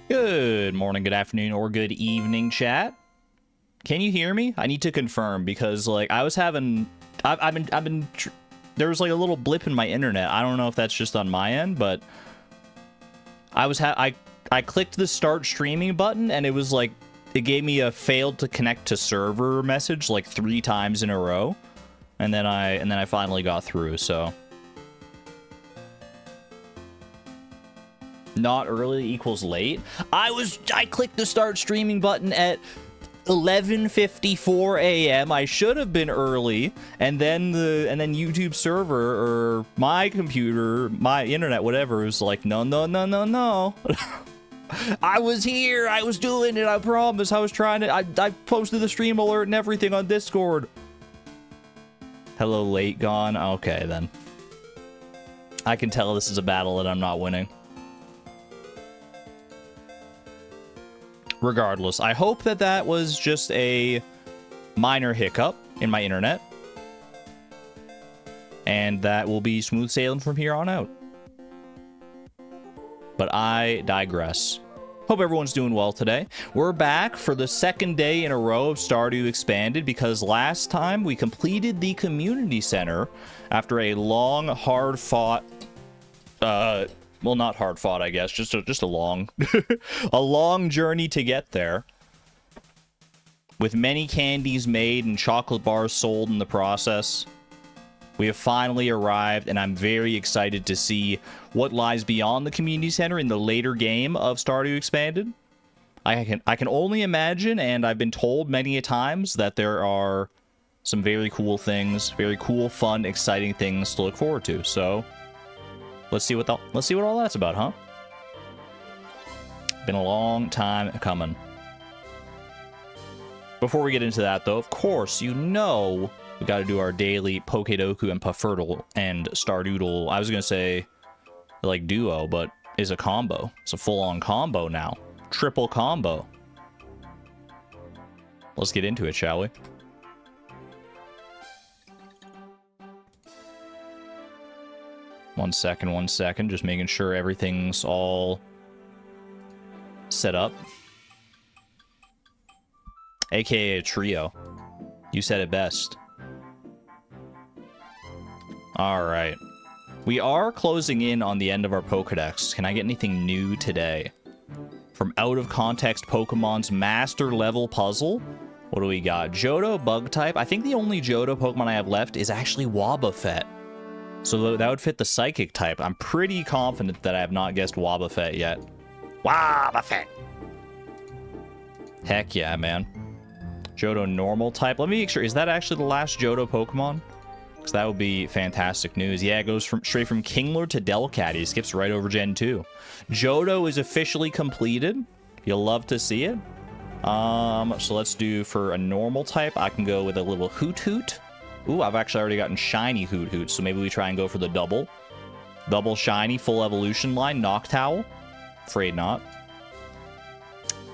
Good morning, good afternoon, or good evening, chat. Can you hear me? I need to confirm because, like, I was having... there was, like, a little blip in my internet. I don't know if that's just on my end, but... I clicked the start streaming button, and it was, like... It gave me a failed to connect to server message, like, 3 times in a row. And then I finally got through, so... Not early equals late. I clicked the start streaming button at 11:54 a.m. I should have been early, and then YouTube server or my computer, my internet, whatever, was like, no. I was here. I was doing it. I promise. I was trying to. I posted the stream alert and everything on Discord. Hello, late gone. Okay, then. I can tell this is a battle that I'm not winning. Regardless, I hope that was just a minor hiccup in my internet. And that will be smooth sailing from here on out. But I digress. Hope everyone's doing well today. We're back for the second day in a row of Stardew Expanded because last time we completed the community center after a long, hard-fought... well, not hard fought, I guess. Just a long, a long journey to get there. With many candies made and chocolate bars sold in the process. We have finally arrived, and I'm very excited to see what lies beyond the community center in the later game of Stardew Expanded. I can only imagine, and I've been told many a times that there are some very cool things, very cool, fun, exciting things to look forward to. So. Let's see what all that's about, huh? Been a long time coming. Before we get into that, though, of course, you know we got to do our daily Pokedoku and Pufferfish and Stardewdle. I was gonna say like duo, but is a combo. It's a full-on combo now. Triple combo. Let's get into it, shall we? One second, just making sure everything's all set up. AKA a trio. You said it best. Alright. We are closing in on the end of our Pokedex. Can I get anything new today? From Out of Context Pokemon's Master Level Puzzle? What do we got? Johto Bug type. I think the only Johto Pokemon I have left is actually Wobbuffet. So that would fit the Psychic type. I'm pretty confident that I have not guessed Wobbuffet yet. Wobbuffet! Heck yeah, man. Johto Normal type. Let me make sure. Is that actually the last Johto Pokemon? Because that would be fantastic news. Yeah, it goes straight from Kingler to Delcat. He skips right over Gen 2. Johto is officially completed. You'll love to see it. So let's do for a normal type. I can go with a little Hoot Hoot. Ooh, I've actually already gotten shiny Hoot Hoot, so maybe we try and go for the double. Double shiny, full evolution line, Noctowl. Afraid not.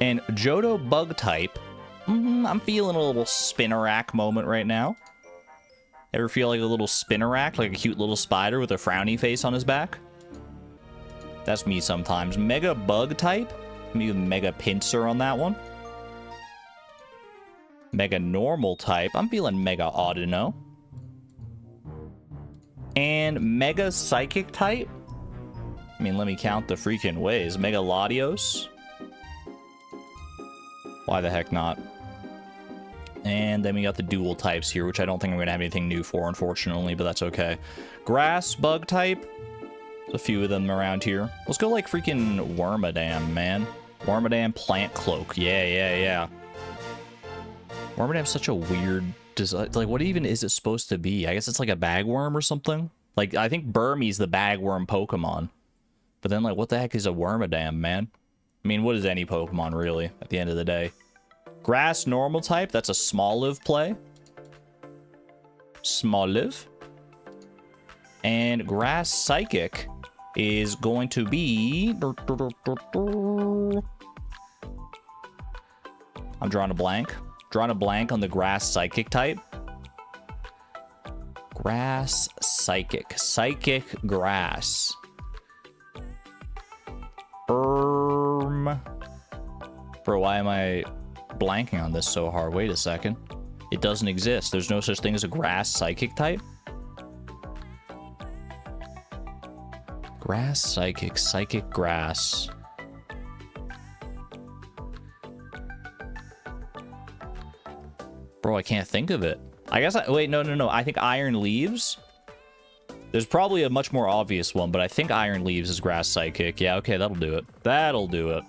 And Johto Bug type. I'm feeling a little Spinnerack moment right now. Ever feel like a little Spinnerack? Like a cute little spider with a frowny face on his back? That's me sometimes. Mega Bug type. Maybe Mega Pinsir on that one. Mega Normal type. I'm feeling Mega Audino. And Mega Psychic type. I mean, let me count the freaking ways. Mega Latios. Why the heck not? And then we got the dual types here, which I don't think I'm going to have anything new for, unfortunately, but that's okay. Grass Bug type. There's a few of them around here. Let's go like freaking Wormadam, man. Wormadam Plant Cloak. Yeah. Wormadam's such a weird design. Like, what even is it supposed to be? I guess it's like a bagworm or something. Like, I think Burmy's the bagworm Pokemon. But then, like, what the heck is a Wormadam, man? I mean, what is any Pokemon, really, at the end of the day? Grass Normal type, that's a Smoliv play. Smoliv. And Grass Psychic is going to be... I'm drawing a blank. Drawing a blank on the Grass Psychic type. Grass Psychic. Psychic Grass. Bro, why am I blanking on this so hard? Wait a second. It doesn't exist. There's no such thing as a grass psychic type. Grass psychic, psychic grass. Bro, I can't think of it. I guess wait, no. I think iron leaves. There's probably a much more obvious one, but I think iron leaves is grass psychic. Yeah, okay, that'll do it. That'll do it.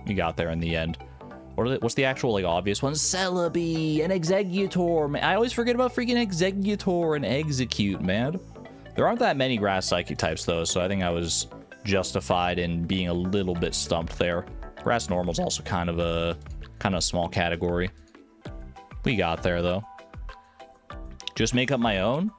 You got there in the end. What's the actual, like, obvious one? Celebi and Executor, man. I always forget about freaking Executor and Execute, man. There aren't that many grass psychic types, though, so I think I was justified in being a little bit stumped there. Grass normal is also kind of a small category. We got there, though. Just make up my own?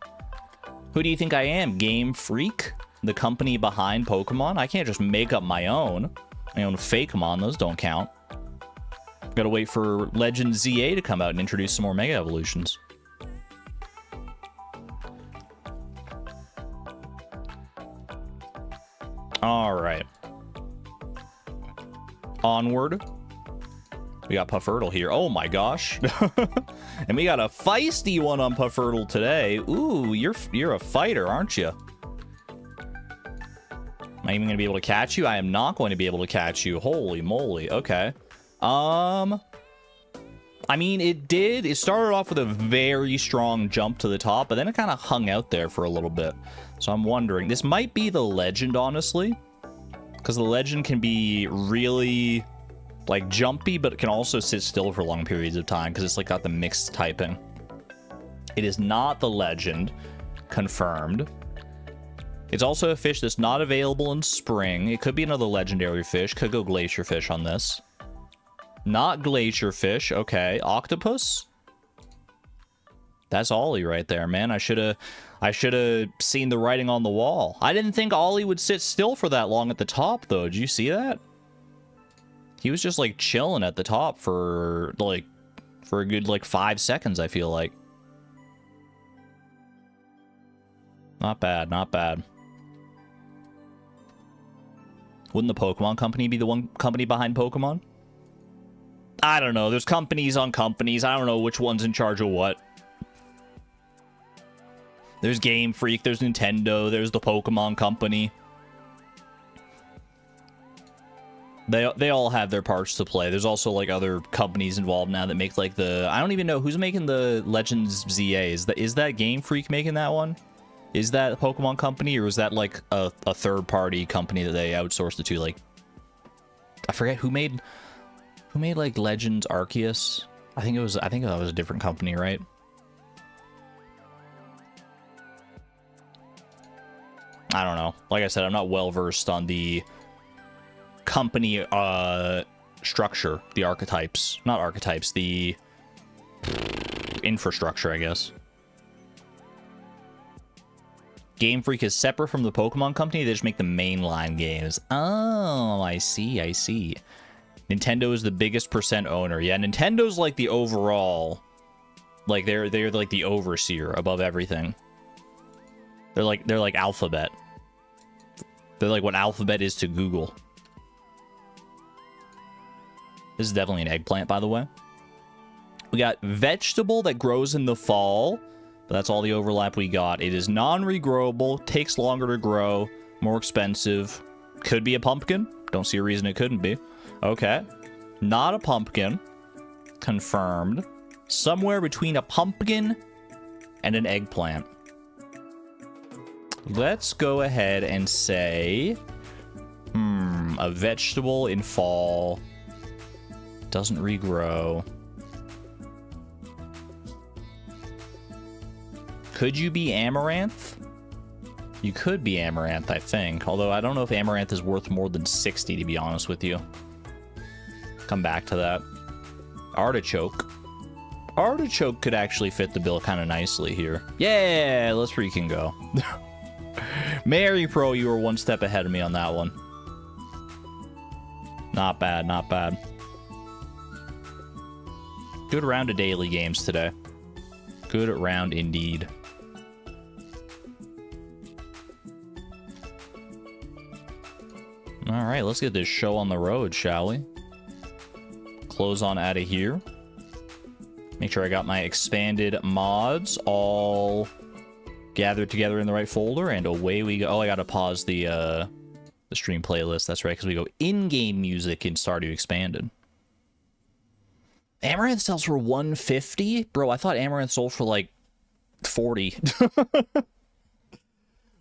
Who do you think I am? Game Freak? The company behind Pokemon? I can't just make up my own Fakemon. Those don't count. Gotta wait for Legend ZA to come out and introduce some more Mega Evolutions. Alright. Onward. We got Pufferfish here. Oh my gosh. And we got a feisty one on Pufferfish today. Ooh, you're a fighter, aren't you? Am I even going to be able to catch you? I am not going to be able to catch you. Holy moly. Okay. I mean, it started off with a very strong jump to the top, but then it kind of hung out there for a little bit. So I'm wondering, this might be the legend, honestly, because the legend can be really, like, jumpy, but it can also sit still for long periods of time because it's, like, got the mixed typing. It is not the legend. Confirmed. It's also a fish that's not available in spring. It could be another legendary fish. Could go glacier fish on this. Not glacier fish. Okay. Octopus? That's Ollie right there, man. I should have seen the writing on the wall. I didn't think Ollie would sit still for that long at the top, though. Did you see that? He was just, like, chilling at the top for a good, like, 5 seconds, I feel like. Not bad, not bad. Wouldn't the Pokemon Company be the one company behind Pokemon? I don't know. There's companies on companies. I don't know which one's in charge of what. There's Game Freak. There's Nintendo. There's the Pokemon Company. They all have their parts to play. There's also, like, other companies involved now that make, like, the... I don't even know who's making the Legends ZA. Is that Game Freak making that one? Is that a Pokemon Company, or is that, like, a third-party company that they outsourced it to? Like, I forget who made like Legends Arceus. I think that was a different company, right? I don't know. Like I said, I'm not well versed on the company structure, the archetypes, not archetypes, the infrastructure, I guess. Game Freak is separate from the Pokemon Company. They just make the mainline games. Oh, I see, I see. Nintendo is the biggest percent owner. Yeah, Nintendo's like the overall, like they're like the overseer above everything. They're like Alphabet. They're like what Alphabet is to Google. This is definitely an eggplant, by the way. We got vegetable that grows in the fall. But that's all the overlap we got. It is non-regrowable, takes longer to grow, more expensive. Could be a pumpkin. Don't see a reason it couldn't be. Okay. Not a pumpkin. Confirmed. Somewhere between a pumpkin and an eggplant. Let's go ahead and say... a vegetable in fall. Doesn't regrow. Could you be Amaranth? You could be Amaranth, I think. Although I don't know if Amaranth is worth more than 60, to be honest with you. Come back to that. Artichoke. Artichoke could actually fit the bill kind of nicely here. Yeah, let's freaking go. Mary Pro, you were one step ahead of me on that one. Not bad, not bad. Good round of daily games today. Good round indeed. All right, let's get this show on the road, shall we? Close on out of here. Make sure I got my expanded mods all gathered together in the right folder, and away we go. Oh, I gotta pause the stream playlist. That's right, because we go in-game music in Stardew Expanded. Amaranth sells for 150? Bro, I thought Amaranth sold for like 40.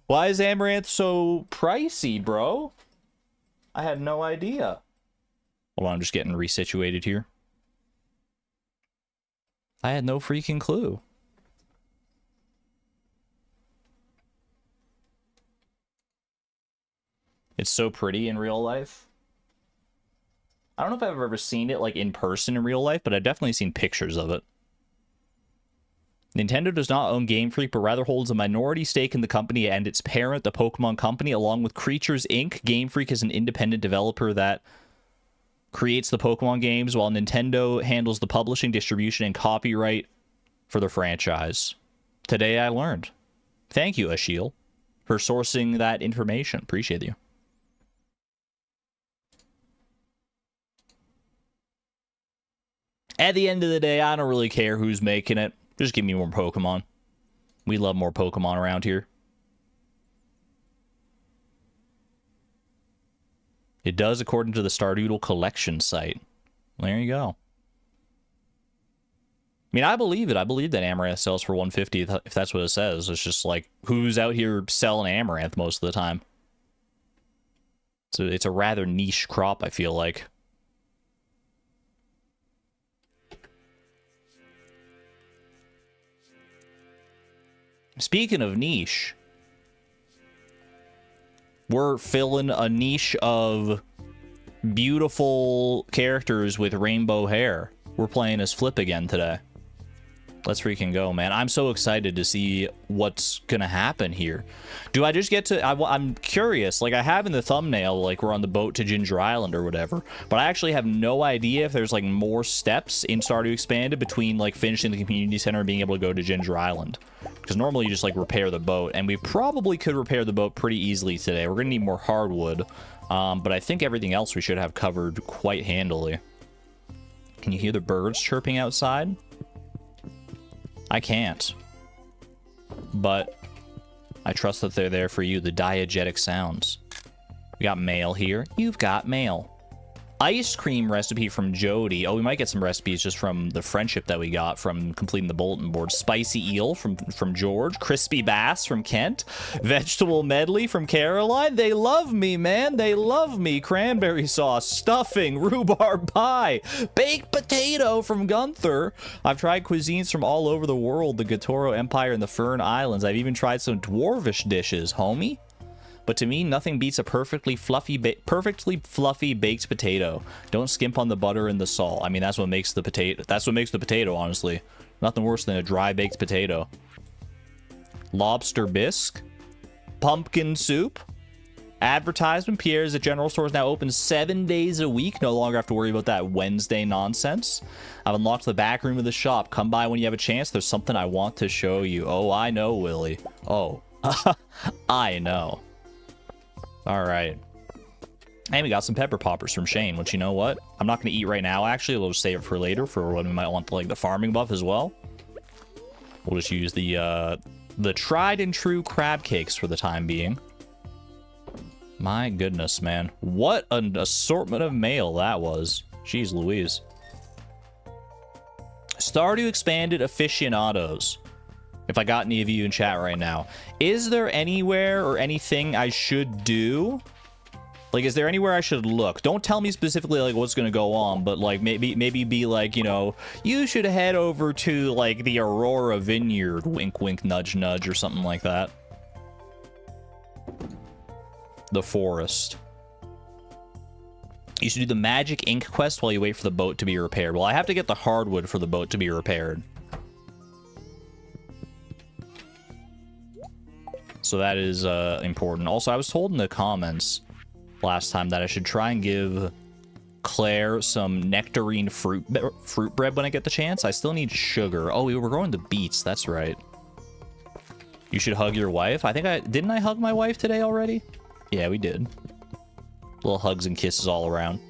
Why is Amaranth so pricey, bro? I had no idea. Hold on, I'm just getting resituated here. I had no freaking clue. It's so pretty in real life. I don't know if I've ever seen it like in person in real life, but I've definitely seen pictures of it. Nintendo does not own Game Freak, but rather holds a minority stake in the company and its parent, the Pokemon Company, along with Creatures Inc. Game Freak is an independent developer that creates the Pokemon games, while Nintendo handles the publishing, distribution, and copyright for the franchise. Today I learned. Thank you, Ashiel, for sourcing that information. Appreciate you. At the end of the day, I don't really care who's making it. Just give me more Pokemon. We love more Pokemon around here. It does according to the Stardewdle collection site. There you go. I mean, I believe it. I believe that Amaranth sells for 150 if that's what it says. It's just like, who's out here selling Amaranth most of the time? So it's a rather niche crop, I feel like. Speaking of niche, we're filling a niche of beautiful characters with rainbow hair. We're playing as Flip again today. Let's freaking go, man. I'm so excited to see what's gonna happen here. Do I just get to... I'm curious. Like, I have in the thumbnail, like, we're on the boat to Ginger Island or whatever. But I actually have no idea if there's, like, more steps in Stardew Expanded between, like, finishing the community center and being able to go to Ginger Island. Because normally you just, like, repair the boat. And we probably could repair the boat pretty easily today. We're gonna need more hardwood. But I think everything else we should have covered quite handily. Can you hear the birds chirping outside? I can't, but I trust that they're there for you, the diegetic sounds. We got mail here. You've got mail. Ice cream recipe from Jody. Oh, we might get some recipes just from the friendship that we got from completing the bulletin board. Spicy eel from George. Crispy bass from Kent. Vegetable medley from Caroline. They love me, man. They love me. Cranberry sauce, stuffing, rhubarb pie, baked potato from Gunther. I've tried cuisines from all over the world, the Gatoro Empire and the Fern Islands. I've even tried some dwarvish dishes, homie. But to me, nothing beats a perfectly fluffy baked potato. Don't skimp on the butter and the salt. I mean, that's what makes the potato. That's what makes the potato, honestly. Nothing worse than a dry baked potato. Lobster bisque, pumpkin soup. Advertisement: Pierre's at general stores now open 7 days a week. No longer have to worry about that Wednesday nonsense. I've unlocked the back room of the shop. Come by when you have a chance. There's something I want to show you. Oh, I know, Willie. Oh, I know. All right. And we got some pepper poppers from Shane, which, you know what? I'm not going to eat right now, actually. We'll just save it for later for when we might want, like, the farming buff as well. We'll just use the tried and true crab cakes for the time being. My goodness, man. What an assortment of mail that was. Jeez Louise. Stardew Expanded aficionados. If I got any of you in chat right now, is there anywhere or anything I should do? Like, is there anywhere I should look? Don't tell me specifically, like, what's gonna go on, but, like, maybe be like, you know, you should head over to, like, the Aurora Vineyard, wink, wink, nudge, nudge, or something like that. The forest. You should do the magic ink quest while you wait for the boat to be repaired. Well, I have to get the hardwood for the boat to be repaired. So that is important. Also, I was told in the comments last time that I should try and give Claire some nectarine fruit bread when I get the chance. I still need sugar. Oh, we were growing the beets. That's right. You should hug your wife. I think didn't I hug my wife today already? Yeah, we did. Little hugs and kisses all around.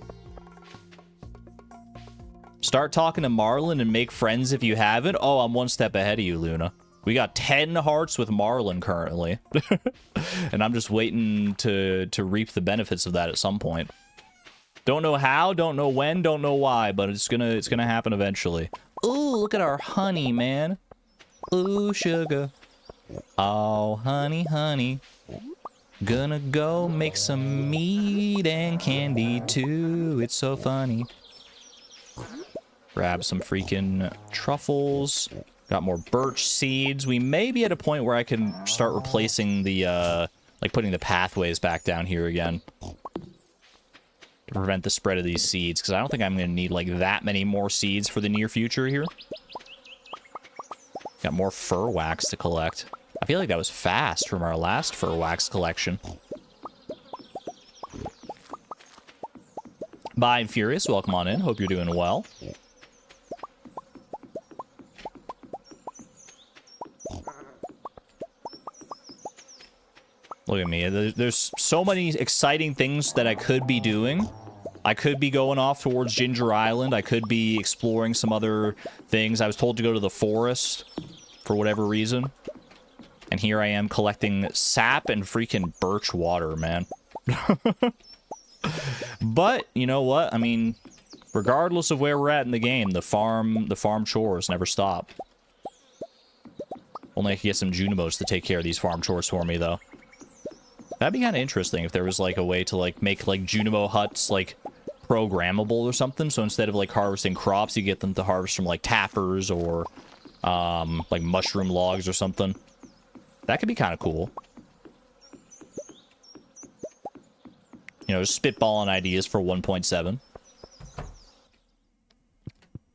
Start talking to Marlin and make friends if you haven't. Oh, I'm one step ahead of you, Luna. We got 10 hearts with Marlin currently. And I'm just waiting to reap the benefits of that at some point. Don't know how, don't know when, don't know why, but it's gonna happen eventually. Ooh, look at our honey, man. Ooh, sugar. Oh, honey, honey. Gonna go make some meat and candy too. It's so funny. Grab some freaking truffles. Got more birch seeds. We may be at a point where I can start replacing the, like putting the pathways back down here again. To prevent the spread of these seeds, because I don't think I'm going to need, like, that many more seeds for the near future here. Got more fur wax to collect. I feel like that was fast from our last fur wax collection. Bye, Furious. Welcome on in. Hope you're doing well. Look at me. There's so many exciting things that I could be doing. I could be going off towards Ginger Island. I could be exploring some other things. I was told to go to the forest for whatever reason. And here I am collecting sap and freaking birch water, man. But, you know what? I mean, regardless of where we're at in the game, the farm chores never stop. Only I could get some Junimos to take care of these farm chores for me, though. That'd be kind of interesting if there was, like, a way to, like, make, like, Junimo huts, like, programmable or something. So instead of, like, harvesting crops, you get them to harvest from, like, tappers or, like, mushroom logs or something. That could be kind of cool. You know, just spitballing ideas for 1.7.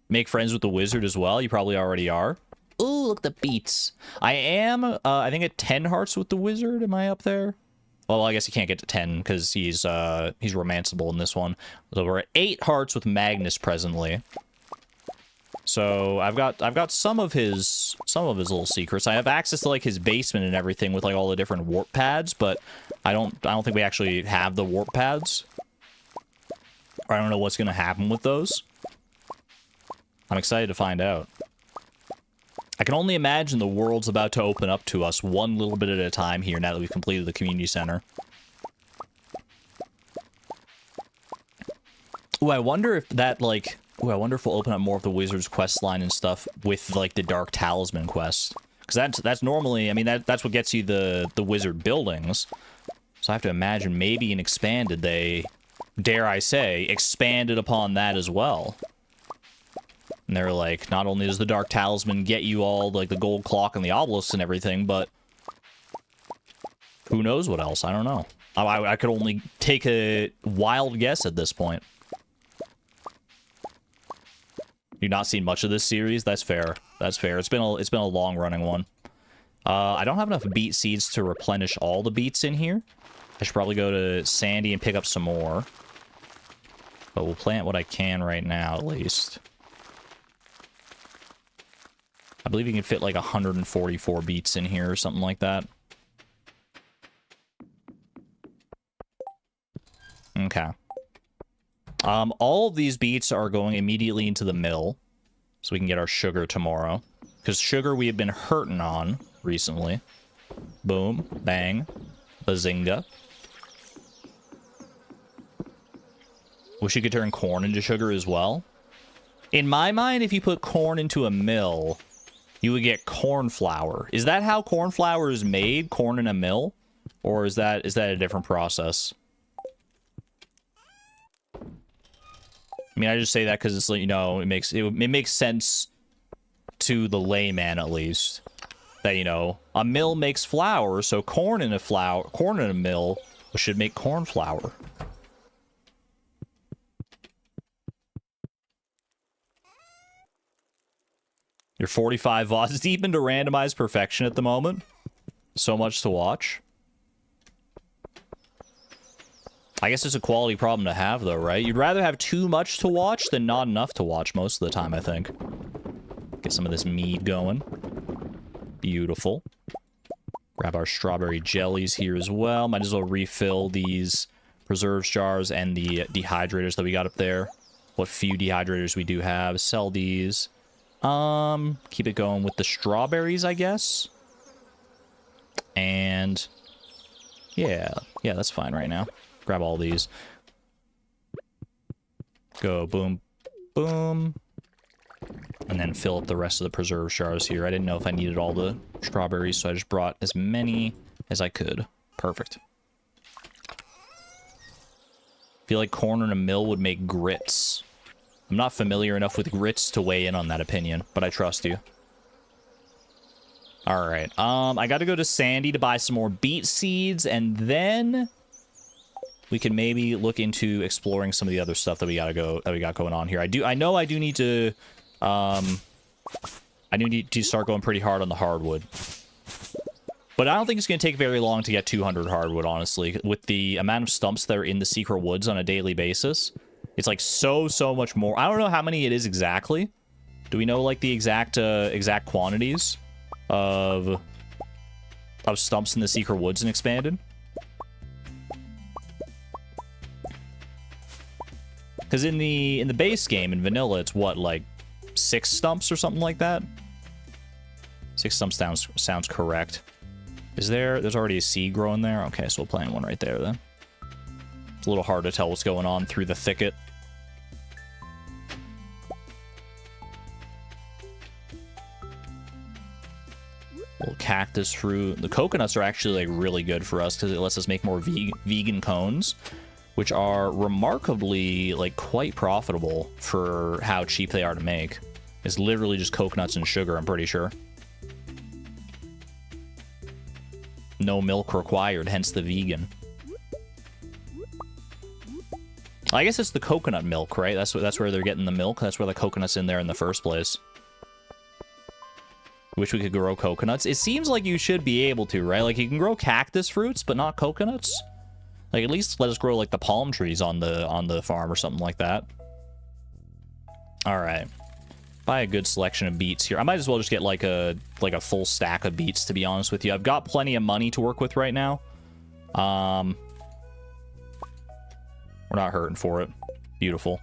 Make friends with the wizard as well. You probably already are. Ooh, look at the beets. I am, I think at 10 hearts with the wizard. Am I up there? Well, I guess he can't get to 10 because he's romanceable in this one. So we're at 8 hearts with Magnus presently. So I've got some of his little secrets. I have access to like his basement and everything with like all the different warp pads, but I don't think we actually have the warp pads. Or I don't know what's gonna happen with those. I'm excited to find out. I can only imagine the world's about to open up to us one little bit at a time here now that we've completed the community center. Ooh, I wonder if that, like... Ooh, I wonder if we'll open up more of the wizard's quest line and stuff with, like, the Dark Talisman quest. Because that's normally... I mean, that's what gets you the wizard buildings. So I have to imagine maybe in Expanded they, dare I say, expanded upon that as well. And they're like, not only does the Dark Talisman get you all, like, the gold clock and the obelisks and everything, but who knows what else? I don't know. I could only take a wild guess at this point. You've not seen much of this series? That's fair. That's fair. It's been a long-running one. I don't have enough beet seeds to replenish all the beets in here. I should probably go to Sandy and pick up some more. But we'll plant what I can right now, at least. I believe you can fit like 144 beets in here or something like that. Okay. All of these beets are going immediately into the mill, so we can get our sugar tomorrow. Because sugar we have been hurting on recently. Boom, bang, bazinga. Wish you could turn corn into sugar as well. In my mind, if you put corn into a mill, you would get corn flour. Is that how corn flour is made? Corn in a mill? Or is that a different process? I mean, I just say that because it's like, you know, it makes sense to the layman at least that, you know, a mill makes flour, so corn in a mill should make corn flour. You're 45 VODs deep into randomized perfection at the moment. So much to watch. I guess it's a quality problem to have, though, right? You'd rather have too much to watch than not enough to watch most of the time, I think. Get some of this mead going. Beautiful. Grab our strawberry jellies here as well. Might as well refill these preserves jars and the dehydrators that we got up there. what few dehydrators we do have. Sell these. Keep it going with the strawberries, I guess. And yeah, that's fine right now. Grab all these. Go boom, boom. And then fill up the rest of the preserve jars here. I didn't know if I needed all the strawberries, so I just brought as many as I could. Perfect. Feel like corn in a mill would make grits. I'm not familiar enough with grits to weigh in on that opinion, but I trust you. All right. I got to go to Sandy to buy some more beet seeds, and then we can maybe look into exploring some of the other stuff that we got going on here. I know I do need to start going pretty hard on the hardwood. But I don't think it's going to take very long to get 200 hardwood, honestly. With the amount of stumps that are in the secret woods on a daily basis, it's like so much more. I don't know how many it is exactly. Do we know like the exact quantities of stumps in the secret woods in Expanded? Because in the base game in vanilla, it's what, like 6 stumps or something like that? 6 stumps sounds correct. There's already a seed growing there? Okay, so we'll plant one right there then. It's a little hard to tell what's going on through the thicket. Little cactus fruit. The coconuts are actually like really good for us because it lets us make more vegan cones, which are remarkably like quite profitable for how cheap they are to make. It's literally just coconuts and sugar, I'm pretty sure. No milk required, hence the vegan. I guess it's the coconut milk, right? That's where they're getting the milk. That's where the coconut's in there in the first place. Wish we could grow coconuts. It seems like you should be able to, right? Like you can grow cactus fruits, but not coconuts. Like at least let us grow like the palm trees on the farm or something like that. All right. Buy a good selection of beets here. I might as well just get like a full stack of beets, to be honest with you. I've got plenty of money to work with right now. We're not hurting for it. Beautiful.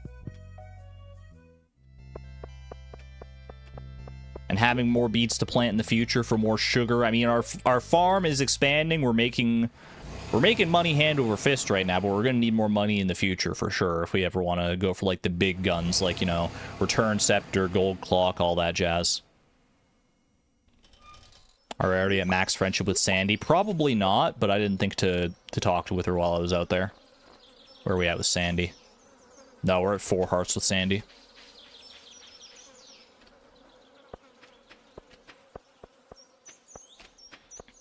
And having more beets to plant in the future for more sugar. I mean, our farm is expanding. We're making money hand over fist right now, but we're going to need more money in the future for sure if we ever want to go for, like, the big guns, like, you know, Return Scepter, Gold Clock, all that jazz. Are we already at max friendship with Sandy? Probably not, but I didn't think to talk with her while I was out there. Where are we at with Sandy? No, we're at 4 hearts with Sandy.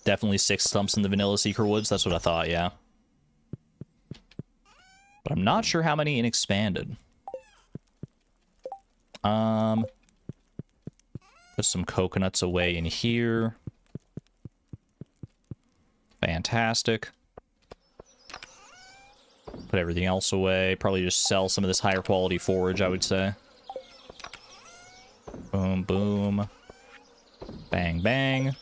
Definitely 6 stumps in the vanilla secret woods. That's what I thought, yeah. But I'm not sure how many in Expanded. Put some coconuts away in here. Fantastic. Put everything else away. Probably just sell some of this higher quality forage, I would say. Boom, boom. Bang, bang.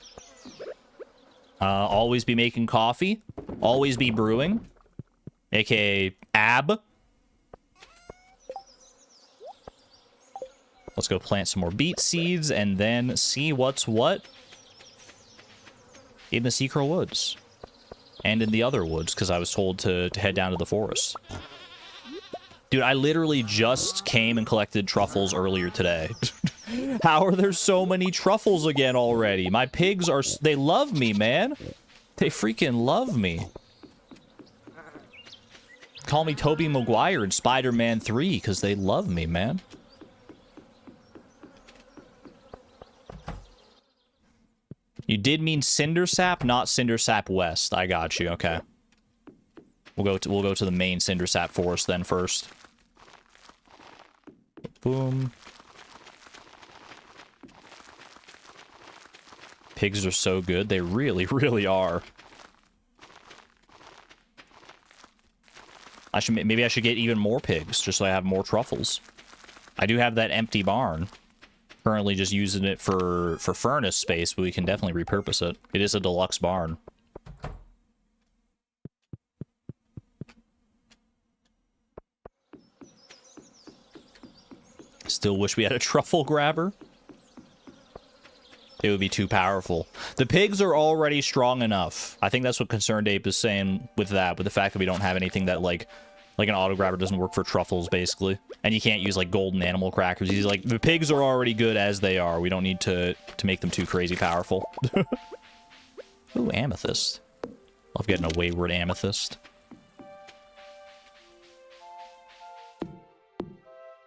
Always be making coffee. Always be brewing. AKA AB. Let's go plant some more beet seeds and then see what's what in the secret woods. And in the other woods, because I was told to head down to the forest. Dude, I literally just came and collected truffles earlier today. How are there so many truffles again already? My pigs are... They love me, man. They freaking love me. Call me Tobey Maguire in Spider-Man 3, because they love me, man. You did mean Cindersap, not Cindersap West. I got you, okay. We'll go to the main Cindersap forest then first. Boom. Pigs are so good. They really, really are. Maybe I should get even more pigs, just so I have more truffles. I do have that empty barn. Currently just using it for furnace space, but we can definitely repurpose it. It is a deluxe barn. Still wish we had a truffle grabber. It would be too powerful. The pigs are already strong enough. I think that's what Concerned Ape is saying with that, with the fact that we don't have anything that, like an auto grabber doesn't work for truffles, basically. And you can't use, like, golden animal crackers. He's like, the pigs are already good as they are. We don't need to make them too crazy powerful. Ooh, amethyst. Love getting a wayward amethyst.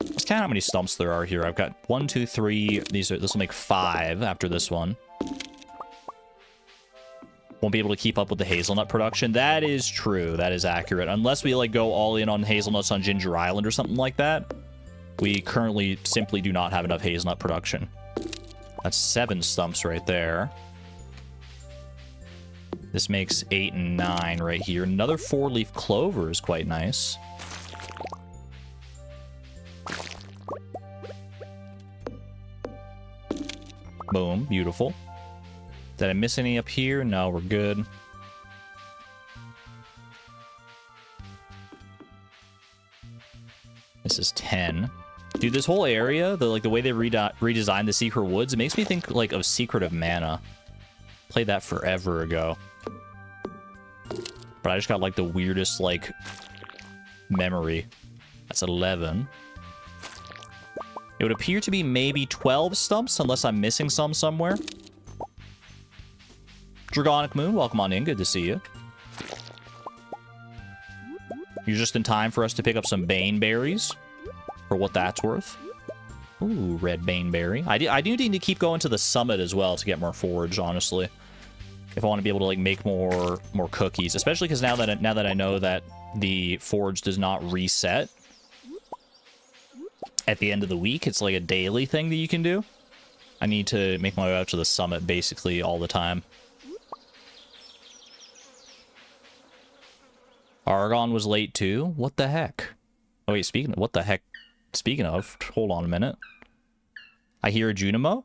Let's count how many stumps there are here. I've got 1, 2, 3. This will make 5 after this one. Won't be able to keep up with the hazelnut production. That is true. That is accurate. Unless we, like, go all in on hazelnuts on Ginger Island or something like that. We currently simply do not have enough hazelnut production. That's 7 stumps right there. This makes 8 and 9 right here. Another 4-leaf clover is quite nice. Boom. Beautiful. Did I miss any up here? No, we're good. This is 10. Dude, this whole area, the way they redesigned the Secret Woods, it makes me think, like, of Secret of Mana. Played that forever ago. But I just got, like, the weirdest, like, memory. That's 11. It would appear to be maybe 12 stumps, unless I'm missing some somewhere. Dragonic Moon, welcome on in. Good to see you. You're just in time for us to pick up some Bane Berries. For what that's worth. Ooh, red Baneberry. I do need to keep going to the summit as well to get more forage, honestly. If I want to be able to, like, make more cookies. Especially because now that I know that the forage does not reset at the end of the week. It's like a daily thing that you can do. I need to make my way out to the summit basically all the time. Argon was late too? What the heck? Oh wait, speaking of, hold on a minute. I hear a Junimo?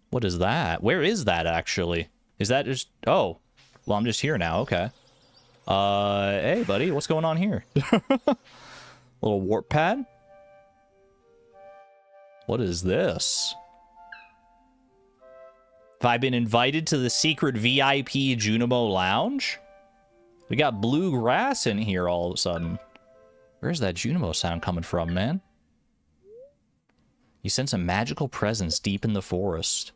What is that? Where is that, actually? Is that just... Oh. Well, I'm just here now, okay. Hey, buddy, what's going on here? Little warp pad? What is this? Have I been invited to the secret VIP Junimo Lounge? We got blue grass in here all of a sudden. Where's that Junimo sound coming from, man? You sense a magical presence deep in the forest.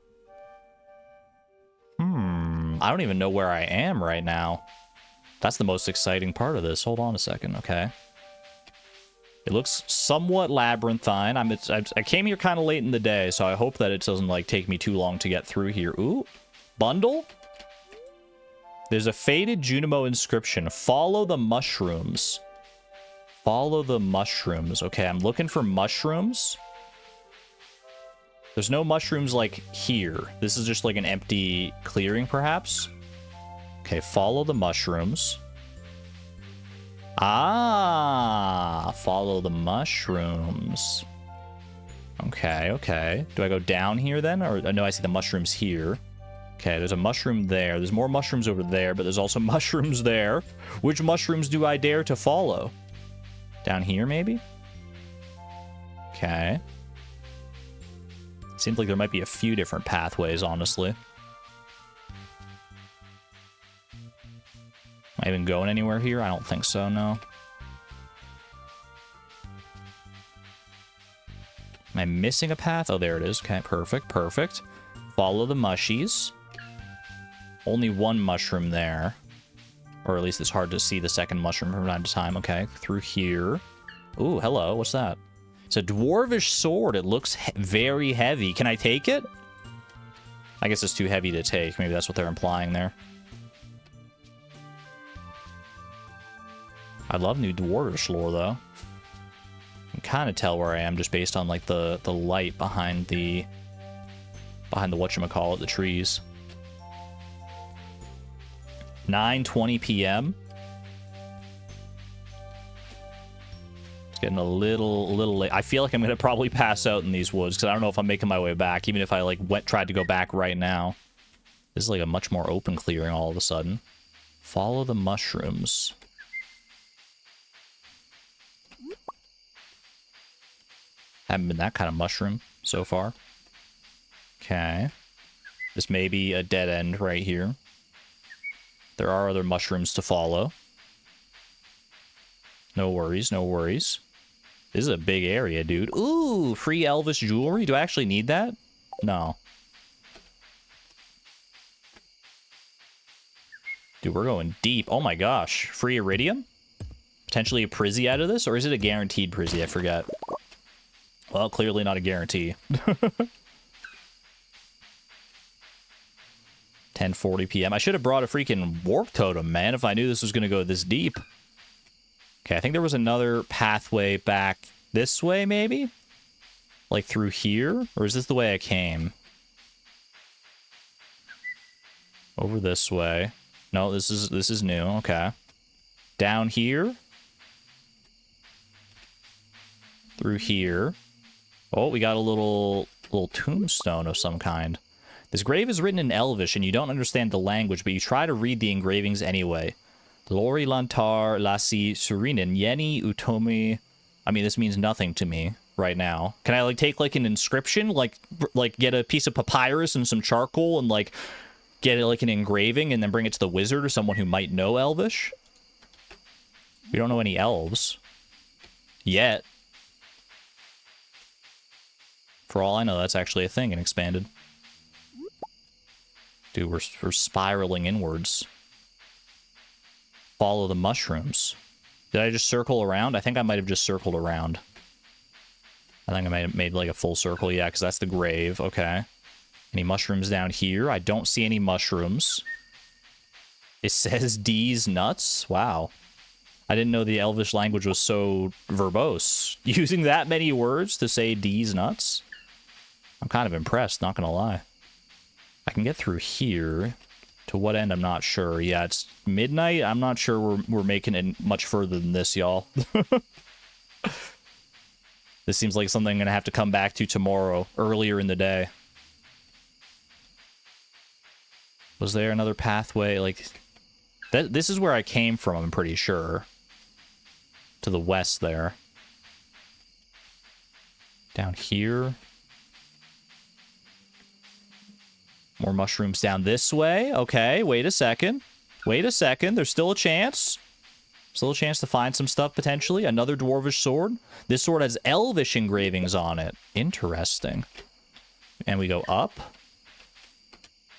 I don't even know where I am right now. That's the most exciting part of this. Hold on a second, okay. It looks somewhat labyrinthine. I came here kind of late in the day, so I hope that it doesn't, like, take me too long to get through here. Ooh, bundle? There's a faded Junimo inscription. Follow the mushrooms. Follow the mushrooms. Okay, I'm looking for mushrooms. There's no mushrooms, like, here. This is just, like, an empty clearing, perhaps. Okay, follow the mushrooms. Ah, follow the mushrooms. Okay, okay. Do I go down here, then? Or, no, I see the mushrooms here. Okay, there's a mushroom there. There's more mushrooms over there, but there's also mushrooms there. Which mushrooms do I dare to follow? Down here, maybe? Okay. Seems like there might be a few different pathways, honestly. Am I even going anywhere here? I don't think so, no. Am I missing a path? Oh, there it is. Okay, perfect, perfect. Follow the mushies. Only one mushroom there. Or at least it's hard to see the second mushroom from time to time. Okay, through here. Ooh, hello. What's that? It's a dwarvish sword. It looks very heavy. Can I take it? I guess it's too heavy to take. Maybe that's what they're implying there. I love new dwarvish lore, though. I can kind of tell where I am just based on, like, the light behind the whatchamacallit, the trees. 9:20 p.m. It's getting a little late. I feel like I'm gonna probably pass out in these woods because I don't know if I'm making my way back, even if I, like, tried to go back right now. This is like a much more open clearing all of a sudden. Follow the mushrooms. Haven't been that kind of mushroom so far. Okay. This may be a dead end right here. There are other mushrooms to follow. No worries, no worries. This is a big area, dude. Ooh, free Elvish jewelry. Do I actually need that? No. Dude, we're going deep. Oh my gosh. Free iridium? Potentially a Prizzy out of this? Or is it a guaranteed Prizzy? I forget. Well, clearly not a guarantee. 10:40 p.m. I should have brought a freaking warp totem, man, if I knew this was going to go this deep. Okay, I think there was another pathway back this way, maybe? Like through here? Or is this the way I came? Over this way. No, this is new. Okay. Down here. Through here. Oh, we got a little tombstone of some kind. This grave is written in Elvish, and you don't understand the language, but you try to read the engravings anyway. Lori Lantar Lasi Surinen Yeni Utomi. I mean, this means nothing to me right now. Can I like take like an inscription, like get a piece of papyrus and some charcoal and like get it like an engraving and then bring it to the wizard or someone who might know Elvish? We don't know any elves yet. For all I know, that's actually a thing in Expanded. Dude, we're spiraling inwards. Follow the mushrooms. Did I just circle around? I think I might have just circled around. I think I might have made like a full circle. Yeah, because that's the grave. Okay. Any mushrooms down here? I don't see any mushrooms. It says D's nuts. Wow. I didn't know the Elvish language was so verbose. Using that many words to say D's nuts? I'm kind of impressed, not gonna lie. I can get through here. To what end, I'm not sure. Yeah, it's midnight. I'm not sure we're making it much further than this, y'all. This seems like something I'm going to have to come back to tomorrow, earlier in the day. Was there another pathway? Like, this is where I came from, I'm pretty sure. To the west there. Down here. More mushrooms down this way. Okay, wait a second. Wait a second. There's still a chance. Still a chance to find some stuff, potentially. Another dwarvish sword. This sword has elvish engravings on it. Interesting. And we go up.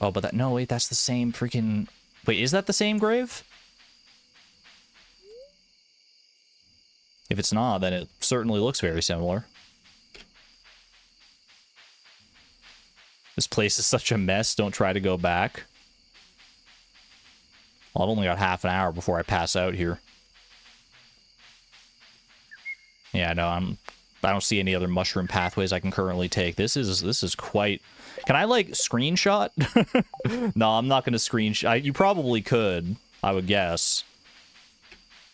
Oh, but that... No, wait, that's the same freaking... Wait, is that the same grave? If it's not, then it certainly looks very similar. This place is such a mess. Don't try to go back. Well, I've only got half an hour before I pass out here. Yeah, no, I don't see any other mushroom pathways I can currently take. This is quite... Can I, like, screenshot? No, I'm not going to screenshot. You probably could, I would guess.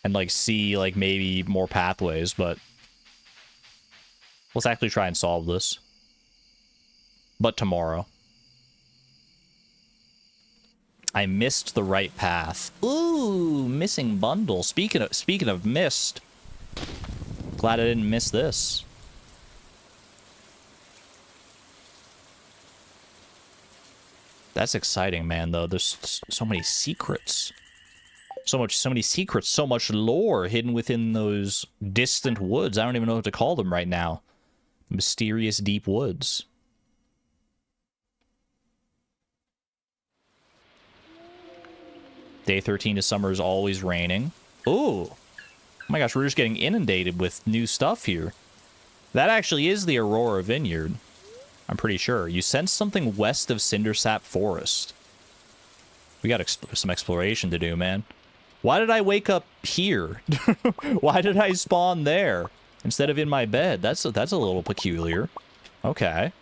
And, like, see, like, maybe more pathways, but... Let's actually try and solve this. But tomorrow. I missed the right path. Ooh, missing bundle. Speaking of missed. Glad I didn't miss this. That's exciting, man, though. There's so many secrets. So many secrets, so much lore hidden within those distant woods. I don't even know what to call them right now. Mysterious deep woods. Day 13 of summer is always raining. Ooh. Oh my gosh, we're just getting inundated with new stuff here. That actually is the Aurora Vineyard. I'm pretty sure. You sense something west of Cindersap Forest. We got some exploration to do, man. Why did I wake up here? Why did I spawn there instead of in my bed? That's a little peculiar. Okay.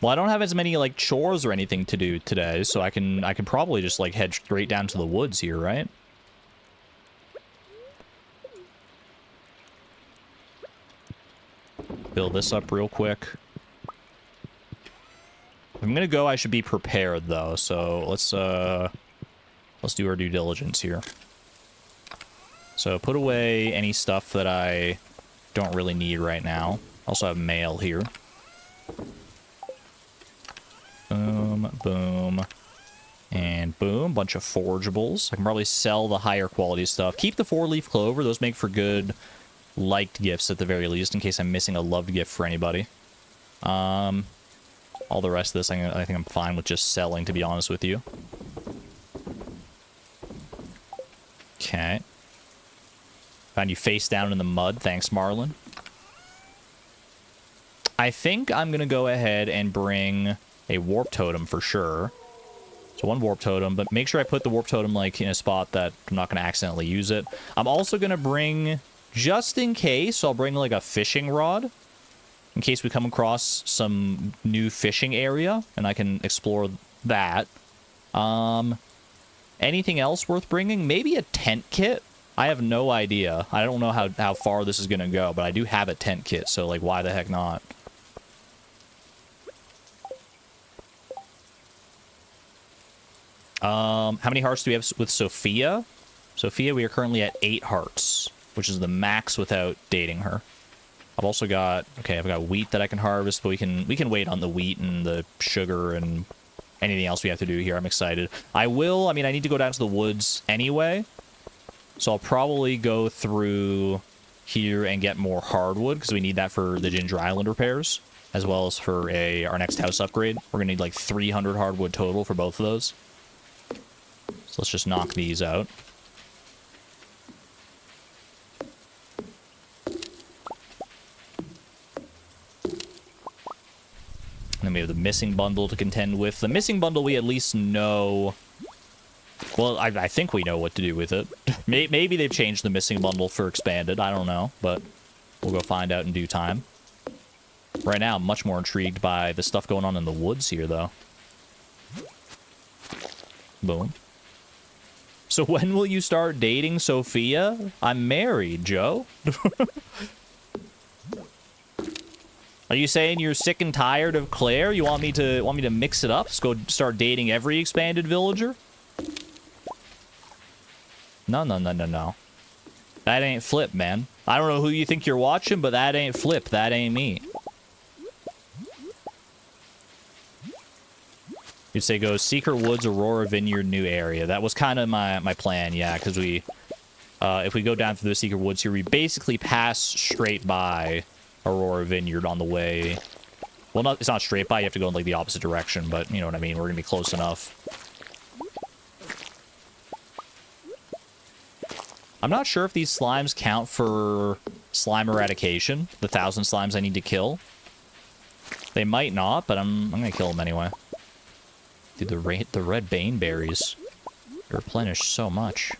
Well, I don't have as many, like, chores or anything to do today, so I can probably just, like, head straight down to the woods here, right? Build this up real quick. If I'm gonna go, I should be prepared, though, so let's do our due diligence here. So put away any stuff that I don't really need right now. Also have mail here. Boom, boom, and boom. Bunch of forageables. I can probably sell the higher quality stuff. Keep the 4-leaf clover. Those make for good liked gifts at the very least, in case I'm missing a loved gift for anybody. All the rest of this, I think I'm fine with just selling, to be honest with you. Okay. Found you face down in the mud. Thanks, Marlin. I think I'm going to go ahead and bring a warp totem for sure. So 1 warp totem, but make sure I put the warp totem like in a spot that I'm not going to accidentally use it. I'm also going to bring, just in case, I'll bring like a fishing rod. In case we come across some new fishing area, and I can explore that. Anything else worth bringing? Maybe a tent kit? I have no idea. I don't know how far this is going to go, but I do have a tent kit, so, like, why the heck not? How many hearts do we have with Sophia? Sophia, we are currently at 8 hearts, which is the max without dating her. I've also got, okay, I've got wheat that I can harvest, but we can wait on the wheat and the sugar and anything else we have to do here. I'm excited. I mean, I need to go down to the woods anyway, so I'll probably go through here and get more hardwood, because we need that for the Ginger Island repairs, as well as for our next house upgrade. We're going to need like 300 hardwood total for both of those. So let's just knock these out. And then we have the missing bundle to contend with. The missing bundle, we at least know... Well, I think we know what to do with it. Maybe they've changed the missing bundle for Expanded. I don't know, but we'll go find out in due time. Right now, I'm much more intrigued by the stuff going on in the woods here, though. Boom. So when will you start dating Sophia? I'm married, Joe. Are you saying you're sick and tired of Claire? You want me to mix it up? Let's go start dating every expanded villager? No. That ain't Flip, man. I don't know who you think you're watching, but that ain't Flip. That ain't me. You'd say go Secret Woods, Aurora Vineyard, new area. That was kind of my plan, yeah, because we... if we go down through the Secret Woods here, we basically pass straight by Aurora Vineyard on the way. Well, it's not straight by. You have to go in, like, the opposite direction, but you know what I mean. We're going to be close enough. I'm not sure if these slimes count for slime eradication. The 1,000 slimes I need to kill. They might not, but I'm going to kill them anyway. Dude, the red bane berries replenish so much.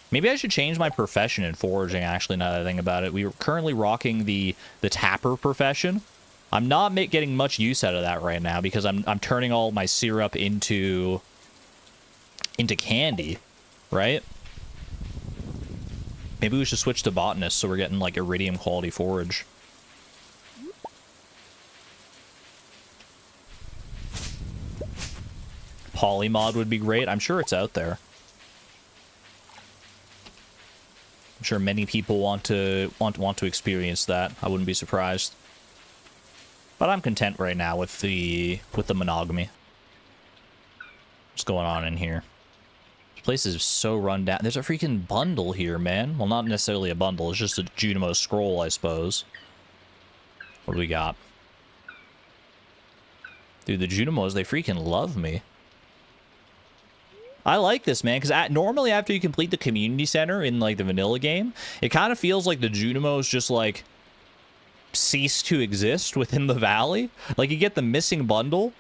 Maybe I should change my profession in foraging, actually, now that I think about it. We are currently rocking the tapper profession. I'm not getting much use out of that right now, because I'm turning all my syrup into candy, right? Maybe we should switch to botanist, so we're getting, like, iridium quality forage. Polymod would be great. I'm sure it's out there. I'm sure many people want to experience that. I wouldn't be surprised. But I'm content right now with the monogamy. What's going on in here? This place is so run down. There's a freaking bundle here, man. Well, not necessarily a bundle. It's just a Junimo scroll, I suppose. What do we got? Dude, the Junimos, they freaking love me. I like this, man, because normally after you complete the community center in, like, the vanilla game, it kind of feels like the Junimos just, like, cease to exist within the valley. Like, you get the missing bundle,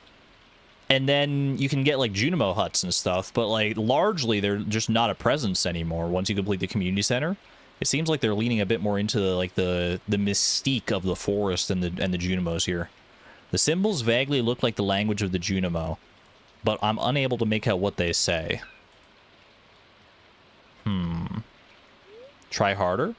and then you can get, like, Junimo huts and stuff, but, like, largely they're just not a presence anymore once you complete the community center. It seems like they're leaning a bit more into, like, the mystique of the forest and the Junimos here. The symbols vaguely look like the language of the Junimo, but I'm unable to make out what they say. Try harder?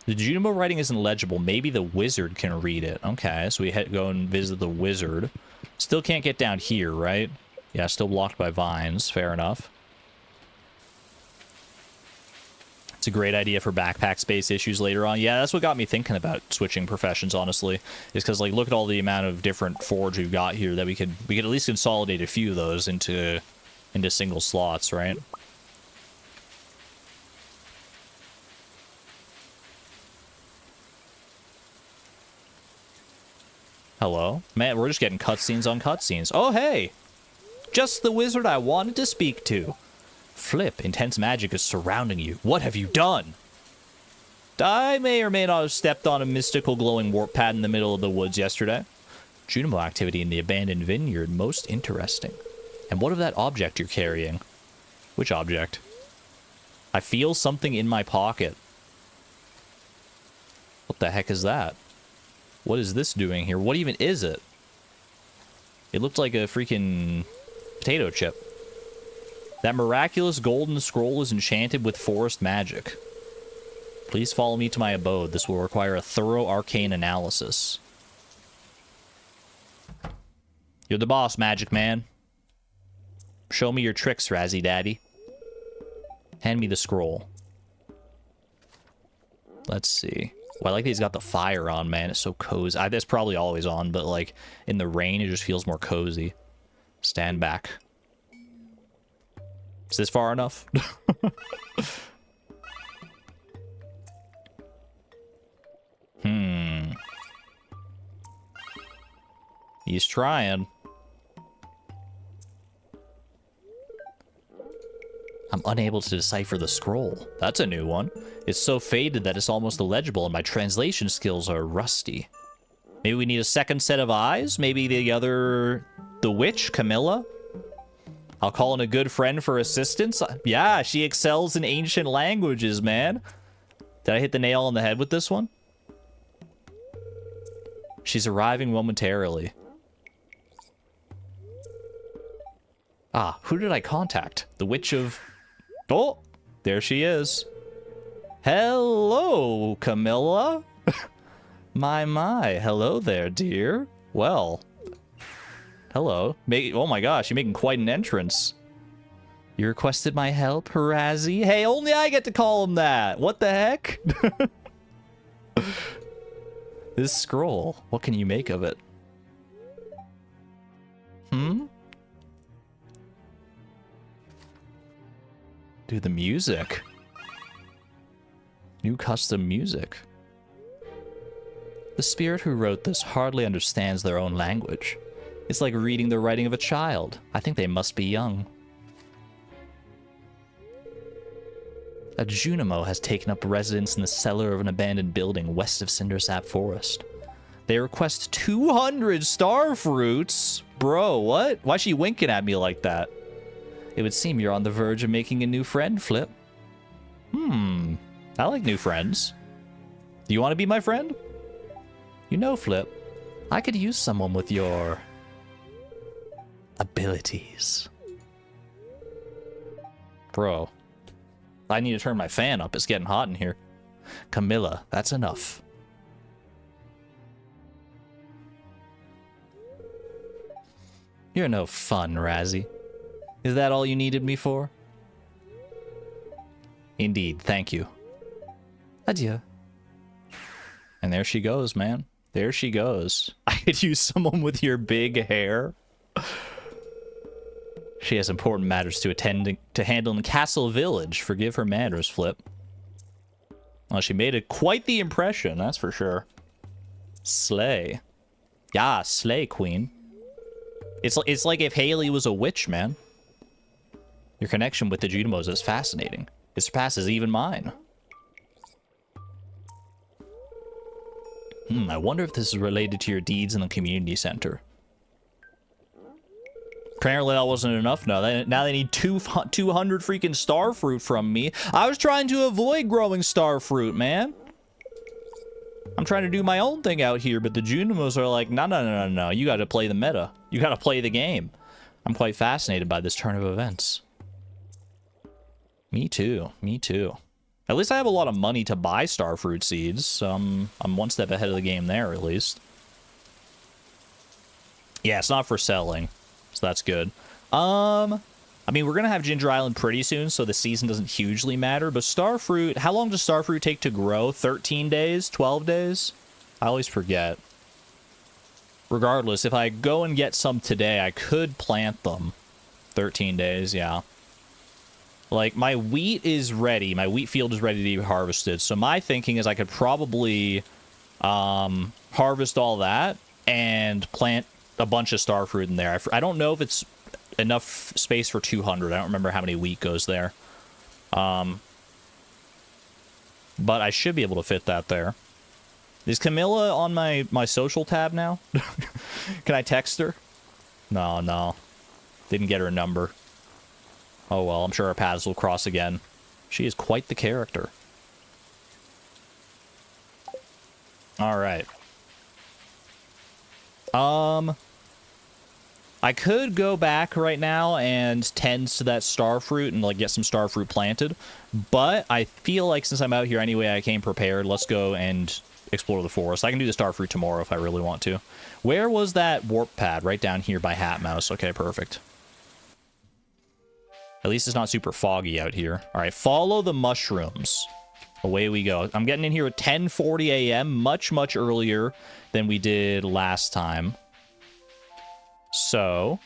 The Junimo writing isn't legible. Maybe the wizard can read it. Okay, so we go and visit the wizard. Still can't get down here, right? Yeah, still blocked by vines. Fair enough. It's a great idea for backpack space issues later on. Yeah, that's what got me thinking about switching professions, honestly. Is because, like, look at all the amount of different forge we've got here that we could at least consolidate a few of those into single slots, right? Hello? Man, we're just getting cutscenes on cutscenes. Oh, hey! Just the wizard I wanted to speak to. Flip, intense magic is surrounding you. What have you done? I may or may not have stepped on a mystical glowing warp pad in the middle of the woods yesterday. Junimo activity in the abandoned vineyard, most interesting. And what of that object you're carrying? Which object? I feel something in my pocket. What the heck is that? What is this doing here? What even is it? It looked like a freaking potato chip. That miraculous golden scroll is enchanted with forest magic. Please follow me to my abode. This will require a thorough arcane analysis. You're the boss, Magic Man. Show me your tricks, Razzie Daddy. Hand me the scroll. Let's see. Well, I like that he's got the fire on, man. It's so cozy. That's probably always on, but, like, in the rain, it just feels more cozy. Stand back. Is this far enough? He's trying. I'm unable to decipher the scroll. That's a new one. It's so faded that it's almost illegible, and my translation skills are rusty. Maybe we need a second set of eyes? Maybe the witch, Camilla? I'll call in a good friend for assistance. Yeah, she excels in ancient languages, man. Did I hit the nail on the head with this one? She's arriving momentarily. Ah, who did I contact? The witch of... Oh, there she is. Hello, Camilla. My, hello there, dear. Well... Hello. Oh my gosh, you're making quite an entrance. You requested my help, Razzie? Hey, only I get to call him that. What the heck? This scroll, what can you make of it? Dude, the music. New custom music. The spirit who wrote this hardly understands their own language. It's like reading the writing of a child. I think they must be young. A Junimo has taken up residence in the cellar of an abandoned building west of Cindersap Forest. They request 200 star fruits? Bro, what? Why's she winking at me like that? It would seem you're on the verge of making a new friend, Flip. I like new friends. Do you want to be my friend? You know, Flip, I could use someone with your... abilities. Bro, I need to turn my fan up. It's getting hot in here. Camilla, that's enough. You're no fun, Razzie. Is that all you needed me for? Indeed, thank you. Adieu. And there she goes, man. There she goes. I could use someone with your big hair. She has important matters to handle in Castle Village. Forgive her manners, Flip. Well, she made quite the impression, that's for sure. Slay. Yeah, slay, queen. It's like if Haley was a witch, man. Your connection with the Junimos is fascinating. It surpasses even mine. I wonder if this is related to your deeds in the community center. Apparently that wasn't enough. Now they need 200 freaking star fruit from me. I was trying to avoid growing star fruit, man. I'm trying to do my own thing out here, but the Junimos are like, no. You got to play the meta. You got to play the game. I'm quite fascinated by this turn of events. Me too. Me too. At least I have a lot of money to buy starfruit seeds, so I'm one step ahead of the game there, at least. Yeah, it's not for selling, so that's good. I mean, we're going to have Ginger Island pretty soon, so the season doesn't hugely matter. But starfruit, how long does starfruit take to grow? 13 days? 12 days? I always forget. Regardless, if I go and get some today, I could plant them. 13 days, yeah. Like, my wheat is ready. My wheat field is ready to be harvested. So my thinking is I could probably harvest all that and plant a bunch of starfruit in there. I don't know if it's enough space for 200. I don't remember how many wheat goes there. But I should be able to fit that there. Is Camilla on my social tab now? Can I text her? No. Didn't get her number. Oh well, I'm sure our paths will cross again. She is quite the character. Alright. I could go back right now and tend to that starfruit and like get some starfruit planted, but I feel like since I'm out here anyway, I came prepared. Let's go and explore the forest. I can do the starfruit tomorrow if I really want to. Where was that warp pad? Right down here by Hat Mouse. Okay, perfect. At least it's not super foggy out here. All right, follow the mushrooms. Away we go. I'm getting in here at 10:40 a.m., much earlier than we did last time. So,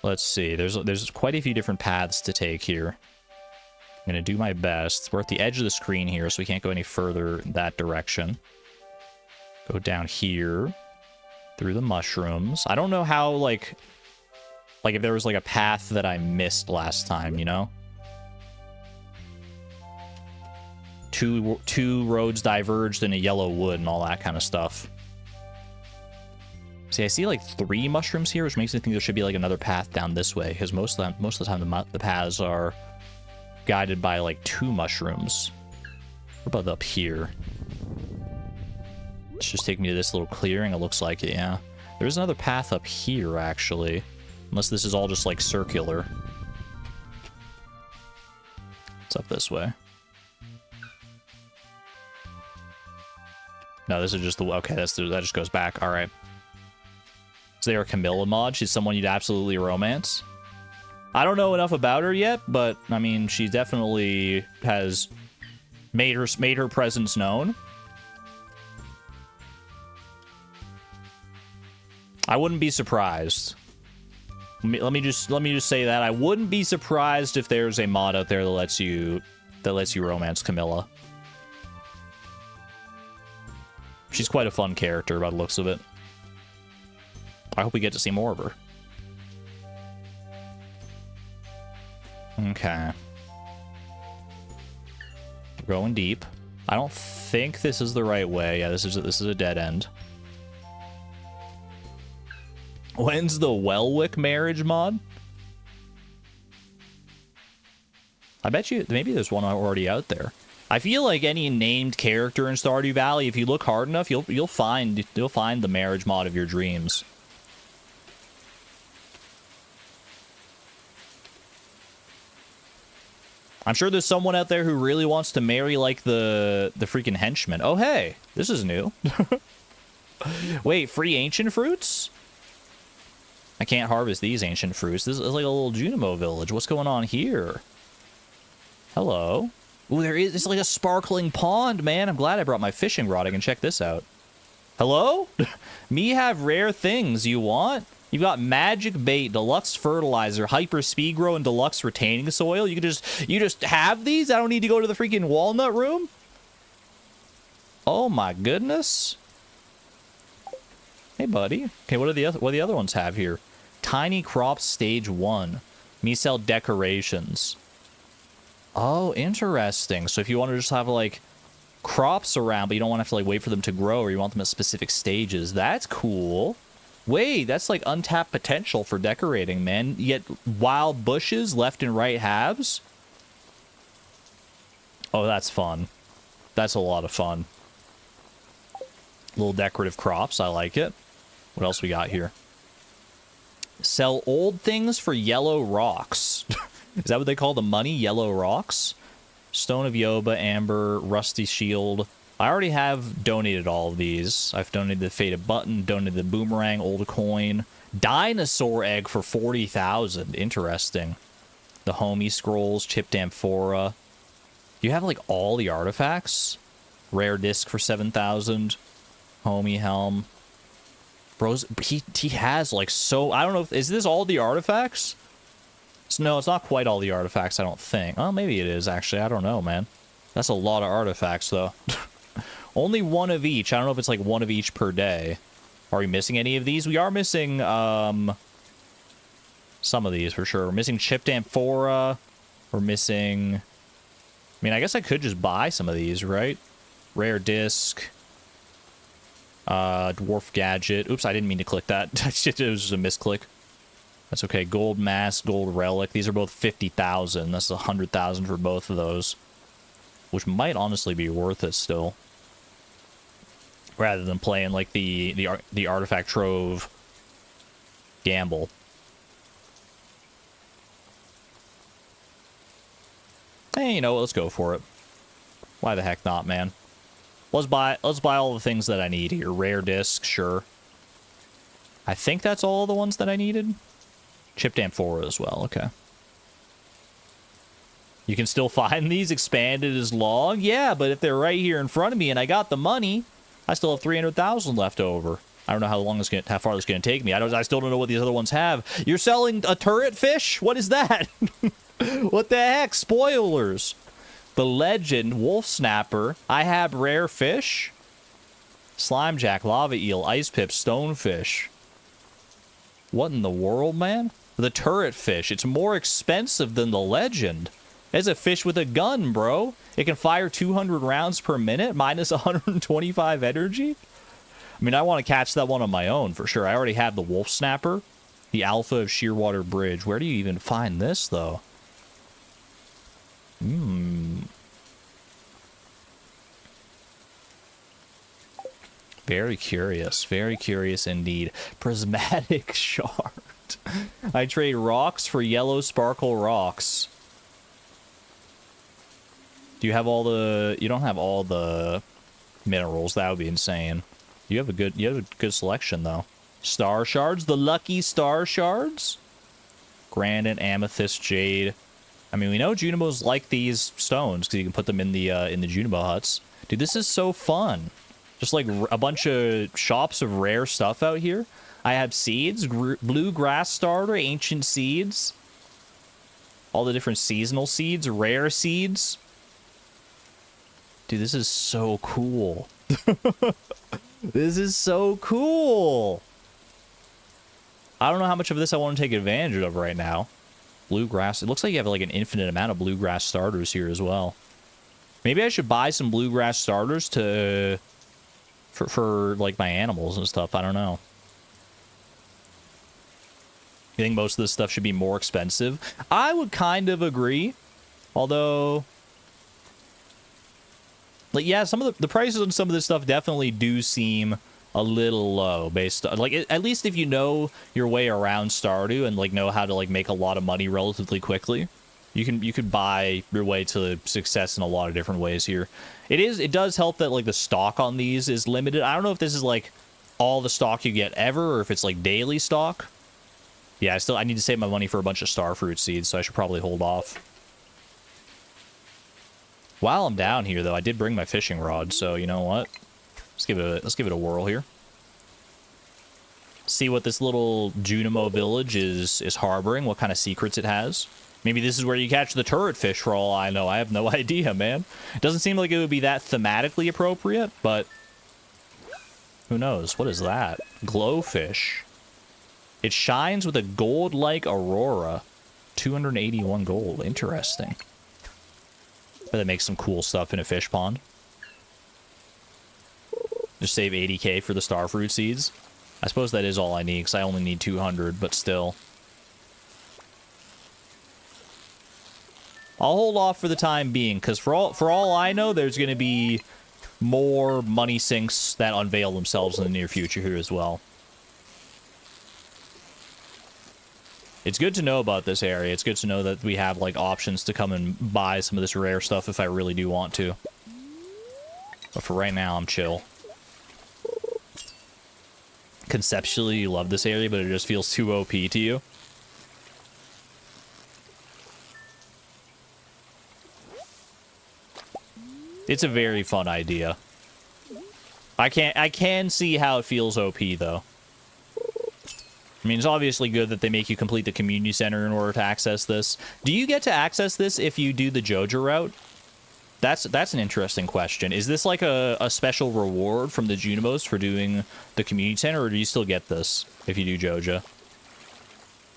let's see. There's quite a few different paths to take here. I'm going to do my best. We're at the edge of the screen here, so we can't go any further that direction. Go down here. Through the mushrooms. I don't know how, like if there was, like, a path that I missed last time, you know? Two roads diverged in a yellow wood and all that kind of stuff. See, I see like 3 mushrooms here, which makes me think there should be like another path down this way, because most of the time the paths are guided by like 2 mushrooms. What about up here? Let's just take me to this little clearing. It looks like it, yeah. There's another path up here, actually. Unless this is all just like circular. It's up this way. No, this is just the... Okay, that just goes back. All right. Is there a Camilla mod? She's someone you'd absolutely romance. I don't know enough about her yet, but I mean, she definitely has made her presence known. I wouldn't be surprised. Let me just say that I wouldn't be surprised if there's a mod out there that lets you romance Camilla. She's quite a fun character by the looks of it. I hope we get to see more of her. Okay. We're going deep. I don't think this is the right way. Yeah, this is a dead end. When's the Welwick marriage mod? I bet you maybe there's one already out there. I feel like any named character in Stardew Valley, if you look hard enough, you'll find the marriage mod of your dreams. I'm sure there's someone out there who really wants to marry, like, the freaking henchman. Oh, hey, this is new. Wait, free ancient fruits? I can't harvest these ancient fruits. This is like a little Junimo village. What's going on here? Hello. Ooh, it's like a sparkling pond, man. I'm glad I brought my fishing rod. I can check this out. Hello? Me have rare things you want? You've got magic bait, deluxe fertilizer, hyper speed grow, and deluxe retaining soil. You just have these? I don't need to go to the freaking walnut room? Oh my goodness. Hey buddy. Okay, what do the other ones have here? Tiny crops stage 1. Me sell decorations. Oh, interesting. So if you want to just have like crops around, but you don't want to have to like wait for them to grow, or you want them at specific stages, that's cool. Wait, that's like untapped potential for decorating, man. You get wild bushes, left and right halves. Oh, that's fun. That's a lot of fun. Little decorative crops, I like it. What else we got here? Sell old things for yellow rocks. Is that what they call the money? Yellow rocks? Stone of Yoba, Amber, Rusty Shield. I already have donated all of these. I've donated the Faded Button, donated the Boomerang, Old Coin. Dinosaur Egg for 40,000. Interesting. The homie scrolls, chipped amphora. You have like all the artifacts. Rare disc for 7,000. Homie helm. Bros, he has like so... I don't know if... Is this all the artifacts? No, it's not quite all the artifacts, I don't think. Oh, maybe it is, actually. I don't know, man. That's a lot of artifacts, though. Only one of each. I don't know if it's like one of each per day. Are we missing any of these? We are missing, some of these, for sure. We're missing chipped amphora. We're missing... I mean, I guess I could just buy some of these, right? Rare disc. Dwarf gadget. Oops, I didn't mean to click that. It was just a misclick. That's okay. Gold mask, gold relic. These are both 50,000. That's 100,000 for both of those. Which might honestly be worth it still. Rather than playing like the artifact trove gamble. Hey, you know what? Let's go for it. Why the heck not, man? Let's buy all the things that I need here. Rare disc, sure. I think that's all the ones that I needed. Chipped amphora as well, okay. You can still find these expanded as long? Yeah, but if they're right here in front of me and I got the money, I still have 300,000 left over. I don't know how far this is going to take me. I still don't know what these other ones have. You're selling a turret fish? What is that? What the heck? Spoilers. The legend, wolf snapper. I have rare fish. Slimejack, lava eel, ice pip, stonefish. What in the world, man? The turret fish. It's more expensive than the legend. It's a fish with a gun, bro. It can fire 200 rounds per minute, minus 125 energy. I mean, I want to catch that one on my own, for sure. I already have the wolf snapper. The alpha of Shearwater Bridge. Where do you even find this, though? Very curious indeed. Prismatic shard. I trade rocks for yellow sparkle rocks. Do you have all the... You don't have all the minerals. That would be insane. You have a good selection, though. Star shards? The lucky star shards? Granite, amethyst, jade. I mean, we know Junimos like these stones because you can put them in the Junimo huts. Dude, this is so fun. Just like a bunch of shops of rare stuff out here. I have seeds, blue grass starter, ancient seeds. All the different seasonal seeds, rare seeds. Dude, this is so cool. This is so cool. I don't know how much of this I want to take advantage of right now. Bluegrass. It looks like you have like an infinite amount of bluegrass starters here as well. Maybe I should buy some bluegrass starters to... For like my animals and stuff. I don't know. You think most of this stuff should be more expensive? I would kind of agree. Although... Like, yeah, some of the prices on some of this stuff definitely do seem a little low based on, like, at least if you know your way around Stardew and like know how to like make a lot of money relatively quickly, you could buy your way to success in a lot of different ways here. It does help that like the stock on these is limited. I don't know if this is like all the stock you get ever or if it's like daily stock. Yeah, I need to save my money for a bunch of starfruit seeds, so I should probably hold off. While I'm down here, though, I did bring my fishing rod, so you know what? Let's give it a whirl here. See what this little Junimo village is harboring, what kind of secrets it has. Maybe this is where you catch the turret fish for all I know. I have no idea, man. It doesn't seem like it would be that thematically appropriate, but who knows? What is that? Glowfish. It shines with a gold-like aurora. 281 gold. Interesting. But that makes some cool stuff in a fish pond. Just save 80k for the starfruit seeds. I suppose that is all I need, because I only need 200, but still. I'll hold off for the time being, because for all I know, there's going to be more money sinks that unveil themselves in the near future here as well. It's good to know about this area. It's good to know that we have, like, options to come and buy some of this rare stuff if I really do want to. But for right now, I'm chill. Conceptually, you love this area, but it just feels too OP to you. It's a very fun idea. I can see how it feels OP, though. I mean, it's obviously good that they make you complete the community center in order to access this. Do you get to access this if you do the Joja route? That's an interesting question. Is this like a special reward from the Junimos for doing the community center, or do you still get this if you do Joja?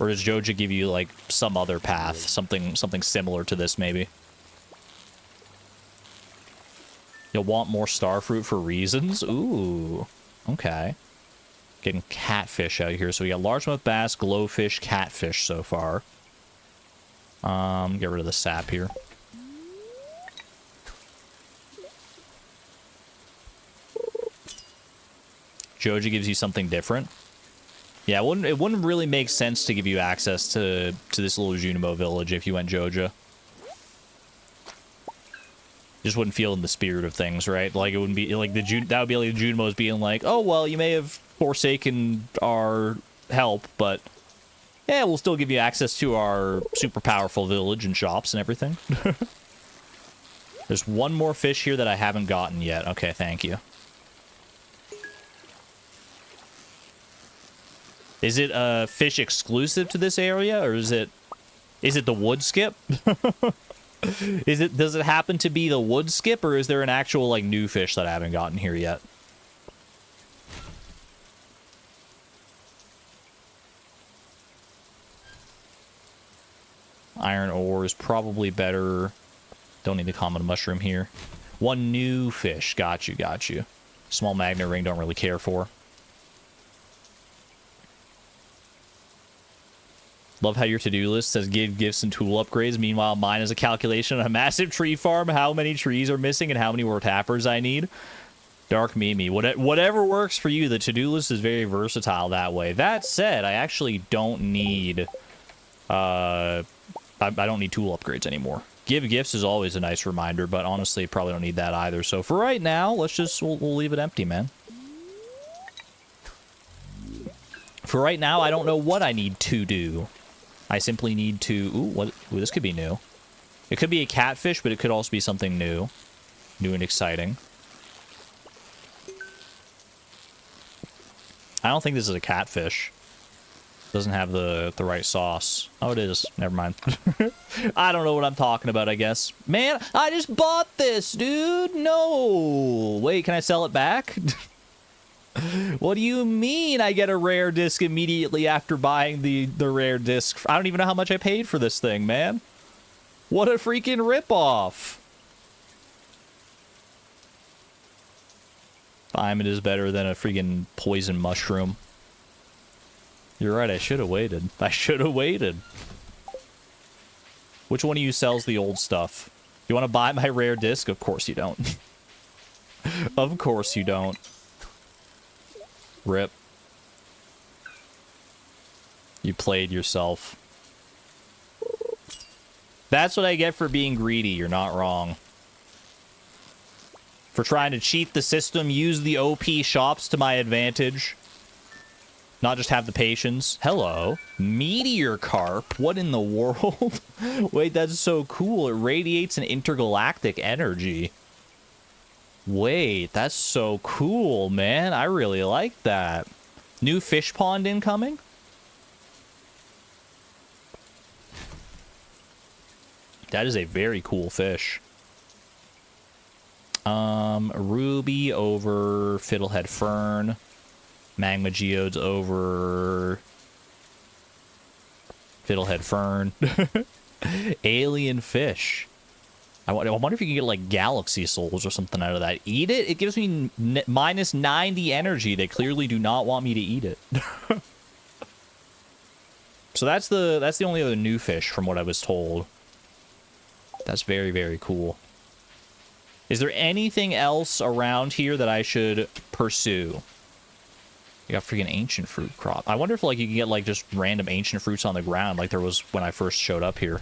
Or does Joja give you like some other path, something similar to this maybe? You'll want more starfruit for reasons? Ooh, okay. Getting catfish out here. So we got largemouth bass, glowfish, catfish so far. Get rid of the sap here. Joja gives you something different. Yeah, it wouldn't really make sense to give you access to this little Junimo village if you went Joja. Just wouldn't feel in the spirit of things, right? Like, it wouldn't be like that would be like the Junimos being like, oh well, you may have forsaken our help, but yeah, we'll still give you access to our super powerful village and shops and everything. There's one more fish here that I haven't gotten yet. Okay, thank you. Is it a fish exclusive to this area, or is it the wood skip? Does it happen to be the wood skip, or is there an actual like new fish that I haven't gotten here yet? Iron ore is probably better. Don't need the common mushroom here. One new fish. Got you, got you. Small magnet ring, don't really care for. Love how your to-do list says give gifts and tool upgrades. Meanwhile, mine is a calculation on a massive tree farm, how many trees are missing, and how many more tappers I need. Dark Mimi. Whatever works for you. The to-do list is very versatile that way. That said, I actually don't need... I don't need tool upgrades anymore. Give gifts is always a nice reminder, but honestly, probably don't need that either. So for right now, we'll leave it empty, man. For right now, I don't know what I need to do. I simply need to... Ooh, this could be new. It could be a catfish, but it could also be something new. New and exciting. I don't think this is a catfish. Doesn't have the right sauce. Oh, it is. Never mind. I don't know what I'm talking about, I guess. Man, I just bought this, dude! No! Wait, can I sell it back? What do you mean I get a rare disc immediately after buying the rare disc? I don't even know how much I paid for this thing, man. What a freaking ripoff. Diamond is better than a freaking poison mushroom. You're right, I should have waited. I should have waited. Which one of you sells the old stuff? You want to buy my rare disc? Of course you don't. Of course you don't. Rip. You played yourself. That's what I get for being greedy. You're not wrong. For trying to cheat the system, use the OP shops to my advantage. Not just have the patience. Hello. Meteor carp? What in the world? Wait, that's so cool. It radiates an intergalactic energy. Wait, that's so cool, man. I really like that. New fish pond incoming? That is a very cool fish. Ruby over fiddlehead fern. Magma geodes over fiddlehead fern. Alien fish. I wonder if you can get, like, galaxy souls or something out of that. Eat it? It gives me minus 90 energy. They clearly do not want me to eat it. So that's the only other new fish from what I was told. That's very, very cool. Is there anything else around here that I should pursue? You got freaking ancient fruit crop. I wonder if, like, you can get, like, just random ancient fruits on the ground like there was when I first showed up here.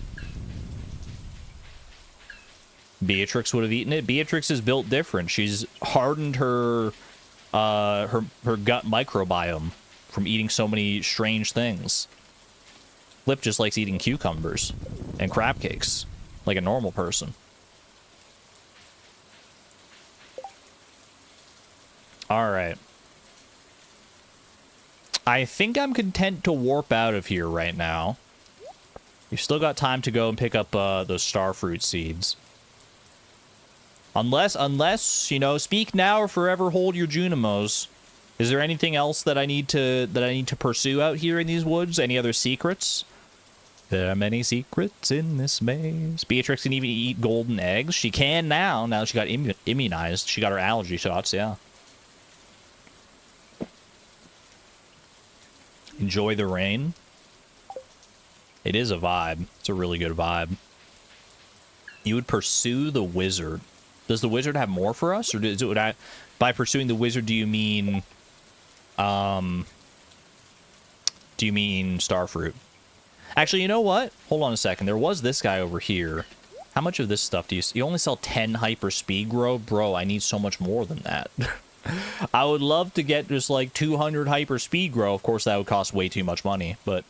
Beatrix would have eaten it. Beatrix is built different. She's hardened her gut microbiome from eating so many strange things. Flip just likes eating cucumbers and crab cakes like a normal person. All right. I think I'm content to warp out of here right now. You've still got time to go and pick up those starfruit seeds. Unless, you know, speak now or forever hold your Junimos. Is there anything else that I need to pursue out here in these woods? Any other secrets? There are many secrets in this maze. Beatrix can even eat golden eggs. She can now. Now she got immunized. She got her allergy shots, yeah. Enjoy the rain. It is a vibe. It's a really good vibe. You would pursue the wizard. Does the wizard have more for us? Or by pursuing the wizard, do you mean... do you mean starfruit? Actually, you know what? Hold on a second. There was this guy over here. How much of this stuff do you... You only sell 10 hyper speed grow? Bro, I need so much more than that. I would love to get just like 200 hyper speed grow. Of course, that would cost way too much money, but...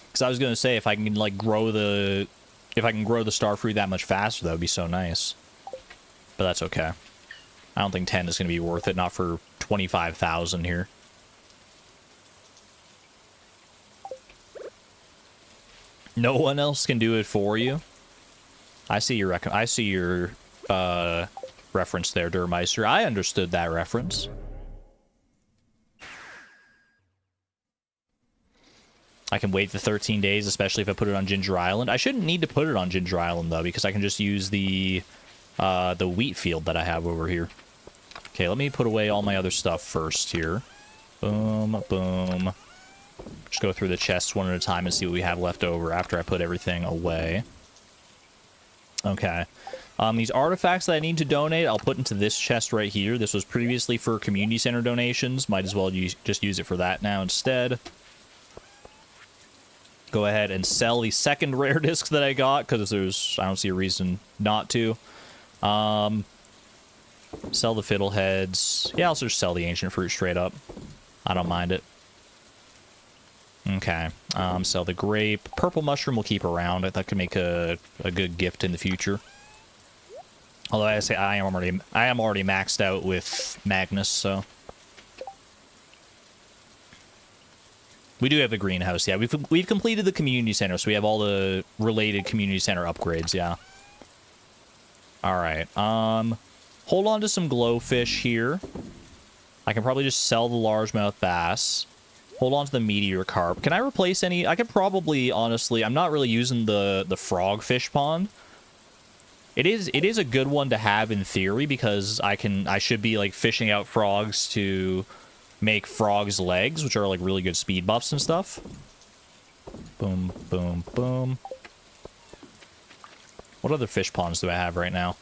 Because I was going to say, if I can like grow the... If I can grow the starfruit that much faster, that would be so nice. But that's okay. I don't think 10 is going to be worth it. Not for 25,000 here. No one else can do it for you. I see your reference there, Durmeister. I understood that reference. I can wait the 13 days, especially if I put it on Ginger Island. I shouldn't need to put it on Ginger Island, though, because I can just use the wheat field that I have over here. Okay, let me put away all my other stuff first here. Boom, boom. Just go through the chests one at a time and see what we have left over after I put everything away. Okay. These artifacts that I need to donate, I'll put into this chest right here. This was previously for community center donations. Might as well just use it for that now instead. Go ahead and sell the second rare disc that I got, because I don't see a reason not to. Sell the fiddleheads. Yeah, I'll just sell the ancient fruit straight up. I don't mind it. Okay. Sell the grape. Purple mushroom we'll keep around. That could make a good gift in the future. Although I say I am already maxed out with Magnus, so. We do have the greenhouse, yeah. We've completed the community center, so we have all the related community center upgrades, yeah. Alright, hold on to some glowfish here. I can probably just sell the largemouth bass. Hold on to the meteor carp. Can I replace any? I could probably, honestly, I'm not really using the frog fish pond. It is a good one to have in theory, because I should be like fishing out frogs to make frogs' legs, which are like really good speed buffs and stuff. Boom, boom, boom. What other fish ponds do I have right now?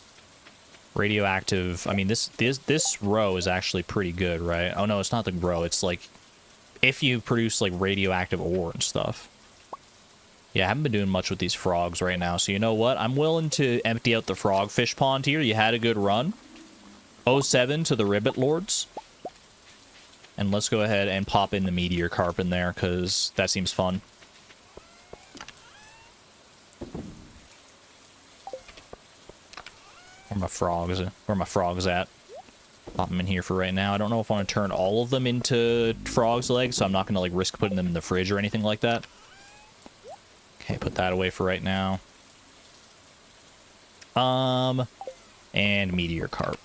Radioactive. I mean, this row is actually pretty good, right? Oh no, it's not the row. It's like if you produce like radioactive ore and stuff. Yeah, I haven't been doing much with these frogs right now, so you know what? I'm willing to empty out the frog fish pond here. You had a good run. 07 to the Ribbit Lords. And let's go ahead and pop in the meteor carp in there, because that seems fun. Where my frogs at? Pop them in here for right now. I don't know if I want to turn all of them into frogs' legs, so I'm not going to like risk putting them in the fridge or anything like that. Okay, put that away for right now. And meteor carp.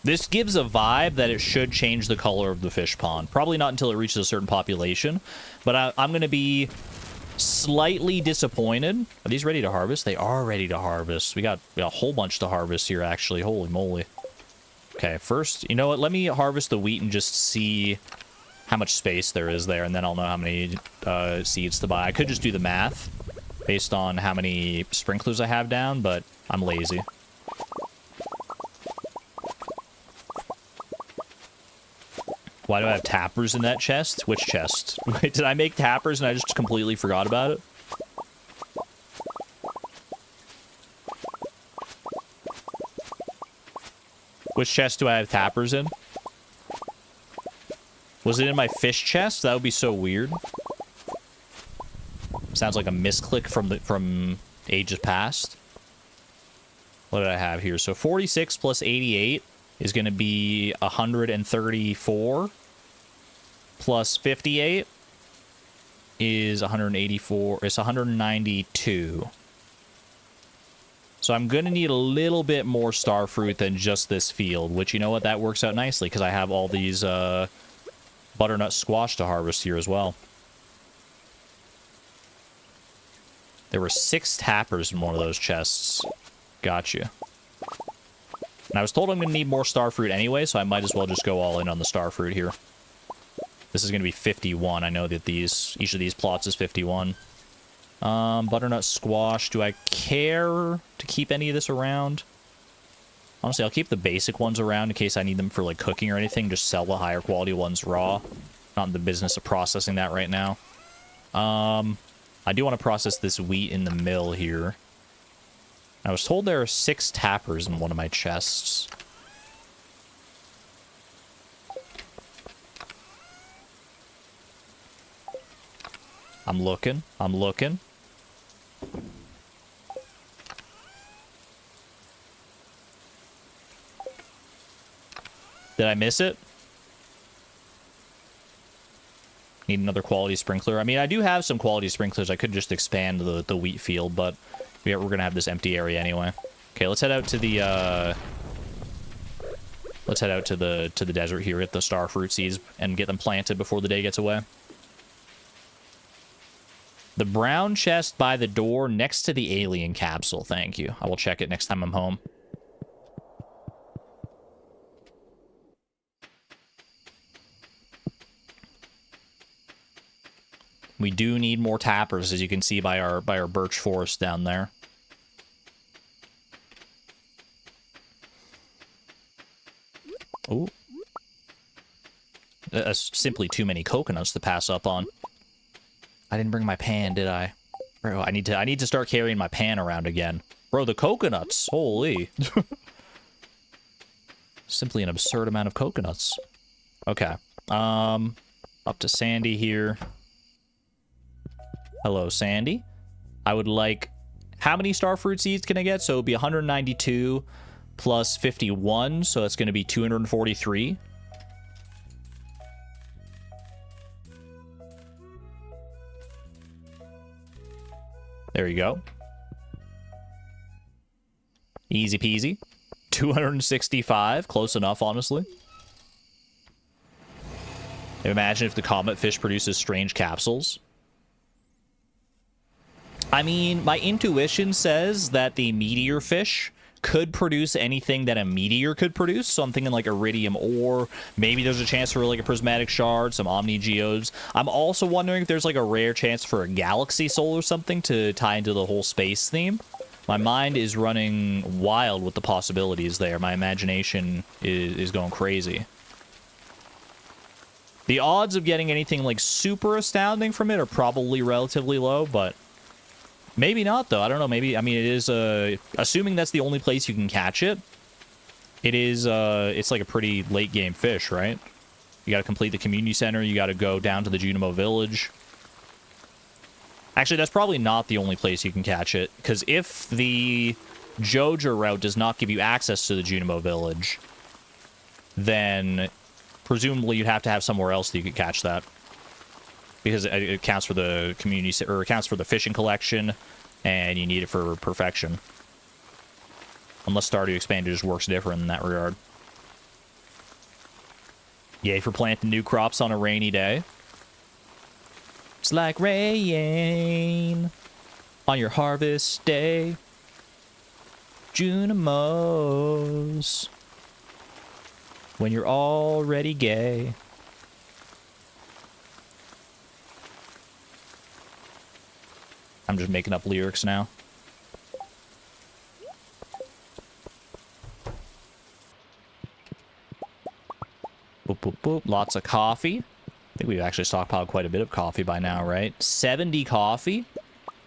This gives a vibe that it should change the color of the fish pond. Probably not until it reaches a certain population, but I'm going to be slightly disappointed. Are these ready to harvest? They are ready to harvest. We got a whole bunch to harvest here, actually. Holy moly. Okay, first, you know what? Let me harvest the wheat and just see how much space there is there, and then I'll know how many seeds to buy. I could just do the math based on how many sprinklers I have down, but I'm lazy. Why do I have tappers in that chest? Which chest? Wait, did I make tappers and I just completely forgot about it? Which chest do I have tappers in? Was it in my fish chest? That would be so weird. Sounds like a misclick from ages past. What did I have here? So 46 plus 88 is going to be 134. Plus 58 is 184. It's 192. So I'm going to need a little bit more star fruit than just this field, which, you know what, that works out nicely because I have all these butternut squash to harvest here as well. There were 6 tappers in one of those chests. Gotcha. And I was told I'm going to need more star fruit anyway, so I might as well just go all in on the star fruit here. This is going to be 51. I know that each of these plots is 51. Butternut squash. Do I care to keep any of this around? Honestly, I'll keep the basic ones around in case I need them for, like, cooking or anything. Just sell the higher quality ones raw. Not in the business of processing that right now. I do want to process this wheat in the mill here. I was told there are 6 tappers in one of my chests. I'm looking. I'm looking. Did I miss it? Need another quality sprinkler. I mean, I do have some quality sprinklers. I could just expand the wheat field, but we're going to have this empty area anyway. Okay, let's head out to the desert here, get the star fruit seeds, and get them planted before the day gets away. The brown chest by the door next to the alien capsule. Thank you. I will check it next time I'm home. We do need more tappers, as you can see by our birch forest down there. Ooh. That's simply too many coconuts to pass up on. I didn't bring my pan, did I? Bro, I need to start carrying my pan around again. Bro, the coconuts. Holy. Simply an absurd amount of coconuts. Okay. Up to Sandy here. Hello, Sandy. I would like... How many star fruit seeds can I get? So it would be 192 plus 51, so that's going to be 243. There you go. Easy peasy. 265. Close enough, honestly. Imagine if the comet fish produces strange capsules. I mean, my intuition says that the meteor fish could produce anything that a meteor could produce. So I'm thinking like iridium ore. Maybe there's a chance for like a prismatic shard, some omni geodes. I'm also wondering if there's like a rare chance for a galaxy soul or something to tie into the whole space theme. My mind is running wild with the possibilities there. My imagination is going crazy. The odds of getting anything like super astounding from it are probably relatively low, but maybe not, though. I don't know. Maybe, I mean, it is, assuming that's the only place you can catch it, it is, it's like a pretty late game fish, right? You got to complete the community center. You got to go down to the Junimo village. Actually, that's probably not the only place you can catch it, because if the Joja route does not give you access to the Junimo village, then presumably you'd have to have somewhere else that you could catch that. Because it counts for the community, or it counts for the fishing collection, and you need it for perfection. Unless Stardew Expanded just works different in that regard. Yay for planting new crops on a rainy day. It's like rain on your harvest day. Junimos. When you're already gay. I'm just making up lyrics now. Boop, boop, boop. Lots of coffee. I think we've actually stockpiled quite a bit of coffee by now, right? 70 coffee.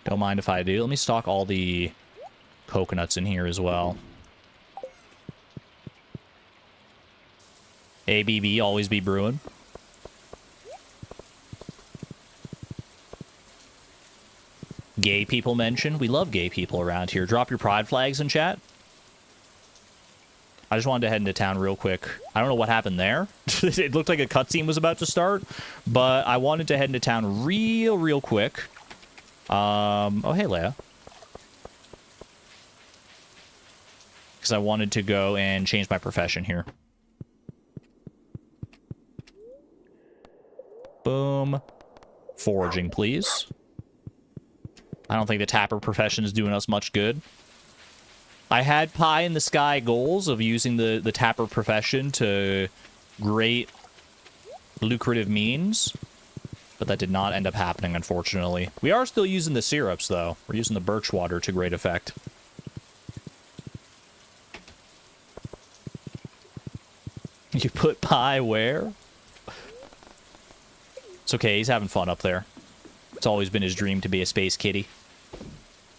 Don't mind if I do. Let me stock all the coconuts in here as well. ABB, always be brewing. Gay people mentioned. We love gay people around here. Drop your pride flags in chat. I just wanted to head into town real quick. I don't know what happened there. It looked like a cutscene was about to start, but I wanted to head into town real quick. Oh, hey, Leia. Because I wanted to go and change my profession here. Boom. Foraging, please. I don't think the tapper profession is doing us much good. I had pie in the sky goals of using the tapper profession to great lucrative means, but that did not end up happening, unfortunately. We are still using the syrups, though. We're using the birch water to great effect. You put pie where? It's okay, he's having fun up there. It's always been his dream to be a space kitty.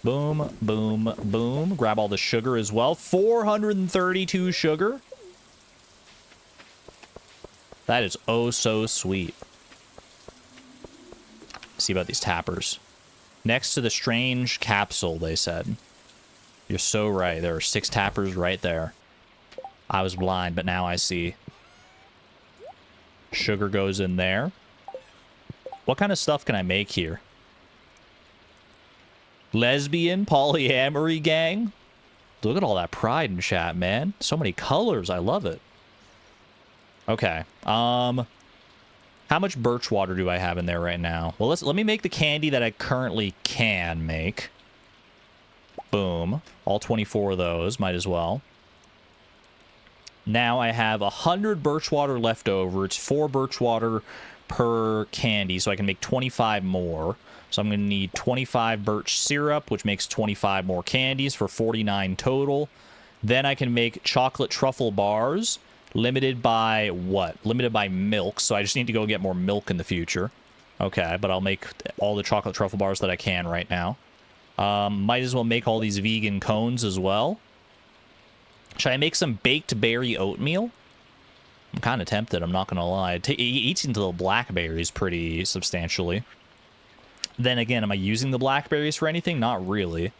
Boom, boom, boom. Grab all the sugar as well. 432 sugar. That is oh so sweet. See about these tappers. Next to the strange capsule, they said. You're so right. There are 6 tappers right there. I was blind, but now I see. Sugar goes in there. What kind of stuff can I make here? Lesbian polyamory gang? Look at all that pride in chat, man. So many colors. I love it. Okay. How much birch water do I have in there right now? Well, let me make the candy that I currently can make. Boom. All 24 of those. Might as well. Now I have 100 birch water left over. It's 4 birch water per candy, so I can make 25 more. So I'm going to need 25 birch syrup, which makes 25 more candies for 49 total. Then I can make chocolate truffle bars, limited by what? Limited by milk, so I just need to go get more milk in the future. Okay, but I'll make all the chocolate truffle bars that I can right now. Might as well make all these vegan cones as well. Should I make some baked berry oatmeal? I'm kind of tempted, I'm not going to lie. It eats into the blackberries pretty substantially. Then again, am I using the blackberries for anything? Not really.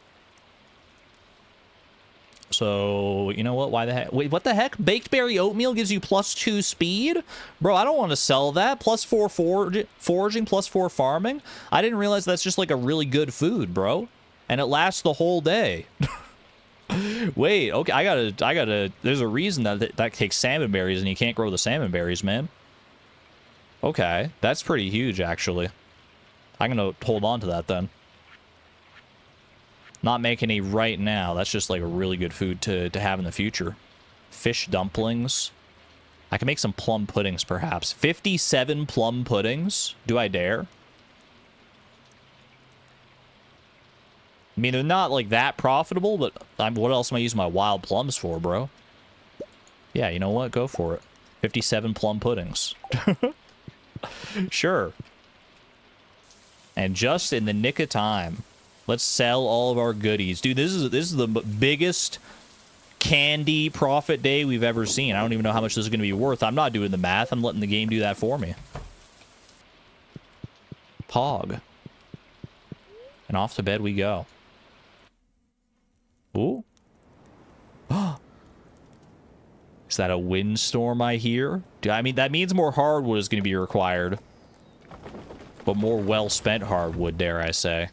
So, you know what? Why the heck? Wait, what the heck? Baked berry oatmeal gives you +2 speed? Bro, I don't want to sell that. +4 foraging, +4 farming? I didn't realize that's just like a really good food, bro. And it lasts the whole day. Wait, okay, I gotta, there's a reason that takes salmon berries and you can't grow the salmon berries, man. Okay, that's pretty huge, actually. I'm gonna hold on to that, then. Not making any right now. That's just, like, a really good food to have in the future. Fish dumplings. I can make some plum puddings, perhaps. 57 plum puddings? Do I dare? I mean, they're not, like, that profitable, but what else am I using my wild plums for, bro? Yeah, you know what? Go for it. 57 plum puddings. Sure. And just in the nick of time, let's sell all of our goodies. Dude, this is the biggest candy profit day we've ever seen. I don't even know how much this is going to be worth. I'm not doing the math. I'm letting the game do that for me. Pog. And off to bed we go. Ooh. Is that a windstorm I hear? I mean, that means more hardwood is going to be required. But more well-spent hardwood, dare I say.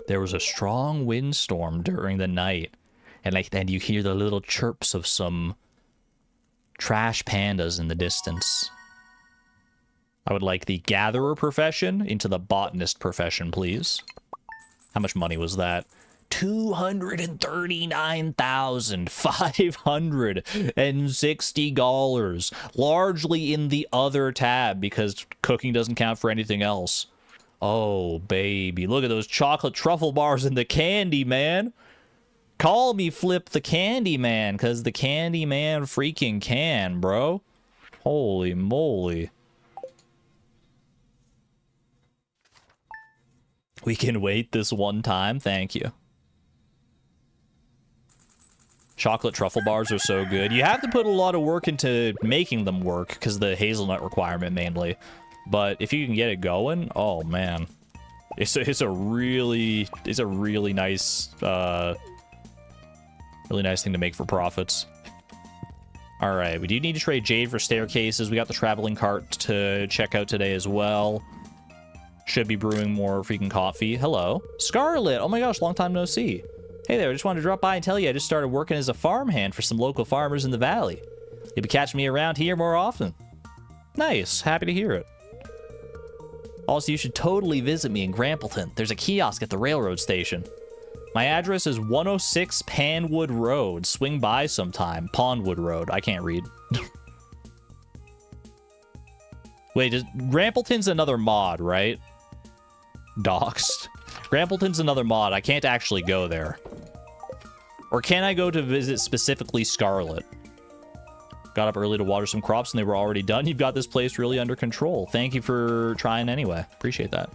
There was a strong windstorm during the night. And you hear the little chirps of some trash pandas in the distance. I would like the gatherer profession into the botanist profession, please. How much money was that? $239,560. Largely in the other tab because cooking doesn't count for anything else. Oh, baby. Look at those chocolate truffle bars in the candy, man. Call me Flip the Candy Man, because the Candy Man freaking can, bro. Holy moly. We can wait this one time. Thank you. Chocolate truffle bars are so good. You have to put a lot of work into making them work because of the hazelnut requirement mainly. But if you can get it going, oh man, it's a really nice Really nice thing to make for profits. All right, we do need to trade jade for staircases. We got the traveling cart to check out today as well. Should be brewing more freaking coffee. Hello. Scarlet. Oh my gosh, long time no see. Hey there, I just wanted to drop by and tell you I just started working as a farmhand for some local farmers in the valley. You'll be catching me around here more often. Nice. Happy to hear it. Also, you should totally visit me in Grampleton. There's a kiosk at the railroad station. My address is 106 Panwood Road. Swing by sometime. Pondwood Road. I can't read. Wait, Grampleton's another mod, right? Doxed. Grampleton's another mod. I can't actually go there. Or can I go to visit specifically Scarlet? Got up early to water some crops and they were already done. You've got this place really under control. Thank you for trying anyway. Appreciate that.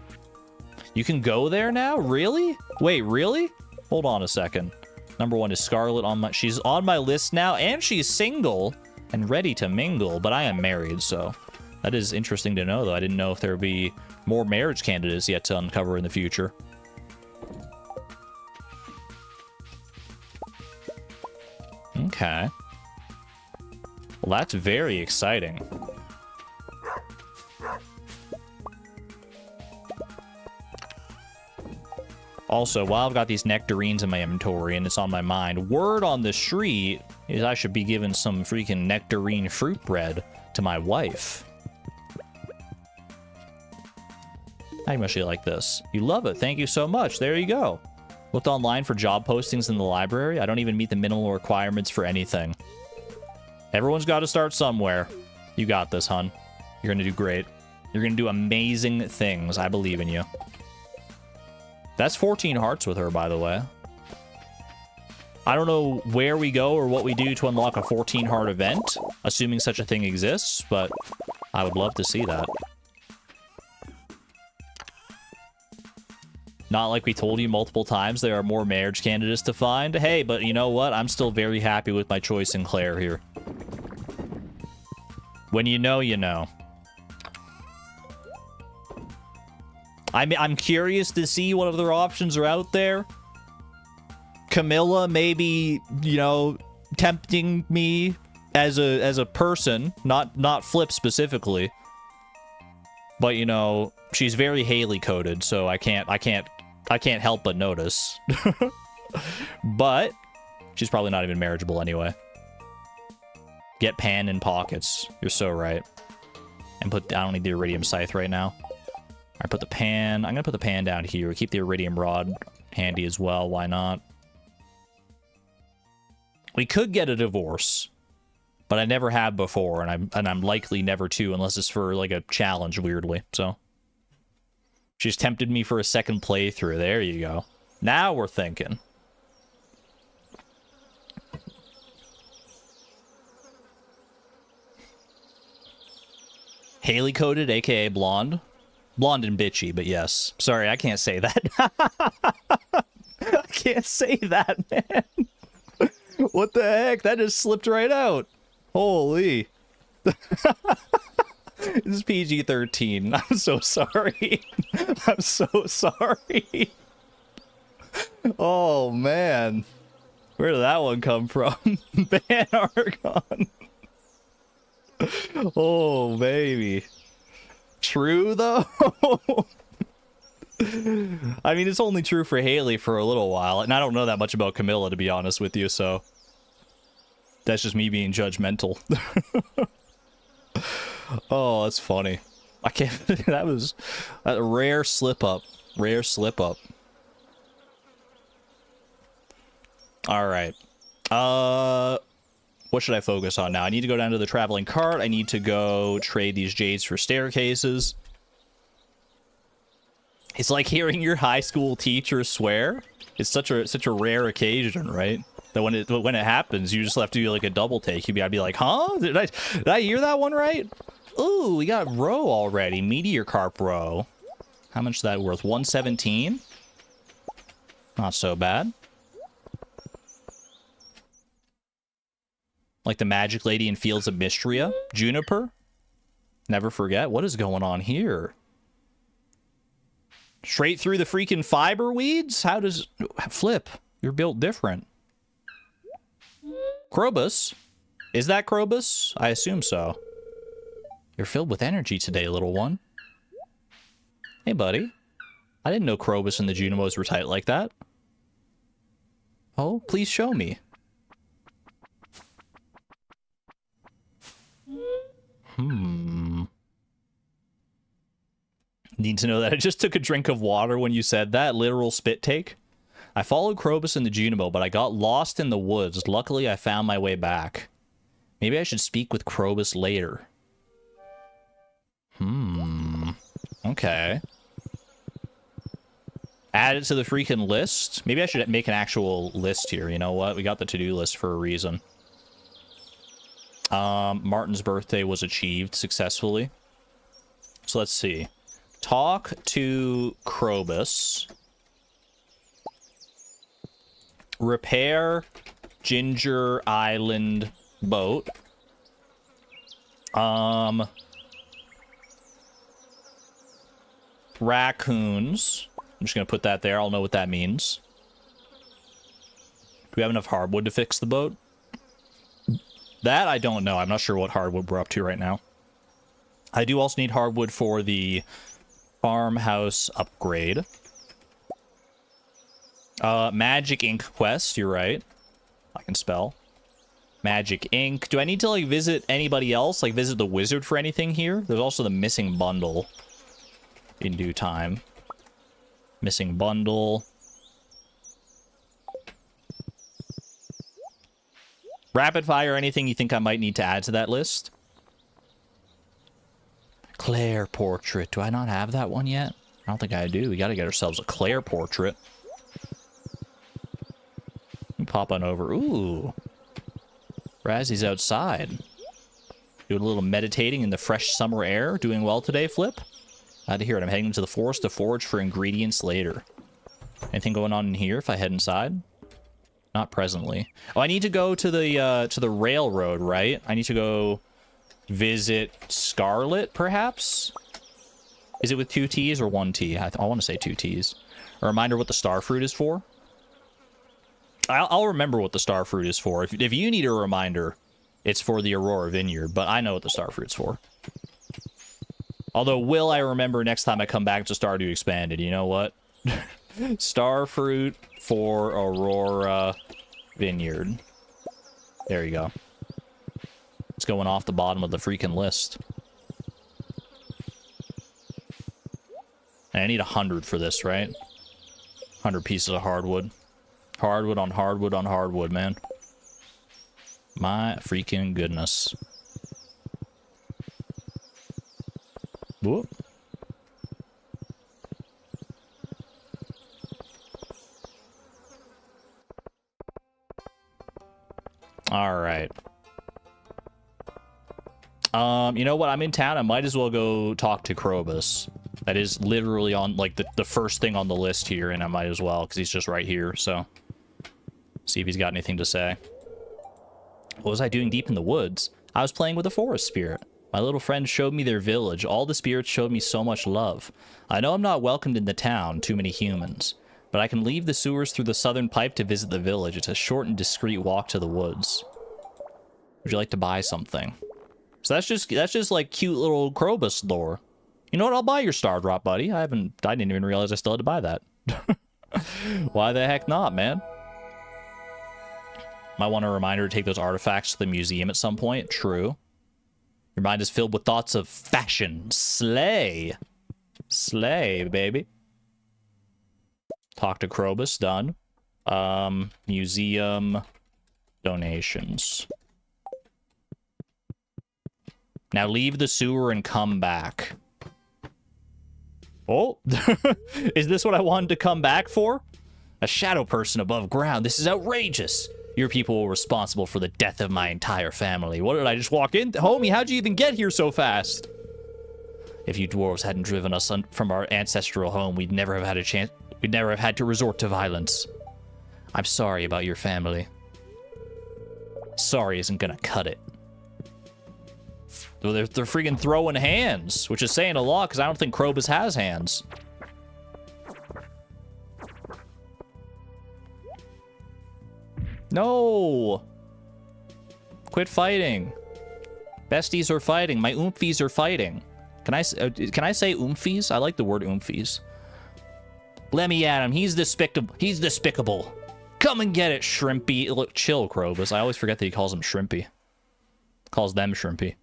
You can go there now? Really? Wait, really? Hold on a second. Number one is Scarlet on my... She's on my list now, and she's single and ready to mingle, but I am married, so... That is interesting to know, though. I didn't know if there would be more marriage candidates yet to uncover in the future. Okay. Well, that's very exciting. Also, while I've got these nectarines in my inventory and it's on my mind, word on the street is I should be giving some freaking nectarine fruit bread to my wife. I must like this. You love it. Thank you so much. There you go. Looked online for job postings in the library. I don't even meet the minimal requirements for anything. Everyone's got to start somewhere. You got this, hun. You're going to do great. You're going to do amazing things. I believe in you. That's 14 hearts with her, by the way. I don't know where we go or what we do to unlock a 14 heart event, assuming such a thing exists, but I would love to see that. Not like we told you multiple times there are more marriage candidates to find. Hey, but you know what? I'm still very happy with my choice in Claire here. When you know, you know. I'm curious to see what other options are out there. Camilla maybe, you know, tempting me as a person, not Flip specifically. But you know, she's very Haley coded, so I can't help but notice. But she's probably not even marriageable anyway. Get pan in pockets. You're so right. And I don't need the iridium scythe right now. I put the pan. I'm gonna put the pan down here. Keep the iridium rod handy as well. Why not? We could get a divorce, but I never have before, and I'm likely never to unless it's for like a challenge. Weirdly, so she's tempted me for a second playthrough. There you go. Now we're thinking. Haley coded, aka blonde. Blonde and bitchy, but yes. Sorry, I can't say that. I can't say that, man. What the heck? That just slipped right out. Holy. This is PG-13. I'm so sorry. I'm so sorry. Oh, man. Where did that one come from? Ban Argon. Oh, baby. True, though? I mean, it's only true for Haley for a little while, and I don't know that much about Camilla, to be honest with you, so... That's just me being judgmental. Oh, that's funny. I can't... That was a rare slip-up. Rare slip-up. Alright. What should I focus on now? I need to go down to the traveling cart. I need to go trade these jades for staircases. It's like hearing your high school teacher swear. It's such a rare occasion, right? That when it happens, you just have to do like a double take. I'd be like, huh? Did I hear that one right? Ooh, we got roe already. Meteor carp roe. How much is that worth? 117? Not so bad. Like the magic lady in Fields of Mystria. Juniper. Never forget. What is going on here? Straight through the freaking fiber weeds? How does... Flip. You're built different. Krobus? Is that Krobus? I assume so. You're filled with energy today, little one. Hey, buddy. I didn't know Krobus and the Junimos were tight like that. Oh, please show me. Need to know that I just took a drink of water when you said that. Literal spit take. I followed Krobus and the Junimo, but I got lost in the woods. Luckily, I found my way back. Maybe I should speak with Krobus later. Okay. Add it to the freaking list. Maybe I should make an actual list here. You know what? We got the to-do list for a reason. Martin's birthday was achieved successfully. So let's see. Talk to Krobus. Repair Ginger Island boat. Raccoons. I'm just gonna put that there. I'll know what that means. Do we have enough hardwood to fix the boat? That I don't know. I'm not sure what hardwood we're up to right now. I do also need hardwood for the farmhouse upgrade. Magic ink quest. You're right. I can spell. Magic ink. Do I need to, like, visit anybody else? Like, visit the wizard for anything here? There's also the missing bundle. In due time. Missing bundle. Rapid fire, anything you think I might need to add to that list? Claire portrait. Do I not have that one yet? I don't think I do. We gotta get ourselves a Claire portrait. Pop on over. Ooh. Razzy's outside. Doing a little meditating in the fresh summer air. Doing well today, Flip? Glad to hear it. I'm heading into the forest to forage for ingredients later. Anything going on in here if I head inside? Not presently. Oh, I need to go to the railroad, right? I need to go visit Scarlet, perhaps? Is it with 2 T's or 1 T? I want to say 2 T's. A reminder what the star fruit is for? I'll remember what the star fruit is for. If you need a reminder, it's for the Aurora Vineyard, but I know what the star fruit's for. Although, will I remember next time I come back to Stardew Expanded? You know what? Star fruit for Aurora Vineyard. There you go. It's going off the bottom of the freaking list. And I need 100 for this, right? 100 pieces of hardwood. Hardwood on hardwood on hardwood, man. My freaking goodness. Whoop. All right. You know what? I'm in town. I might as well go talk to Krobus. That is literally on, like, the first thing on the list here, and I might as well, because he's just right here, so. See if he's got anything to say. What was I doing deep in the woods? I was playing with a forest spirit. My little friend showed me their village. All the spirits showed me so much love. I know I'm not welcomed in the town, too many humans. But I can leave the sewers through the southern pipe to visit the village. It's a short and discreet walk to the woods. Would you like to buy something? So that's just like cute little Krobus lore. You know what? I'll buy your star drop, buddy. I didn't even realize I still had to buy that. Why the heck not, man? Might want a reminder to take those artifacts to the museum at some point. True. Your mind is filled with thoughts of fashion. Slay. Slay, baby. Talk to Krobus. Done. Museum donations. Now leave the sewer and come back. Oh, is this what I wanted to come back for? A shadow person above ground. This is outrageous. Your people were responsible for the death of my entire family. What did I just walk in? Homie, how'd you even get here so fast? If you dwarves hadn't driven us from our ancestral home, we'd never have had a chance. We'd never have had to resort to violence. I'm sorry about your family. Sorry isn't gonna cut it. They're freaking throwing hands, which is saying a lot because I don't think Krobus has hands. No! Quit fighting. Besties are fighting. My oomfies are fighting. Can I say oomfies? I like the word oomfies. Let me at him. He's despicable. He's despicable. Come and get it, Shrimpy. Look, chill, Krobus. I always forget that he calls him Shrimpy. Calls them Shrimpy.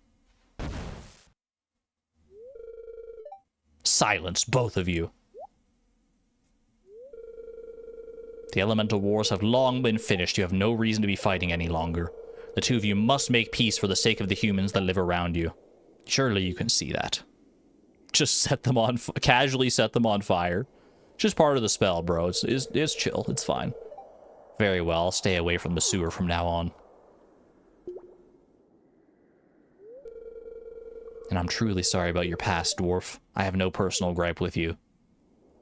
Silence, both of you. The elemental wars have long been finished. You have no reason to be fighting any longer. The two of you must make peace for the sake of the humans that live around you. Surely you can see that. Just set them on, casually set them on fire. Just part of the spell, bro. It's chill. It's fine. Very well. I'll stay away from the sewer from now on. And I'm truly sorry about your past, dwarf. I have no personal gripe with you.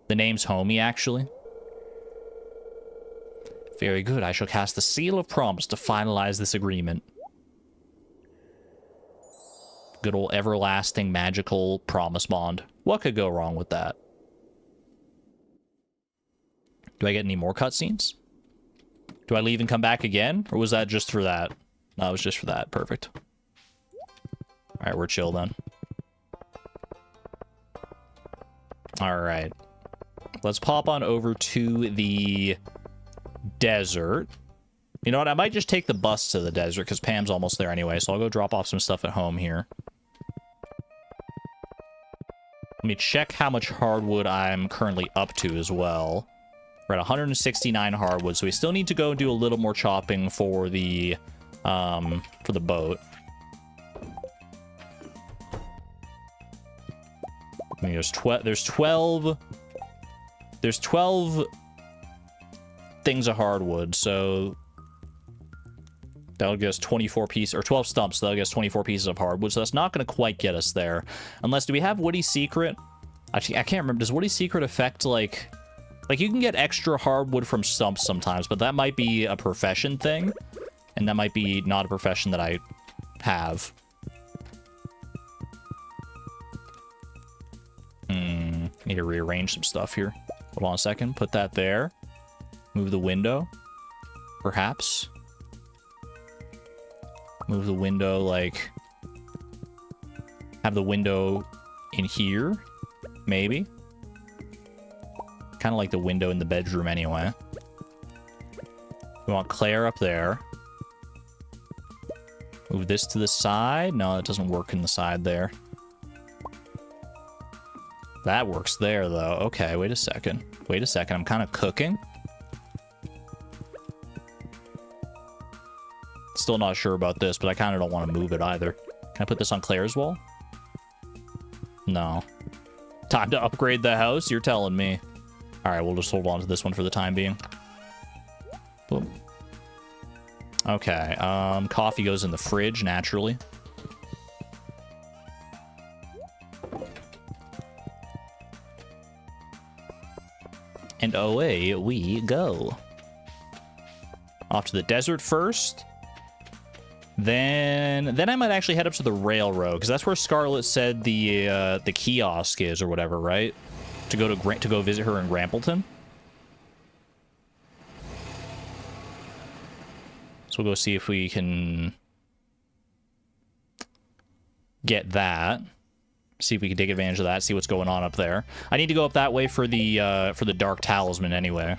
The name's Homie, actually. Very good. I shall cast the Seal of Promise to finalize this agreement. Good old everlasting magical promise bond. What could go wrong with that? Do I get any more cutscenes? Do I leave and come back again? Or was that just for that? No, it was just for that. Perfect. Alright, we're chill then. Alright. Let's pop on over to the desert. You know what? I might just take the bus to the desert because Pam's almost there anyway, so I'll go drop off some stuff at home here. Let me check how much hardwood I'm currently up to as well. We're at 169 hardwood, so we still need to go and do a little more chopping for the boat. I mean, there's 12 things of hardwood, so that'll get us 24 pieces, or 12 stumps, so that'll get us 24 pieces of hardwood, so that's not going to quite get us there. Unless, do we have Woody Secret? Actually, I can't remember. Does Woody Secret affect, like, you can get extra hardwood from stumps sometimes, but that might be a profession thing, and that might be not a profession that I have. Need to rearrange some stuff here. Hold on a second. Put that there. Move the window. Perhaps. Move the window, like... have the window in here. Maybe. Kind of like the window in the bedroom anyway. We want Claire up there. Move this to the side. No, it doesn't work in the side there. That works there, though. Okay, wait a second. Wait a second. I'm kind of cooking. Still not sure about this, but I kind of don't want to move it either. Can I put this on Claire's wall? No. Time to upgrade the house? You're telling me. All right, we'll just hold on to this one for the time being. Boom. Okay, coffee goes in the fridge, naturally. And away we go. Off to the desert first. Then I might actually head up to the railroad, because that's where Scarlet said the kiosk is, or whatever, right? To go visit her in Grampleton. So we'll go see if we can get that. See if we can take advantage of that. See what's going on up there. I need to go up that way for the Dark Talisman anyway.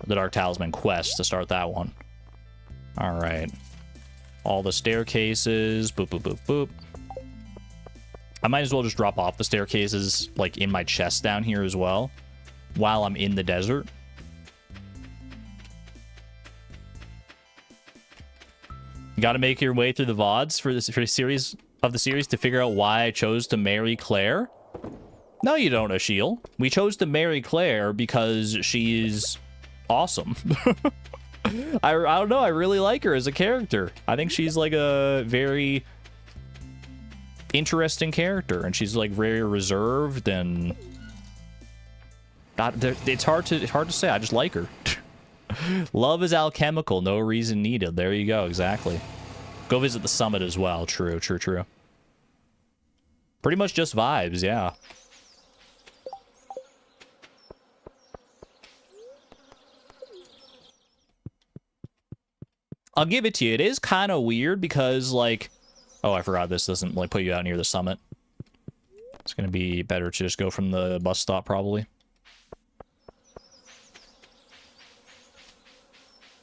The Dark Talisman quest to start that one. All right. All the staircases. Boop, boop, boop, boop. I might as well just drop off the staircases, like, in my chest down here as well, while I'm in the desert. You gotta make your way through the VODs for the series to figure out why I chose to marry Claire. No, you don't, Ashiel. We chose to marry Claire because she's awesome. I don't know. I really like her as a character. I think she's like a very interesting character, and she's like very reserved and it's hard to say. I just like her. Love is alchemical. No reason needed. There you go. Exactly. Go visit the summit as well. True. Pretty much just vibes. Yeah. I'll give it to you. It is kind of weird because, like... Oh, I forgot this doesn't, like, put you out near the summit. It's going to be better to just go from the bus stop, probably.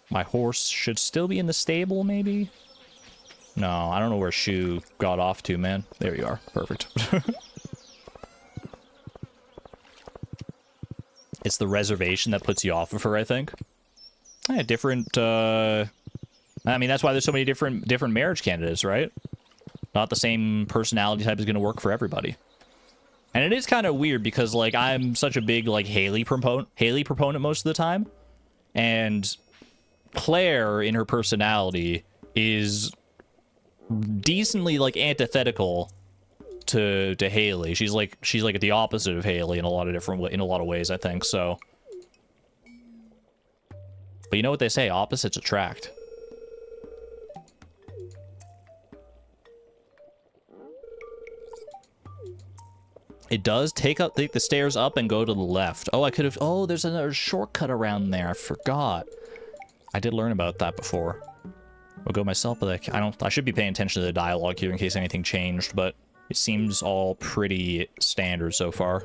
My horse should still be in the stable, maybe? No, I don't know where Shu got off to, man. There you are. Perfect. It's the reservation that puts you off of her, I think. Yeah, different, I mean, that's why there's so many different marriage candidates, right? Not the same personality type is going to work for everybody. And it is kind of weird because, like, I'm such a big, like, Haley proponent most of the time. And Claire, in her personality, is decently, like, antithetical to Haley. She's like the opposite of Haley in a lot of ways, I think. So, but you know what they say, opposites attract. It does take the stairs up and go to the left. Oh, I could have... Oh, there's another shortcut around there. I forgot. I did learn about that before. I'll go myself, but I should be paying attention to the dialogue here in case anything changed, but it seems all pretty standard so far.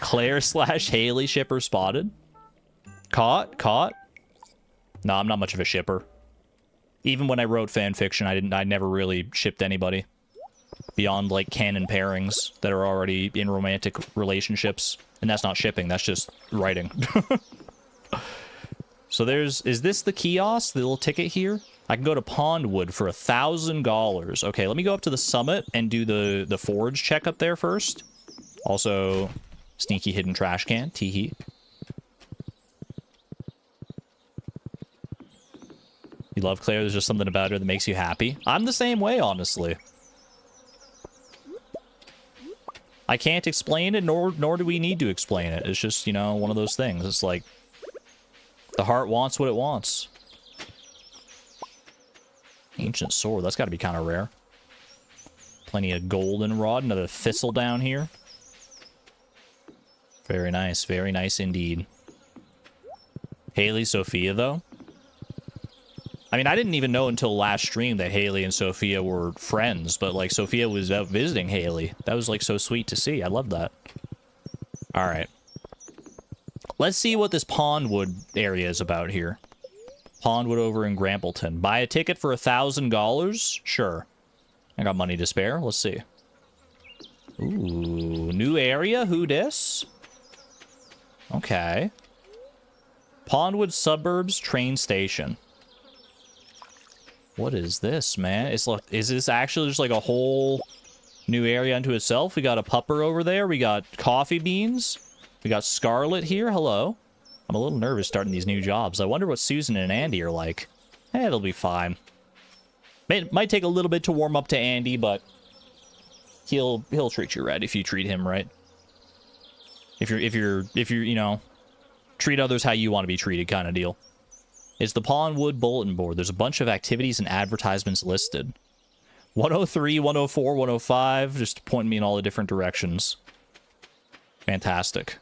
Claire / Haley shipper spotted. Caught. No, I'm not much of a shipper. Even when I wrote fan fiction, I never really shipped anybody. Beyond, like, canon pairings that are already in romantic relationships. And that's not shipping, that's just writing. So is this the kiosk, the little ticket here? I can go to Pondwood for $1,000. Okay, let me go up to the summit and do the forge check up there first. Also, sneaky hidden trash can, teehee. You love Claire, there's just something about her that makes you happy. I'm the same way, honestly. I can't explain it, nor do we need to explain it. It's just, you know, one of those things. It's like, the heart wants what it wants. Ancient sword, that's got to be kind of rare. Plenty of goldenrod, another thistle down here. Very nice indeed. Haley, Sophia, though. I mean, I didn't even know until last stream that Haley and Sophia were friends, but, like, Sophia was out visiting Haley. That was, like, so sweet to see. I love that. Alright. Let's see what this Pondwood area is about here. Pondwood over in Grampleton. Buy a ticket for $1,000? Sure. I got money to spare. Let's see. Ooh, new area? Who dis? Okay. Pondwood Suburbs Train Station. What is this, man? It's like, is this actually just like a whole new area unto itself? We got a pupper over there. We got coffee beans. We got Scarlet here. Hello. I'm a little nervous starting these new jobs. I wonder what Susan and Andy are like. It'll be fine. Might take a little bit to warm up to Andy, but he'll treat you right if you treat him right. If you're you know, treat others how you want to be treated kind of deal. It's the Pondwood bulletin board. There's a bunch of activities and advertisements listed. 103, 104, 105, just pointing me in all the different directions. Fantastic.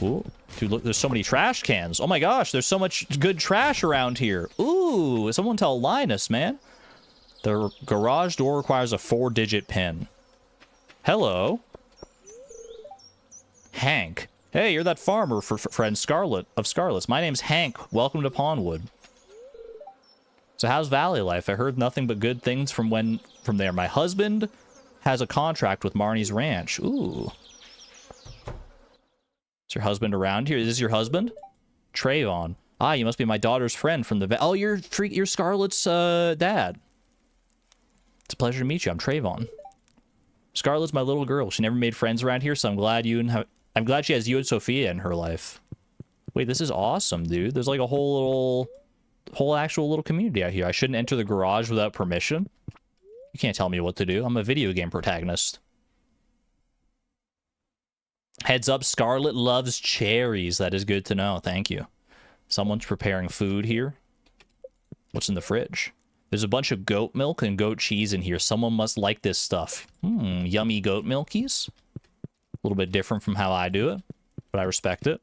Ooh, dude, look, there's so many trash cans. Oh my gosh, there's so much good trash around here. Ooh, someone tell Linus, man. The garage door requires a 4-digit PIN. Hello. Hank. Hey, you're that farmer for friend Scarlet of Scarlet's. My name's Hank. Welcome to Pondwood. So how's Valley life? I heard nothing but good things from there. My husband has a contract with Marnie's ranch. Ooh. Is your husband around here? Is this your husband? Trayvon. Ah, you must be my daughter's friend from the... Oh, you're Scarlet's dad. It's a pleasure to meet you. I'm Trayvon. Scarlet's my little girl. She never made friends around here, so I'm glad she has you and Sophia in her life. Wait, this is awesome, dude. There's like a whole actual little community out here. I shouldn't enter the garage without permission. You can't tell me what to do. I'm a video game protagonist. Heads up, Scarlet loves cherries. That is good to know. Thank you. Someone's preparing food here. What's in the fridge? There's a bunch of goat milk and goat cheese in here. Someone must like this stuff. Yummy goat milkies. little bit different from how I do it, but I respect it.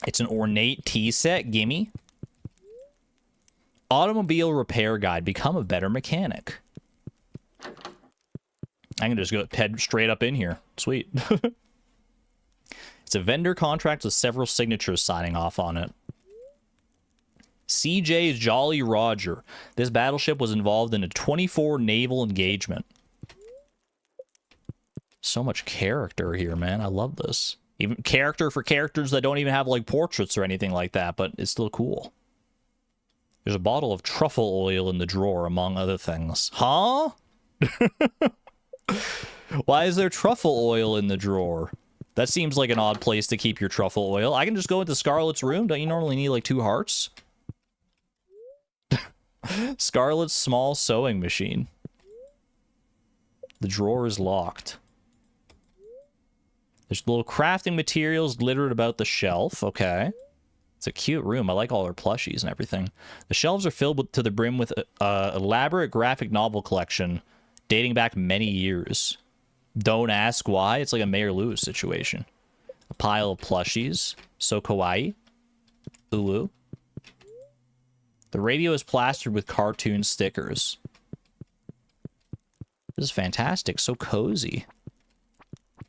It's an ornate tea set. Gimme. Automobile repair guide. Become a better mechanic. I can just go head straight up in here. Sweet. It's a vendor contract with several signatures signing off on it. CJ's Jolly Roger. This battleship was involved in a 24 naval engagement. So much character here, man. I love this. Even character for characters that don't even have, like, portraits or anything like that, but it's still cool. There's a bottle of truffle oil in the drawer, among other things. Huh? Why is there truffle oil in the drawer? That seems like an odd place to keep your truffle oil. I can just go into Scarlet's room. Don't you normally need, like, 2 hearts? Scarlet's small sewing machine. The drawer is locked. There's little crafting materials littered about the shelf. Okay. It's a cute room. I like all her plushies and everything. The shelves are filled to the brim with an elaborate graphic novel collection dating back many years. Don't ask why. It's like a Mayor Lewis situation. A pile of plushies. So kawaii. Ooh. The radio is plastered with cartoon stickers. This is fantastic. So cozy.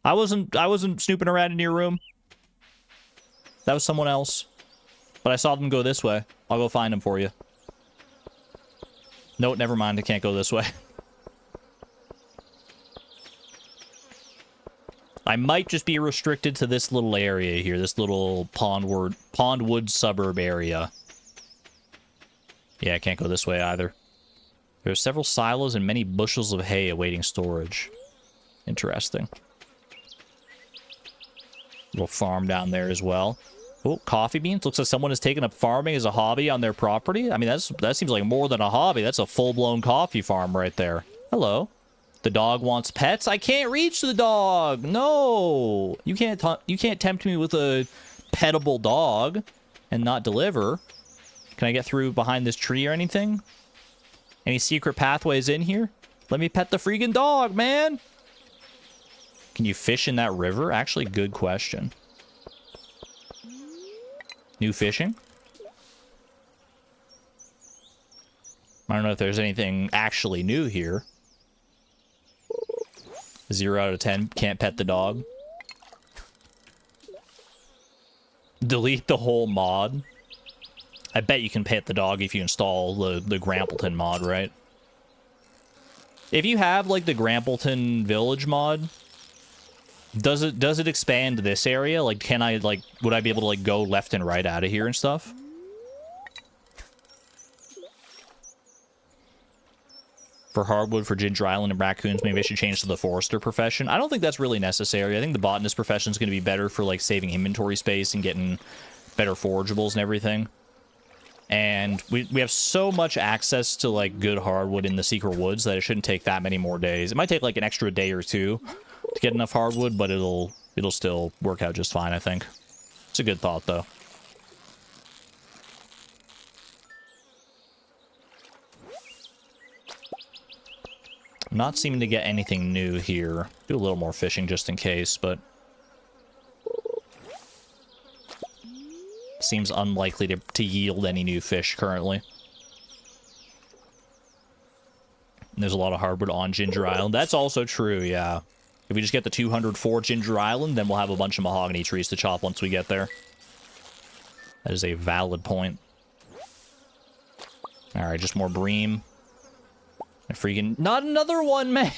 I wasn't snooping around in your room. That was someone else. But I saw them go this way. I'll go find them for you. No, never mind. I can't go this way. I might just be restricted to this little area here. This little Pondwood suburb area. Yeah, I can't go this way either. There are several silos and many bushels of hay awaiting storage. Interesting. Little farm down there as well. Oh, coffee beans. Looks like someone has taken up farming as a hobby on their property. I mean, that seems like more than a hobby. That's a full-blown coffee farm right there. Hello. The dog wants pets. I can't reach the dog. No. You can't tempt me with a pettable dog and not deliver. Can I get through behind this tree or anything? Any secret pathways in here? Let me pet the freaking dog, man. Can you fish in that river? Actually, good question. New fishing? I don't know if there's anything actually new here. 0 out of 10. Can't pet the dog. Delete the whole mod. I bet you can pet the dog if you install the Grampleton mod, right? If you have, like, the Grampleton village mod, does it expand this area? Like, can I, like, would I be able to, like, go left and right out of here and stuff? For hardwood, for Ginger Island and raccoons, maybe I should change to the forester profession. I don't think that's really necessary. I think the botanist profession is going to be better for, like, saving inventory space and getting better forageables and everything. And we have so much access to, like, good hardwood in the secret woods that it shouldn't take that many more days. It might take, like, an extra day or two to get enough hardwood, but it'll still work out just fine, I think. It's a good thought, though. I'm not seeming to get anything new here. Do a little more fishing just in case, but seems unlikely to yield any new fish currently. And there's a lot of hardwood on Ginger Island. That's also true, yeah. If we just get the 204 Ginger Island, then we'll have a bunch of mahogany trees to chop once we get there. That is a valid point. Alright, just more bream. Freaking... Not another one, man!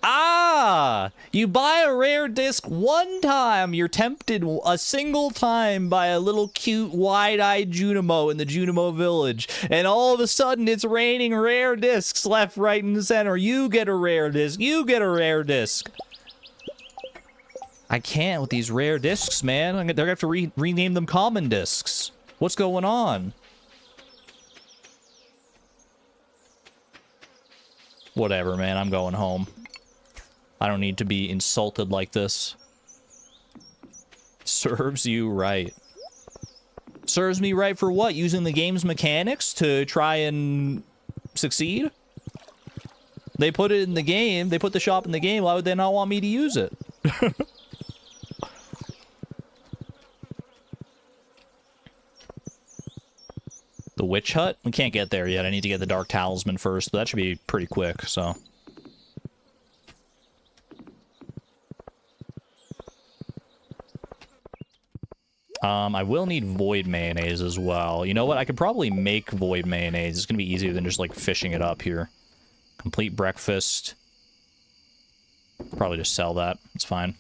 Ah! You buy a rare disc one time, you're tempted a single time by a little cute wide-eyed Junimo in the Junimo village, and all of a sudden it's raining rare discs left, right, and center. You get a rare disc. You get a rare disc. I can't with these rare discs, man. They're gonna have to rename them common discs. What's going on? Whatever, man. I'm going home. I don't need to be insulted like this. Serves you right. Serves me right for what? Using the game's mechanics to try and succeed? They put it in the game. They put the shop in the game. Why would they not want me to use it? The witch hut? We can't get there yet. I need to get the dark talisman first, but that should be pretty quick, so. I will need void mayonnaise as well. You know what? I could probably make void mayonnaise. It's gonna be easier than just, like, fishing it up here. Complete breakfast. Probably just sell that. It's fine.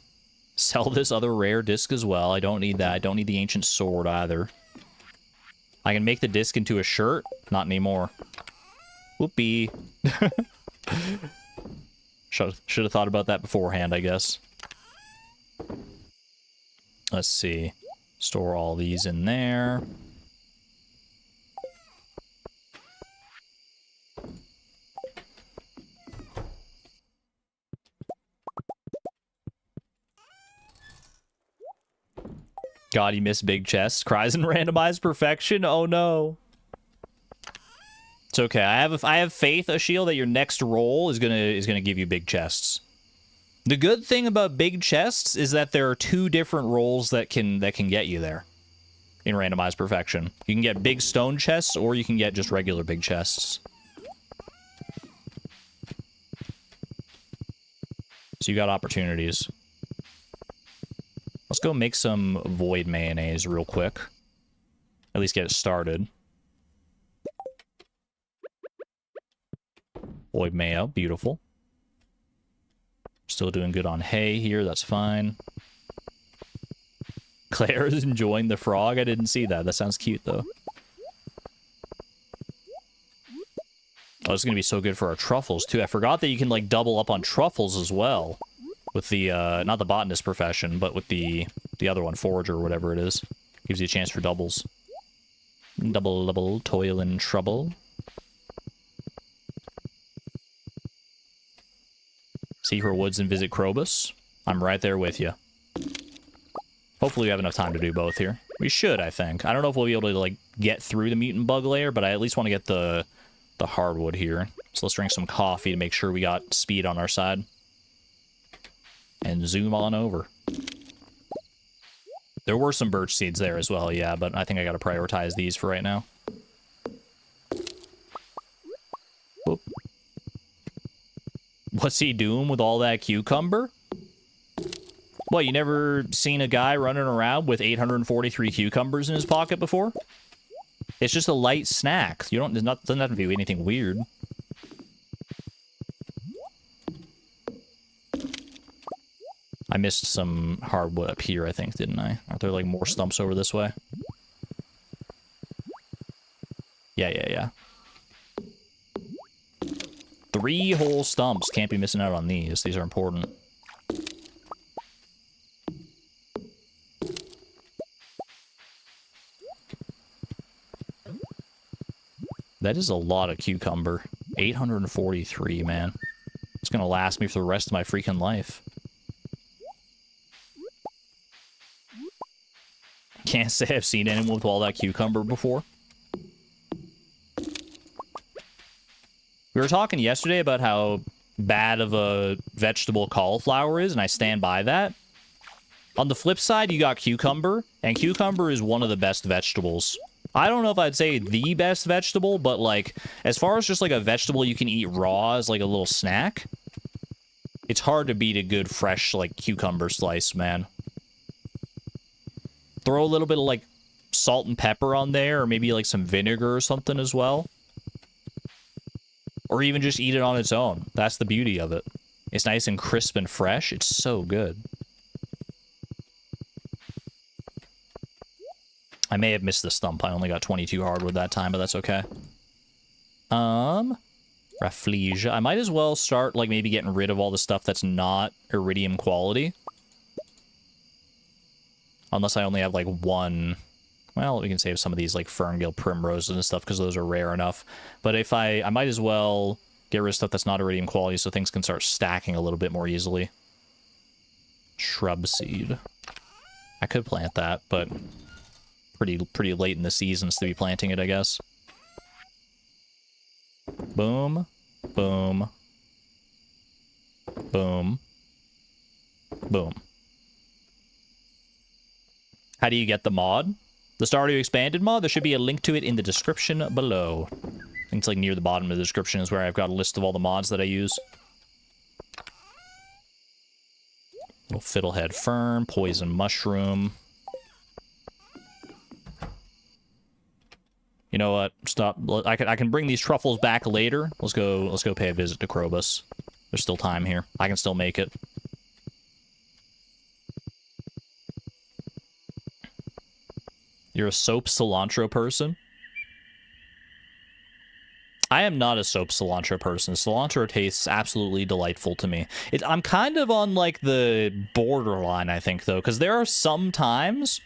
Sell this other rare disc as well. I don't need that. I don't need the ancient sword either. I can make the disc into a shirt. Not anymore. Whoopee. Should have thought about that beforehand, I guess. Let's see. Store all these in there. God, you missed big chests. Cries and randomized perfection. Oh no. It's okay. I have faith, Ashiel, that your next roll is gonna give you big chests. The good thing about big chests is that there are two different rolls that can get you there in randomized perfection. You can get big stone chests, or you can get just regular big chests. So you got opportunities. Let's go make some void mayonnaise real quick. At least get it started. Void mayo, beautiful. Still doing good on hay here, that's fine. Claire is enjoying the frog. I didn't see that. That sounds cute, though. Oh, this is going to be so good for our truffles, too. I forgot that you can, like, double up on truffles as well. With the, not the botanist profession, but with the other one, forager or whatever it is. Gives you a chance for doubles. Double, toil and trouble. See her woods and visit Krobus. I'm right there with you. Hopefully we have enough time to do both here. We should, I think. I don't know if we'll be able to, like, get through the mutant bug layer, but I at least want to get the hardwood here. So let's drink some coffee to make sure we got speed on our side. And zoom on over. There were some birch seeds there as well, yeah, but I think I gotta prioritize these for right now. Whoop. What's he doing with all that cucumber? What, you never seen a guy running around with 843 cucumbers in his pocket before? It's just a light snack. You don't, doesn't have to be anything weird. I missed some hardwood up here, I think, didn't I? Aren't there, like, more stumps over this way? Yeah. 3 whole stumps. Can't be missing out on these. These are important. That is a lot of cucumber. 843, man. It's gonna last me for the rest of my freaking life. Can't say I've seen anyone with all that cucumber before. We were talking yesterday about how bad of a vegetable cauliflower is, and I stand by that. On the flip side, you got cucumber, and cucumber is one of the best vegetables. I don't know if I'd say the best vegetable, but, like, as far as just, like, a vegetable you can eat raw as, like, a little snack, it's hard to beat a good, fresh, like, cucumber slice, man. Throw a little bit of, like, salt and pepper on there, or maybe, like, some vinegar or something as well. Or even just eat it on its own. That's the beauty of it. It's nice and crisp and fresh. It's so good. I may have missed the stump. I only got 22 hardwood that time, but that's okay. Rafflesia. I might as well start, like, maybe getting rid of all the stuff that's not iridium quality. Unless I only have, like, one. Well, we can save some of these, like, Ferngill Primroses and stuff, because those are rare enough. But if I might as well get rid of stuff that's not iridium quality so things can start stacking a little bit more easily. Shrub seed. I could plant that, but pretty late in the seasons to be planting it, I guess. Boom. Boom. Boom. Boom. How do you get the mod? The Stardew Expanded mod? There should be a link to it in the description below. I think it's like near the bottom of the description is where I've got a list of all the mods that I use. Little fiddlehead fern, poison mushroom. You know what? Stop. I can bring these truffles back later. Let's go pay a visit to Krobus. There's still time here. I can still make it. You're a soap cilantro person? I am not a soap cilantro person. Cilantro tastes absolutely delightful to me. I'm kind of on, like, the borderline, I think, though, because there are some times...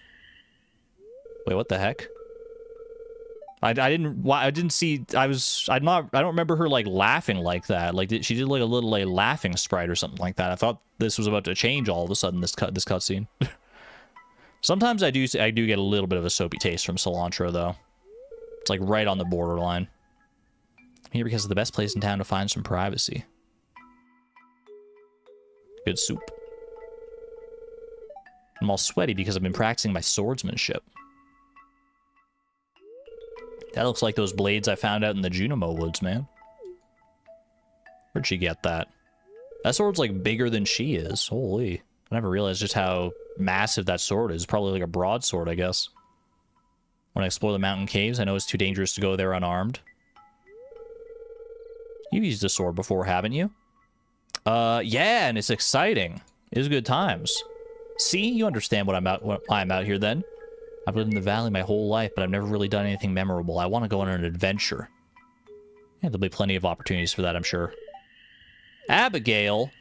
Wait, what the heck? I don't remember her, like, laughing like that. Like, she did, like, a little, like, laughing sprite or something like that. I thought this was about to change all of a sudden, this cutscene. Sometimes I do get a little bit of a soapy taste from cilantro, though. It's, like, right on the borderline. I'm here because it's the best place in town to find some privacy. Good soup. I'm all sweaty because I've been practicing my swordsmanship. That looks like those blades I found out in the Junimo woods, man. Where'd she get that? That sword's, like, bigger than she is. Holy. I never realized just how massive that sword is. It's probably like a broadsword, I guess. When I explore the mountain caves, I know it's too dangerous to go there unarmed. You've used a sword before, haven't you? Yeah, and it's exciting. It's good times. See? You understand why I'm out here, then. I've lived in the valley my whole life, but I've never really done anything memorable. I want to go on an adventure. Yeah, there'll be plenty of opportunities for that, I'm sure. Abigail?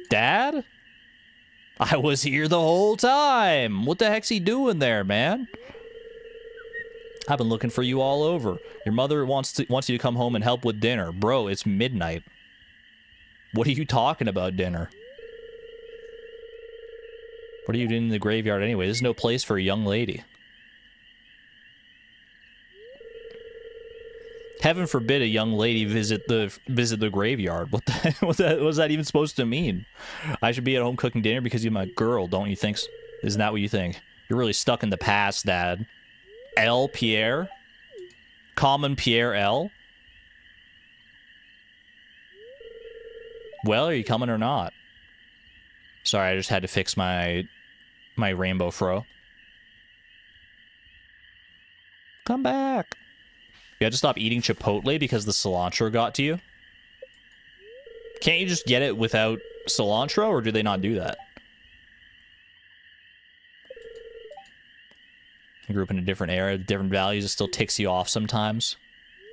Dad? I was here the whole time! What the heck's he doing there, man? I've been looking for you all over. Your mother wants you to come home and help with dinner. Bro, it's midnight. What are you talking about, dinner? What are you doing in the graveyard anyway? This is no place for a young lady. Heaven forbid a young lady visit the graveyard. What was that even supposed to mean? I should be at home cooking dinner because you're my girl, don't you think? Isn't that what you think? You're really stuck in the past, Dad. L. Pierre? Common Pierre L? Well, are you coming or not? Sorry, I just had to fix my rainbow fro. Come back. You had to stop eating Chipotle because the cilantro got to you? Can't you just get it without cilantro, or do they not do that? You grew up in a different era, different values, it still ticks you off sometimes.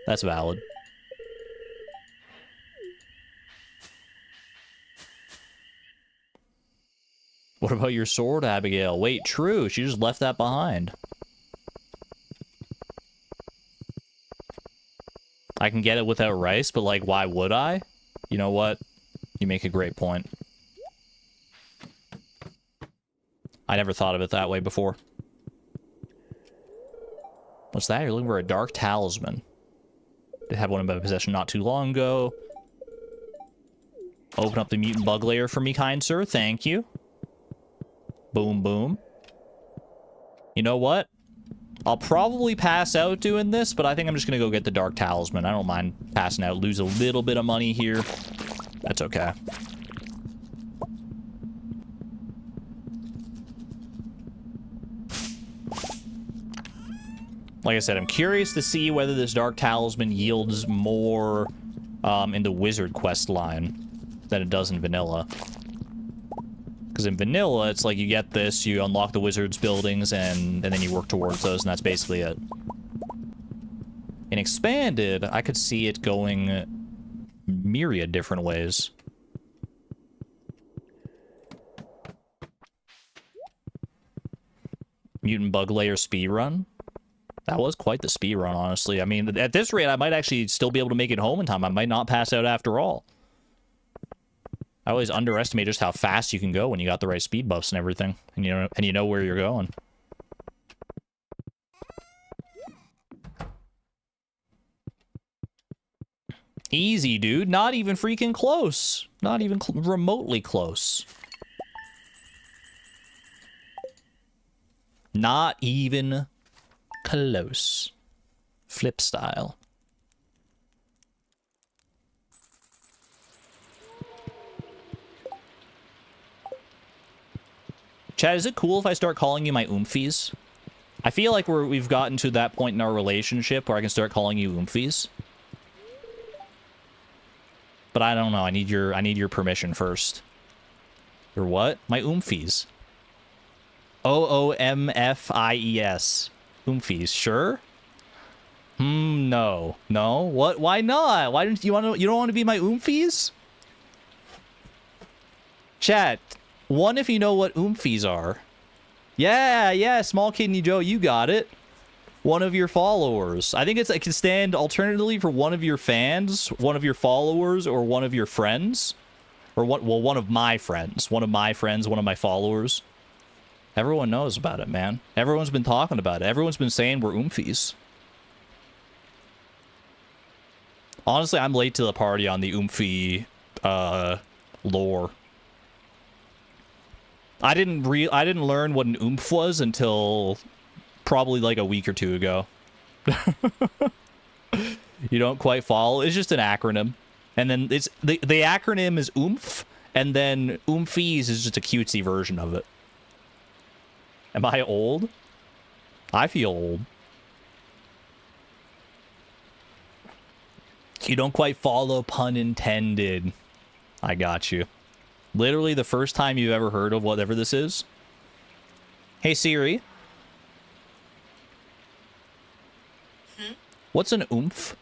That's valid. What about your sword, Abigail? Wait, true, she just left that behind. I can get it without rice, but, like, why would I? You know what? You make a great point. I never thought of it that way before. What's that? You're looking for a dark talisman. Did have one in my possession not too long ago. Open up the mutant bug layer for me, kind sir. Thank you. Boom, boom. You know what? I'll probably pass out doing this, but I think I'm just gonna go get the dark talisman. I don't mind passing out. Lose a little bit of money here. That's okay. Like I said, I'm curious to see whether this dark talisman yields more in the wizard quest line than it does in vanilla. Because in vanilla, it's like you get this, you unlock the wizard's buildings, and then you work towards those, and that's basically it. In Expanded, I could see it going myriad different ways. Mutant bug layer speedrun? That was quite the speedrun, honestly. I mean, at this rate, I might actually still be able to make it home in time. I might not pass out after all. I always underestimate just how fast you can go when you got the right speed buffs and everything, and you know where you're going. Easy, dude. Not even freaking close. Not even remotely close. Not even close. Flip style. Chad, is it cool if I start calling you my oomfies? I feel like we've gotten to that point in our relationship where I can start calling you oomfies. But I don't know. I need your permission first. Your what? My oomfies. OOMFIES. Oomfies, sure? No. No? What? Why not? Why don't you don't want to be my oomfies? Chat, one if you know what oomfies are. Yeah, Small Kidney Joe, you got it. One of your followers. I think it can stand alternatively for one of your fans, one of your followers, or one of your friends. Or what? Well, one of my friends. One of my friends, one of my followers. Everyone knows about it, man. Everyone's been talking about it. Everyone's been saying we're oomfies. Honestly, I'm late to the party on the oomphy lore. I didn't learn what an oomph was until probably like a week or two ago. You don't quite follow. It's just an acronym. And then it's the acronym is oomph, and then oomfies is just a cutesy version of it. Am I old? I feel old. You don't quite follow, pun intended. I got you. Literally the first time you've ever heard of whatever this is. Hey Siri. What's an oomph?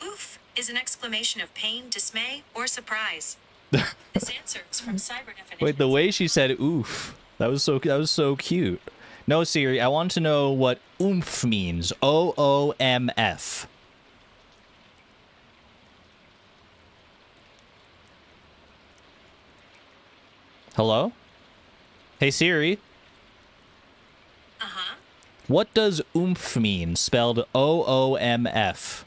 Oof is an exclamation of pain, dismay, or surprise. This answer is from Cyber Definition. Wait, the way she said oof. That was so cute. No, Siri, I want to know what oomph means. OOMF. Hello? Hey Siri. Uh-huh. What does oomph mean, spelled OOMF?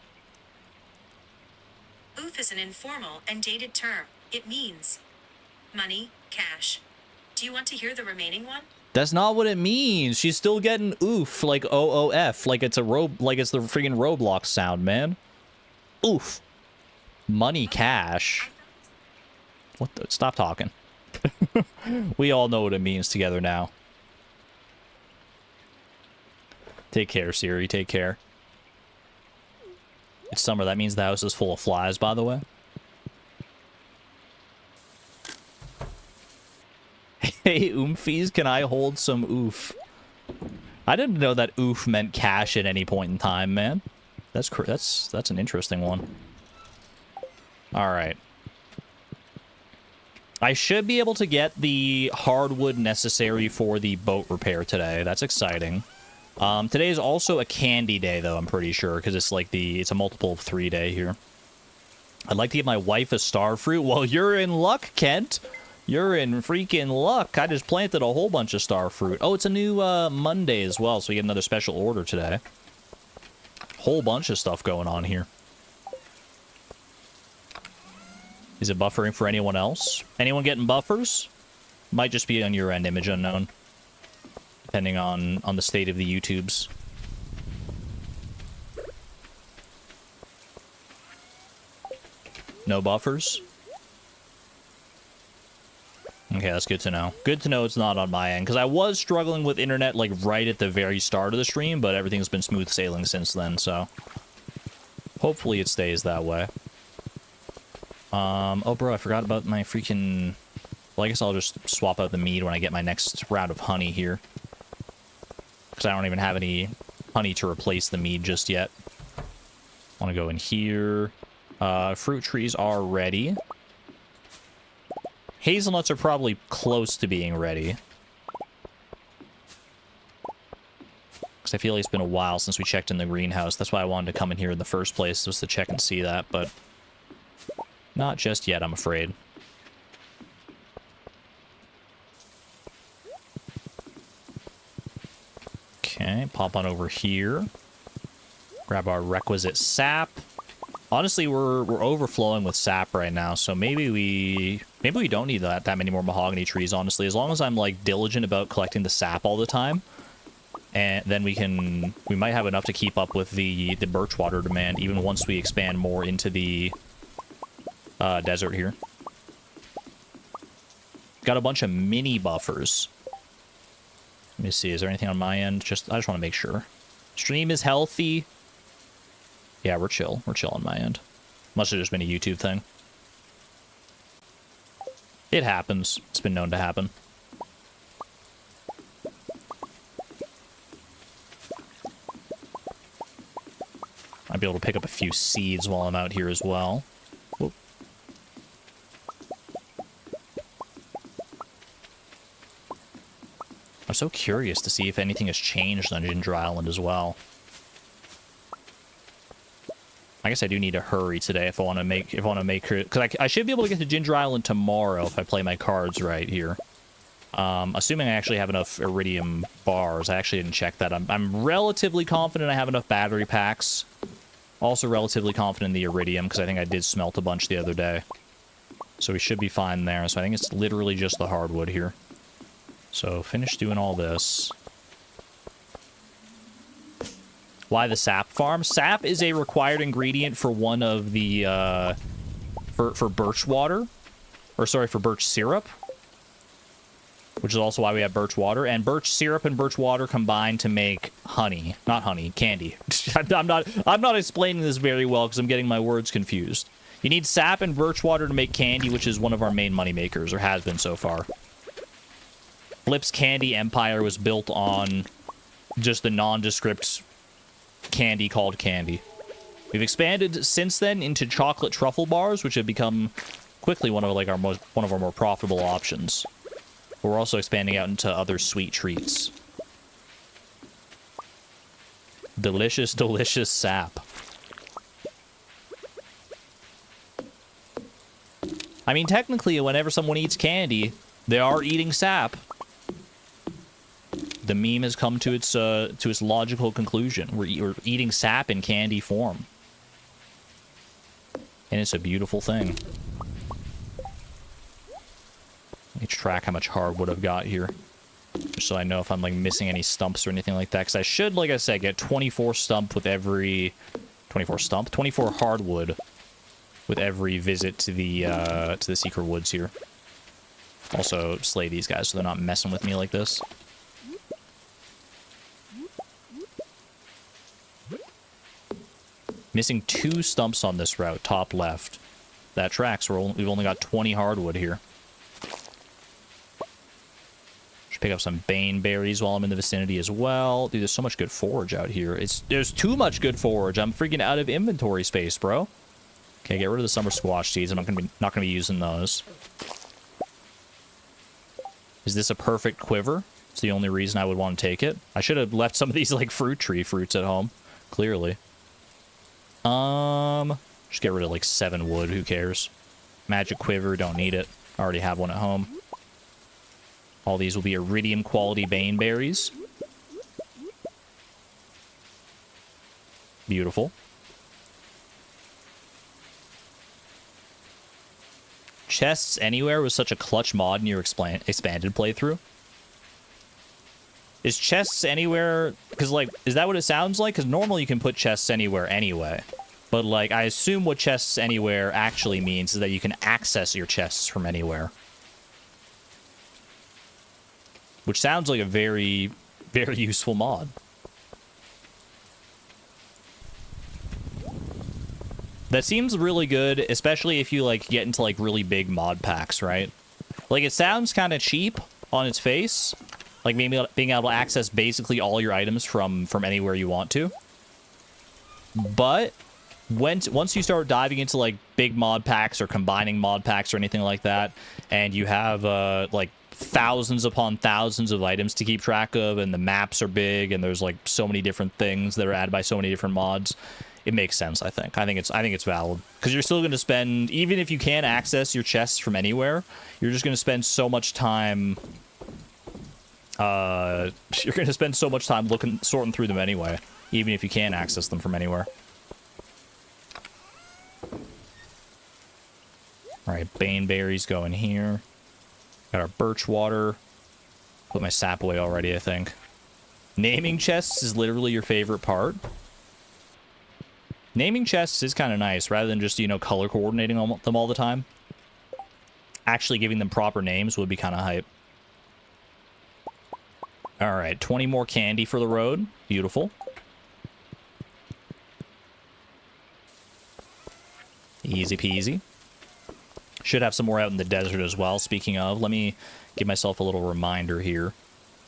Oof is an informal and dated term. It means money, cash. Do you want to hear the remaining one? That's not what it means. She's still getting oof like OOF, like it's the freaking Roblox sound, man. Oof. Money, cash. What the? Stop talking. We all know what it means together now. Take care, Siri. Take care. It's summer. That means the house is full of flies, by the way. Hey, oomfies, can I hold some oof? I didn't know that oof meant cash at any point in time, man. That's an interesting one. All right. I should be able to get the hardwood necessary for the boat repair today. That's exciting. Today is also a candy day, though, I'm pretty sure, because it's like it's a multiple of 3 day here. I'd like to give my wife a star fruit. Well, you're in luck, Kent. You're in freaking luck. I just planted a whole bunch of star fruit. Oh, it's a new Monday as well, so we get another special order today. Whole bunch of stuff going on here. Is it buffering for anyone else? Anyone getting buffers? Might just be on your end, image unknown. Depending on the state of the YouTubes. No buffers? Okay, that's good to know. Good to know it's not on my end, because I was struggling with internet, like, right at the very start of the stream, but everything's been smooth sailing since then, so... hopefully it stays that way. Oh, bro, I forgot about my freaking... well, I guess I'll just swap out the mead when I get my next round of honey here. Because I don't even have any honey to replace the mead just yet. Want to go in here. Fruit trees are ready. Hazelnuts are probably close to being ready. Because I feel like it's been a while since we checked in the greenhouse. That's why I wanted to come in here in the first place, was to check and see that, but... not just yet, I'm afraid. Okay, pop on over here. Grab our requisite sap. Honestly, we're overflowing with sap right now, so maybe we don't need that many more mahogany trees, honestly. As long as I'm like diligent about collecting the sap all the time, and then we might have enough to keep up with the birch water demand even once we expand more into the desert here. Got a bunch of mini buffers. Let me see, is there anything on my end? I just want to make sure. Stream is healthy. Yeah, we're chill. We're chill on my end. Must have just been a YouTube thing. It happens. It's been known to happen. I'd be able to pick up a few seeds while I'm out here as well. Whoop. I'm so curious to see if anything has changed on Ginger Island as well. I guess I do need to hurry today if I want to make her, because I should be able to get to Ginger Island tomorrow if I play my cards right here. Assuming I actually have enough iridium bars. I actually didn't check that. I'm relatively confident I have enough battery packs. Also relatively confident in the iridium because I think I did smelt a bunch the other day. So we should be fine there. So I think it's literally just the hardwood here. So finish doing all this. Why the sap farm? Sap is a required ingredient for one of the, for birch water. Or, sorry, for birch syrup. Which is also why we have birch water. And birch syrup and birch water combine to make honey. Not honey, candy. I'm not explaining this very well because I'm getting my words confused. You need sap and birch water to make candy, which is one of our main money makers, or has been so far. Flip's candy empire was built on just the nondescript candy called candy. We've expanded since then into chocolate truffle bars, which have become quickly one of our more profitable options. We're also expanding out into other sweet treats. Delicious, delicious sap. I mean, technically, whenever someone eats candy, they are eating sap. The meme has come to its logical conclusion. We're eating sap in candy form. And it's a beautiful thing. Let me track how much hardwood I've got here. Just so I know if I'm like missing any stumps or anything like that. Because I should, like I said, get 24 stump with every... 24 hardwood with every visit to the secret woods here. Also, slay these guys so they're not messing with me like this. Missing 2 stumps on this route, top left. That tracks. We've only got 20 hardwood here. Should pick up some bane berries while I'm in the vicinity as well. Dude, there's so much good forage out here. There's too much good forage. I'm freaking out of inventory space, bro. Okay, get rid of the summer squash seeds. I'm not gonna be using those. Is this a perfect quiver? It's the only reason I would want to take it. I should have left some of these like fruits at home. Clearly. Just get rid of like 7 wood, who cares? Magic quiver, don't need it. I already have one at home. All these will be iridium quality bane berries. Beautiful. Chests anywhere was such a clutch mod in your expanded playthrough. Is chests anywhere... Because, like, is that what it sounds like? Because normally you can put chests anywhere anyway. But, like, I assume what chests anywhere actually means is that you can access your chests from anywhere. Which sounds like a very, very useful mod. That seems really good, especially if you, like, get into, like, really big mod packs, right? Like, it sounds kind of cheap on its face. Like, maybe being able to access basically all your items from anywhere you want to. But once you start diving into, like, big mod packs or combining mod packs or anything like that, and you have, like, thousands upon thousands of items to keep track of, and the maps are big, and there's, like, so many different things that are added by so many different mods, it makes sense, I think. I think it's valid. Because you're still going to spend... Even if you can access your chests from anywhere, you're just going to spend so much time... you're going to spend so much time sorting through them anyway, even if you can access them from anywhere. All right, baneberries go in here. Got our birch water. Put my sap away already, I think. Naming chests is literally your favorite part. Naming chests is kind of nice, rather than just, you know, color coordinating them all the time. Actually giving them proper names would be kind of hype. All right, 20 more candy for the road. Beautiful. Easy peasy. Should have some more out in the desert as well. Speaking of, let me give myself a little reminder here.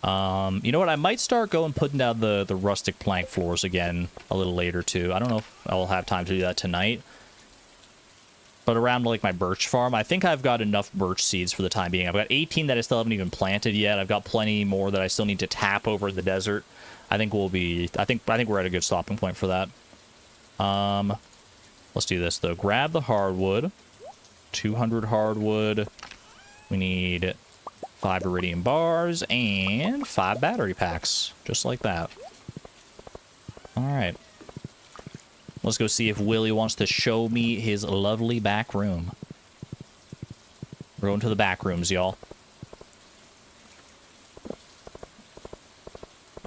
You know what? I might start putting down the rustic plank floors again a little later too. I don't know if I'll have time to do that tonight. But around like my birch farm, I think I've got enough birch seeds for the time being. I've got 18 that I still haven't even planted yet. I've got plenty more that I still need to tap over in the desert. I think we'll be. I think we're at a good stopping point for that. Let's do this though. Grab the hardwood. 200 hardwood. We need 5 iridium bars and 5 battery packs. Just like that. Alright. Let's go see if Willie wants to show me his lovely back room. We're going to the back rooms, y'all.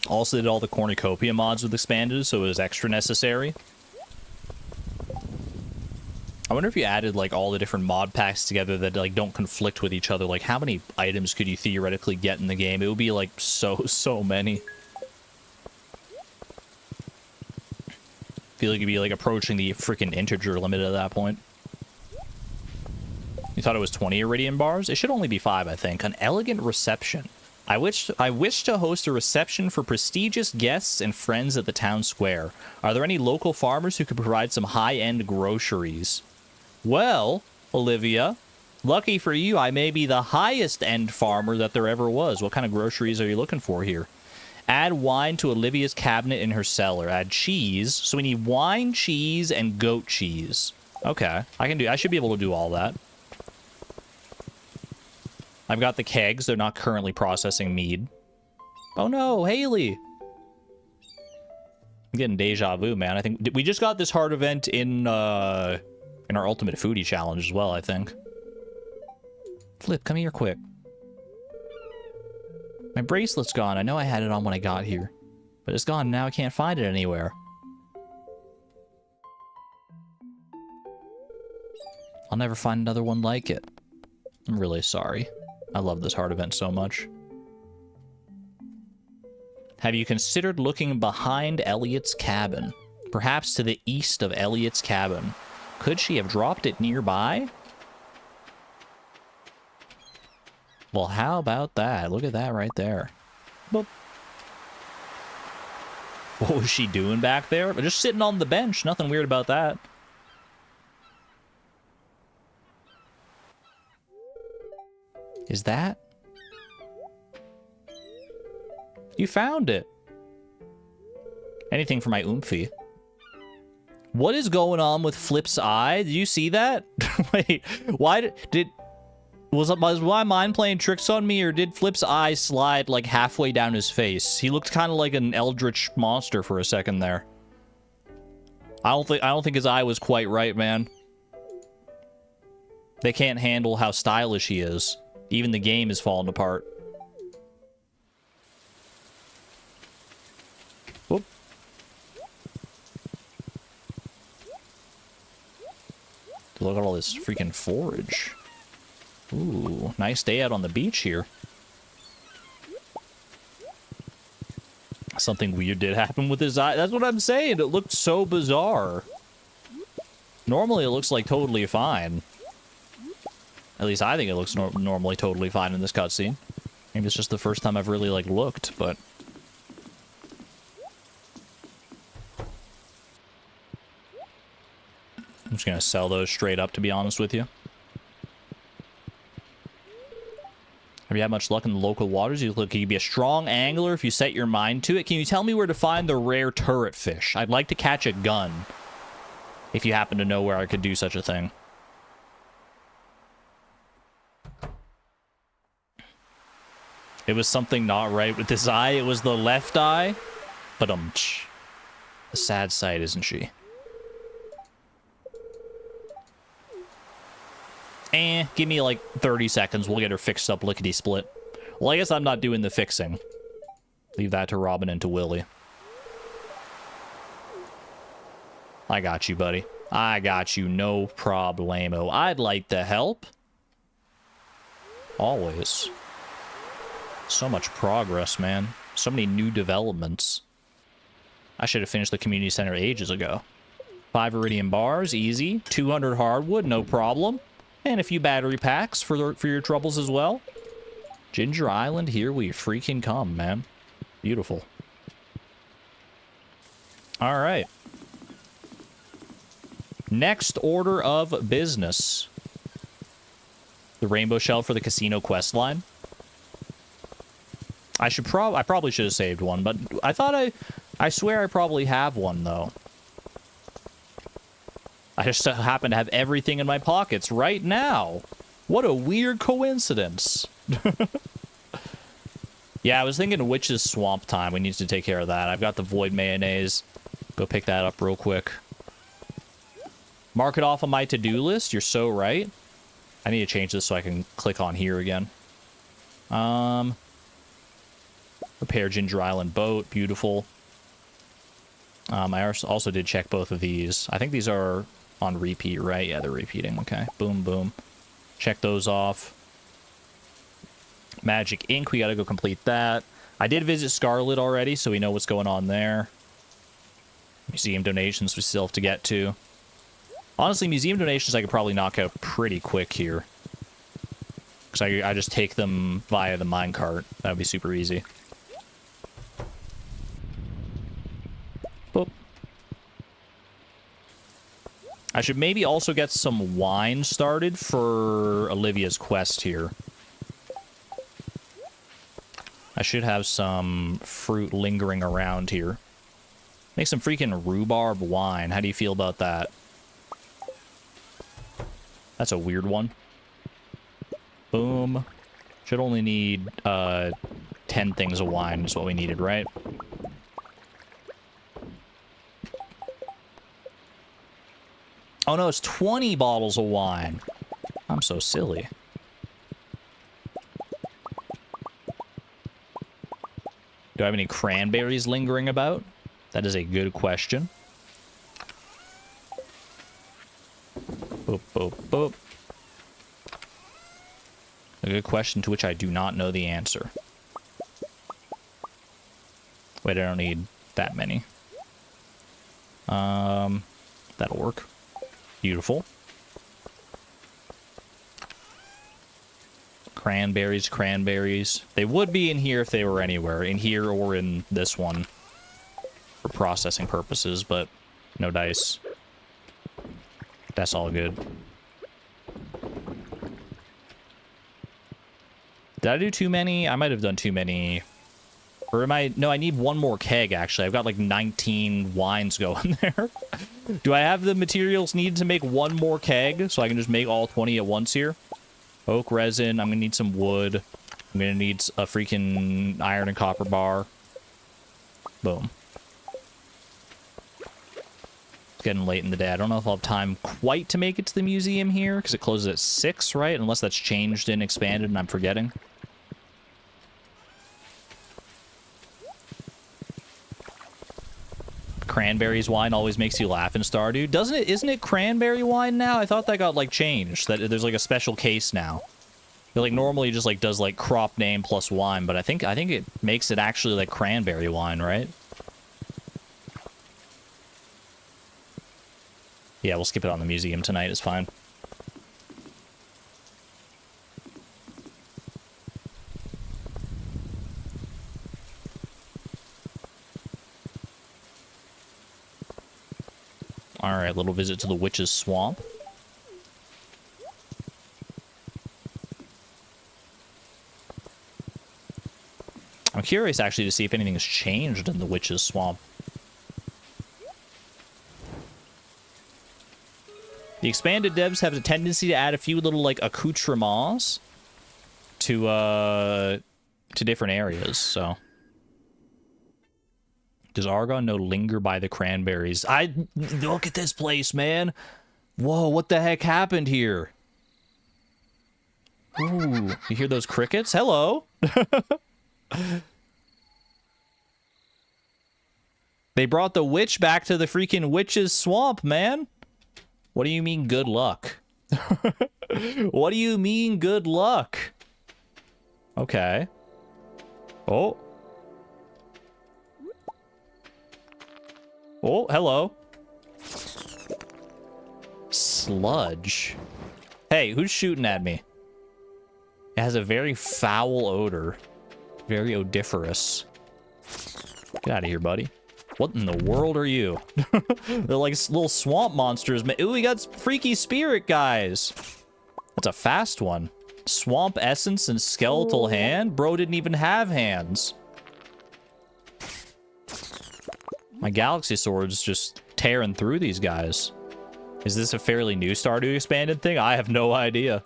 Also did all the cornucopia mods with Expanded, so it was extra necessary. I wonder if you added, like, all the different mod packs together that, like, don't conflict with each other. Like, how many items could you theoretically get in the game? It would be, like, so many. I feel like you'd be, like, approaching the freaking integer limit at that point. You thought it was 20 iridium bars? It should only be 5, I think. An elegant reception. I wish to host a reception for prestigious guests and friends at the town square. Are there any local farmers who could provide some high-end groceries? Well, Olivia, lucky for you, I may be the highest-end farmer that there ever was. What kind of groceries are you looking for here? Add wine to Olivia's cabinet in her cellar. Add cheese. So we need wine, cheese, and goat cheese. Okay, I should be able to do all that. I've got the kegs. They're not currently processing mead. Oh no, Haley! I'm getting deja vu, man. I think we just got this hard event in our Ultimate Foodie Challenge as well, I think. Flip, come here quick. My bracelet's gone. I know I had it on when I got here. But it's gone now. I can't find it anywhere. I'll never find another one like it. I'm really sorry. I love this hard event so much. Have you considered looking behind Elliot's cabin? Perhaps to the east of Elliot's cabin. Could she have dropped it nearby? Well, how about that? Look at that right there. Boop. What was she doing back there? Just sitting on the bench. Nothing weird about that. Is that? You found it. Anything for my oomphy. What is going on with Flip's eye? Did you see that? Wait, why was my mind playing tricks on me, or did Flip's eye slide like halfway down his face? He looked kind of like an eldritch monster for a second there. I don't think his eye was quite right, man. They can't handle how stylish he is. Even the game is falling apart. Whoop. Look at all this freaking forage. Ooh, nice day out on the beach here. Something weird did happen with his eye. That's what I'm saying. It looked so bizarre. Normally, it looks like totally fine. At least I think it looks normally totally fine in this cutscene. Maybe it's just the first time I've really, like, looked, but... I'm just gonna sell those straight up, to be honest with you. Have you had much luck in the local waters? You look, you can be a strong angler if you set your mind to it. Can you tell me where to find the rare turret fish? I'd like to catch a gun. If you happen to know where I could do such a thing. It was something not right with this eye. It was the left eye. But a sad sight, isn't she? Give me like 30 seconds. We'll get her fixed up lickety-split. Well, I guess I'm not doing the fixing. Leave that to Robin and to Willie. I got you, buddy. I got you. No problemo. I'd like to help. Always. So much progress, man. So many new developments. I should have finished the community center ages ago. 5 iridium bars, easy. 200 hardwood, no problem. And a few battery packs for your troubles as well. Ginger Island, here we freaking come, man. Beautiful. All right. Next order of business. The rainbow shell for the casino quest line. I probably should have saved one, but I swear I probably have one, though. I just happen to have everything in my pockets right now. What a weird coincidence. Yeah, I was thinking Witch's Swamp time. We need to take care of that. I've got the Void Mayonnaise. Go pick that up real quick. Mark it off on my to-do list. You're so right. I need to change this so I can click on here again. Repair Ginger Island boat. Beautiful. I also did check both of these. I think these are on repeat, right? Yeah, they're repeating. Okay. Boom, boom. Check those off. Magic Ink. We got to go complete that. I did visit Scarlet already, so we know what's going on there. Museum donations we still have to get to. Honestly, museum donations I could probably knock out pretty quick here. Because I just take them via the minecart. That would be super easy. Boop. I should maybe also get some wine started for Olivia's quest here. I should have some fruit lingering around here. Make some freaking rhubarb wine. How do you feel about that? That's a weird one. Boom. Should only need 10 things of wine is what we needed, right? Oh no, it's 20 bottles of wine. I'm so silly. Do I have any cranberries lingering about? That is a good question. Boop, boop, boop. A good question to which I do not know the answer. Wait, I don't need that many. That'll work. Beautiful. Cranberries, cranberries. They would be in here if they were anywhere. In here or in this one. For processing purposes, but no dice. That's all good. Did I do too many? I might have done too many. Or am I... No, I need one more keg, actually. I've got like 19 wines going there. Do I have the materials needed to make one more keg? So I can just make all 20 at once here? Oak resin. I'm going to need some wood. I'm going to need a freaking iron and copper bar. Boom. It's getting late in the day. I don't know if I'll have time quite to make it to the museum here, because it closes at 6, right? Unless that's changed and expanded and I'm forgetting. Cranberries wine always makes you laugh in Stardew. Doesn't it? Isn't it cranberry wine now? I thought that got like changed. That there's like a special case now. It like normally just like does like crop name plus wine, but I think it makes it actually like cranberry wine, right? Yeah, we'll skip it on the museum tonight. It's fine. Alright, little visit to the Witch's Swamp. I'm curious, actually, to see if anything has changed in the Witch's Swamp. The expanded devs have a tendency to add a few little, like, accoutrements to different areas, so... Does Argon know linger by the cranberries? Look at this place, man. Whoa, what the heck happened here? Ooh, you hear those crickets? Hello. They brought the witch back to the freaking witch's swamp, man. What do you mean good luck? What do you mean good luck? Okay. Oh. Oh, hello. Sludge. Hey, who's shooting at me? It has a very foul odor. Very odoriferous. Get out of here, buddy. What in the world are you? They're like little swamp monsters. Ooh, we got freaky spirit guys. That's a fast one. Swamp essence and skeletal hand? Bro didn't even have hands. My galaxy sword's just tearing through these guys. Is this a fairly new Stardew Expanded thing? I have no idea.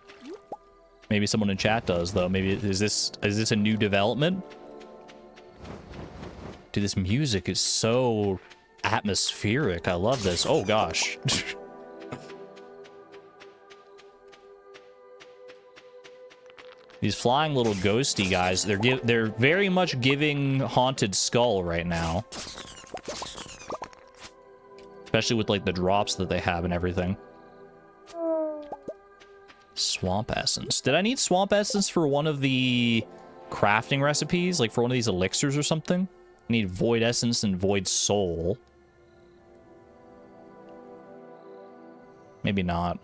Maybe someone in chat does, though. Maybe is this a new development? Dude, this music is so atmospheric. I love this. Oh, gosh. These flying little ghosty guys, they're very much giving Haunted Skull right now. Especially with, like, the drops that they have and everything. Swamp essence. Did I need swamp essence for one of the crafting recipes? Like, for one of these elixirs or something? I need void essence and void soul. Maybe not.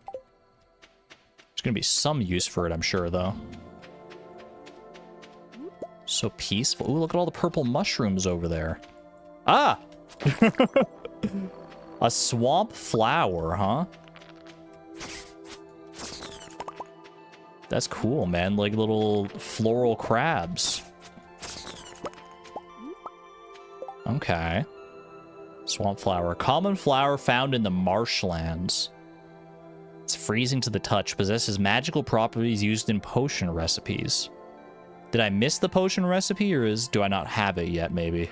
There's gonna be some use for it, I'm sure, though. So peaceful. Ooh, look at all the purple mushrooms over there. Ah! A swamp flower, huh? That's cool, man. Like little floral crabs. Okay. Swamp flower. Common flower found in the marshlands. It's freezing to the touch. Possesses magical properties used in potion recipes. Did I miss the potion recipe, or do I not have it yet, maybe?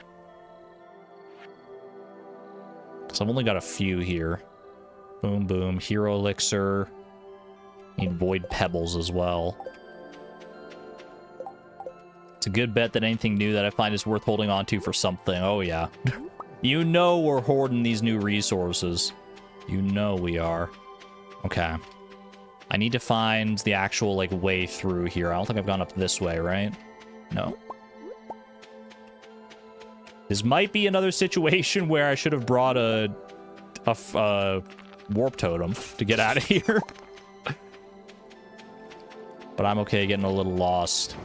So I've only got a few here. Boom, boom. Hero elixir. Need void pebbles as well. It's a good bet that anything new that I find is worth holding on to for something. Oh, yeah. You know we're hoarding these new resources. You know we are. Okay. I need to find the actual, like, way through here. I don't think I've gone up this way, right? No. This might be another situation where I should have brought a warp totem to get out of here. But I'm okay getting a little lost.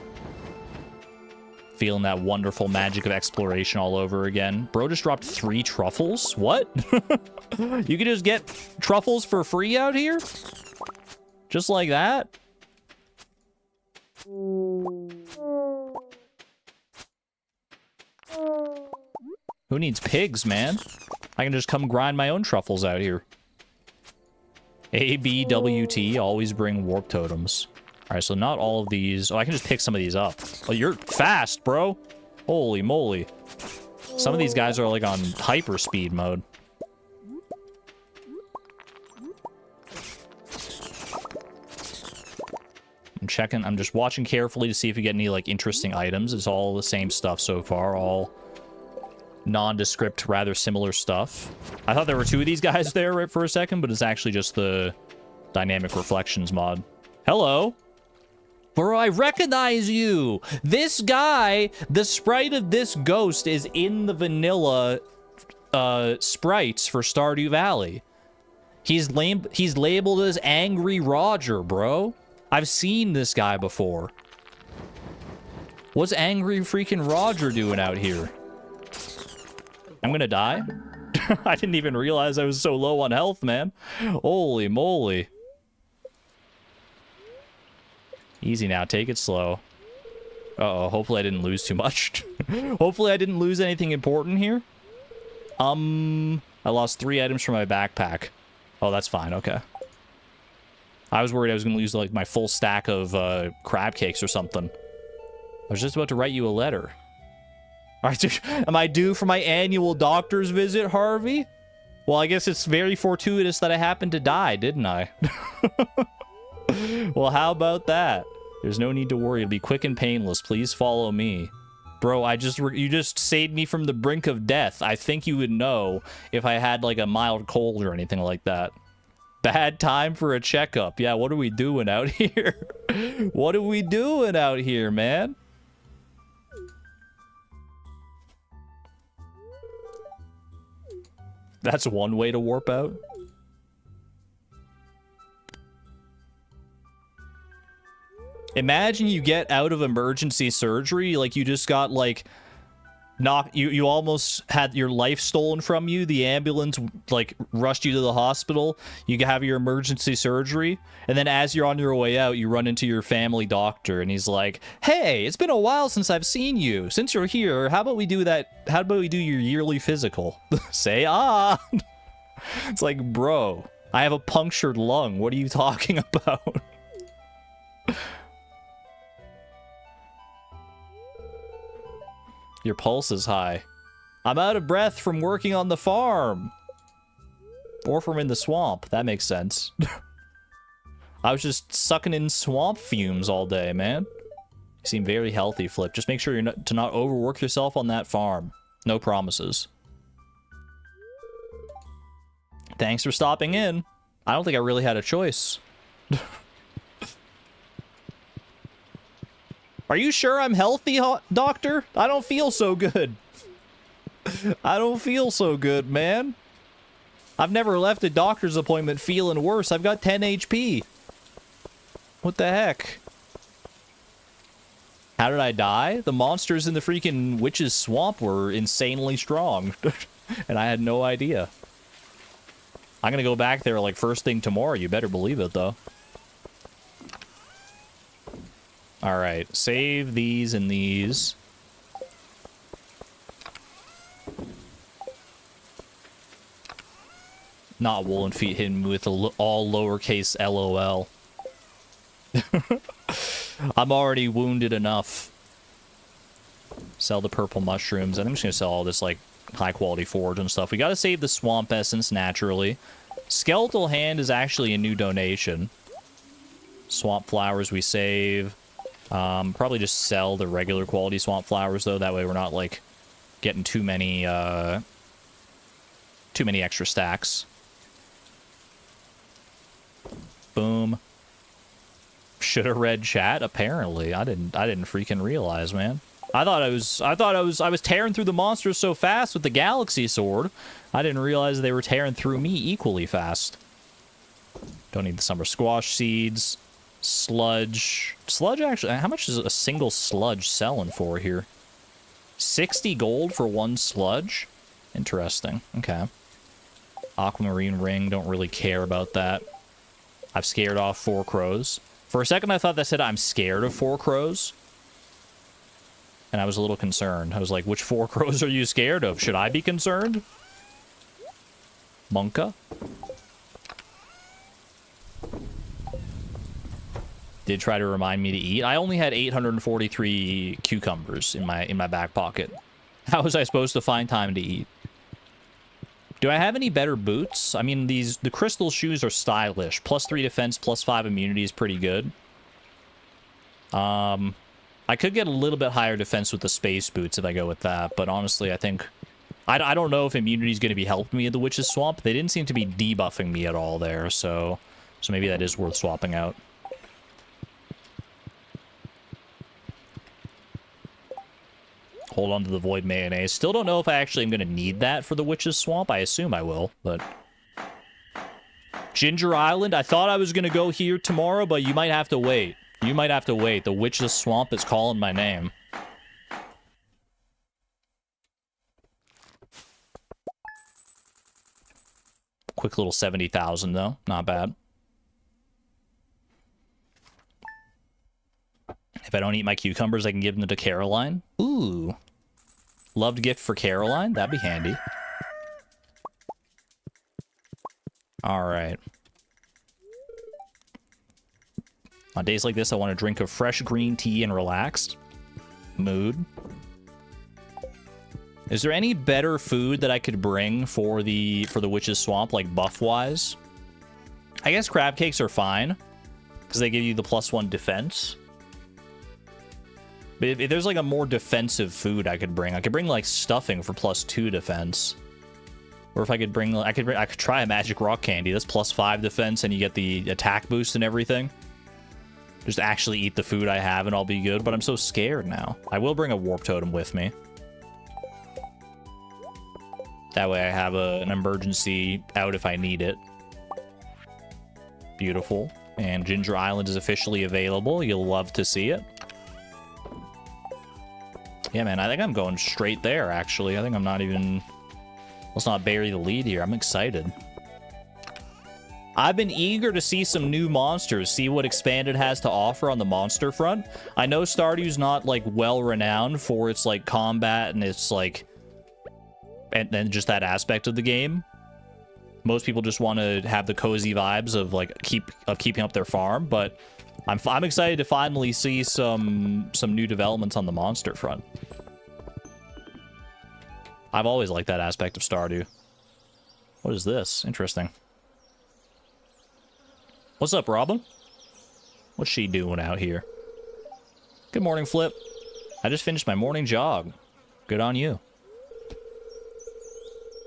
Feeling that wonderful magic of exploration all over again. Bro just dropped 3 truffles? What? You can just get truffles for free out here? Just like that? Who needs pigs, man? I can just come grind my own truffles out here. ABWT, always bring warp totems. Alright, so not all of these... Oh, I can just pick some of these up. Oh, you're fast, bro. Holy moly. Some of these guys are, like, on hyper speed mode. I'm checking. I'm just watching carefully to see if we get any, like, interesting items. It's all the same stuff so far. All nondescript, rather similar stuff. I thought there were 2 of these guys there right for a second, but it's actually just the dynamic reflections mod. Hello. Bro, I recognize you! This guy, the sprite of this ghost is in the vanilla sprites for Stardew Valley. He's labeled as Angry Roger, bro. I've seen this guy before. What's Angry freaking Roger doing out here? I'm gonna die? I didn't even realize I was so low on health, man. Holy moly. Easy now, take it slow. Uh-oh, hopefully I didn't lose too much. Hopefully I didn't lose anything important here. I lost 3 items from my backpack. Oh, that's fine, okay. I was worried I was gonna lose, like, my full stack of crab cakes or something. I was just about to write you a letter. Alright, am I due for my annual doctor's visit, Harvey? Well, I guess it's very fortuitous that I happened to die, didn't I? Well, how about that? There's no need to worry. It'll be quick and painless. Please follow me. Bro, you just saved me from the brink of death. I think you would know if I had like a mild cold or anything like that. Bad time for a checkup. Yeah, what are we doing out here? What are we doing out here, man? That's one way to warp out. Imagine you get out of emergency surgery, like you just got like you almost had your life stolen from you. The ambulance like rushed you to the hospital. You have your emergency surgery, and then as you're on your way out, you run into your family doctor, and he's like, "Hey, it's been a while since I've seen you. Since you're here, how about we do that? How about we do your yearly physical?" Say ah. It's like, bro, I have a punctured lung. What are you talking about? Your pulse is high. I'm out of breath from working on the farm. Or from in the swamp. That makes sense. I was just sucking in swamp fumes all day, man. You seem very healthy, Flip. Just make sure to not overwork yourself on that farm. No promises. Thanks for stopping in. I don't think I really had a choice. Are you sure I'm healthy, doctor? I don't feel so good. I don't feel so good, man. I've never left a doctor's appointment feeling worse. I've got 10 HP. What the heck? How did I die? The monsters in the freaking witch's swamp were insanely strong. And I had no idea. I'm gonna go back there like first thing tomorrow. You better believe it, though. Alright, save these and these. Not woolen feet hidden with all lowercase LOL. I'm already wounded enough. Sell the purple mushrooms. I'm just gonna sell all this, like, high-quality forage and stuff. We gotta save the swamp essence, naturally. Skeletal hand is actually a new donation. Swamp flowers we save. Probably just sell the regular quality swamp flowers, though. That way we're not, like, getting too many extra stacks. Boom. Should have read chat. Apparently, I didn't freaking realize, man. I thought I was tearing through the monsters so fast with the galaxy sword. I didn't realize they were tearing through me equally fast. Don't need the summer squash seeds. Sludge. Sludge, actually, how much is a single sludge selling for here? 60 gold for one sludge? Interesting. Okay. Aquamarine ring, don't really care about that. I've scared off 4 crows. For a second, I thought that said I'm scared of 4 crows. And I was a little concerned. I was like, which 4 crows are you scared of? Should I be concerned? Monka? Did try to remind me to eat. I only had 843 cucumbers in my back pocket. How was I supposed to find time to eat? Do I have any better boots? I mean, the crystal shoes are stylish. +3 defense, +5 immunity is pretty good. I could get a little bit higher defense with the space boots if I go with that, but honestly, I think... I don't know if immunity is going to be helping me in the Witch's Swamp. They didn't seem to be debuffing me at all there, so maybe that is worth swapping out. Hold on to the Void Mayonnaise. Still don't know if I actually am going to need that for the Witch's Swamp. I assume I will, but... Ginger Island. I thought I was going to go here tomorrow, but you might have to wait. You might have to wait. The Witch's Swamp is calling my name. Quick little 70,000, though. Not bad. If I don't eat my cucumbers, I can give them to Caroline. Ooh. Loved gift for Caroline. That'd be handy. Alright. On days like this, I want to drink a fresh green tea and relax. Mood. Is there any better food that I could bring for the Witch's Swamp, like buff-wise? I guess crab cakes are fine. Because they give you the +1 defense. But if there's like a more defensive food I could bring like stuffing for +2 defense. Or if I could bring, I could try a magic rock candy. That's +5 defense, and you get the attack boost and everything. Just actually eat the food I have, and I'll be good. But I'm so scared now. I will bring a warp totem with me. That way I have an emergency out if I need it. Beautiful. And Ginger Island is officially available. You'll love to see it. Yeah, man, I think I'm going straight there, actually. I think I'm not even... Let's not bury the lead here. I'm excited. I've been eager to see some new monsters, see what Expanded has to offer on the monster front. I know Stardew's not, like, well-renowned for its, like, combat and its, like... And then just that aspect of the game. Most people just want to have the cozy vibes of, like, keeping up their farm, but I'm excited to finally see some new developments on the monster front. I've always liked that aspect of Stardew. What is this? Interesting. What's up, Robin? What's she doing out here? Good morning, Flip. I just finished my morning jog. Good on you.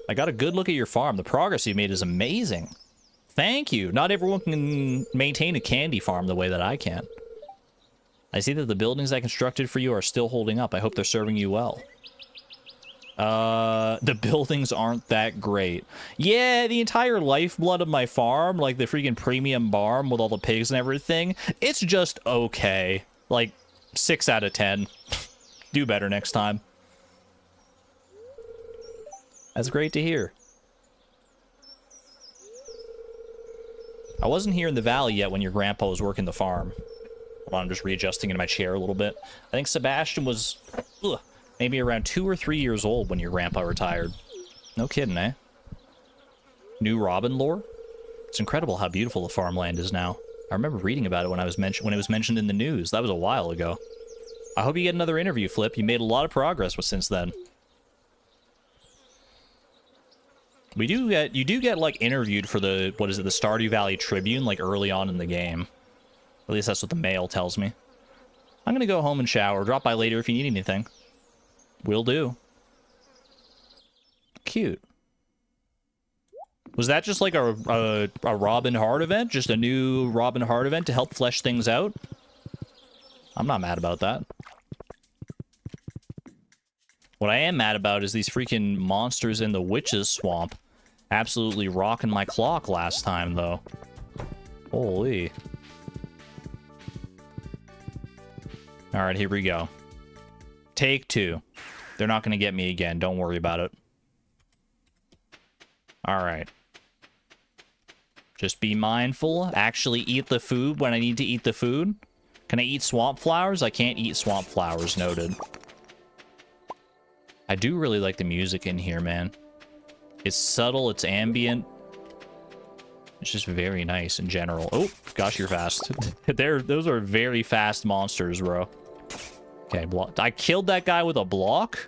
I got a good look at your farm. The progress you've made is amazing. Thank you. Not everyone can maintain a candy farm the way that I can. I see that the buildings I constructed for you are still holding up. I hope they're serving you well. The buildings aren't that great. Yeah, the entire lifeblood of my farm, like the freaking premium barn with all the pigs and everything, it's just okay. Like, 6 out of 10. Do better next time. That's great to hear. I wasn't here in the valley yet when your grandpa was working the farm. Hold on, I'm just readjusting into my chair a little bit. I think Sebastian was... maybe around 2 or 3 years old when your grandpa retired. No kidding, eh? New Robin lore? It's incredible how beautiful the farmland is now. I remember reading about it when it was mentioned in the news. That was a while ago. I hope you get another interview, Flip. You made a lot of progress since then. You do get like interviewed for the, what is it, the Stardew Valley Tribune, like early on in the game. At least that's what the mail tells me. I'm gonna go home and shower. Drop by later if you need anything. Will do. Cute. Was that just like a Robin Hard event? Just a new Robin Hard event to help flesh things out? I'm not mad about that. What I am mad about is these freaking monsters in the witch's swamp. Absolutely rocking my clock last time, though. Holy. Alright, here we go. Take 2. They're not going to get me again. Don't worry about it. Alright. Just be mindful. Actually eat the food when I need to eat the food. Can I eat swamp flowers? I can't eat swamp flowers. Noted. I do really like the music in here, man. It's subtle. It's ambient. It's just very nice in general. Oh, gosh, you're fast. Those are very fast monsters, bro. Okay, I killed that guy with a block?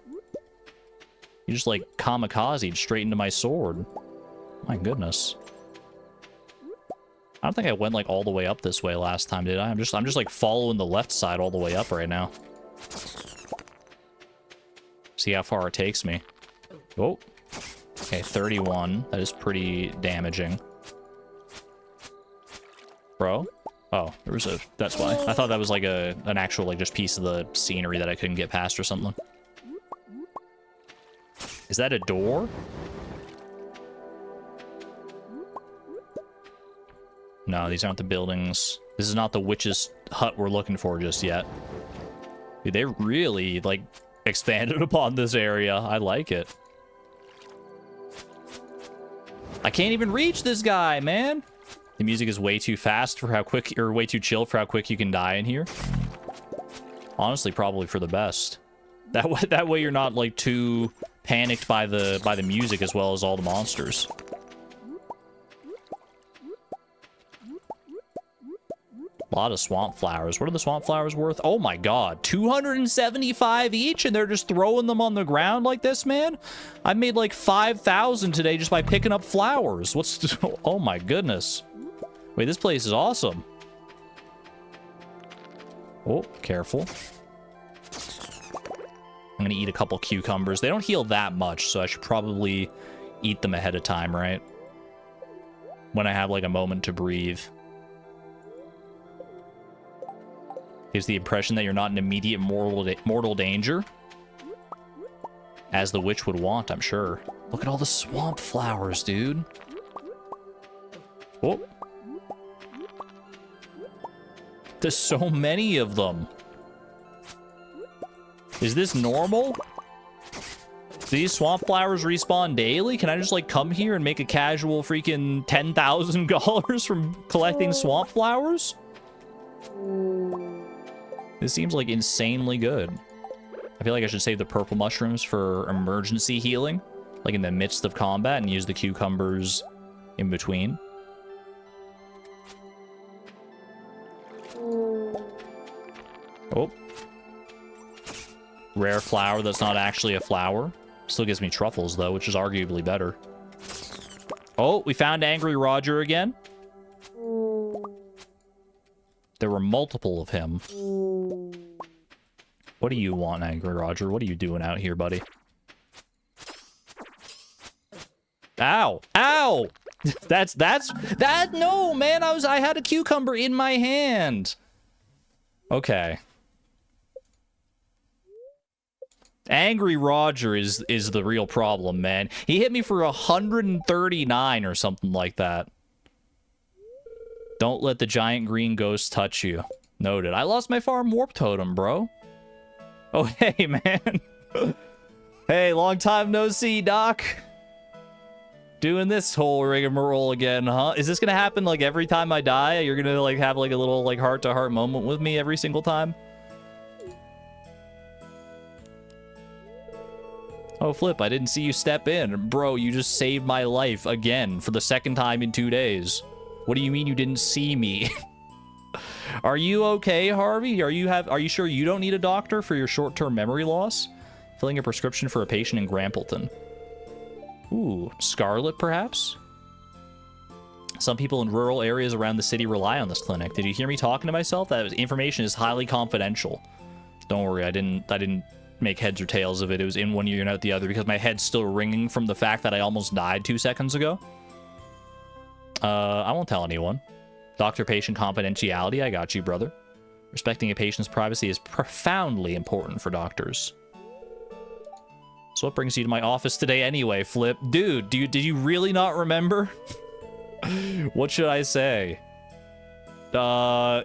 You just, like, kamikazed straight into my sword. My goodness. I don't think I went, like, all the way up this way last time, did I? I'm just, like, following the left side all the way up right now. See how far it takes me. Oh. Okay, 31. That is pretty damaging. Bro? Oh, there was a... That's why. I thought that was like an actual, like, just piece of the scenery that I couldn't get past or something. Is that a door? No, these aren't the buildings. This is not the witch's hut we're looking for just yet. Dude, they really, like, expanded upon this area. I like it. I can't even reach this guy, man. The music is way too fast for how quick, or way too chill for how quick you can die in here. Honestly, probably for the best. That way you're not, like, too panicked by the music as well as all the monsters. A lot of swamp flowers. What are the swamp flowers worth? Oh my god, 275 each, and they're just throwing them on the ground like this, man? I made like 5,000 today just by picking up flowers. Oh my goodness. Wait, this place is awesome. Oh, careful. I'm gonna eat a couple cucumbers. They don't heal that much, so I should probably eat them ahead of time, right? When I have, like, a moment to breathe. Gives the impression that you're not in immediate mortal danger. As the witch would want, I'm sure. Look at all the swamp flowers, dude. Oh. There's so many of them. Is this normal? Do these swamp flowers respawn daily? Can I just, like, come here and make a casual freaking $10,000 from collecting swamp flowers? This seems, like, insanely good. I feel like I should save the purple mushrooms for emergency healing, like in the midst of combat, and use the cucumbers in between. Oh. Rare flower that's not actually a flower. Still gives me truffles, though, which is arguably better. Oh, we found Angry Roger again. There were multiple of him. What do you want, Angry Roger? What are you doing out here, buddy? Ow! Ow! No, man, I had a cucumber in my hand. Okay. Angry Roger is the real problem, man. He hit me for 139 or something like that. Don't let the giant green ghost touch you. Noted. I lost my farm warp totem, bro. Oh, hey, man. Hey, long time no see, Doc. Doing this whole rigmarole again, huh? Is this gonna happen, like, every time I die? You're gonna, like, have, like, a little, like, heart-to-heart moment with me every single time? Oh, Flip, I didn't see you step in. Bro, you just saved my life again for the second time in 2 days. What do you mean you didn't see me? Are you okay, Harvey? Are you sure you don't need a doctor for your short-term memory loss? Filling a prescription for a patient in Grampleton. Ooh, Scarlet, perhaps? Some people in rural areas around the city rely on this clinic. Did you hear me talking to myself? That information is highly confidential. Don't worry, I didn't make heads or tails of it. It was in one ear and out the other because my head's still ringing from the fact that I almost died 2 seconds ago. I won't tell anyone. Doctor-patient confidentiality, I got you, brother. Respecting a patient's privacy is profoundly important for doctors. So what brings you to my office today anyway, Flip? Dude, did you really not remember? What should I say? I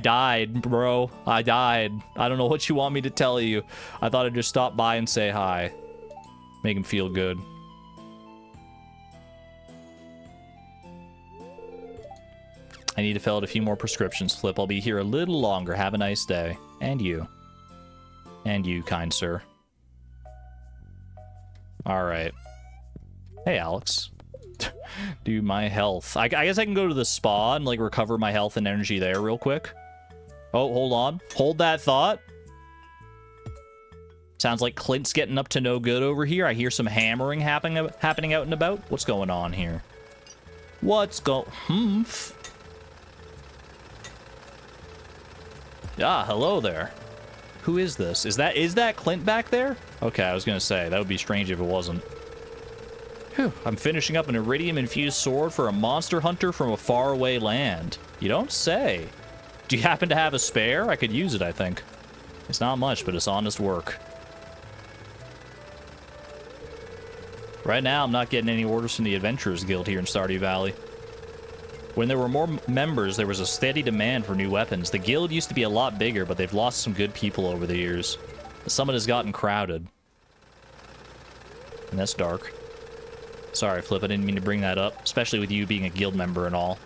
died, bro. I died. I don't know what you want me to tell you. I thought I'd just stop by and say hi. Make him feel good. I need to fill out a few more prescriptions, Flip. I'll be here a little longer. Have a nice day. And you. And you, kind sir. Alright. Hey, Alex. Dude, my health. I guess I can go to the spa and, like, recover my health and energy there real quick. Oh, hold on. Hold that thought. Sounds like Clint's getting up to no good over here. I hear some hammering happening out and about. What's going on here? Ah, hello there. Who is this? Is that Clint back there? Okay, I was gonna say, that would be strange if it wasn't. Whew, I'm finishing up an iridium-infused sword for a monster hunter from a faraway land. You don't say. Do you happen to have a spare? I could use it, I think. It's not much, but it's honest work. Right now, I'm not getting any orders from the Adventurers Guild here in Stardew Valley. When there were more members, there was a steady demand for new weapons. The guild used to be a lot bigger, but they've lost some good people over the years. The summit has gotten crowded. And that's dark. Sorry, Flip, I didn't mean to bring that up, especially with you being a guild member and all.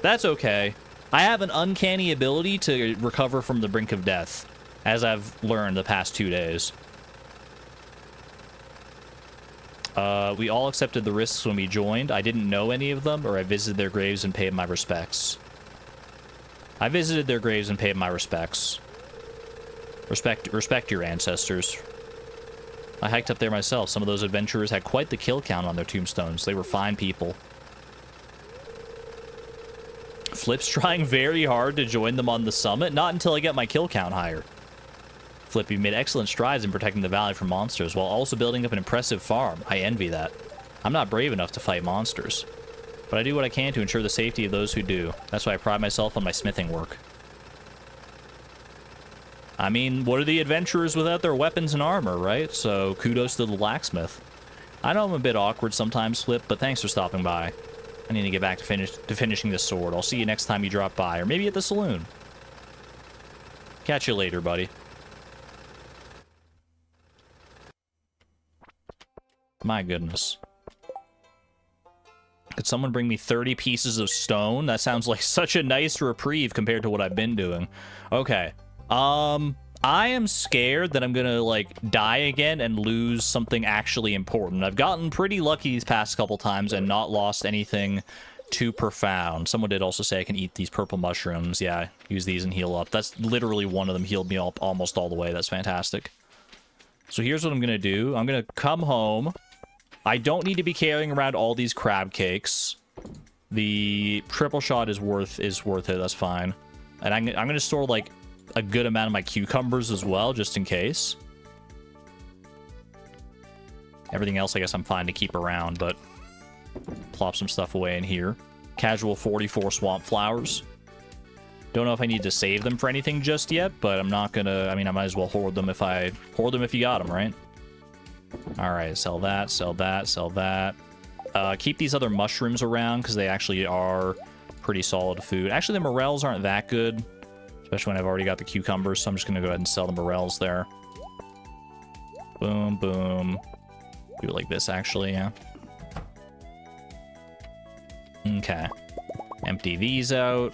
That's okay. I have an uncanny ability to recover from the brink of death, as I've learned the past 2 days. We all accepted the risks when we joined. I didn't know any of them, or I visited their graves and paid my respects. I visited their graves and paid my respects. Respect your ancestors. I hiked up there myself. Some of those adventurers had quite the kill count on their tombstones. They were fine people. Flip's trying very hard to join them on the summit. Not until I get my kill count higher. Flip, you made excellent strides in protecting the valley from monsters while also building up an impressive farm. I envy that. I'm not brave enough to fight monsters, but I do what I can to ensure the safety of those who do. That's why I pride myself on my smithing work. I mean, what are the adventurers without their weapons and armor, right? So kudos to the blacksmith. I know I'm a bit awkward sometimes, Flip, but thanks for stopping by. I need to get back to finishing this sword. I'll see you next time you drop by, or maybe at the saloon. Catch you later, buddy. My goodness. Could someone bring me 30 pieces of stone? That sounds like such a nice reprieve compared to what I've been doing. Okay. I am scared that I'm gonna, like, die again and lose something actually important. I've gotten pretty lucky these past couple times and not lost anything too profound. Someone did also say I can eat these purple mushrooms. Yeah, use these and heal up. That's literally one of them healed me up almost all the way. That's fantastic. So here's what I'm gonna do. I'm gonna come home. I don't need to be carrying around all these crab cakes. The triple shot is worth it. That's fine. And I'm gonna store, like, a good amount of my cucumbers as well, just in case. Everything else, I guess I'm fine to keep around, but plop some stuff away in here. Casual 44 swamp flowers. Don't know if I need to save them for anything just yet, but I'm not gonna... I mean, I might as well hoard them if you got them, right? Alright, sell that, sell that, sell that. Keep these other mushrooms around, because they actually are pretty solid food. Actually, the morels aren't that good. Especially when I've already got the cucumbers, so I'm just going to go ahead and sell the morels there. Boom, boom. Do it like this, actually, yeah. Okay. Empty these out.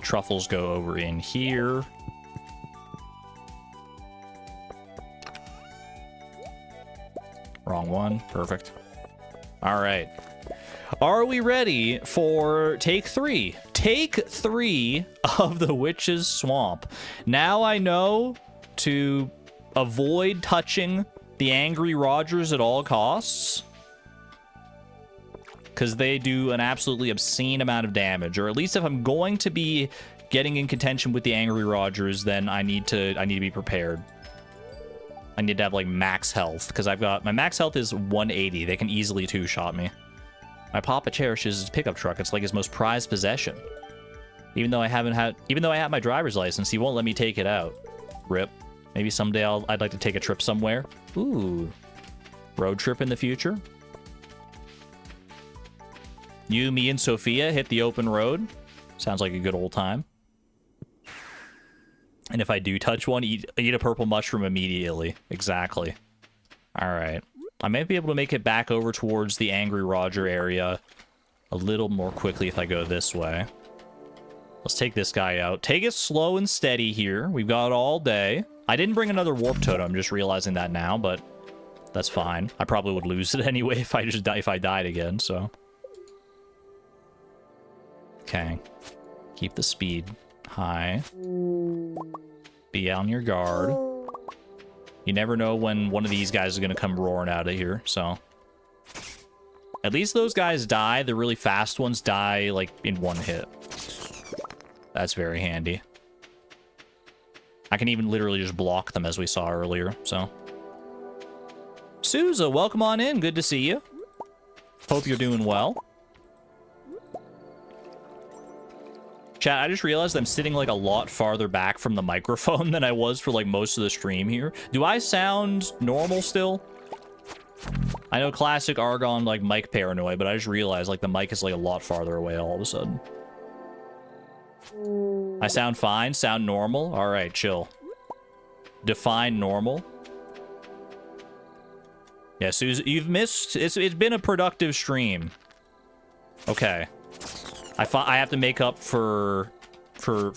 Truffles go over in here. Wrong one. Perfect. All right. Are we ready for take 3? Take 3 of the Witch's Swamp. Now I know to avoid touching the Angry Rogers at all costs, because they do an absolutely obscene amount of damage. Or at least if I'm going to be getting in contention with the Angry Rogers, then I need to be prepared. I need to have, like, max health, because I've got... My max health is 180. They can easily two-shot me. My papa cherishes his pickup truck. It's like his most prized possession. Even though I have my driver's license, he won't let me take it out. Rip. Maybe someday I'd like to take a trip somewhere. Ooh. Road trip in the future. You, me, and Sophia hit the open road. Sounds like a good old time. And if I do touch one, eat a purple mushroom immediately. Exactly. All right. I might be able to make it back over towards the Angry Roger area a little more quickly if I go this way. Let's take this guy out. Take it slow and steady here. We've got all day. I didn't bring another warp totem. I'm just realizing that now, but that's fine. I probably would lose it anyway if I died again, so. Okay. Keep the speed high. Be on your guard. You never know when one of these guys is going to come roaring out of here, so. At least those guys die. The really fast ones die, like, in one hit. That's very handy. I can even literally just block them, as we saw earlier, so. Souza, welcome on in. Good to see you. Hope you're doing well. Chat, I just realized I'm sitting, like, a lot farther back from the microphone than I was for, like, most of the stream here. Do I sound normal still? I know classic Argon, like, mic paranoia, but I just realized, like, the mic is, like, a lot farther away all of a sudden. I sound fine? Sound normal? Alright, chill. Define normal. Yeah, Susan, you've missed... It's been a productive stream. Okay. I have to make up for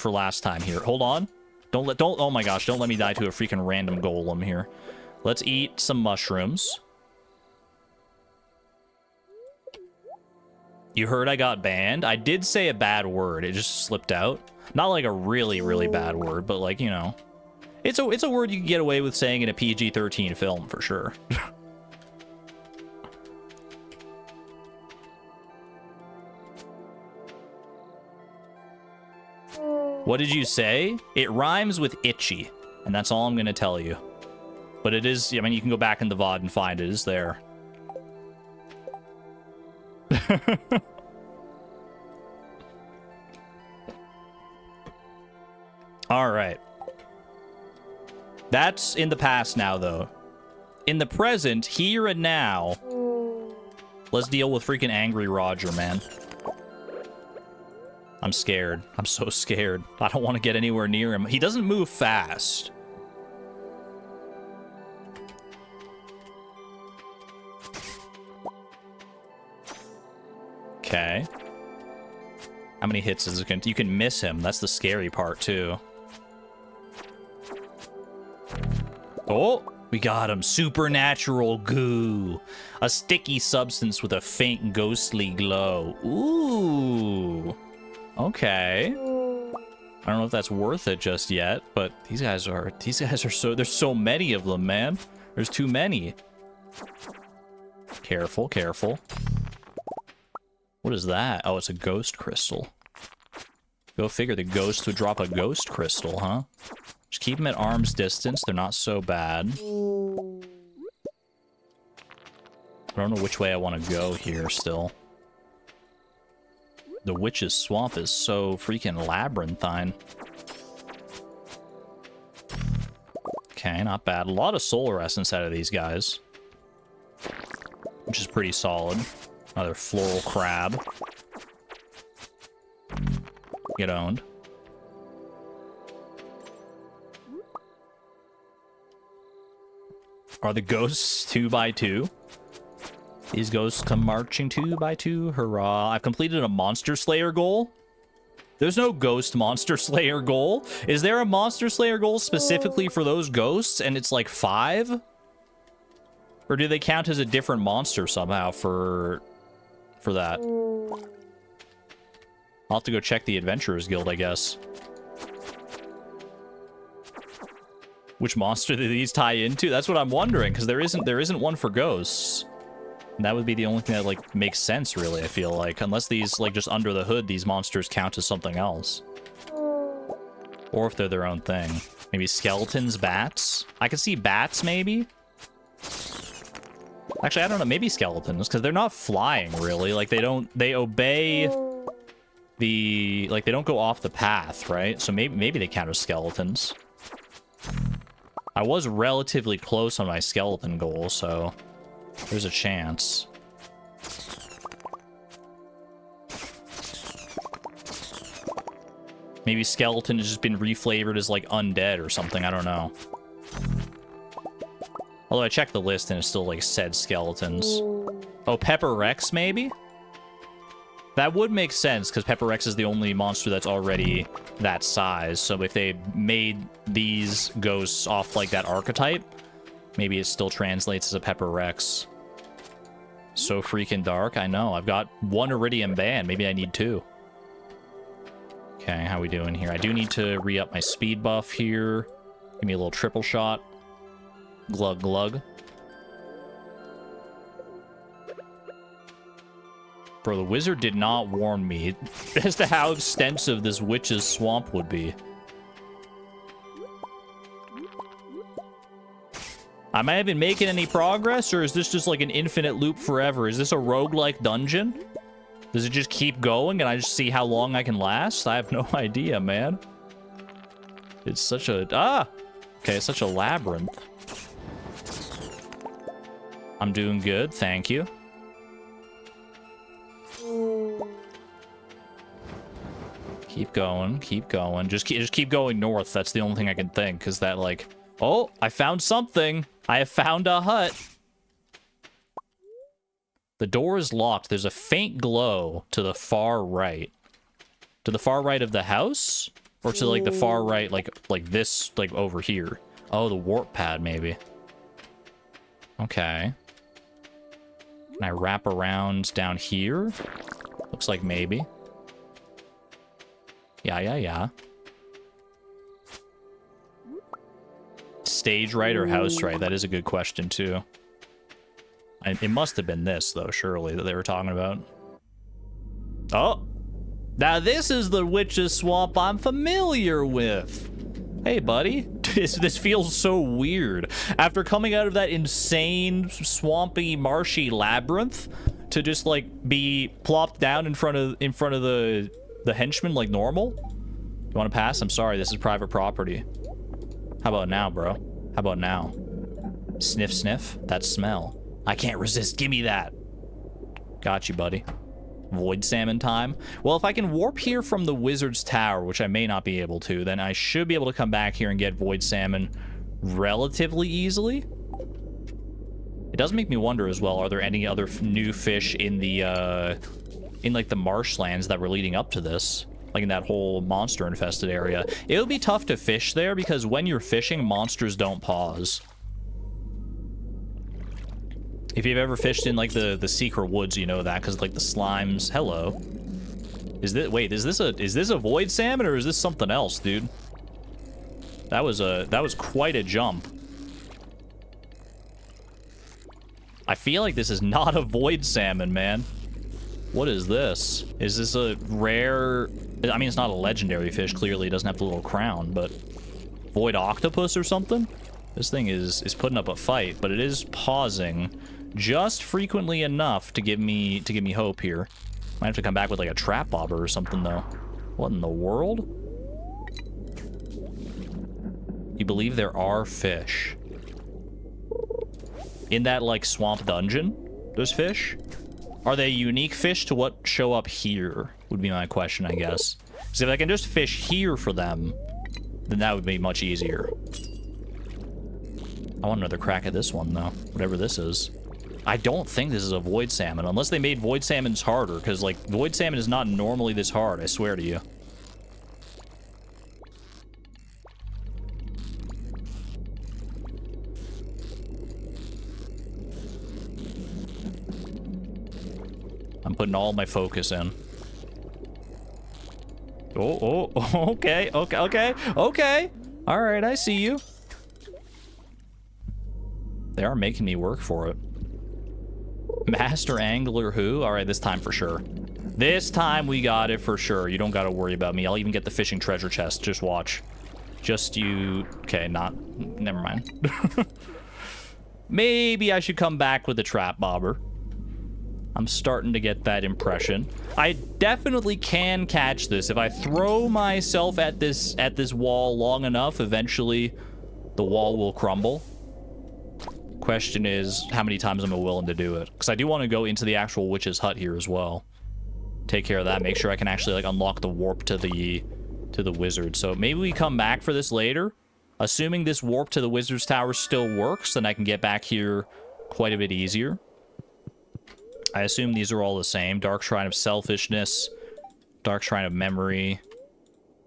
last time here. Hold on. Oh my gosh, don't let me die to a freaking random golem here. Let's eat some mushrooms. You heard I got banned? I did say a bad word. It just slipped out. Not like a really, really bad word, but like, you know. It's a word you can get away with saying in a PG-13 film, for sure. What did you say? It rhymes with itchy, and that's all I'm gonna tell you. But it is, I mean, you can go back in the VOD and find it. It's there. All right. That's in the past now, though. In the present, here and now, let's deal with freaking Angry Roger, man. I'm scared. I'm so scared. I don't want to get anywhere near him. He doesn't move fast. Okay. How many hits is it going to... You can miss him. That's the scary part, too. Oh, we got him. Supernatural goo. A sticky substance with a faint ghostly glow. Ooh. Okay. I don't know if that's worth it just yet, but these guys are so... There's so many of them, man. There's too many. Careful, careful. What is that? Oh, it's a ghost crystal. Go figure, the ghost would drop a ghost crystal, huh? Just keep them at arm's distance. They're not so bad. I don't know which way I want to go here still. The witch's swamp is so freaking labyrinthine. Okay, not bad. A lot of solar essence out of these guys, which is pretty solid. Another floral crab. Get owned. Are the ghosts 2x2? These ghosts come marching 2x2. Hurrah. I've completed a Monster Slayer goal. There's no Ghost Monster Slayer goal. Is there a Monster Slayer goal specifically for those ghosts and it's like 5? Or do they count as a different monster somehow for that? I'll have to go check the Adventurers Guild, I guess. Which monster do these tie into? That's what I'm wondering, because there isn't one for ghosts. And that would be the only thing that, like, makes sense, really, I feel like. Unless these, like, just under the hood, these monsters count as something else. Or if they're their own thing. Maybe skeletons, bats? I could see bats, maybe? Actually, I don't know. Maybe skeletons, because they're not flying, really. Like, they obey the... Like, they don't go off the path, right? So maybe they count as skeletons. I was relatively close on my skeleton goal, so there's a chance. Maybe skeleton has just been reflavored as, like, undead or something. I don't know. Although I checked the list and it still, like, said skeletons. Oh, Pepper Rex, maybe? That would make sense, because Pepper Rex is the only monster that's already that size. So if they made these ghosts off, like, that archetype, maybe it still translates as a Pepper Rex. So freaking dark. I know. I've got 1 Iridium Band. Maybe I need 2. Okay, how we doing here? I do need to re-up my speed buff here. Give me a little triple shot. Glug, glug. Bro, the wizard did not warn me as to how extensive this witch's swamp would be. Am I even making any progress, or is this just like an infinite loop forever? Is this a roguelike dungeon? Does it just keep going and I just see how long I can last? I have no idea, man. It's such a... Ah! Okay, it's such a labyrinth. I'm doing good, thank you. Keep going, keep going. Just keep going north. That's the only thing I can think, because that, like... Oh, I found something. I have found a hut. The door is locked. There's a faint glow to the far right. To the far right of the house? Or to, like, the far right, like this, like, over here? Oh, the warp pad, maybe. Okay. Can I wrap around down here? Looks like maybe. Yeah. Stage right or house right? That is a good question, too. It must have been this, though, surely, that they were talking about. Oh! Now this is the witch's swamp I'm familiar with. Hey, buddy. This feels so weird. After coming out of that insane, swampy, marshy labyrinth, to just like be plopped down in front of the henchman like normal. You want to pass? I'm sorry. This is private property. How about now, bro? How about now? Sniff, sniff. That smell. I can't resist. Give me that. Got you, buddy. Void salmon time. Well, if I can warp here from the wizard's tower, which I may not be able to, then I should be able to come back here and get void salmon relatively easily. It does make me wonder as well, are there any other new fish in the like the marshlands that were leading up to this? Like in that whole monster infested area. It would be tough to fish there because when you're fishing, monsters don't pause. If you've ever fished in like the secret woods, you know that, because like the slimes. Hello. Is this a void salmon or is this something else, dude? That was quite a jump. I feel like this is not a void salmon, man. What is this? Is this a rare... I mean, it's not a legendary fish. Clearly, it doesn't have the little crown, but... Void octopus or something? This thing is putting up a fight, but it is pausing just frequently enough to give me hope here. Might have to come back with like a trap bobber or something, though. What in the world? You believe there are fish? In that, like, swamp dungeon? There's fish? Are they unique fish to what show up here? Would be my question, I guess. Because if I can just fish here for them, then that would be much easier. I want another crack at this one, though. Whatever this is. I don't think this is a void salmon, unless they made void salmons harder, because, like, void salmon is not normally this hard, I swear to you. I'm putting all my focus in. Oh, okay. All right, I see you. They are making me work for it. Master angler who? All right, this time for sure. This time we got it for sure. You don't got to worry about me. I'll even get the fishing treasure chest. Just watch. Just you. Okay, never mind. Maybe I should come back with the trap bobber. I'm starting to get that impression. I definitely can catch this. If I throw myself at this wall long enough, eventually the wall will crumble. Question is how many times I'm willing to do it. Because I do want to go into the actual witch's hut here as well. Take care of that. Make sure I can actually like unlock the warp to the wizard. So maybe we come back for this later. Assuming this warp to the wizard's tower still works, then I can get back here quite a bit easier. I assume these are all the same. Dark Shrine of Selfishness, Dark Shrine of Memory,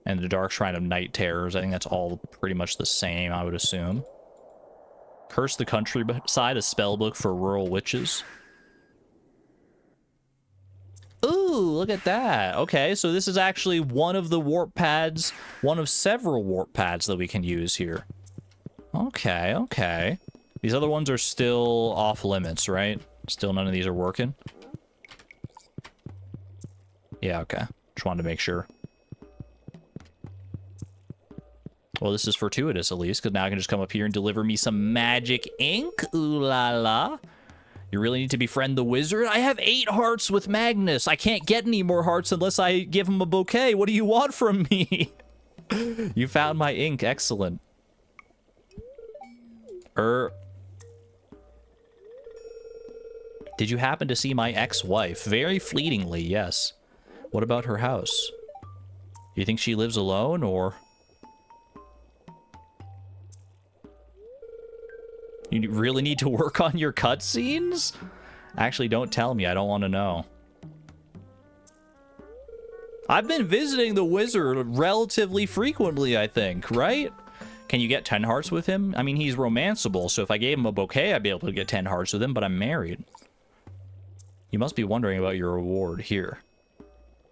and the Dark Shrine of Night Terrors. I think that's all pretty much the same, I would assume. Curse the Countryside, a spellbook for rural witches. Ooh, look at that. Okay, so this is actually one of the warp pads, one of several warp pads that we can use here. Okay. These other ones are still off limits, right? Still none of these are working? Yeah, okay. Just wanted to make sure. Well, this is fortuitous, at least, because now I can just come up here and deliver me some magic ink. Ooh la la. You really need to befriend the wizard? I have 8 hearts with Magnus. I can't get any more hearts unless I give him a bouquet. What do you want from me? You found my ink. Excellent. Did you happen to see my ex-wife? Very fleetingly, yes. What about her house? Do you think she lives alone, or... You really need to work on your cutscenes? Actually, don't tell me. I don't want to know. I've been visiting the wizard relatively frequently, I think, right? Can you get 10 hearts with him? I mean, he's romanceable, so if I gave him a bouquet, I'd be able to get 10 hearts with him, but I'm married. You must be wondering about your reward here. I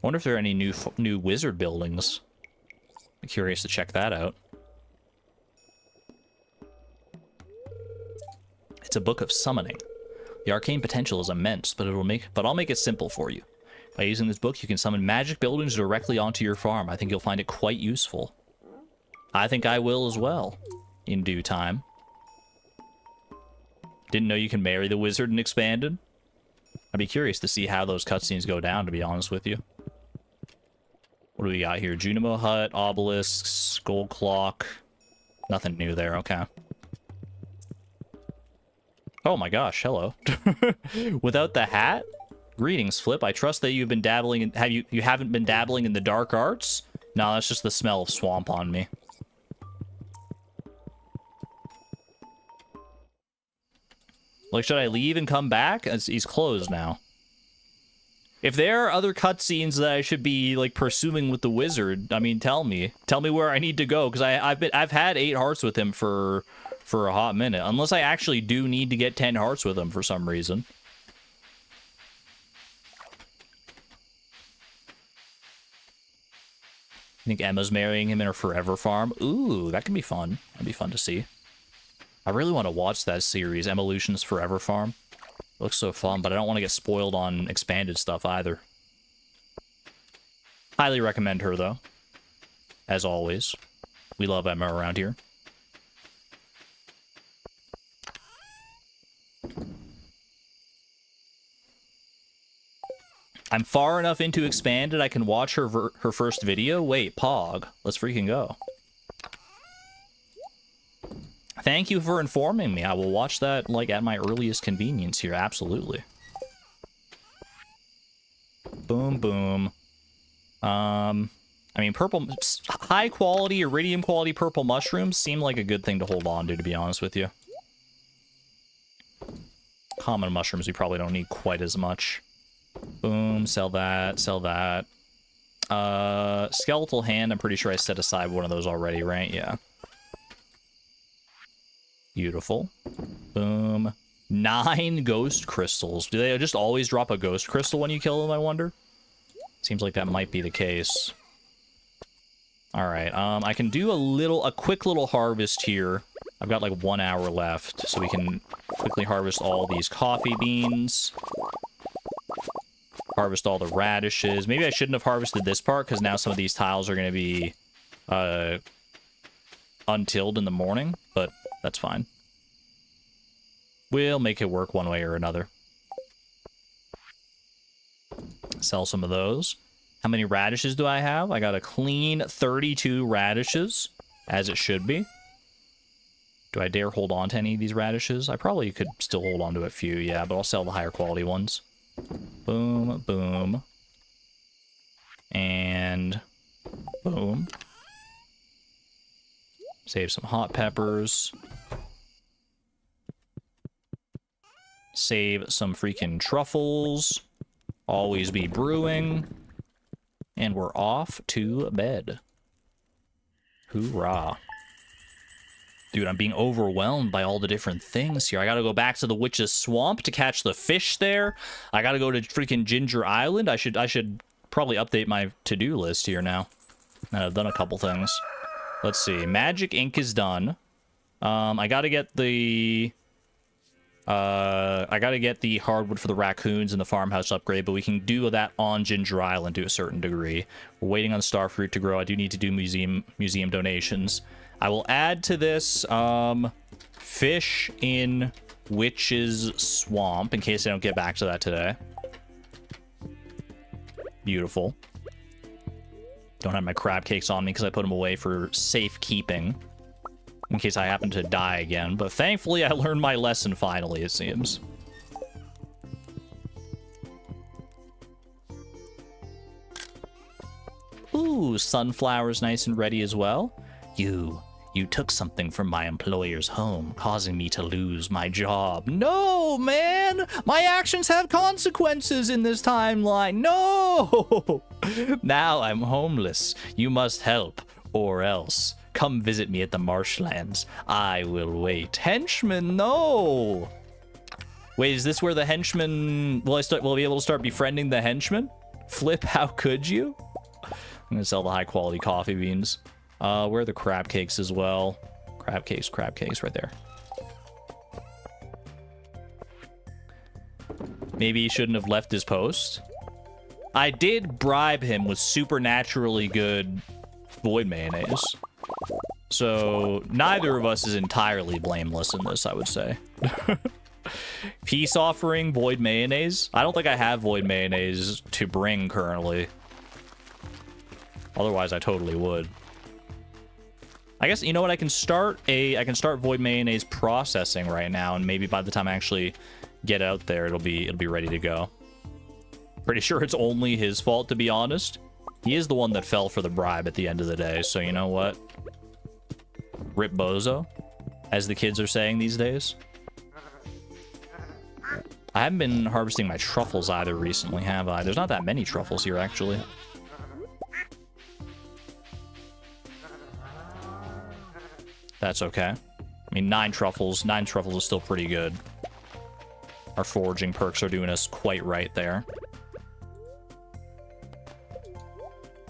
wonder if there are any new wizard buildings. I'm curious to check that out. It's a book of summoning. The arcane potential is immense, but I'll make it simple for you. By using this book, you can summon magic buildings directly onto your farm. I think you'll find it quite useful. I think I will as well, in due time. Didn't know you can marry the wizard in Expanded. I'd be curious to see how those cutscenes go down, to be honest with you. What do we got here? Junimo Hut, obelisks, gold clock. Nothing new there, okay. Oh my gosh, hello. Without the hat? Greetings, Flip. I trust that you've been dabbling in... You haven't been dabbling in the dark arts? No, that's just the smell of swamp on me. Like, should I leave and come back? He's closed now. If there are other cutscenes that I should be, like, pursuing with the wizard, I mean, tell me. Tell me where I need to go, because I've had 8 hearts with him for a hot minute. Unless I actually do need to get 10 hearts with him for some reason. I think Emma's marrying him in her forever farm. Ooh, that can be fun. That'd be fun to see. I really want to watch that series, Evolution's Forever Farm. It looks so fun, but I don't want to get spoiled on Expanded stuff either. Highly recommend her, though. As always. We love Emma around here. I'm far enough into Expanded I can watch her first video. Wait, Pog. Let's freaking go. Thank you for informing me. I will watch that, like, at my earliest convenience here. Absolutely. Boom, boom. I mean, high-quality, iridium-quality purple mushrooms seem like a good thing to hold on to be honest with you. Common mushrooms we probably don't need quite as much. Boom, sell that, sell that. Skeletal hand, I'm pretty sure I set aside one of those already, right? Yeah. Beautiful. Boom. 9 ghost crystals. Do they just always drop a ghost crystal when you kill them, I wonder? Seems like that might be the case. Alright, I can do a quick little harvest here. I've got like 1 hour left, so we can quickly harvest all these coffee beans. Harvest all the radishes. Maybe I shouldn't have harvested this part, because now some of these tiles are going to be untilled in the morning, but that's fine. We'll make it work one way or another. Sell some of those. How many radishes do I have? I got a clean 32 radishes, as it should be. Do I dare hold on to any of these radishes? I probably could still hold on to a few, yeah, but I'll sell the higher quality ones. Boom, boom. And boom. Save some hot peppers. Save some freaking truffles. Always be brewing. And we're off to bed. Hoorah. Dude, I'm being overwhelmed by all the different things here. I gotta go back to the Witch's Swamp to catch the fish there. I gotta go to freaking Ginger Island. I should probably update my to-do list here now. I've done a couple things. Let's see. Magic ink is done. I gotta get the... I gotta get the hardwood for the raccoons and the farmhouse upgrade, but we can do that on Ginger Island to a certain degree. We're waiting on starfruit to grow. I do need to do museum donations. I will add to this fish in Witch's Swamp in case I don't get back to that today. Beautiful. Don't have my crab cakes on me because I put them away for safekeeping in case I happen to die again. But thankfully, I learned my lesson finally, it seems. Ooh, sunflowers nice and ready as well. You took something from my employer's home, causing me to lose my job. No, man! My actions have consequences in this timeline. No! Now I'm homeless. You must help, or else. Come visit me at the marshlands. I will wait. Henchmen, no! Wait, is this where the henchmen... Will I be able to start befriending the henchmen? Flip, how could you? I'm gonna sell the high-quality coffee beans. Where are the crab cakes as well? Crab cakes right there. Maybe he shouldn't have left his post. I did bribe him with supernaturally good void mayonnaise. So neither of us is entirely blameless in this, I would say. Peace offering, void mayonnaise. I don't think I have void mayonnaise to bring currently. Otherwise, I totally would. I guess, you know what, I can start void mayonnaise processing right now, and maybe by the time I actually get out there, it'll be ready to go. Pretty sure it's only his fault, to be honest. He is the one that fell for the bribe at the end of the day, so you know what? Rip bozo, as the kids are saying these days. I haven't been harvesting my truffles either recently, have I? There's not that many truffles here, actually. That's okay. I mean, 9 truffles is still pretty good. Our foraging perks are doing us quite right there.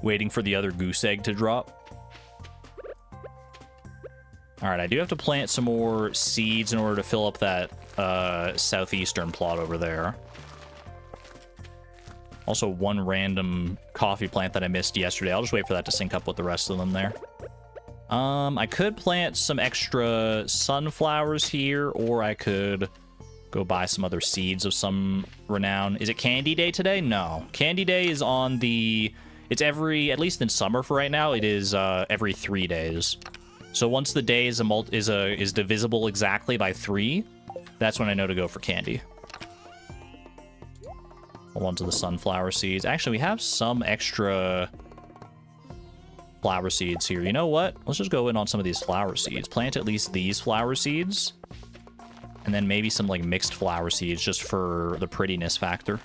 Waiting for the other goose egg to drop. Alright, I do have to plant some more seeds in order to fill up that southeastern plot over there. Also, one random coffee plant that I missed yesterday. I'll just wait for that to sync up with the rest of them there. I could plant some extra sunflowers here, or I could go buy some other seeds of some renown. Is it Candy Day today? No. Candy Day is on the... It's at least in summer for right now, it is every 3 days. So once the day is divisible exactly by 3, that's when I know to go for candy. Hold on to the sunflower seeds. Actually, we have some extra flower seeds here. You know what? Let's just go in on some of these flower seeds. Plant at least these flower seeds. And then maybe some like mixed flower seeds just for the prettiness factor.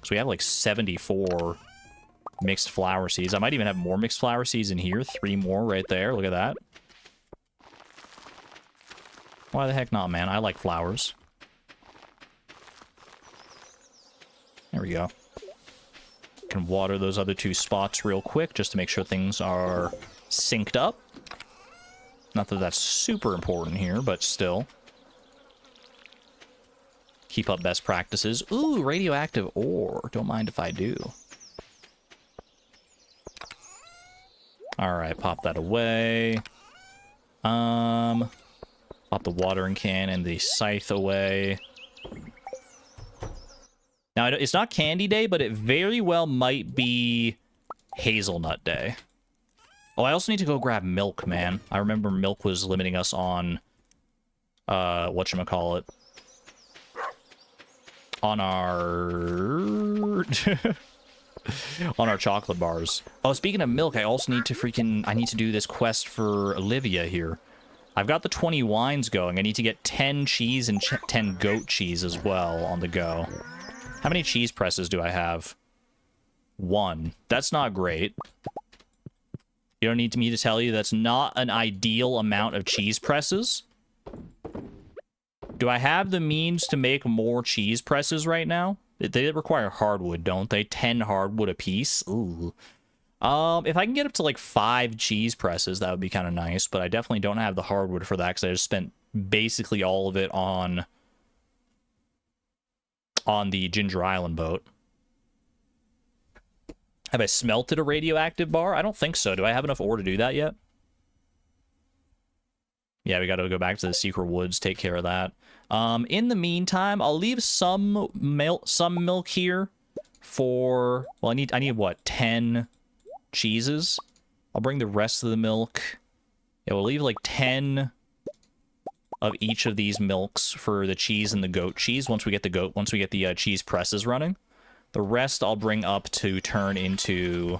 So we have like 74 mixed flower seeds. I might even have more mixed flower seeds in here. 3 more right there. Look at that. Why the heck not, man? I like flowers. There we go. Can water those other 2 spots real quick just to make sure things are synced up. Not that that's super important here, but still. Keep up best practices. Ooh, radioactive ore. Don't mind if I do. Alright, pop that away. Pop the watering can and the scythe away. Now, it's not Candy Day, but it very well might be Hazelnut Day. Oh, I also need to go grab milk, man. I remember milk was limiting us on, whatchamacallit. On our... on our chocolate bars. Oh, speaking of milk, I also need to I need to do this quest for Olivia here. I've got the 20 wines going. I need to get 10 cheese and 10 goat cheese as well on the go. How many cheese presses do I have? 1. That's not great. You don't need me to tell you that's not an ideal amount of cheese presses. Do I have the means to make more cheese presses right now? They require hardwood, don't they? 10 hardwood apiece? Ooh. If I can get up to like 5 cheese presses, that would be kind of nice, but I definitely don't have the hardwood for that because I just spent basically all of it on the Ginger Island boat. Have I smelted a radioactive bar? I don't think so. Do I have enough ore to do that yet? Yeah, we got to go back to the secret woods, take care of that. In the meantime, I'll leave some milk here for... Well, I need what, 10 cheeses? I'll bring the rest of the milk. Yeah, we'll leave like 10 of each of these milks for the cheese and the goat cheese once we get the cheese presses running. The rest I'll bring up to turn into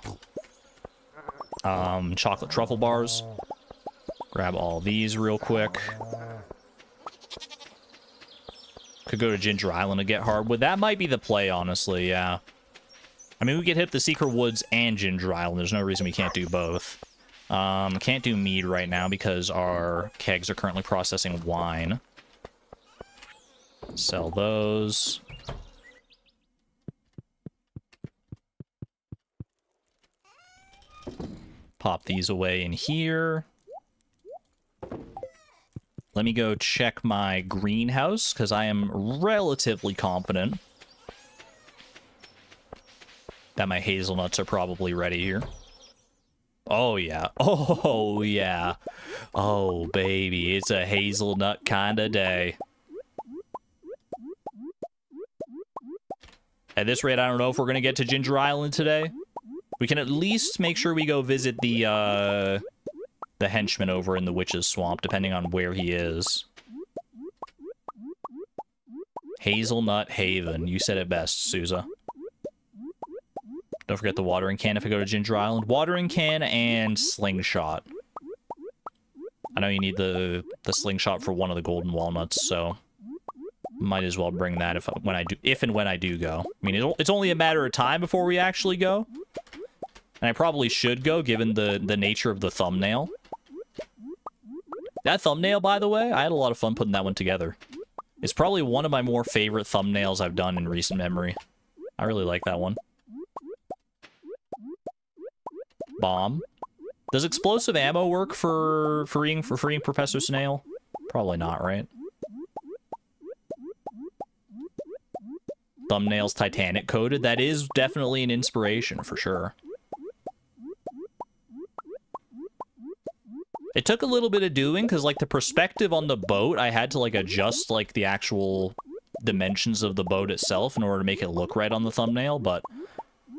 chocolate truffle bars. Grab all these real quick. Could go to Ginger Island to get hardwood. That might be the play, honestly, yeah. I mean, we could hit the Secret Woods and Ginger Island. There's no reason we can't do both. Can't do mead right now because our kegs are currently processing wine. Sell those. Pop these away in here. Let me go check my greenhouse, because I am relatively confident that my hazelnuts are probably ready here. Oh, yeah. Oh, yeah. Oh, baby. It's a hazelnut kind of day. At this rate, I don't know if we're going to get to Ginger Island today. We can at least make sure we go visit the henchman over in the Witch's Swamp, depending on where he is. Hazelnut Haven. You said it best, Sousa. Don't forget the watering can if I go to Ginger Island. Watering can and slingshot. I know you need the slingshot for one of the golden walnuts, so might as well bring that if and when I do go. I mean, it's only a matter of time before we actually go, and I probably should go given the nature of the thumbnail. That thumbnail, by the way, I had a lot of fun putting that one together. It's probably one of my more favorite thumbnails I've done in recent memory. I really like that one. Bomb. Does explosive ammo work for freeing Professor Snail? Probably not, right? Thumbnails Titanic coated. That is definitely an inspiration for sure. It took a little bit of doing because like the perspective on the boat, I had to like adjust like the actual dimensions of the boat itself in order to make it look right on the thumbnail, but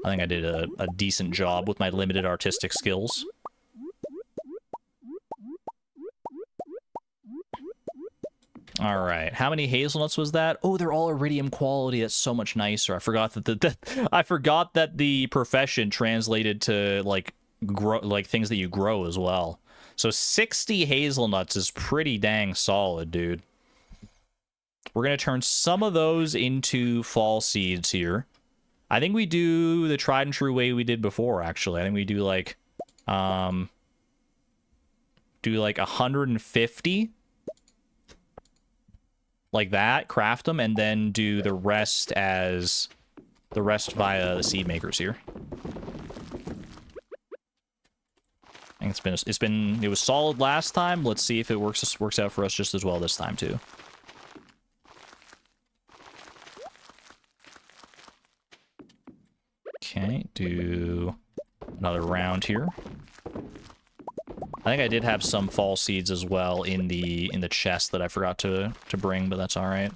I think I did a decent job with my limited artistic skills. All right, how many hazelnuts was that? Oh, they're all iridium quality. That's so much nicer. I forgot that I forgot that the profession translated to like things that you grow as well. So 60 hazelnuts is pretty dang solid, dude. We're gonna turn some of those into fall seeds here. I think we do the tried and true way we did before, actually. I think we do like 150 like that, craft them, and then do the rest via the seed makers here. I think it was solid last time. Let's see if it works out for us just as well this time too. Okay, do another round here. I think I did have some fall seeds as well in the chest that I forgot to bring, but that's all right.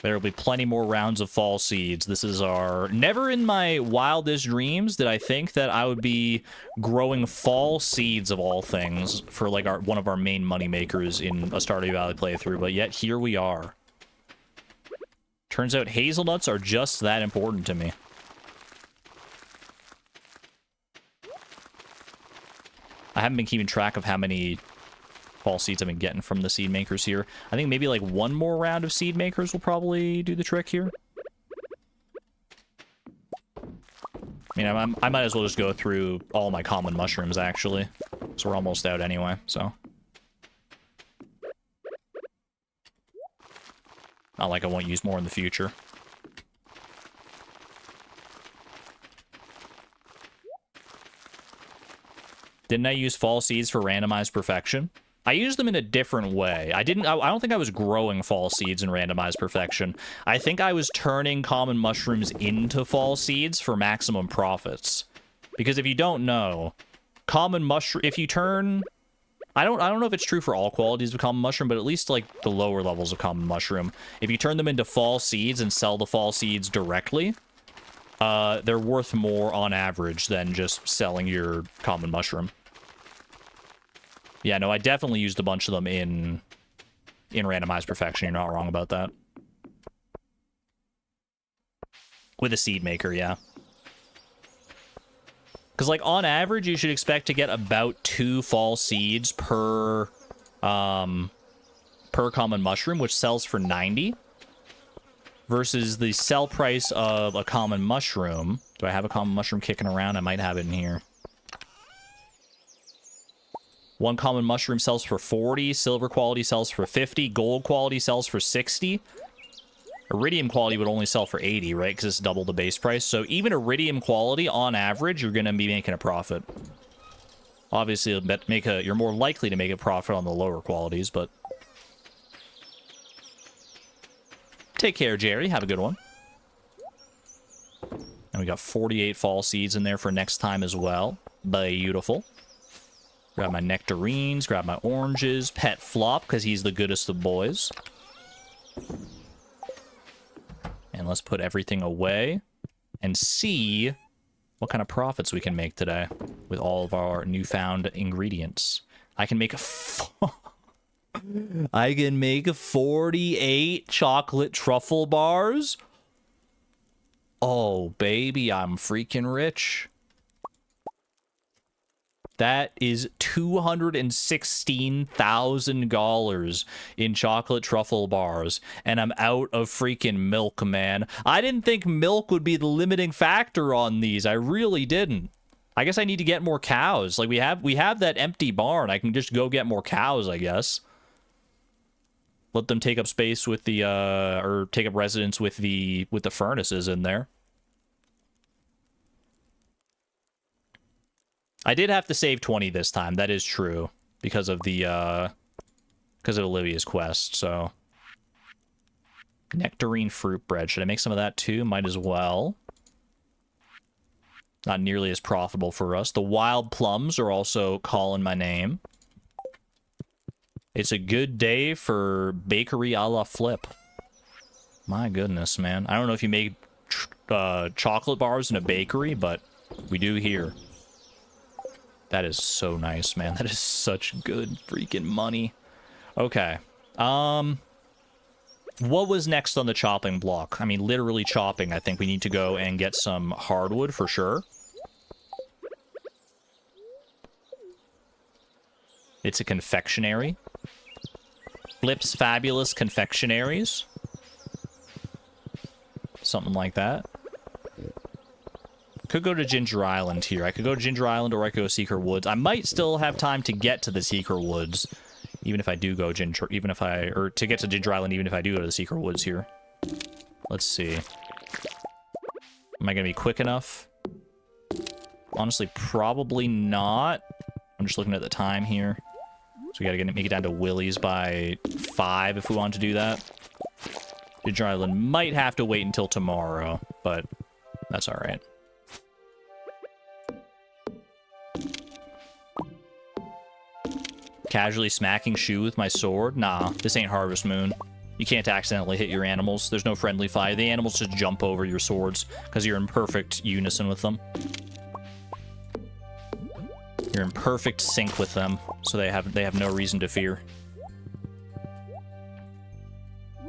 There will be plenty more rounds of fall seeds. This is our... Never in my wildest dreams did I think that I would be growing fall seeds of all things for like one of our main money makers in a Stardew Valley playthrough, but yet here we are. Turns out hazelnuts are just that important to me. I haven't been keeping track of how many fall seeds I've been getting from the seed makers here. I think maybe like one more round of seed makers will probably do the trick here. I mean, I might as well just go through all my common mushrooms, actually. So we're almost out anyway, so. Not like I won't use more in the future. Didn't I use fall seeds for randomized perfection? I used them in a different way. I don't think I was growing fall seeds in randomized perfection. I think I was turning common mushrooms into fall seeds for maximum profits. Because if you don't know, common mushroom, if you turn... I don't know if it's true for all qualities of common mushroom, but at least like the lower levels of common mushroom, if you turn them into fall seeds and sell the fall seeds directly, they're worth more on average than just selling your common mushroom. Yeah, no, I definitely used a bunch of them in randomized perfection. You're not wrong about that. With a seed maker, yeah. Because, like, on average, you should expect to get about 2 fall seeds per common mushroom, which sells for 90. Versus the sell price of a common mushroom. Do I have a common mushroom kicking around? I might have it in here. One common mushroom sells for 40, silver quality sells for 50, gold quality sells for 60. Iridium quality would only sell for 80, right? Because it's double the base price. So even iridium quality, on average, you're going to be making a profit. Obviously, you're more likely to make a profit on the lower qualities, but... Take care, Jerry. Have a good one. We got 48 fall seeds in there for next time as well. Beautiful. Grab my nectarines, grab my oranges, pet Flop, because he's the goodest of boys. And let's put everything away and see what kind of profits we can make today with all of our newfound ingredients. I can make I can make 48 chocolate truffle bars. Oh, baby, I'm freaking rich. That is $216,000 in chocolate truffle bars, and I'm out of freaking milk, man. I didn't think milk would be the limiting factor on these. I really didn't. I guess I need to get more cows. Like, we have that empty barn. I can just go get more cows, I guess. Let them take up space with the or take up residence with the furnaces in there. I did have to save 20 this time. That is true because of Olivia's quest. So nectarine fruit bread. Should I make some of that too? Might as well. Not nearly as profitable for us. The wild plums are also calling my name. It's a good day for bakery a la Flip. My goodness, man. I don't know if you make chocolate bars in a bakery, but we do here. That is so nice, man. That is such good freaking money. Okay. What was next on the chopping block? I mean, literally chopping. I think we need to go and get some hardwood for sure. It's a confectionery. Flip's Fabulous Confectionaries. Something like that. Could go to Ginger Island here. I could go to Ginger Island or I could go Secret Woods. I might still have time to get to the Secret Woods, even if I do go to get to Ginger Island, even if I do go to the Secret Woods here. Let's see. Am I gonna be quick enough? Honestly, probably not. I'm just looking at the time here. So we gotta make it down to Willie's by 5 if we want to do that. Ginger Island might have to wait until tomorrow, but that's all right. Casually smacking Shu with my sword? Nah, this ain't Harvest Moon. You can't accidentally hit your animals. There's no friendly fire. The animals just jump over your swords because you're in perfect unison with them. You're in perfect sync with them, so they have no reason to fear.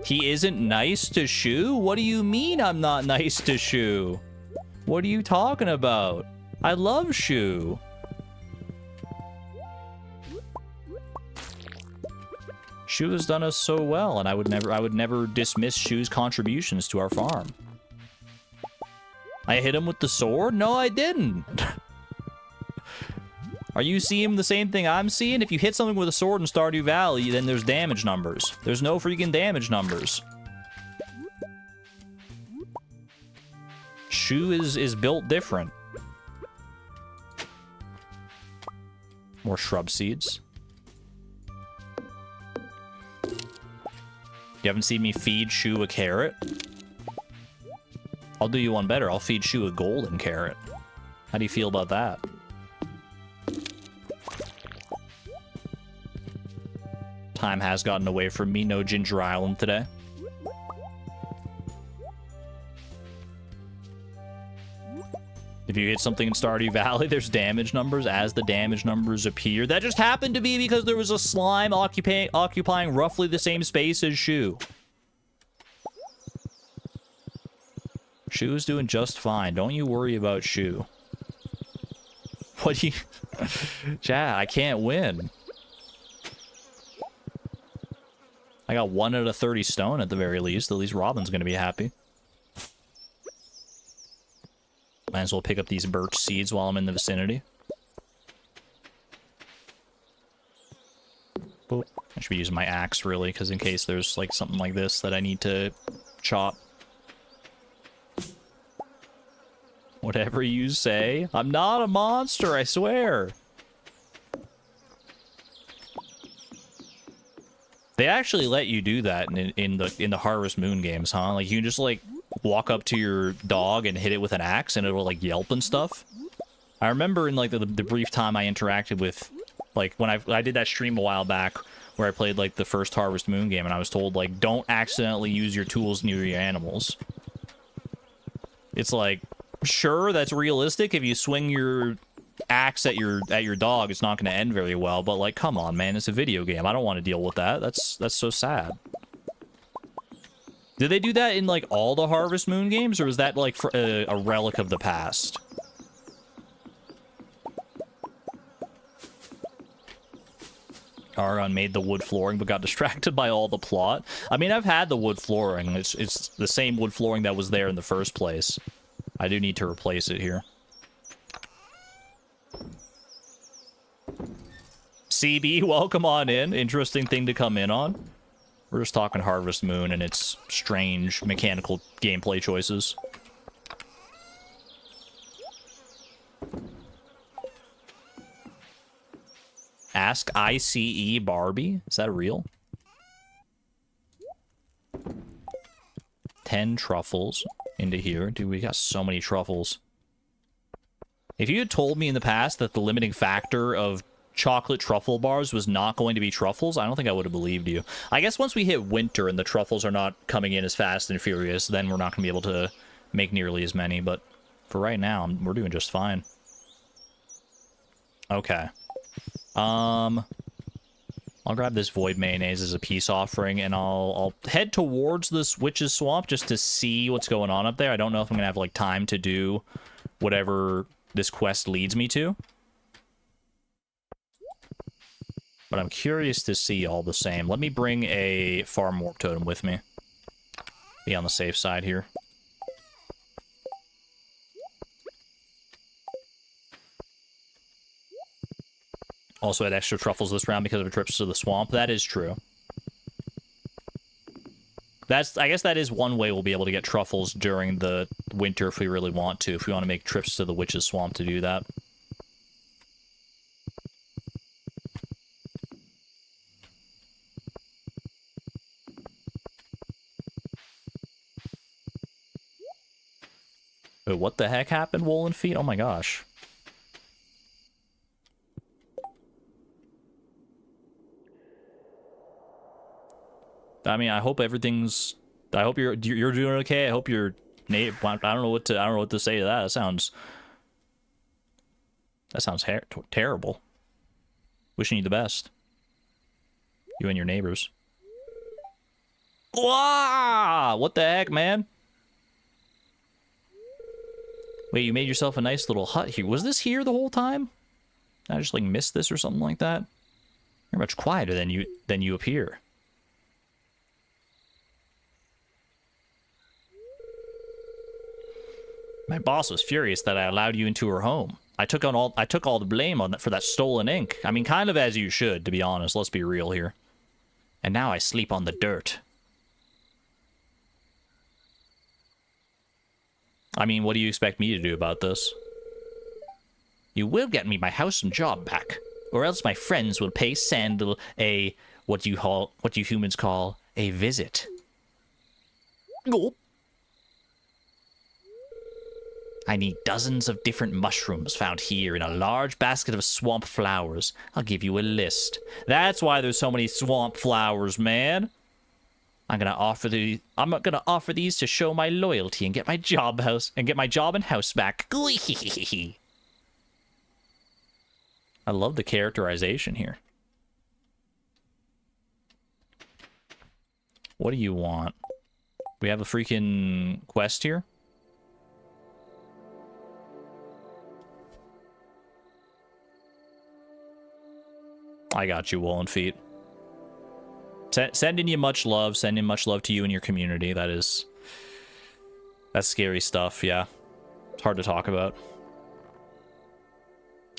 He isn't nice to Shu? What do you mean I'm not nice to Shu? What are you talking about? I love Shu. Shu has done us so well, and I would never dismiss Shu's contributions to our farm. I hit him with the sword? No, I didn't. Are you seeing the same thing I'm seeing? If you hit something with a sword in Stardew Valley, then there's damage numbers. There's no freaking damage numbers. Shu is built different. More shrub seeds. You haven't seen me feed Shu a carrot? I'll do you one better. I'll feed Shu a golden carrot. How do you feel about that? Time has gotten away from me. No Ginger Island today. If you hit something in Stardew Valley, there's damage numbers as the damage numbers appear. That just happened to be because there was a slime occupying roughly the same space as Shu. Shu's doing just fine. Don't you worry about Shu. What do you... Chat, I can't win. I got 1 out of 30 stone at the very least. At least Robin's going to be happy. Might as well pick up these birch seeds while I'm in the vicinity. Boop. I should be using my axe, really, because in case there's, like, something like this that I need to chop. Whatever you say. I'm not a monster, I swear. They actually let you do that in the Harvest Moon games, huh? Like, you just, like, walk up to your dog and hit it with an axe and it'll like yelp and stuff. I remember in like the brief time I interacted with, like when I did that stream a while back where I played like the first Harvest Moon game, and I was told like don't accidentally use your tools near your animals. It's like, sure, that's realistic. If you swing your axe at your dog, it's not going to end very well, but like, come on, man, it's a video game. I don't want to deal with that. That's so sad. Did they do that in like all the Harvest Moon games, or is that like for a relic of the past? Aragon made the wood flooring but got distracted by all the plot. I mean, I've had the wood flooring. It's the same wood flooring that was there in the first place. I do need to replace it here. CB, welcome on in. Interesting thing to come in on. We're just talking Harvest Moon and its strange mechanical gameplay choices. Ask ICE Barbie? Is that real? 10 truffles into here. Dude, we got so many truffles. If you had told me in the past that the limiting factor of chocolate truffle bars was not going to be truffles, I don't think I would have believed you. I guess once we hit winter and the truffles are not coming in as fast and furious, then we're not going to be able to make nearly as many. But for right now, we're doing just fine. Okay. I'll grab this void mayonnaise as a peace offering, and I'll head towards this witch's swamp just to see what's going on up there. I don't know if I'm gonna have like time to do whatever this quest leads me to, but I'm curious to see all the same. Let me bring a farm warp totem with me. Be on the safe side here. Also had extra truffles this round because of trips to the swamp. That is true. I guess that is one way we'll be able to get truffles during the winter if we really want to. If we want to make trips to the witch's swamp to do that. Wait, what the heck happened, Woolen Feet? Oh my gosh. I mean, I hope everything's. I hope you're doing okay. I hope you're. I don't know what to say to that. That sounds terrible. Wishing you the best. You and your neighbors. Wow! What the heck, man? Wait, you made yourself a nice little hut here. Was this here the whole time? I just like missed this or something like that. You're much quieter than you appear. My boss was furious that I allowed you into her home. I took all the blame for that stolen ink. I mean, kind of as you should, to be honest. Let's be real here. And now I sleep on the dirt. I mean, what do you expect me to do about this? You will get me my house and job back, or else my friends will pay Sandal what you humans call a visit. Gulp. I need dozens of different mushrooms found here in a large basket of swamp flowers. I'll give you a list. That's why there's so many swamp flowers, man. I'm gonna offer these to show my loyalty and get my job and house back. I love the characterization here. What do you want? We have a freaking quest here. I got you, Woolen Feet. Sending you much love. Sending much love to you and your community. That's scary stuff, yeah. It's hard to talk about.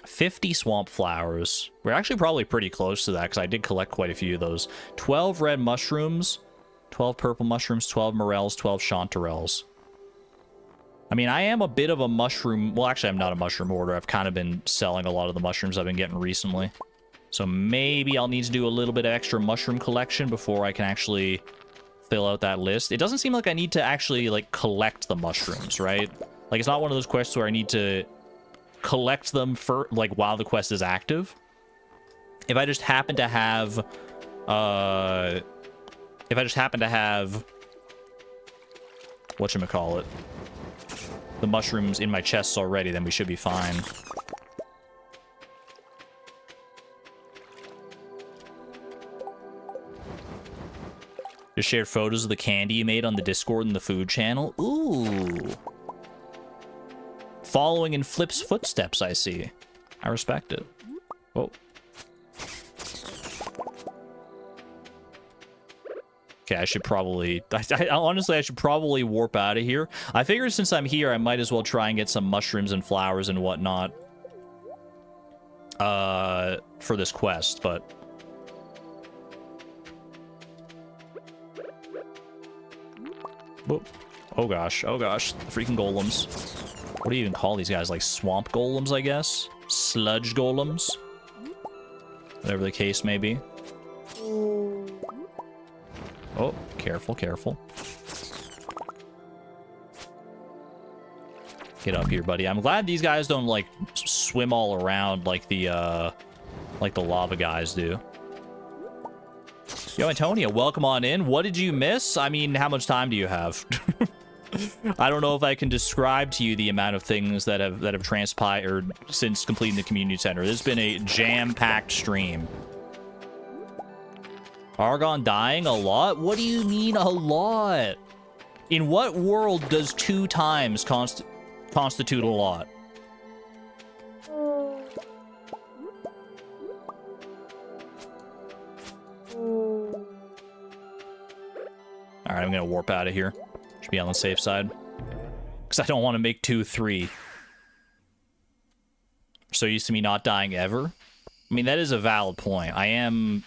50 swamp flowers. We're actually probably pretty close to that because I did collect quite a few of those. 12 red mushrooms, 12 purple mushrooms, 12 morels, 12 chanterelles. I mean, I am a bit of a mushroom... Well, actually, I'm not a mushroom hoarder. I've kind of been selling a lot of the mushrooms I've been getting recently. So maybe I'll need to do a little bit of extra mushroom collection before I can actually fill out that list. It doesn't seem like I need to actually, like, collect the mushrooms, right? Like, it's not one of those quests where I need to collect them for, like, while the quest is active. If I just happen to have, whatchamacallit, the mushrooms in my chests already, then we should be fine. Just shared photos of the candy you made on the Discord and the food channel. Ooh. Following in Flip's footsteps, I see. I respect it. Whoa. Okay, I should probably... honestly, I should probably warp out of here. I figured since I'm here, I might as well try and get some mushrooms and flowers and whatnot. For this quest, but... Whoop. Oh gosh, the freaking golems. What do you even call these guys? Like swamp golems, I guess? Sludge golems? Whatever the case may be. Oh, careful, careful. Get up here, buddy. I'm glad these guys don't, like, swim all around like the lava guys do. Yo, Antonia, welcome on in. What did you miss? I mean, how much time do you have? I don't know if I can describe to you the amount of things that have transpired since completing the community center. This has been a jam-packed stream. Argon dying a lot? What do you mean a lot? In what world does 2 times constitute a lot? Alright, I'm gonna warp out of here. Should be on the safe side. Because I don't want to make 2-3. So used to me not dying ever. I mean, that is a valid point. I am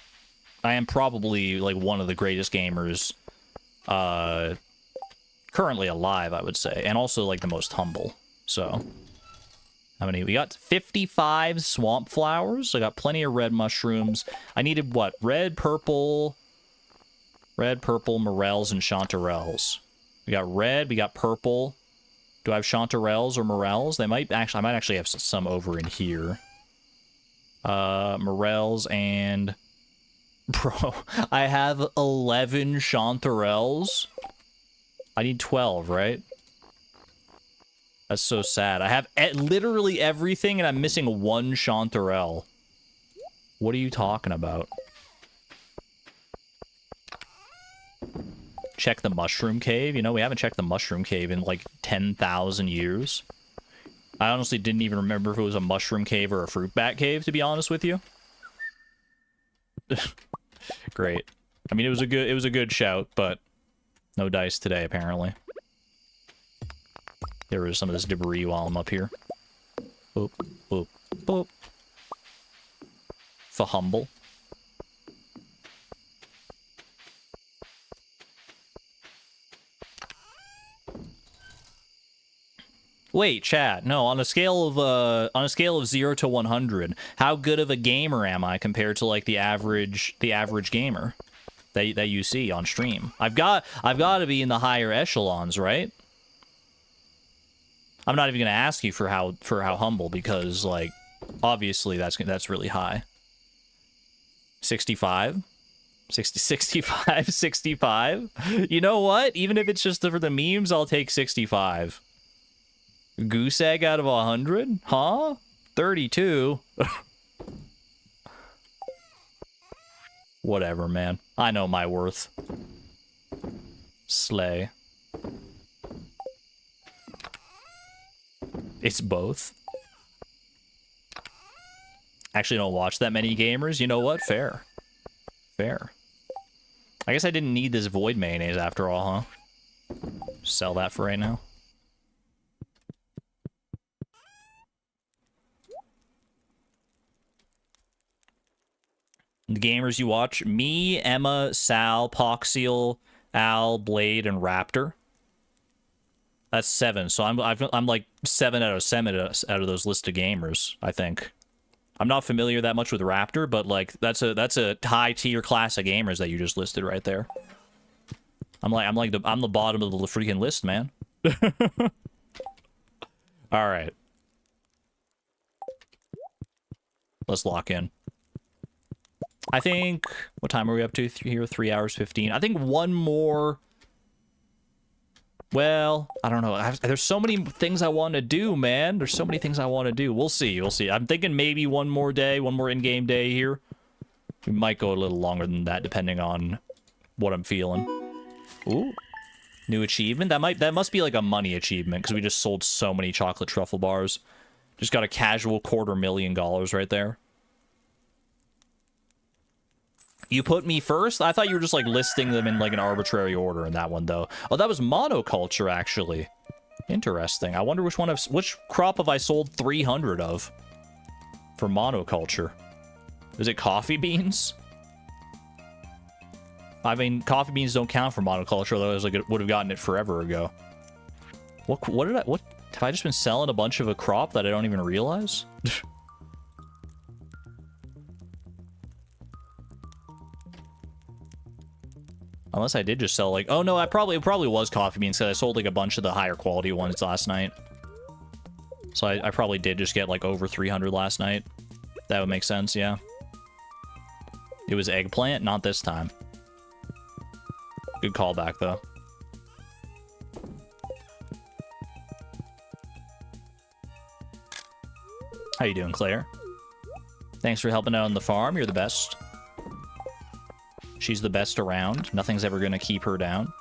probably, like, one of the greatest gamers currently alive, I would say. And also, like, the most humble. So, how many? We got 55 swamp flowers. I got plenty of red mushrooms. I needed, what? Red, purple, morels, and chanterelles. We got red, we got purple. Do I have chanterelles or morels? They might actually, I might actually have some over in here. Morels and... Bro, I have 11 chanterelles. I need 12, right? That's so sad. I have literally everything, and I'm missing 1 chanterelle. What are you talking about? Check the mushroom cave. You know, we haven't checked the mushroom cave in, like, 10,000 years. I honestly didn't even remember if it was a mushroom cave or a fruit bat cave, to be honest with you. Great. I mean, it was a good shout, but no dice today, apparently. Get rid of some of this debris while I'm up here. Boop, boop, boop. For humble. Wait, chat. No, on a scale of 0 to 100, how good of a gamer am I compared to, like, the average gamer that you see on stream? I've got to be in the higher echelons, right? I'm not even gonna ask you for how humble, because, like, obviously that's really high. 65. 65. You know what? Even if it's just for the memes, I'll take 65. Goose egg out of 100? Huh? 32? Whatever, man. I know my worth. Slay. It's both. Actually don't watch that many gamers. You know what? Fair. Fair. I guess I didn't need this void mayonnaise after all, huh? Sell that for right now. The gamers you watch: me, Emma, Sal, Poxiel, Al, Blade, and Raptor. That's 7. So I'm like 7 out of those list of gamers, I think. I'm not familiar that much with Raptor, but, like, that's a high tier class of gamers that you just listed right there. I'm the bottom of the freaking list, man. All right. Let's lock in. I think, what time are we up to here? 3 hours 15. I think one more. Well, I don't know. There's so many things I want to do, man. There's so many things I want to do. We'll see. We'll see. I'm thinking maybe one more day, one more in-game day here. We might go a little longer than that, depending on what I'm feeling. Ooh. New achievement. That must be like a money achievement, because we just sold so many chocolate truffle bars. Just got a casual $250,000 right there. You put me first? I thought you were just like listing them in like an arbitrary order in that one though. Oh, that was monoculture actually. Interesting. I wonder which crop have I sold 300 of for monoculture? Is it coffee beans? I mean, coffee beans don't count for monoculture, otherwise I would have gotten it forever ago. What have I just been selling a bunch of a crop that I don't even realize? Unless I did just sell like, oh no, it probably was coffee beans because I sold like a bunch of the higher quality ones last night. So I probably did just get like over 300 last night. That would make sense, yeah. It was eggplant, not this time. Good callback though. How you doing, Claire? Thanks for helping out on the farm. You're the best. She's the best around. Nothing's ever gonna keep her down.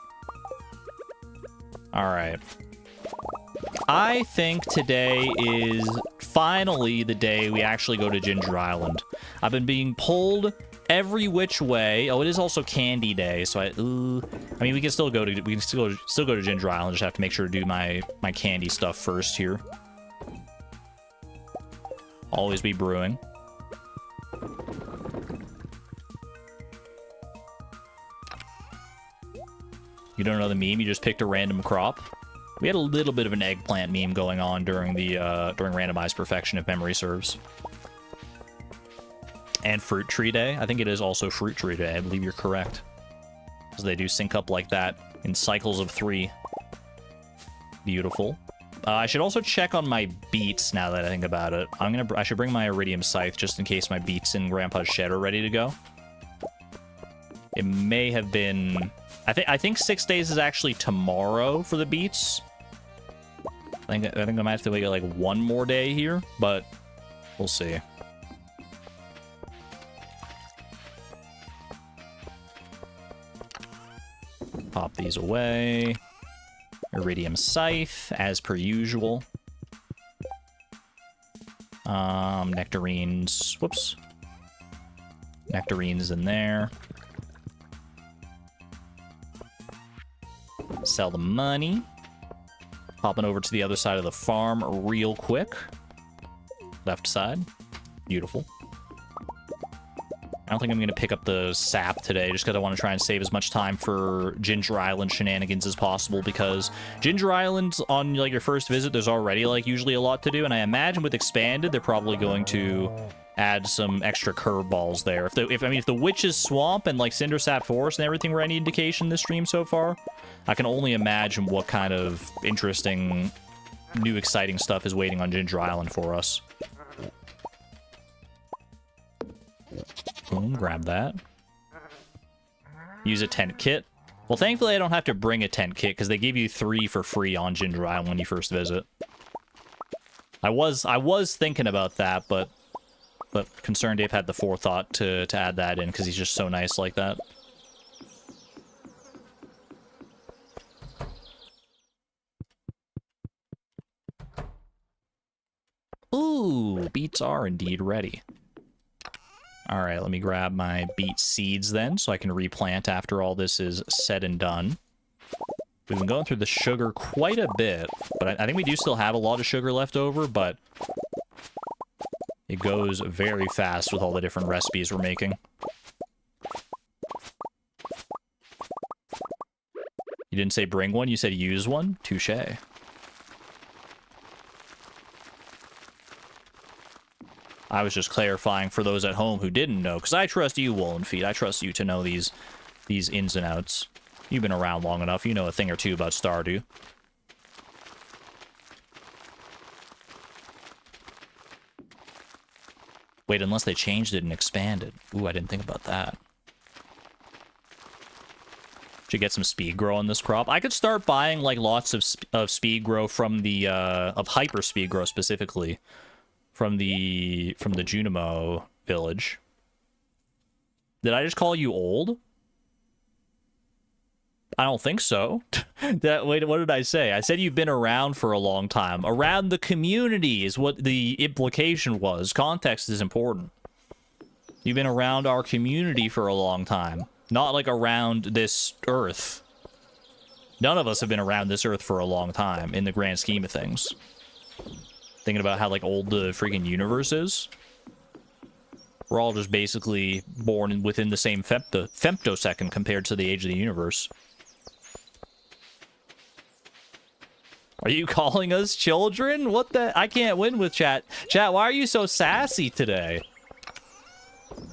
Alright. I think today is finally the day we actually go to Ginger Island. I've been being pulled every which way. Oh, it is also Candy Day, so I mean, we can still go to Ginger Island. Just have to make sure to do my candy stuff first here. Always be brewing. You don't know the meme? You just picked a random crop? We had a little bit of an eggplant meme going on during the during randomized perfection, if memory serves. And fruit tree day. I think it is also fruit tree day. I believe you're correct. Because they do sync up like that in cycles of 3. Beautiful. I should also check on my beets now that I think about it. I should bring my iridium scythe just in case my beets in Grandpa's shed are ready to go. It may have been... I think 6 days is actually tomorrow for the beets. I think I might have to wait like one more day here, but we'll see. Pop these away. Iridium scythe, as per usual. Nectarines. Whoops. Nectarines in there. Sell the money. Popping over to the other side of the farm real quick. Left side. Beautiful. I don't think I'm going to pick up the sap today, just because I want to try and save as much time for Ginger Island shenanigans as possible, because Ginger Island, on like your first visit, there's already like usually a lot to do, and I imagine with Expanded, they're probably going to add some extra curveballs there. If the Witch's Swamp and like Cindersap Forest and everything were any indication this stream so far, I can only imagine what kind of interesting, new, exciting stuff is waiting on Ginger Island for us. Boom, grab that. Use a tent kit. Well, thankfully I don't have to bring a tent kit, because they give you 3 for free on Ginger Island when you first visit. I was thinking about that, but Concerned Dave had the forethought to add that in, because he's just so nice like that. Ooh, beets are indeed ready. All right, let me grab my beet seeds then, so I can replant after all this is said and done. We've been going through the sugar quite a bit, but I think we do still have a lot of sugar left over, but it goes very fast with all the different recipes we're making. You didn't say bring one, you said use one? Touché. I was just clarifying for those at home who didn't know, because I trust you, Woolen Feet. I trust you to know these ins and outs. You've been around long enough. You know a thing or two about Stardew. Wait, unless they changed it and expanded. Ooh, I didn't think about that. Should get some speed grow on this crop. I could start buying like lots of speed grow from the of hyper speed grow specifically from the Junimo village. Did I just call you old? I don't think so. Wait, what did I say? I said you've been around for a long time. Around the community is what the implication was. Context is important. You've been around our community for a long time. Not like around this earth. None of us have been around this earth for a long time in the grand scheme of things. Thinking about how like old the freaking universe is. We're all just basically born within the same femtosecond compared to the age of the universe. Are you calling us children? What the? I can't win with chat. Chat, why are you so sassy today?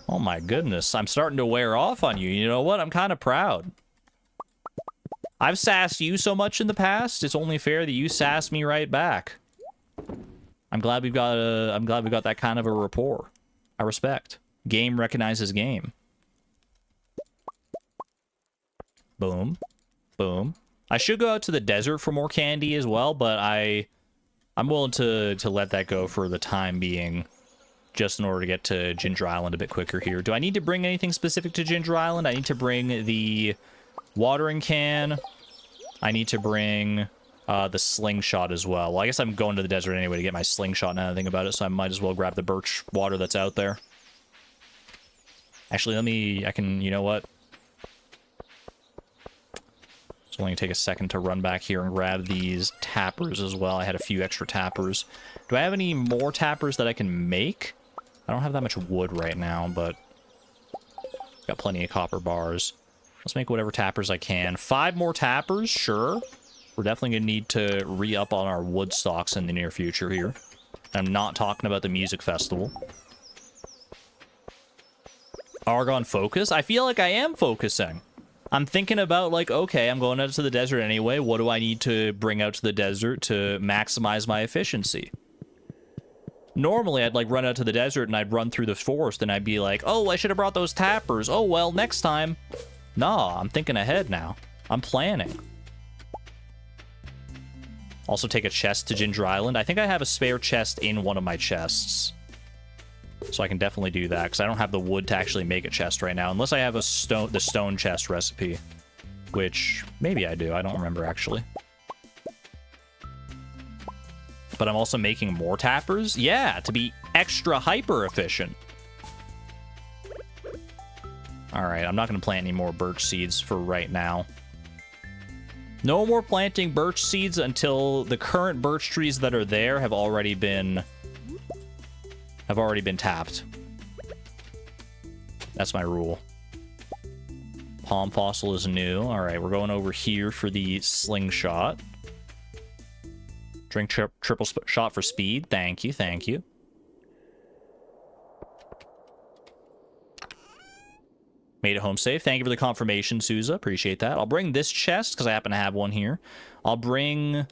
Oh my goodness, I'm starting to wear off on you. You know what? I'm kind of proud. I've sassed you so much in the past, it's only fair that you sass me right back. I'm glad we've got that kind of a rapport. I respect. Game recognizes game. Boom. Boom. I should go out to the desert for more candy as well, but I'm willing to let that go for the time being, just in order to get to Ginger Island a bit quicker here. Do I need to bring anything specific to Ginger Island? I need to bring the watering can. I need to bring the slingshot as well. Well, I guess I'm going to the desert anyway to get my slingshot now that I think about it, so I might as well grab the birch water that's out there. Actually, you know what? It's only going to take a second to run back here and grab these tappers as well. I had a few extra tappers. Do I have any more tappers that I can make? I don't have that much wood right now, but got plenty of copper bars. Let's make whatever tappers I can. 5 more tappers, sure. We're definitely going to need to re-up on our wood stocks in the near future here. I'm not talking about the music festival. Argon focus? I feel like I am focusing. I'm thinking about, like, okay, I'm going out to the desert anyway. What do I need to bring out to the desert to maximize my efficiency? Normally, I'd, like, run out to the desert and I'd run through the forest and I'd be like, oh, I should have brought those tappers. Oh, well, next time. Nah, I'm thinking ahead now. I'm planning. Also take a chest to Ginger Island. I think I have a spare chest in one of my chests. So I can definitely do that, because I don't have the wood to actually make a chest right now, unless I have the stone chest recipe, which maybe I do. I don't remember, actually. But I'm also making more tappers? Yeah, to be extra hyper efficient. Alright, I'm not going to plant any more birch seeds for right now. No more planting birch seeds until the current birch trees that are there have already been tapped. That's my rule. Palm fossil is new. All right, we're going over here for the slingshot. Drink triple shot for speed. Thank you, thank you. Made it home safe. Thank you for the confirmation, Souza. Appreciate that. I'll bring this chest, because I happen to have one here. I'll bring... I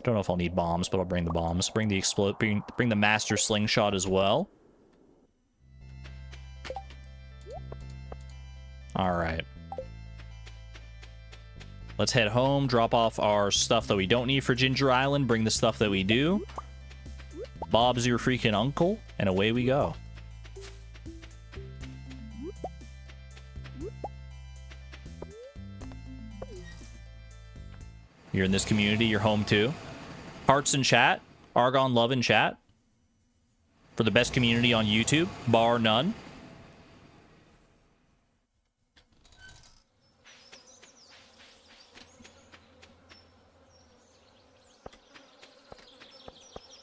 don't know if I'll need bombs, but I'll bring the bombs. Bring the bring the master slingshot as well. Alright. Let's head home, drop off our stuff that we don't need for Ginger Island, bring the stuff that we do. Bob's your freaking uncle, and away we go. You're in this community, you're home too. Hearts in chat, Argon love in chat. For the best community on YouTube, bar none.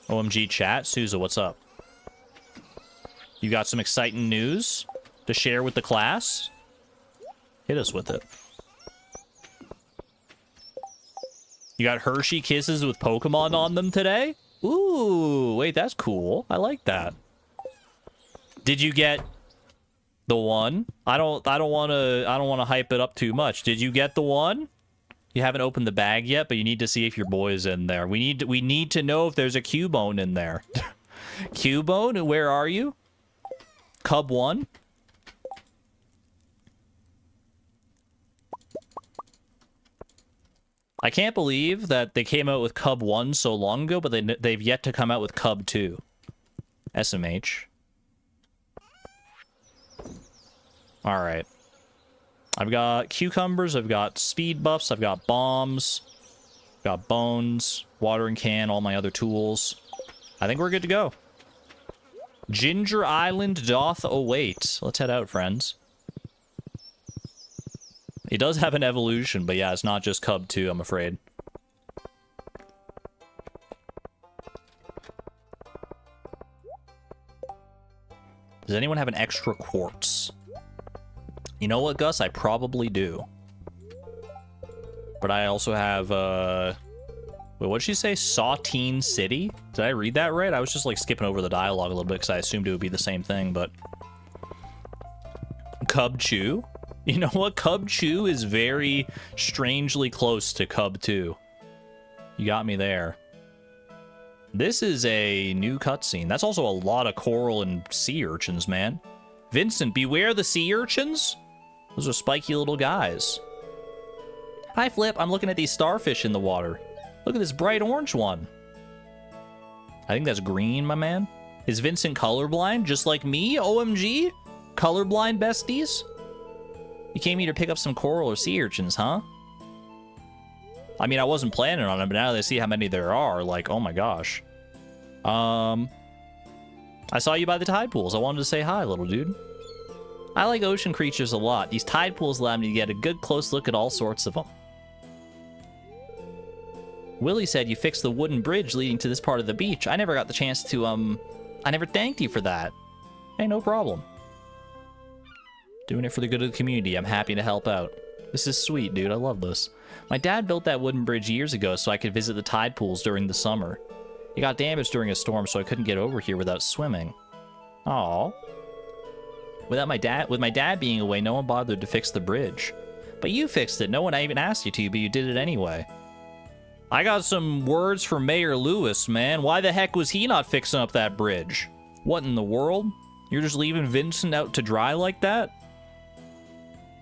OMG chat, Souza, what's up? You got some exciting news to share with the class? Hit us with it. You got Hershey Kisses with Pokemon on them today? Ooh, wait, that's cool. I like that. Did you get The one? I don't want to hype it up too much. Did you get the one? You haven't opened the bag yet, but you need to see if your boy is in there. We need to know if there's a Cubone in there. Cubone, where are you? Cub 1? I can't believe that they came out with Cub 1 so long ago, but they've yet to come out with Cub 2. SMH. Alright. I've got cucumbers, I've got speed buffs, I've got bombs, I've got bones, watering can, all my other tools. I think we're good to go. Ginger Island doth await. Let's head out, friends. He does have an evolution, but yeah, it's not just Cub 2, I'm afraid. Does anyone have an extra quartz? You know what, Gus? I probably do. But I also have, wait, what'd she say? Saltine City? Did I read that right? I was just, like, skipping over the dialogue a little bit because I assumed it would be the same thing, but... Cub Chew? You know what? Cub Chew is very strangely close to Cub 2. You got me there. This is a new cutscene. That's also a lot of coral and sea urchins, man. Vincent, beware the sea urchins? Those are spiky little guys. Hi, Flip. I'm looking at these starfish in the water. Look at this bright orange one. I think that's green, my man. Is Vincent colorblind, just like me? OMG? Colorblind besties? You came here to pick up some coral or sea urchins, huh? I mean, I wasn't planning on it, but now that I see how many there are, like, oh my gosh. I saw you by the tide pools. I wanted to say hi, little dude. I like ocean creatures a lot. These tide pools allow me to get a good close look at all sorts of them. Willie said you fixed the wooden bridge leading to this part of the beach. I never got the chance to, I never thanked you for that. Hey, no problem. Doing it for the good of the community. I'm happy to help out. This is sweet, dude. I love this. My dad built that wooden bridge years ago so I could visit the tide pools during the summer. It got damaged during a storm, so I couldn't get over here without swimming. Aww. With my dad being away, no one bothered to fix the bridge. But you fixed it. No one even asked you to, but you did it anyway. I got some words from Mayor Lewis, man. Why the heck was he not fixing up that bridge? What in the world? You're just leaving Vincent out to dry like that?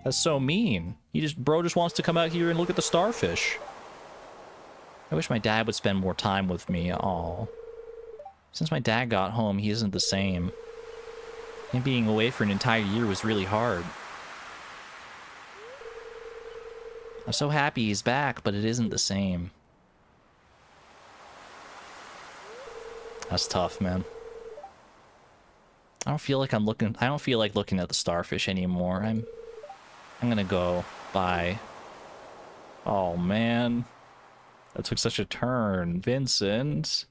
That's so mean. Bro just wants to come out here and look at the starfish. I wish my dad would spend more time with me. Aw. Since my dad got home, he isn't the same. Him being away for an entire year was really hard. I'm so happy he's back, but it isn't the same. That's tough, man. I don't feel like looking at the starfish anymore. I'm gonna go. Bye. Oh, man. That took such a turn. Vincent.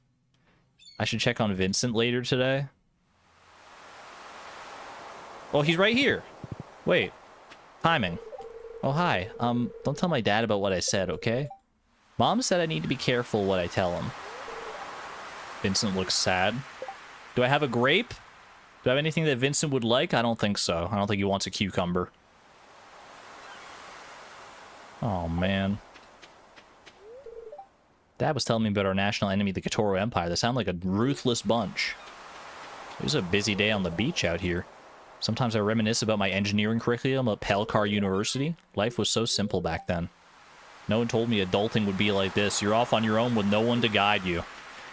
I should check on Vincent later today. Oh, he's right here. Wait. Timing. Oh, hi. Don't tell my dad about what I said, okay? Mom said I need to be careful what I tell him. Vincent looks sad. Do I have a grape? Do I have anything that Vincent would like? I don't think so. I don't think he wants a cucumber. Oh, man. Dad was telling me about our national enemy, the Kotoro Empire. They sound like a ruthless bunch. It was a busy day on the beach out here. Sometimes I reminisce about my engineering curriculum at Pelcar University. Life was so simple back then. No one told me adulting would be like this. You're off on your own with no one to guide you.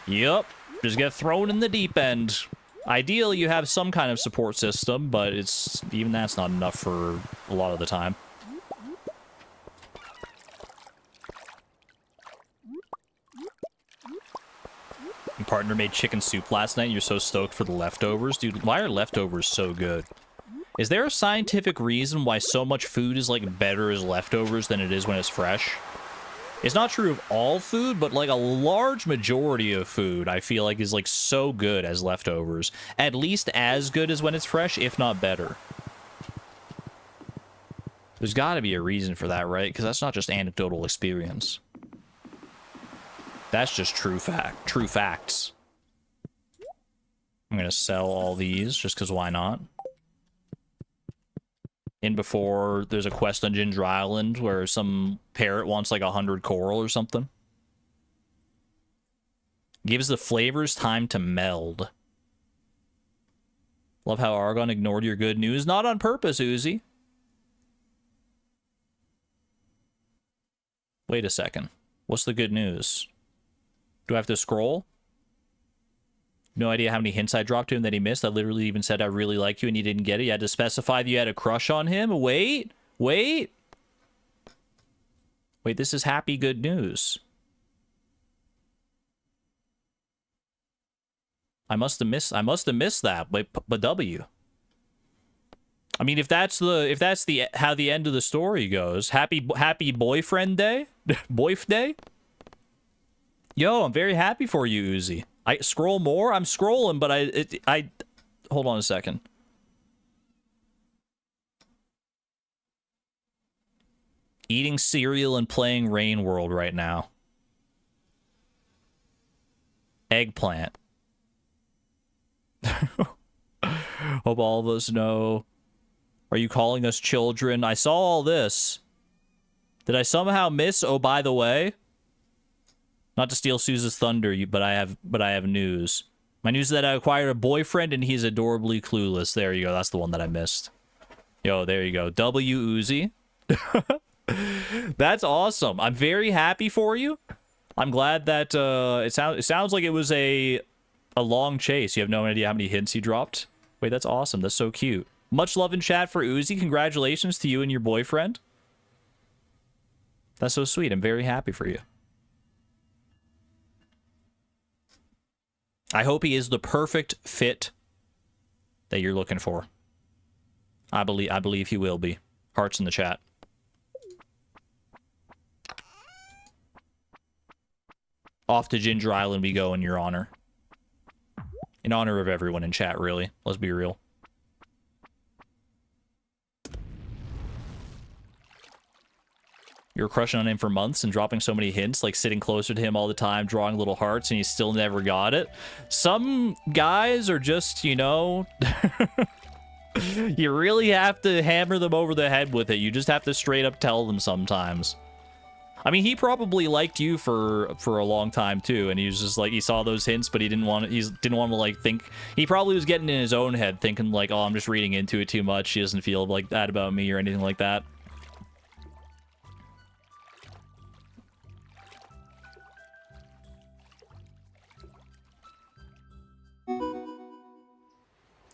Yup. Just get thrown in the deep end. Ideally, you have some kind of support system, but even that's not enough for a lot of the time. Your partner made chicken soup last night. You're so stoked for the leftovers. Dude, why are leftovers so good? Is there a scientific reason why so much food is, like, better as leftovers than it is when it's fresh? It's not true of all food, but, like, a large majority of food, I feel like, is, like, so good as leftovers. At least as good as when it's fresh, if not better. There's gotta be a reason for that, right? Because that's not just anecdotal experience. That's just true facts. I'm gonna sell all these, just because why not? in before there's a quest on Ginger Island where some parrot wants like 100 coral or something. Gives the flavors time to meld. Love how Argon ignored your good news. Not on purpose, Uzi. Wait a second. What's the good news? Do I have to scroll? No idea how many hints I dropped to him that he missed. I literally even said I really like you and he didn't get it. You had to specify that you had a crush on him. Wait. Wait, this is happy good news. I must have missed that. But W. I mean, if that's how the end of the story goes, happy boyfriend day, boyf day. Yo, I'm very happy for you, Uzi. I scroll more. I'm scrolling, but I hold on a second. Eating cereal and playing Rain World right now. Eggplant. Hope all of us know. Are you calling us children? I saw all this. Did I somehow miss? Oh, by the way, not to steal Suze's thunder, but I have news. My news is that I acquired a boyfriend and he's adorably clueless. There you go. That's the one that I missed. Yo, there you go. W Uzi. That's awesome. I'm very happy for you. I'm glad that it sounds like it was a long chase. You have no idea how many hints he dropped. Wait, that's awesome. That's so cute. Much love in chat for Uzi. Congratulations to you and your boyfriend. That's so sweet. I'm very happy for you. I hope he is the perfect fit that you're looking for. I believe he will be. Hearts in the chat. Off to Ginger Island we go in your honor. In honor of everyone in chat, really. Let's be real. You're crushing on him for months and dropping so many hints, like sitting closer to him all the time, drawing little hearts, and he still never got it. Some guys are just, you know... you really have to hammer them over the head with it. You just have to straight up tell them sometimes. I mean, he probably liked you for a long time too, and he was just like, he saw those hints, but he didn't want to like think. He probably was getting in his own head, thinking like, oh, I'm just reading into it too much. He doesn't feel like that about me or anything like that.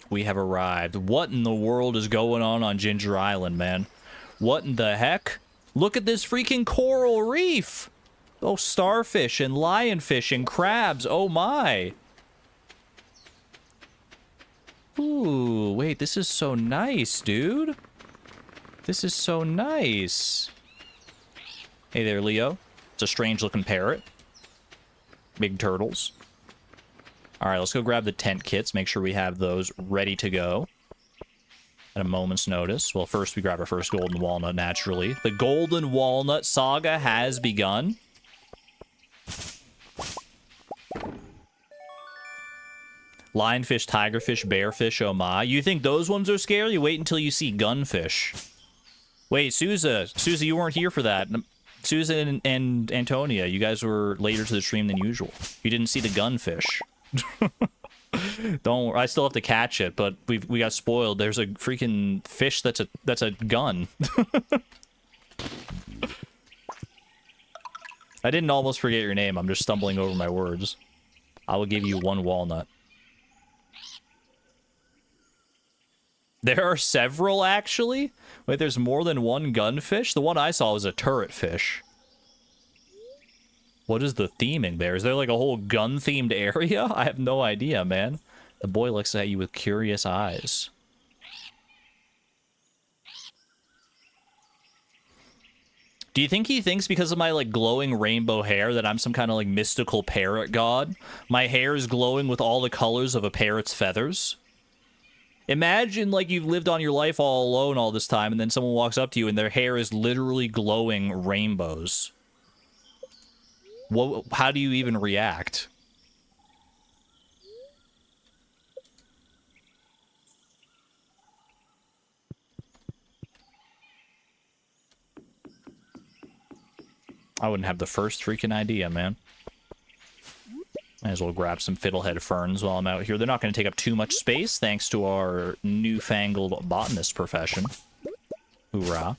We have arrived. What in the world is going on Ginger Island, man? What in the heck? Look at this freaking coral reef! Oh, starfish and lionfish and crabs. Oh my! Ooh, wait, this is so nice, dude. This is so nice. Hey there, Leo. It's a strange-looking parrot. Big turtles. Alright, let's go grab the tent kits. Make sure we have those ready to go at a moment's notice. Well, first we grab our first golden walnut, naturally. The golden walnut saga has begun. Lionfish, tigerfish, bearfish, oh my. You think those ones are scary? Wait until you see gunfish. Wait, Souza, you weren't here for that. Souza and Antonia, you guys were later to the stream than usual. You didn't see the gunfish. Don't. I still have to catch it, but we got spoiled. There's a freaking fish that's a gun. I didn't almost forget your name. I'm just stumbling over my words. I will give you one walnut. There are several, actually. Wait, there's more than one gunfish? The one I saw was a turret fish. What is the theming there? Is there like a whole gun-themed area? I have no idea, man. The boy looks at you with curious eyes. Do you think he thinks because of my like glowing rainbow hair that I'm some kind of like mystical parrot god? My hair is glowing with all the colors of a parrot's feathers? Imagine like you've lived on your life all alone all this time and then someone walks up to you and their hair is literally glowing rainbows. How do you even react? I wouldn't have the first freaking idea, man. Might as well grab some fiddlehead ferns while I'm out here. They're not going to take up too much space, thanks to our newfangled botanist profession. Hoorah.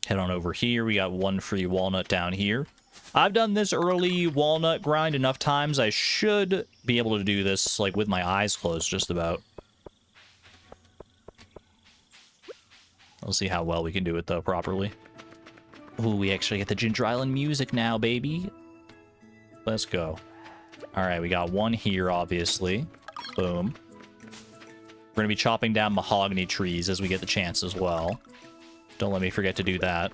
Head on over here. We got one free walnut down here. I've done this early walnut grind enough times. I should be able to do this, like, with my eyes closed, just about. We'll see how well we can do it, though, properly. Ooh, we actually get the Ginger Island music now, baby. Let's go. Alright, we got one here, obviously. Boom. We're gonna be chopping down mahogany trees as we get the chance as well. Don't let me forget to do that.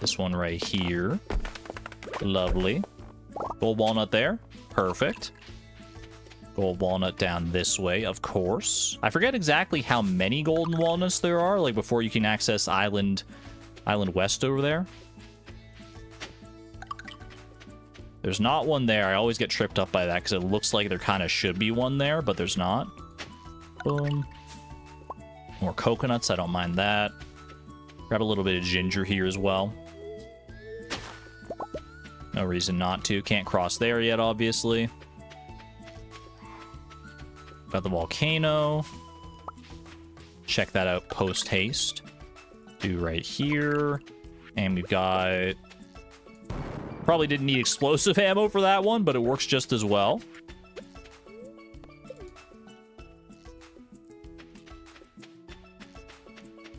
This one right here. Lovely. Gold walnut there. Perfect. Gold walnut down this way, of course. I forget exactly how many golden walnuts there are, like before you can access Island West over there. There's not one there. I always get tripped up by that because it looks like there kind of should be one there, but there's not. Boom. More coconuts. I don't mind that. Grab a little bit of ginger here as well. No reason not to. Can't cross there yet, obviously. Got the volcano. Check that out post-haste. Do right here. And we've got... Probably didn't need explosive ammo for that one, but it works just as well.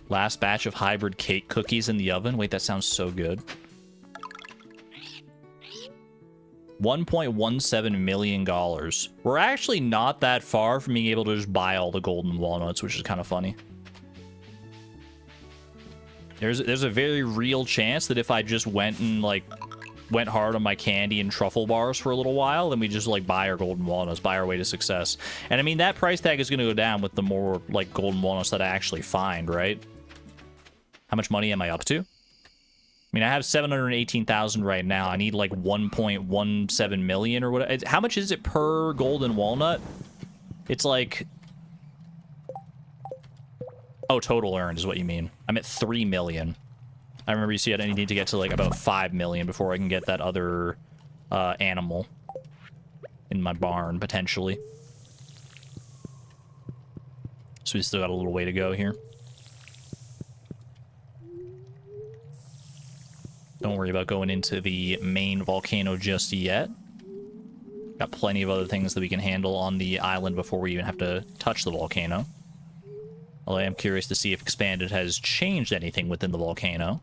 Last batch of hybrid cake cookies in the oven. Wait, that sounds so good. $1.17 million. We're actually not that far from being able to just buy all the golden walnuts, which is kind of funny. There's a very real chance that if I just went and, like, went hard on my candy and truffle bars for a little while, then we just, like, buy our golden walnuts, buy our way to success. And, I mean, that price tag is going to go down with the more, like, golden walnuts that I actually find, right? How much money am I up to? I mean, I have 718,000 right now. I need, like, 1.17 million or whatever. How much is it per golden walnut? It's, like... Oh, total earned is what you mean. I'm at 3 million. I remember you said I need to get to, like, about 5 million before I can get that other animal in my barn, potentially. So we still got a little way to go here. Don't worry about going into the main volcano just yet. Got plenty of other things that we can handle on the island before we even have to touch the volcano. Although I am curious to see if Expanded has changed anything within the volcano.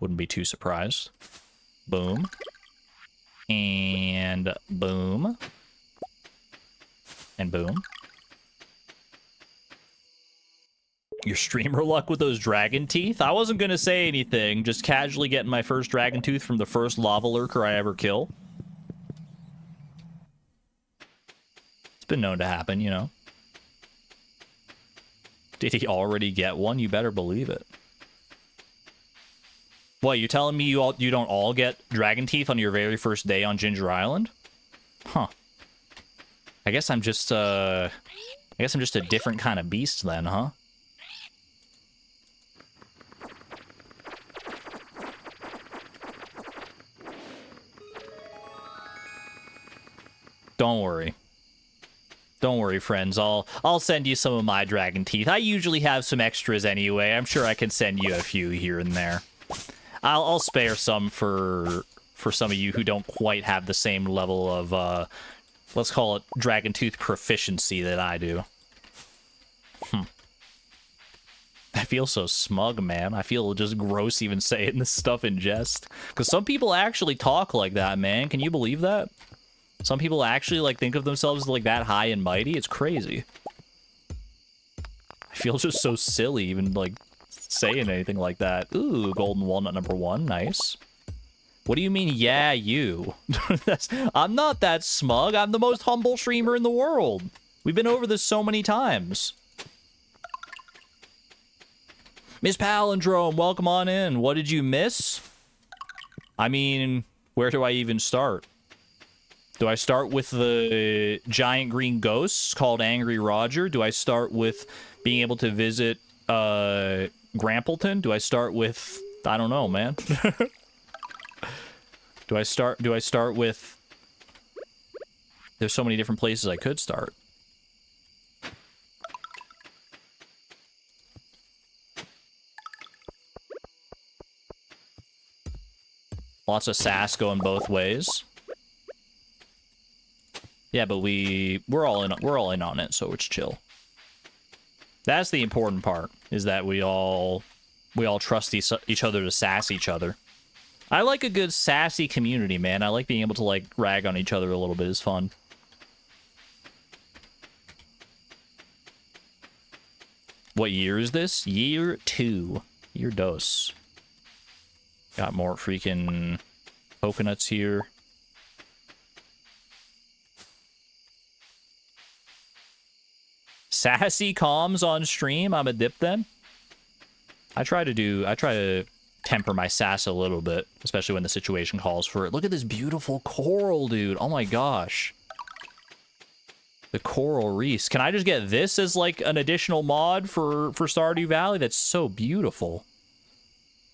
Wouldn't be too surprised. Boom. And boom. And boom. Your streamer luck with those dragon teeth? I wasn't gonna say anything, just casually getting my first dragon tooth from the first lava lurker I ever kill. It's been known to happen, you know. Did he already get one? You better believe it. What, you telling me you don't all get dragon teeth on your very first day on Ginger Island? Huh. I guess I'm just a different kind of beast then, huh? Don't worry. Don't worry, friends. I'll send you some of my dragon teeth. I usually have some extras anyway. I'm sure I can send you a few here and there. I'll spare some for some of you who don't quite have the same level of, let's call it dragon tooth proficiency that I do. I feel so smug, man. I feel just gross even saying this stuff in jest. Because some people actually talk like that, man. Can you believe that? Some people actually, like, think of themselves like that high and mighty. It's crazy. I feel just so silly even, like, saying anything like that. Ooh, golden walnut number 1. Nice. What do you mean, yeah, you? I'm not that smug. I'm the most humble streamer in the world. We've been over this so many times. Miss Palindrome, welcome on in. What did you miss? I mean, where do I even start? Do I start with the giant green ghosts called Angry Roger? Do I start with being able to visit Grampleton? Do I start with... I don't know, man. Do I start with... There's so many different places I could start. Lots of sass going both ways. Yeah, but we're all in on it, so it's chill. That's the important part, is that we all trust each other to sass each other. I like a good sassy community, man. I like being able to, like, rag on each other a little bit. It's fun. What year is this? Year 2. Year dos. Got more freaking coconuts here. Sassy comms on stream. I'm a dip then. I try to temper my sass a little bit, especially when the situation calls for it. Look at this beautiful coral, dude. Oh my gosh. The coral reefs. Can I just get this as like an additional mod for Stardew Valley? That's so beautiful.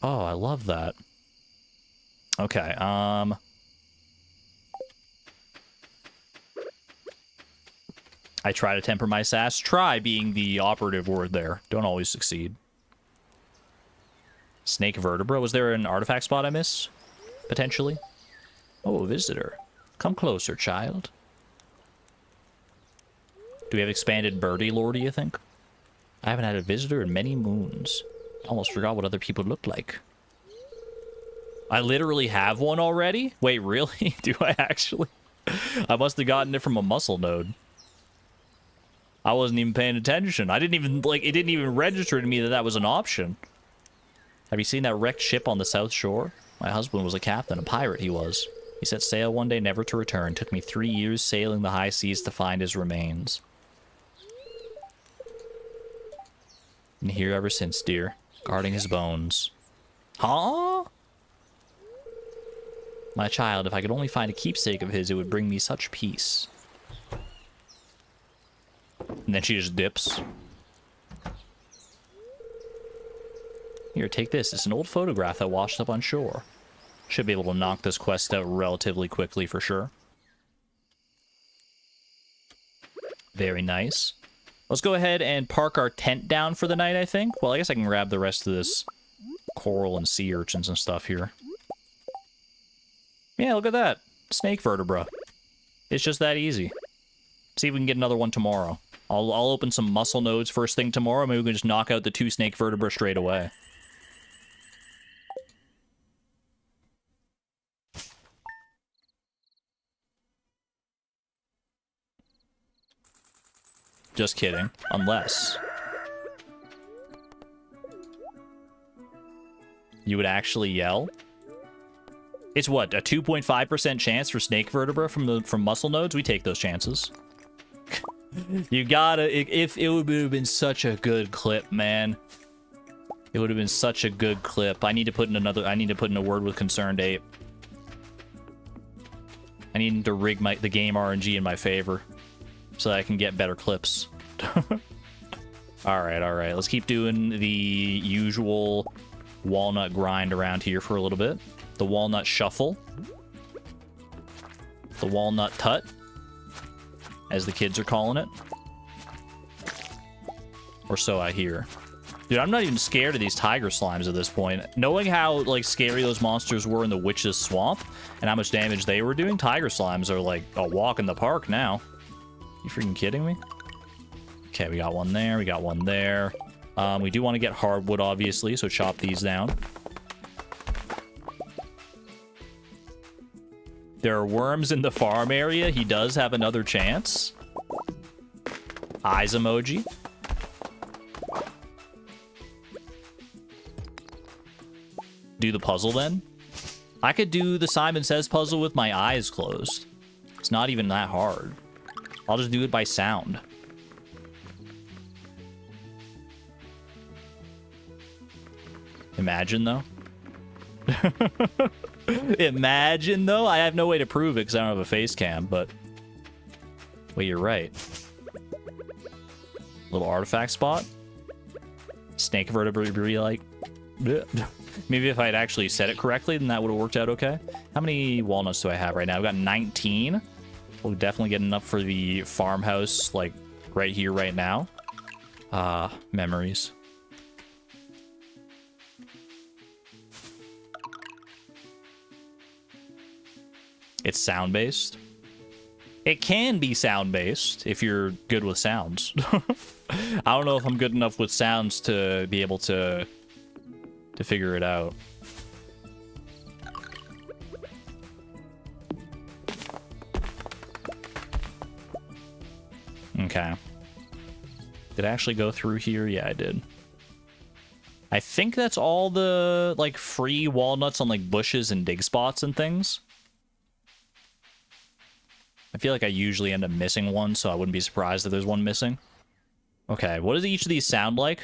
Oh, I love that. Okay, I try to temper my sass. Try being the operative word there. Don't always succeed. Snake vertebra. Was there an artifact spot I missed? Potentially? Oh, a visitor. Come closer, child. Do we have expanded birdie lore, do you think? I haven't had a visitor in many moons. Almost forgot what other people looked like. I literally have one already? Wait, really? Do I actually? I must have gotten it from a muscle node. I wasn't even paying attention. I didn't even, like, it didn't even register to me that that was an option. Have you seen that wrecked ship on the South Shore? My husband was a captain, a pirate he was. He set sail one day, never to return. Took me 3 years sailing the high seas to find his remains. And here ever since, dear. Guarding his bones. Huh? My child, if I could only find a keepsake of his, it would bring me such peace. And then she just dips. Here, take this. It's an old photograph that washed up on shore. Should be able to knock this quest out relatively quickly for sure. Very nice. Let's go ahead and park our tent down for the night, I think. Well, I guess I can grab the rest of this coral and sea urchins and stuff here. Yeah, look at that. Snake vertebra. It's just that easy. See if we can get another one tomorrow. I'll open some muscle nodes first thing tomorrow. Maybe we can just knock out the 2 snake vertebra straight away. Just kidding. Unless you would actually yell. It's what, a 2.5% chance for snake vertebra from muscle nodes? We take those chances. You gotta, if it would have been such a good clip, man. It would have been such a good clip. I need to put in a word with Concerned Ape. I need to rig the game RNG in my favor so that I can get better clips. Alright. Let's keep doing the usual walnut grind around here for a little bit. The walnut shuffle. The walnut tut, as the kids are calling it. Or so I hear. Dude, I'm not even scared of these tiger slimes at this point. Knowing how, like, scary those monsters were in the witch's swamp and how much damage they were doing, tiger slimes are like a walk in the park now. You freaking kidding me? Okay, we got one there. We got one there. We do want to get hardwood, obviously, so chop these down. There are worms in the farm area. He does have another chance. Eyes emoji. Do the puzzle then? I could do the Simon Says puzzle with my eyes closed. It's not even that hard. I'll just do it by sound. Imagine, though. Imagine, though. I have no way to prove it because I don't have a face cam, but... Wait, you're right. Little artifact spot. snake vertebrae be like? Bleh. Maybe if I had actually said it correctly, then that would have worked out okay. How many walnuts do I have right now? I've got 19. We'll definitely get enough for the farmhouse, like, right here, right now. Memories. It's sound-based. It can be sound-based if you're good with sounds. I don't know if I'm good enough with sounds to be able to figure it out. Okay. Did I actually go through here? Yeah, I did. I think that's all the, like, free walnuts on, like, bushes and dig spots and things. I feel like I usually end up missing one, so I wouldn't be surprised if there's one missing. Okay, what does each of these sound like?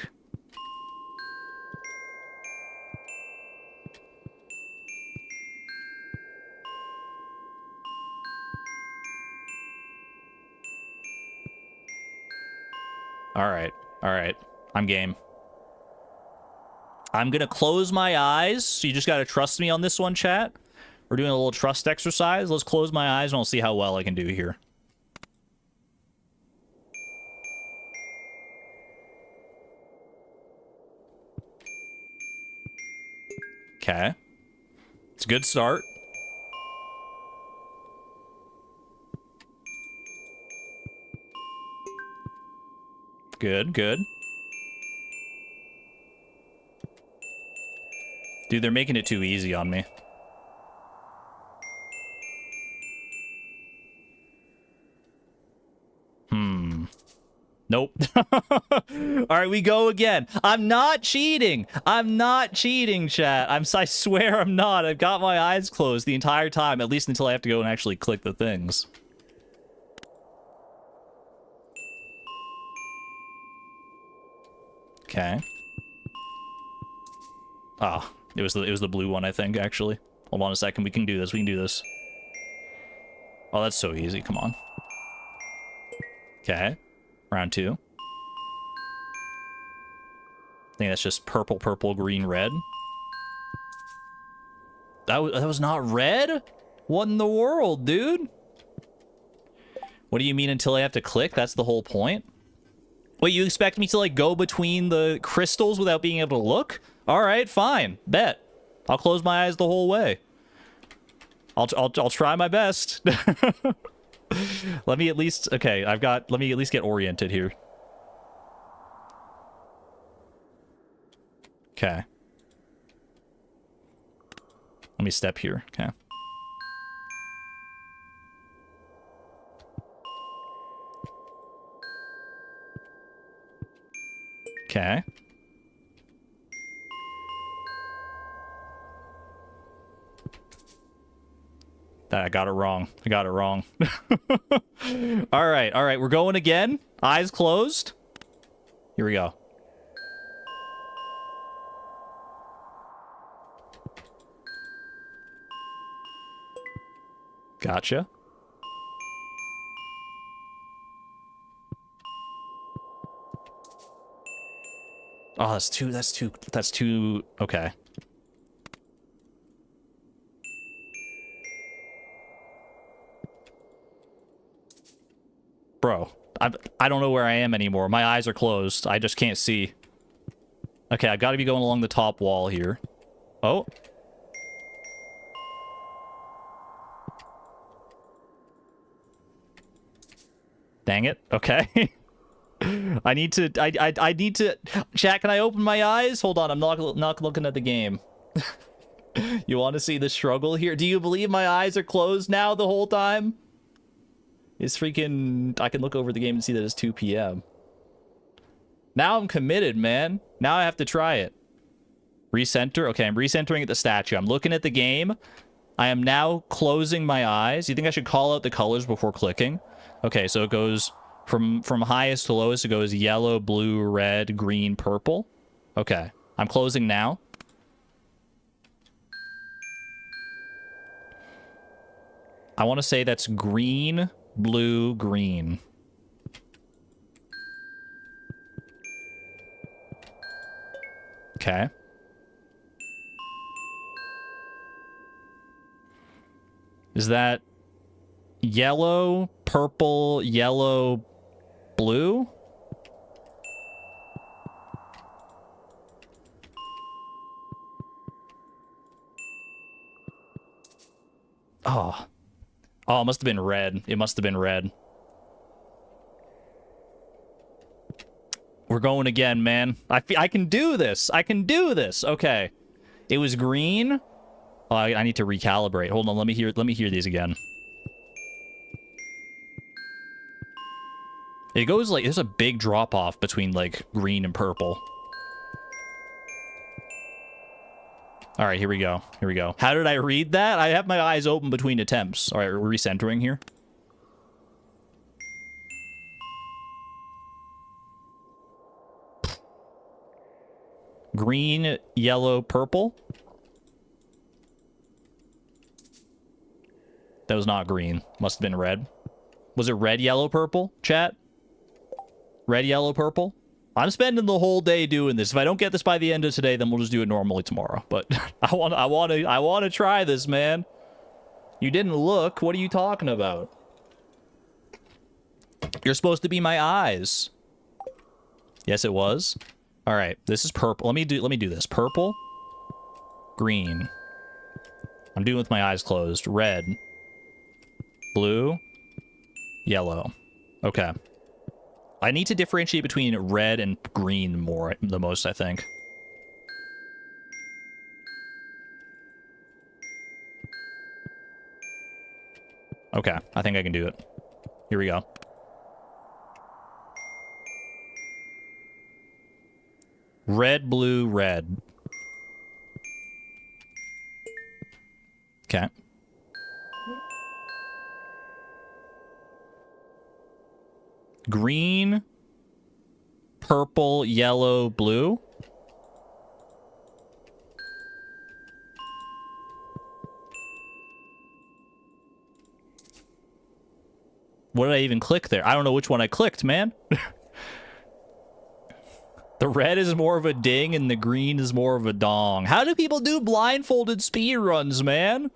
Alright, alright. I'm game. I'm gonna close my eyes, so you just gotta trust me on this one, chat. We're doing a little trust exercise. Let's close my eyes and I'll see how well I can do here. Okay. It's a good start. Good, good. Dude, they're making it too easy on me. Nope. All right, we go again. I'm not cheating. I'm not cheating, chat. I swear I'm not. I've got my eyes closed the entire time, at least until I have to go and actually click the things. Okay. Ah, it was the blue one, I think, actually. Hold on a second. We can do this. We can do this. Oh, that's so easy. Come on. Okay. Round 2. I think that's just purple, purple, green, red. That was not red? What in the world, dude? What do you mean until I have to click? That's the whole point? Wait, you expect me to, like, go between the crystals without being able to look? Alright, fine. Bet. I'll close my eyes the whole way. I'll try my best. Let me at least... Okay, let me at least get oriented here. Okay. Let me step here. Okay. Okay. I got it wrong. I got it wrong. All right, all right. We're going again. Eyes closed. Here we go. Gotcha. Oh, that's too, okay. Bro, I don't know where I am anymore. My eyes are closed. I just can't see. Okay, I've got to be going along the top wall here. Oh. Dang it. Okay. I need to... I need to... Chat, can I open my eyes? Hold on, I'm not looking at the game. You want to see the struggle here? Do you believe my eyes are closed now the whole time? It's freaking... I can look over the game and see that it's 2 p.m. Now I'm committed, man. Now I have to try it. Recenter? Okay, I'm recentering at the statue. I'm looking at the game. I am now closing my eyes. You think I should call out the colors before clicking? Okay, so it goes from highest to lowest. It goes yellow, blue, red, green, purple. Okay, I'm closing now. I want to say that's green, blue, green. Okay. Is that yellow, purple, yellow, blue? Oh. Oh, it must have been red. It must have been red. We're going again, man. I can do this. I can do this. Okay. It was green. Oh, I need to recalibrate. Hold on. Let me hear these again. It goes like, there's a big drop off between like green and purple. All right, here we go. Here we go. How did I read that? I have my eyes open between attempts. All right, we're recentering here. Green, yellow, purple. That was not green. Must have been red. Was it red, yellow, purple, chat? Red, yellow, purple? I'm spending the whole day doing this. If I don't get this by the end of today, then we'll just do it normally tomorrow. But I want to try this, man. You didn't look. What are you talking about? You're supposed to be my eyes. Yes, it was. All right, this is purple. Let me do this. Purple, green. I'm doing it with my eyes closed. Red, blue, yellow. Okay. I need to differentiate between red and green the most, I think. Okay, I think I can do it. Here we go. Red, blue, red. Okay. Green, purple, yellow, blue. What did I even click there? I don't know which one I clicked, man. The red is more of a ding and the green is more of a dong. How do people do blindfolded speedruns, man?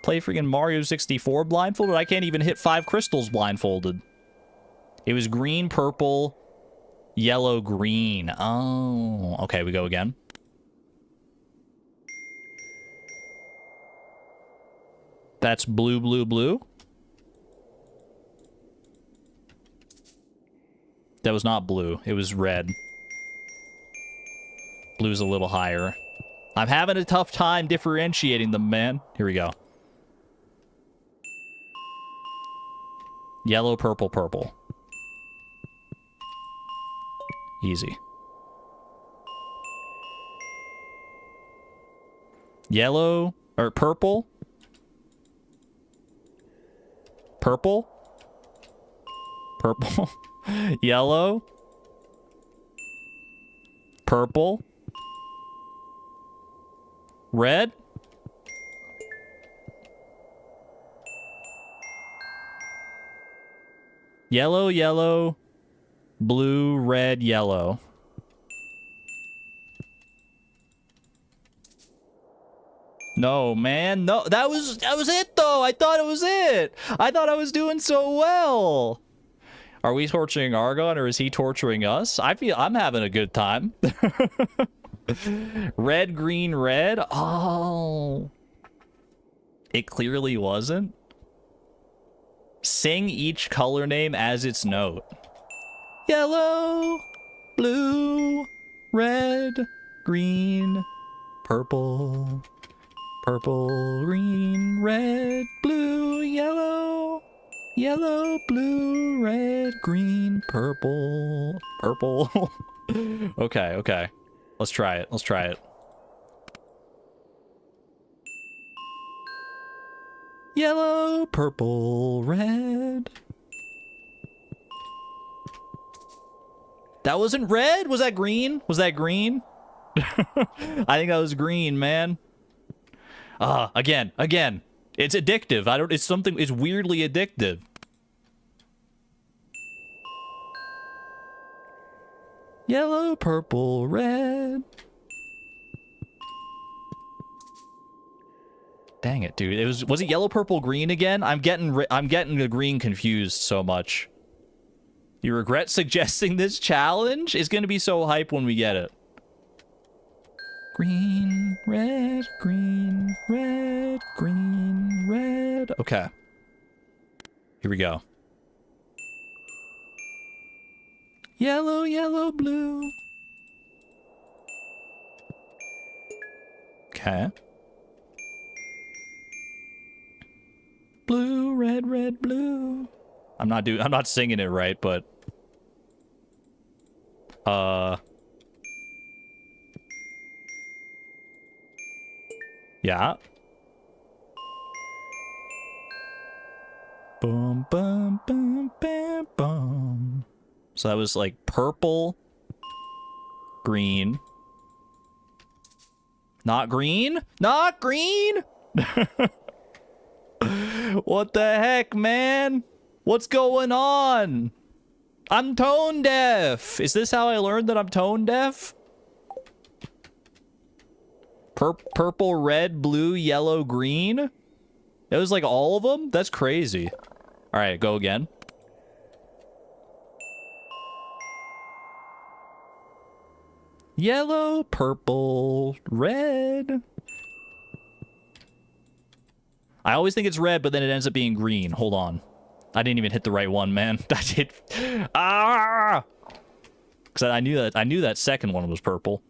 Play freaking Mario 64 blindfolded? I can't even hit 5 crystals blindfolded. It was green, purple, yellow, green. Oh, okay, we go again. That's blue, blue, blue. That was not blue. It was red. Blue's a little higher. I'm having a tough time differentiating them, man. Here we go. Yellow, purple, purple. Easy. Yellow, or purple. Purple. Purple. Yellow. Purple. Red. Yellow, yellow, blue, red, yellow. No, man. No, that was it though. I thought it was it. I thought I was doing so well. Are we torturing Argon or is he torturing us? I'm having a good time. Red, green, red. Oh. It clearly wasn't. Sing each color name as its note. Yellow, blue, red, green, purple, purple, green, red, blue, yellow, yellow, blue, red, green, purple, purple. Okay, okay. Let's try it. Let's try it. Yellow, purple, red. That wasn't red? Was that green? Was that green? I think that was green, man. Again. It's addictive. It's weirdly addictive. Yellow, purple, red. Dang it, dude. Was it yellow, purple, green again? I'm getting the green confused so much. You regret suggesting this challenge? It's gonna be so hype when we get it. Green, red, green, red, green, red. Okay. Here we go. Yellow, yellow, blue. Okay. Blue, red, red, blue. I'm not singing it right, but yeah. Boom, boom, boom, bam, boom. So that was like purple, green. Not green? Not green? What the heck, man? What's going on? I'm tone deaf. Is this how I learned that I'm tone deaf? Purple, red, blue, yellow, green? It was like all of them? That's crazy. All right, go again. Yellow, purple, red. I always think it's red, but then it ends up being green. Hold on. I didn't even hit the right one, man. I did. Ah! Because I knew that second one was purple.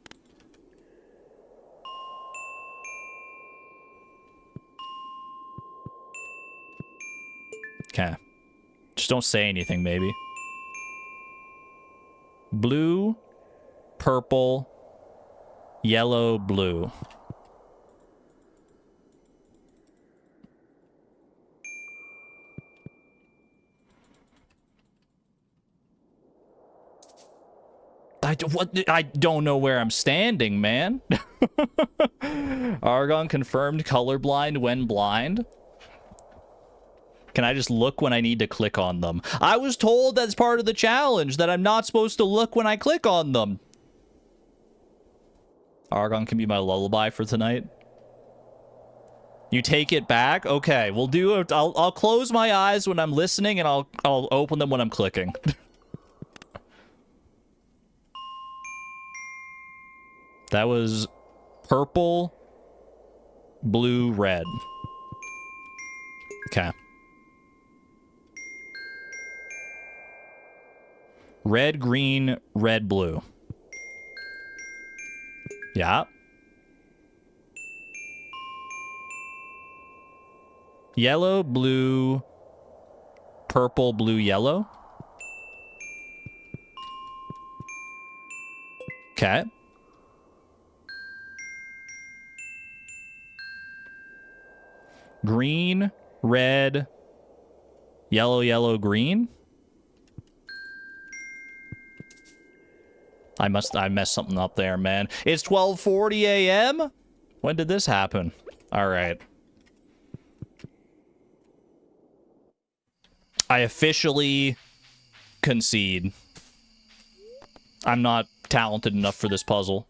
Okay. Just don't say anything, maybe. Blue, purple, yellow, blue. I don't know where I'm standing, man. Argon confirmed colorblind when blind. Can I just look when I need to click on them? I was told that's part of the challenge, that I'm not supposed to look when I click on them. Argon can be my lullaby for tonight. You take it back? Okay, we'll do it. I'll close my eyes when I'm listening, and I'll open them when I'm clicking. That was purple, blue, red. Okay. Red, green, red, blue. Yeah. Yellow, blue, purple, blue, yellow. Okay. Green, red, yellow, yellow, green. I messed something up there, man. It's 12:40 a.m.? When did this happen? All right. I officially concede. I'm not talented enough for this puzzle.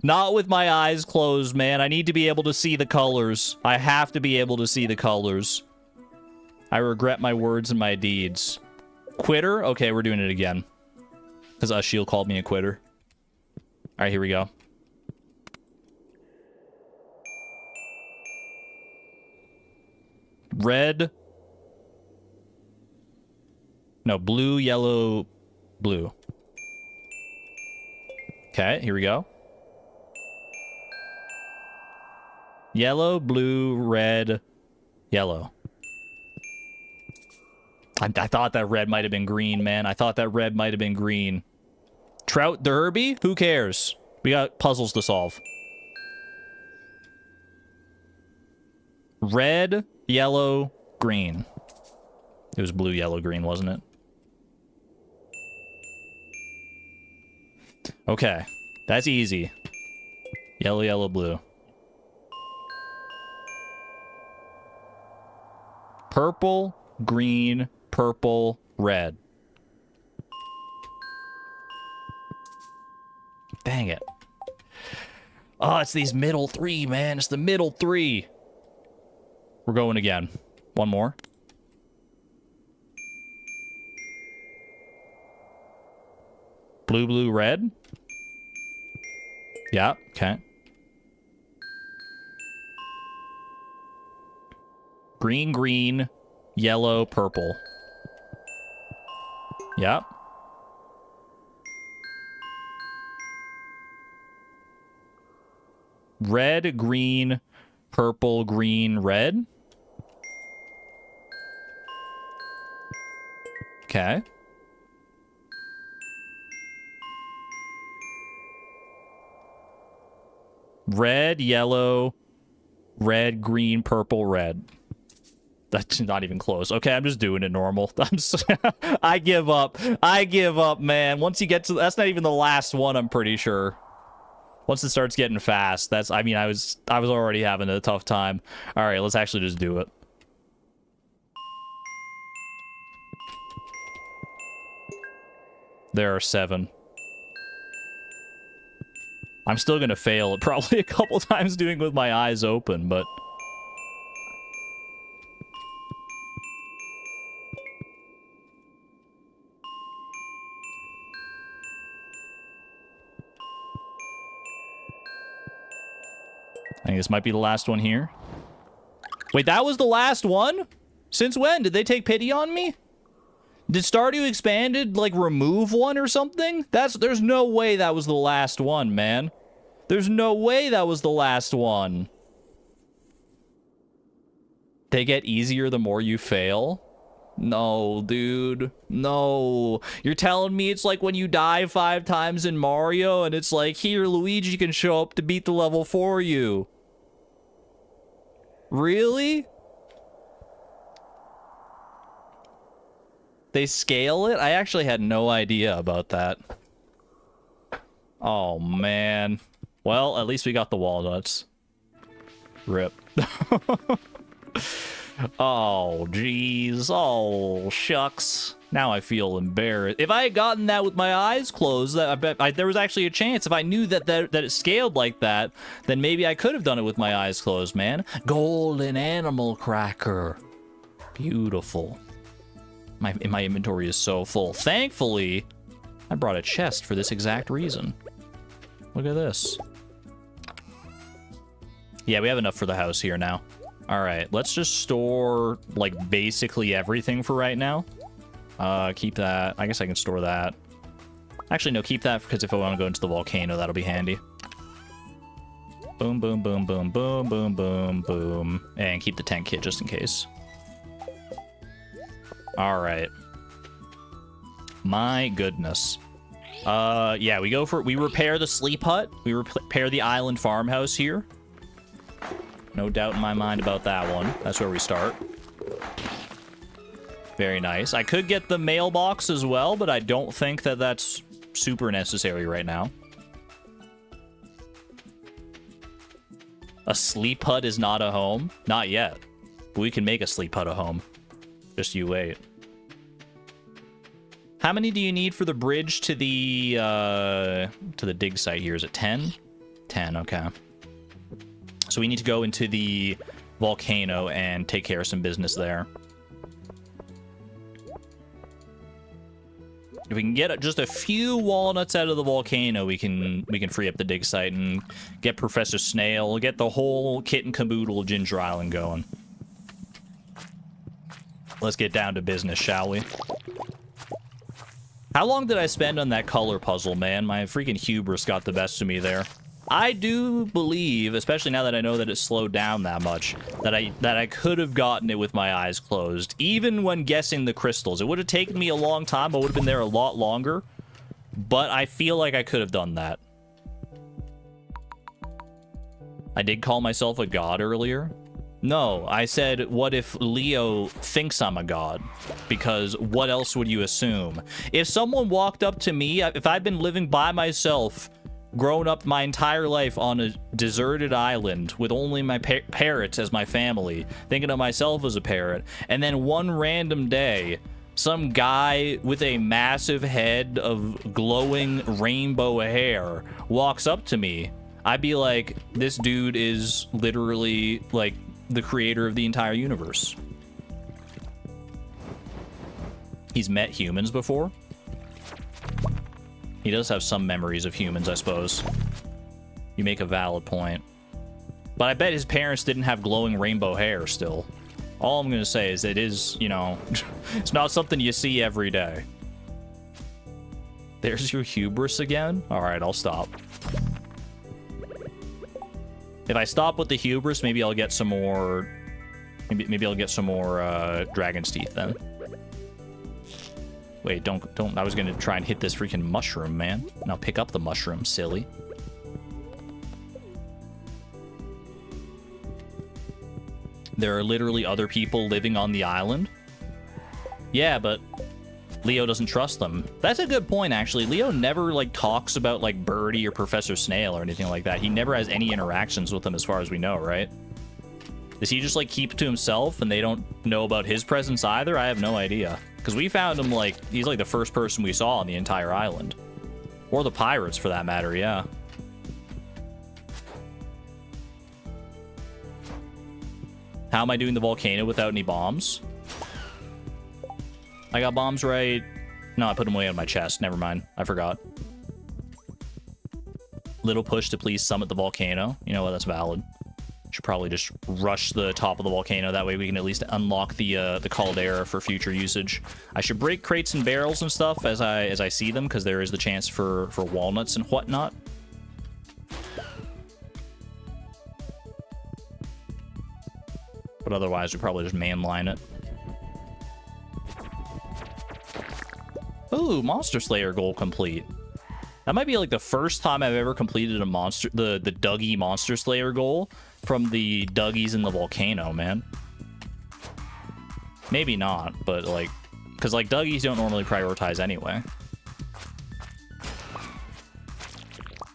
Not with my eyes closed, man. I need to be able to see the colors. I have to be able to see the colors. I regret my words and my deeds. Quitter? Okay, we're doing it again. Because Shield called me a quitter. Alright, here we go. Red. No, blue, yellow, blue. Okay, here we go. Yellow, blue, red, yellow. I thought that red might have been green, man. I thought that red might have been green. Trout Derby? Who cares? We got puzzles to solve. Red, yellow, green. It was blue, yellow, green, wasn't it? Okay. That's easy. Yellow, yellow, blue. Purple, green, purple, red. Dang it. Oh, it's these middle three, man. It's the middle three. We're going again. One more. Blue, blue, red. Yeah, okay. Green, green, yellow, purple. Yep. Red, green, purple, green, red. Okay. Red, yellow, red, green, purple, red. That's not even close. Okay, I'm just doing it normal. I give up. I give up, man. Once you get to... That's not even the last one, I'm pretty sure. Once it starts getting fast, that's... I mean, I was already having a tough time. All right, let's actually just do it. There are 7. I'm still gonna fail it probably a couple times doing it with my eyes open, but... I think this might be the last one here. Wait, that was the last one? Since when? Did they take pity on me? Did Stardew Expanded, like, remove one or something? There's no way that was the last one, man. There's no way that was the last one. They get easier the more you fail? No, dude. No. You're telling me it's like when you die 5 times in Mario and it's like, here, Luigi can show up to beat the level for you. Really? They scale it? I actually had no idea about that. Oh, man. Well, at least we got the walnuts. Rip. Oh, jeez. Oh, shucks. Now I feel embarrassed. If I had gotten that with my eyes closed, I bet there was actually a chance. If I knew that it scaled like that, then maybe I could have done it with my eyes closed, man. Golden animal cracker. Beautiful. My inventory is so full. Thankfully, I brought a chest for this exact reason. Look at this. Yeah, we have enough for the house here now. All right, let's just store, like, basically everything for right now. Keep that. I guess I can store that. Actually, no, keep that, because if I want to go into the volcano, that'll be handy. Boom, boom, boom, boom, boom, boom, boom, boom. And keep the tent kit just in case. All right. My goodness. Yeah, we repair the sleep hut. We repair the island farmhouse here. No doubt in my mind about that one. That's where we start. Very nice. I could get the mailbox as well, but I don't think that that's super necessary right now. A sleep hut is not a home? Not yet. But we can make a sleep hut a home. Just you wait. How many do you need for the bridge to the dig site here? Is it 10? 10, okay. So we need to go into the volcano and take care of some business there. If we can get just a few walnuts out of the volcano, we can free up the dig site and get Professor Snail, get the whole kit and caboodle of Ginger Island going. Let's get down to business, shall we? How long did I spend on that color puzzle, man? My freaking hubris got the best of me there. I do believe, especially now that I know that it slowed down that much, that I could have gotten it with my eyes closed, even when guessing the crystals. It would have taken me a long time. I would have been there a lot longer, but I feel like I could have done that. I did call myself a god earlier. No, I said, what if Leo thinks I'm a god? Because what else would you assume? If someone walked up to me, if I'd been living by myself, grown up my entire life on a deserted island with only my parrots as my family, thinking of myself as a parrot, and then one random day, some guy with a massive head of glowing rainbow hair walks up to me, I'd be like, this dude is literally like the creator of the entire universe. He's met humans before. He does have some memories of humans, I suppose. You make a valid point. But I bet his parents didn't have glowing rainbow hair still. All I'm going to say is it is, you know, it's not something you see every day. There's your hubris again? All right, I'll stop. If I stop with the hubris, maybe I'll get some more... Maybe I'll get some more dragon's teeth then. Wait, don't. I was going to try and hit this freaking mushroom, man. Now pick up the mushroom, silly. There are literally other people living on the island. Yeah, but Leo doesn't trust them. That's a good point, actually. Leo never, like, talks about, like, Birdie or Professor Snail or anything like that. He never has any interactions with them as far as we know, right? Does he just, like, keep to himself and they don't know about his presence either? I have no idea. Because we found him, like, he's, like, the first person we saw on the entire island. Or the pirates, for that matter, yeah. How am I doing the volcano without any bombs? I got bombs right. No, I put them away on my chest. Never mind. I forgot. Little push to please summit the volcano. You know what? That's valid. Should probably just rush the top of the volcano. That way we can at least unlock the caldera for future usage. I should break crates and barrels and stuff as I see them, because there is the chance for walnuts and whatnot. But otherwise, we probably just mainline it. Ooh, Monster Slayer goal complete. That might be like the first time I've ever completed a monster, the Dougie Monster Slayer goal from the Dougies in the volcano, man. Maybe not, but like, because like Dougies don't normally prioritize anyway.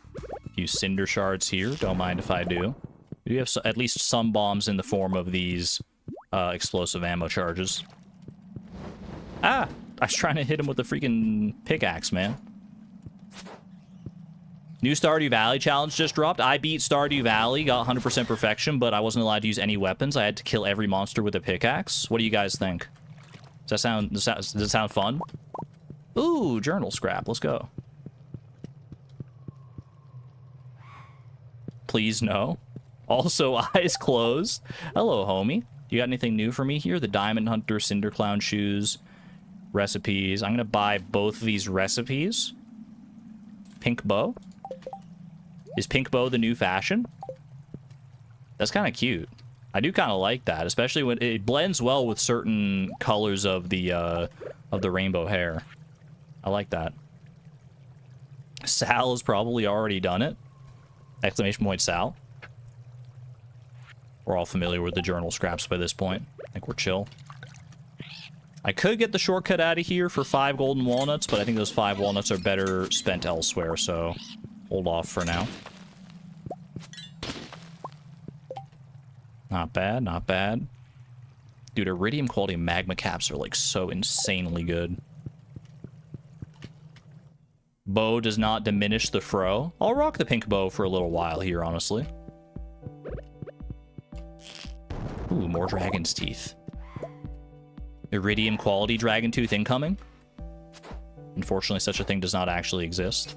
A few cinder shards here, don't mind if I do. We do have at least some bombs in the form of these explosive ammo charges. Ah! I was trying to hit him with the freaking pickaxe, man. New Stardew Valley challenge just dropped. I beat Stardew Valley, got 100% perfection, but I wasn't allowed to use any weapons. I had to kill every monster with a pickaxe. What do you guys think? Does that sound fun? Ooh, journal scrap. Let's go. Please no. Also, eyes closed. Hello, homie. You got anything new for me here? The Diamond Hunter, Cinder Clown shoes, recipes. I'm going to buy both of these recipes. Pink bow. Is pink bow the new fashion? That's kind of cute. I do kind of like that, especially when it blends well with certain colors of the rainbow hair. I like that. Sal has probably already done it. Exclamation point, Sal. We're all familiar with the journal scraps by this point. I think we're chill. I could get the shortcut out of here for 5 golden walnuts, but I think those 5 walnuts are better spent elsewhere, so hold off for now. Not bad, not bad. Dude, iridium quality magma caps are like so insanely good. Bow does not diminish the fro. I'll rock the pink bow for a little while here, honestly. Ooh, more dragon's teeth. Iridium quality dragon tooth incoming. Unfortunately, such a thing does not actually exist.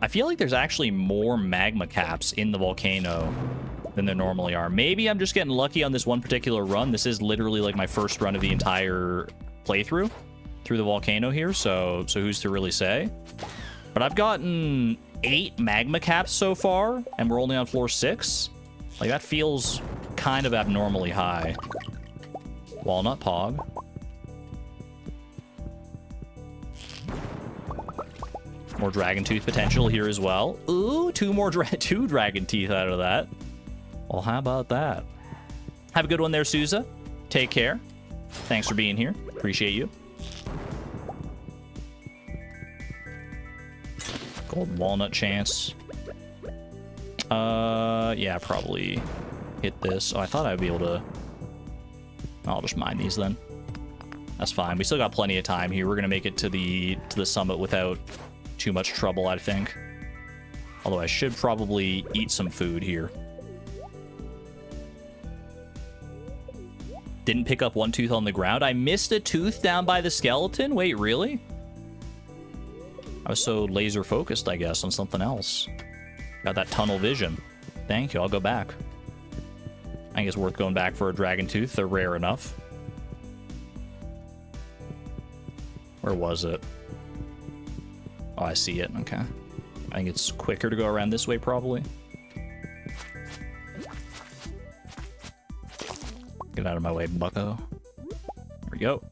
I feel like there's actually more magma caps in the volcano than there normally are. Maybe I'm just getting lucky on this one particular run. This is literally like my first run of the entire playthrough through the volcano here, so who's to really say? But I've gotten 8 magma caps so far, and we're only on floor 6. Like, that feels kind of abnormally high. Walnut pog. More dragon tooth potential here as well. Ooh, 2 dragon teeth out of that. Well, how about that? Have a good one there, Souza. Take care. Thanks for being here. Appreciate you. Gold walnut chance. Yeah, probably hit this. Oh, I thought I'd be able to... I'll just mine these then. That's fine. We still got plenty of time here. We're gonna make it to the summit without too much trouble, I think. Although I should probably eat some food here. Didn't pick up one tooth on the ground. I missed a tooth down by the skeleton? Wait, really? I was so laser focused, I guess, on something else. Got that tunnel vision. Thank you, I'll go back. I think it's worth going back for a dragon tooth. They're rare enough. Where was it? Oh, I see it. Okay. I think it's quicker to go around this way, probably. Get out of my way, bucko. There we go.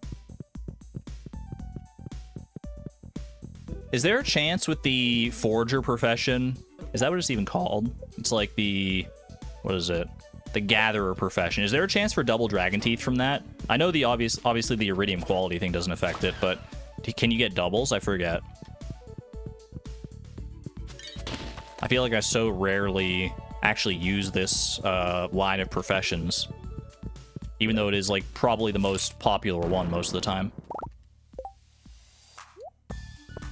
Is there a chance with the forger profession? Is that what it's even called? It's like the... What is it? The gatherer profession. Is there a chance for double dragon teeth from that? I know the obviously the iridium quality thing doesn't affect it, but can you get doubles? I forget. I feel like I so rarely actually use this line of professions, even though it is like probably the most popular one most of the time.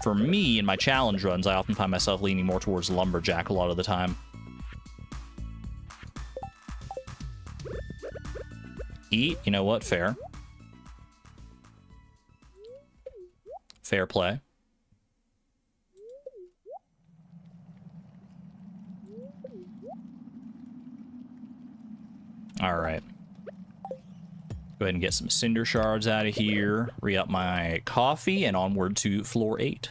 For me, in my challenge runs, I often find myself leaning more towards lumberjack a lot of the time. Eat, you know what? Fair. Fair play. All right. Go ahead and get some cinder shards out of here. Re-up my coffee and onward to floor 8.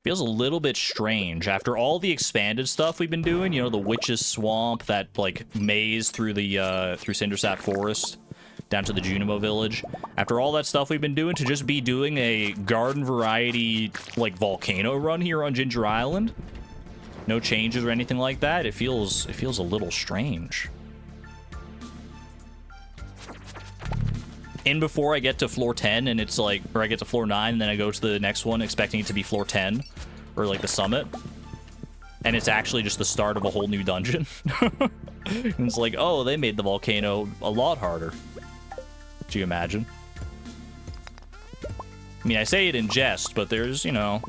Feels a little bit strange after all the expanded stuff we've been doing. You know, the witch's swamp, that like maze through the through Cindersap Forest down to the Junimo village. After all that stuff we've been doing, to just be doing a garden variety like volcano run here on Ginger Island. No changes or anything like that. It feels a little strange. In before I get to floor 10 and it's like, or I get to floor 9 and then I go to the next one expecting it to be floor 10 or like the summit. And it's actually just the start of a whole new dungeon. And it's like, oh, they made the volcano a lot harder. Do you imagine? I mean, I say it in jest, but there's, you know,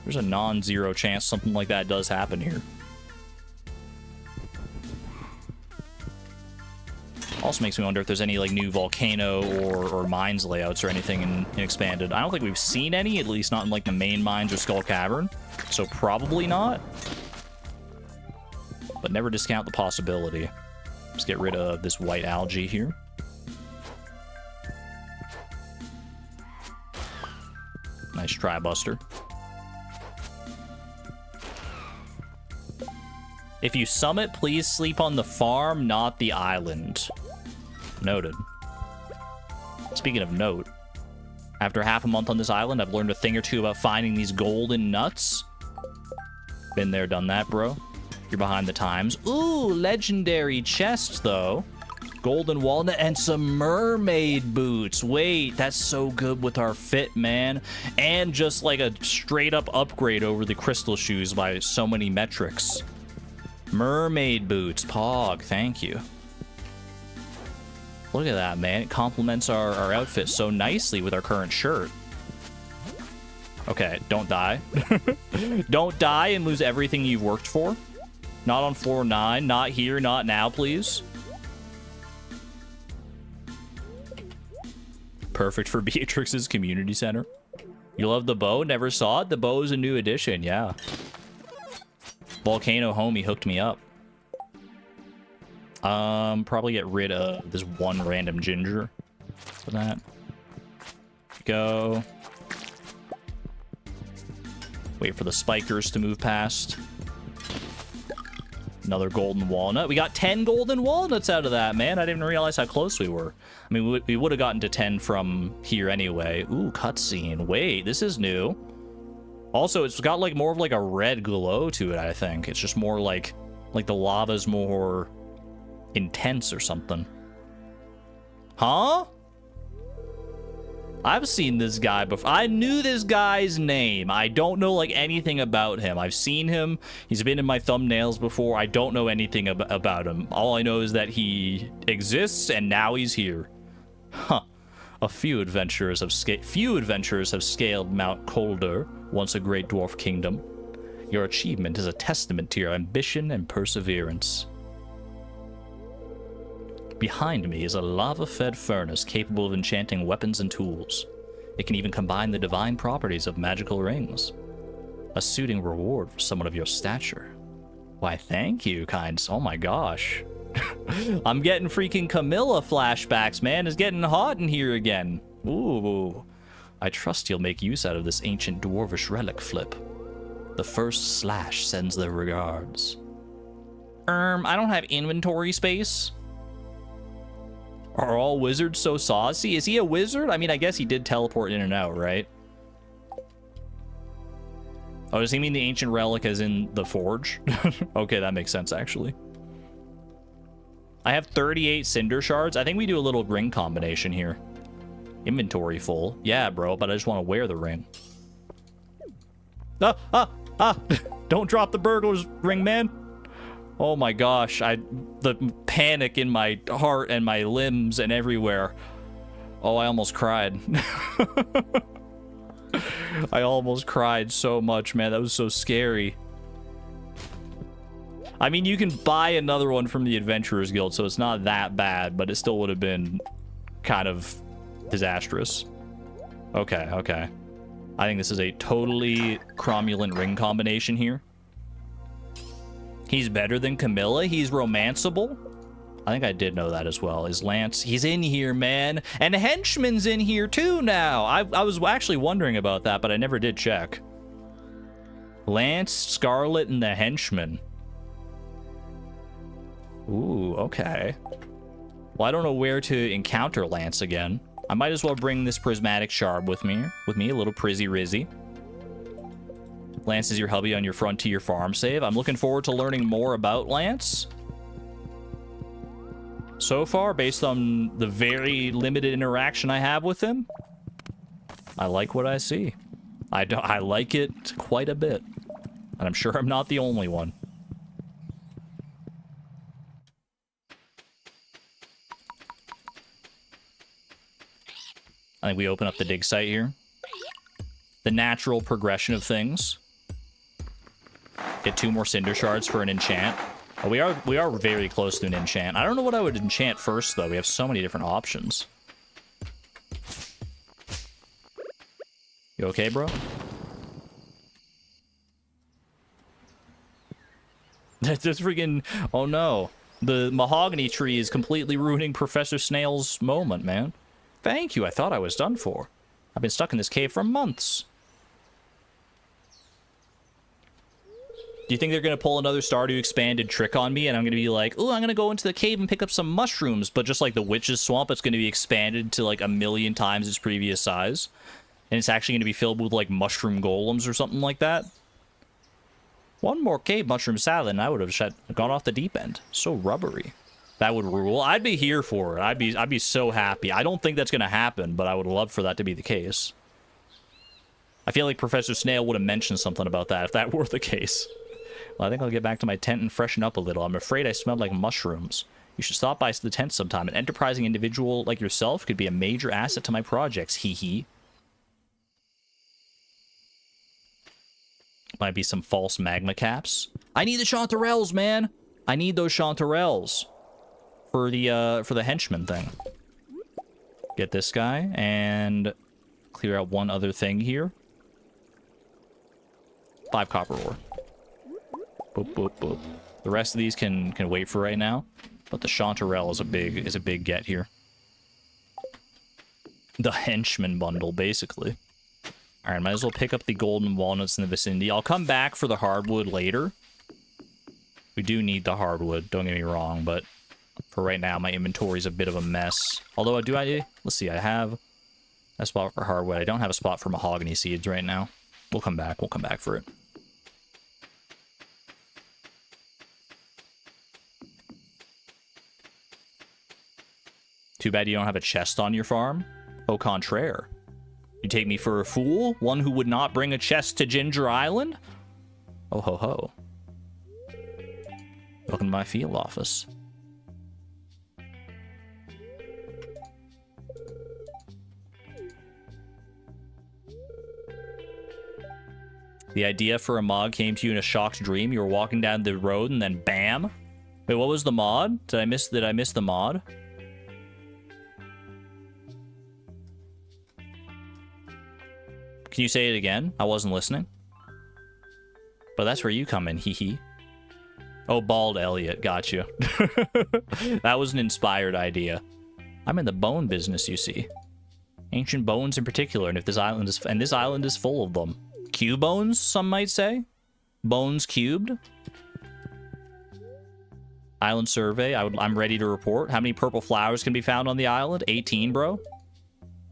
there's a non-zero chance something like that does happen here. Also makes me wonder if there's any like new volcano or mines layouts or anything in Expanded. I don't think we've seen any, at least not in like the main mines or Skull Cavern. So probably not. But never discount the possibility. Let's get rid of this white algae here. Nice try, Buster. If you summit, please sleep on the farm, not the island. Noted. Speaking of note, after half a month on this island, I've learned a thing or two about finding these golden nuts. Been there, done that, bro. You're behind the times. Ooh, legendary chest, though. Golden walnut and some mermaid boots. Wait, that's so good with our fit, man. And just like a straight up upgrade over the crystal shoes by so many metrics. Mermaid boots. Pog, thank you. Look at that, man. It complements our outfit so nicely with our current shirt. Okay, don't die. Don't die and lose everything you've worked for. Not on floor 9. Not here. Not now, please. Perfect for Beatrix's community center. You love the bow? Never saw it? The bow is a new addition, yeah. Volcano homie hooked me up. Probably get rid of this one random ginger for that. Go. Wait for the spikers to move past. Another golden walnut. We got 10 golden walnuts out of that, man. I didn't realize how close we were. I mean, we would have gotten to 10 from here anyway. Ooh, cutscene. Wait, this is new. Also, it's got like more of like a red glow to it, I think. It's just more like the lava's more intense or something. Huh? I've seen this guy before. I knew this guy's name. I don't know, like, anything about him. I've seen him. He's been in my thumbnails before. I don't know anything about him. All I know is that he exists, and now he's here. Huh. Few adventurers have scaled Mount Colder, once a great dwarf kingdom. Your achievement is a testament to your ambition and perseverance. Behind me is a lava-fed furnace capable of enchanting weapons and tools. It can even combine the divine properties of magical rings. A suiting reward for someone of your stature. Why, thank you, kind. Oh my gosh. I'm getting freaking Camilla flashbacks, man. It's getting hot in here again. Ooh. I trust you'll make use out of this ancient dwarvish relic flip. The first slash sends their regards. I don't have inventory space. Are all wizards so saucy? Is he a wizard? I mean, I guess he did teleport in and out, right? Oh, does he mean the ancient relic as in the forge? Okay, that makes sense, actually. I have 38 cinder shards. I think we do a little ring combination here. Inventory full. Yeah, bro, but I just want to wear the ring. Don't drop the burglar's ring, man. Oh my gosh, the panic in my heart and my limbs and everywhere. Oh, I almost cried. I almost cried so much, man. That was so scary. I mean, you can buy another one from the Adventurers Guild, so it's not that bad, but it still would have been kind of disastrous. Okay. I think this is a totally cromulent ring combination here. He's better than Camilla. He's romanceable. I think I did know that as well. Is Lance? He's in here, man. And Henchman's in here too now. I was actually wondering about that, but I never did check. Lance, Scarlet, and the Henchman. Ooh, okay. Well, I don't know where to encounter Lance again. I might as well bring this prismatic shard with me, a little Prizzy Rizzy. Lance is your hubby on your frontier farm save. I'm looking forward to learning more about Lance. So far, based on the very limited interaction I have with him, I like what I see. I like it quite a bit. And I'm sure I'm not the only one. I think we open up the dig site here. The natural progression of things. Get 2 more cinder shards for an enchant. Oh, we are very close to an enchant. I don't know what I would enchant first, though. We have so many different options. You okay, bro? That's just freaking... Oh, no. The mahogany tree is completely ruining Professor Snail's moment, man. Thank you. I thought I was done for. I've been stuck in this cave for months. Do you think they're going to pull another Stardew Expanded trick on me, and I'm going to be like, oh, I'm going to go into the cave and pick up some mushrooms, but just like the witch's swamp, it's going to be expanded to like 1,000,000 times its previous size, and it's actually going to be filled with like mushroom golems or something like that? One more cave mushroom salad, and I would have gone off the deep end. So rubbery. That would rule. I'd be here for it. I'd be so happy. I don't think that's going to happen, but I would love for that to be the case. I feel like Professor Snail would have mentioned something about that if that were the case. Well, I think I'll get back to my tent and freshen up a little. I'm afraid I smelled like mushrooms. You should stop by the tent sometime. An enterprising individual like yourself could be a major asset to my projects. Hee hee. Might be some false magma caps. I need the chanterelles, man. I need those chanterelles for the henchman thing. Get this guy and clear out one other thing here. 5 copper ore. Boop, boop, boop. The rest of these can wait for right now, but the chanterelle is a big get here. The henchman bundle, basically. All right, might as well pick up the golden walnuts in the vicinity. I'll come back for the hardwood later. We do need the hardwood, don't get me wrong, but for right now, my inventory is a bit of a mess. Although, let's see, I have a spot for hardwood. I don't have a spot for mahogany seeds right now. We'll come back for it. Too bad you don't have a chest on your farm. Au contraire. You take me for a fool? One who would not bring a chest to Ginger Island? Oh ho ho. Welcome to my field office. The idea for a mod came to you in a shocked dream. You were walking down the road and then bam. Wait, what was the mod? Did I miss the mod? Can you say it again? I wasn't listening. But that's where you come in, hee hee. Oh, Bald Elliot, got you. That was an inspired idea. I'm in the bone business, you see. Ancient bones in particular, and this island is full of them. Cubones, some might say. Bones cubed. Island survey. I'm ready to report. How many purple flowers can be found on the island? 18, bro.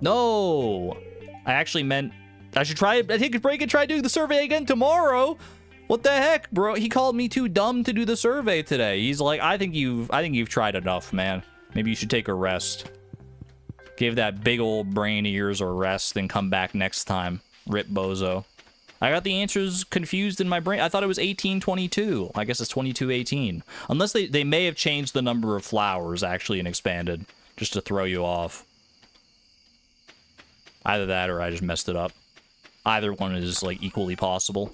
No, I actually meant I should try it. I take a break and try doing the survey again tomorrow. What the heck, bro? He called me too dumb to do the survey today. He's like, I think you've tried enough, man. Maybe you should take a rest. Give that big old brain of yours a rest and come back next time. Rip bozo. I got the answers confused in my brain. I thought it was 1822. I guess it's 2218. Unless they may have changed the number of flowers actually in Expanded, just to throw you off. Either that or I just messed it up. Either one is like equally possible.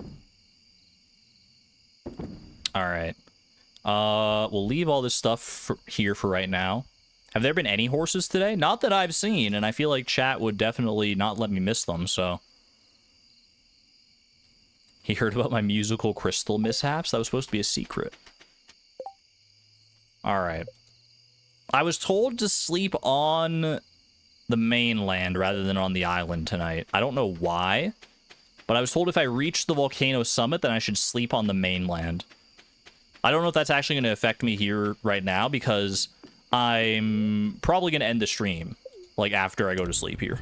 Alright. We'll leave all this stuff here for right now. Have there been any horses today? Not that I've seen, and I feel like chat would definitely not let me miss them, so... He heard about my musical crystal mishaps? That was supposed to be a secret. Alright. I was told to sleep on the mainland rather than on the island tonight. I don't know why, but I was told if I reached the volcano summit, then I should sleep on the mainland. I don't know if that's actually going to affect me here right now, because I'm probably going to end the stream, like, after I go to sleep here.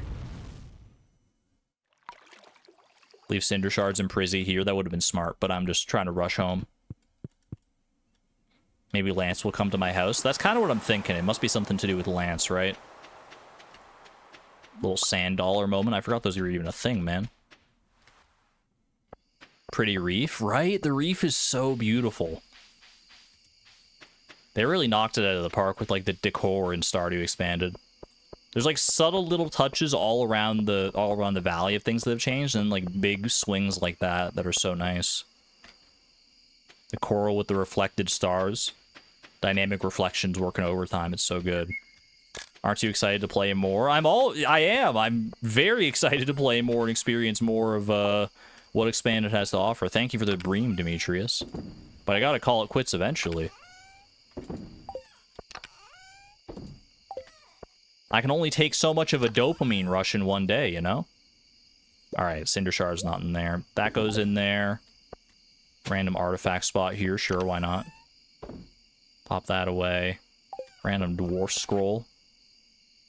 Leave cinder shards and prizzy here. That would have been smart, but I'm just trying to rush home. Maybe Lance will come to my house. That's kind of what I'm thinking. It must be something to do with Lance, right? Little sand dollar moment. I forgot those were even a thing, man. Pretty reef, right? The reef is so beautiful. They really knocked it out of the park with, like, the decor in Stardew Expanded. There's, like, subtle little touches all around the valley of things that have changed, and, like, big swings like that are so nice. The coral with the reflected stars. Dynamic reflections working overtime. It's so good. Aren't you excited to play more? I am. I'm very excited to play more and experience more of what Expanded has to offer. Thank you for the bream, Demetrius. But I gotta call it quits eventually. I can only take so much of a dopamine rush in one day, you know? Alright, Cinder Shard's not in there. That goes in there. Random artifact spot here, sure, why not? Pop that away. Random dwarf scroll.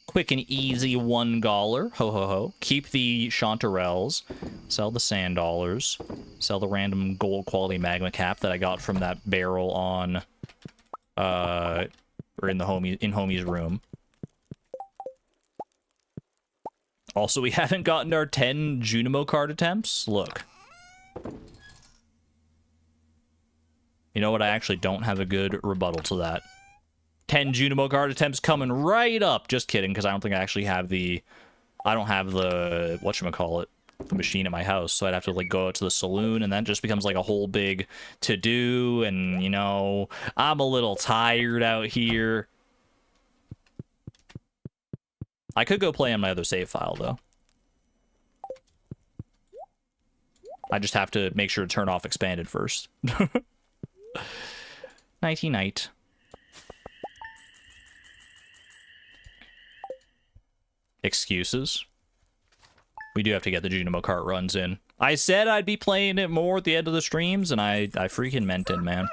Quick and easy $1. Ho ho ho. Keep the chanterelles. Sell the sand dollars. Sell the random gold quality magma cap that I got from that barrel on or in homie's room. Also, we haven't gotten our 10 Junimo Kart attempts. Look. You know what? I actually don't have a good rebuttal to that. 10 Junimo Kart attempts coming right up. Just kidding, because I don't think I actually have the... I don't have the... whatchamacallit? The machine at my house. So I'd have to, like, go out to the saloon, and that just becomes, like, a whole big to-do, and, you know... I'm a little tired out here. I could go play on my other save file, though. I just have to make sure to turn off Expanded first. Nighty-night. Excuses. We do have to get the Junimo Kart runs in. I said I'd be playing it more at the end of the streams, and I freaking meant it, man.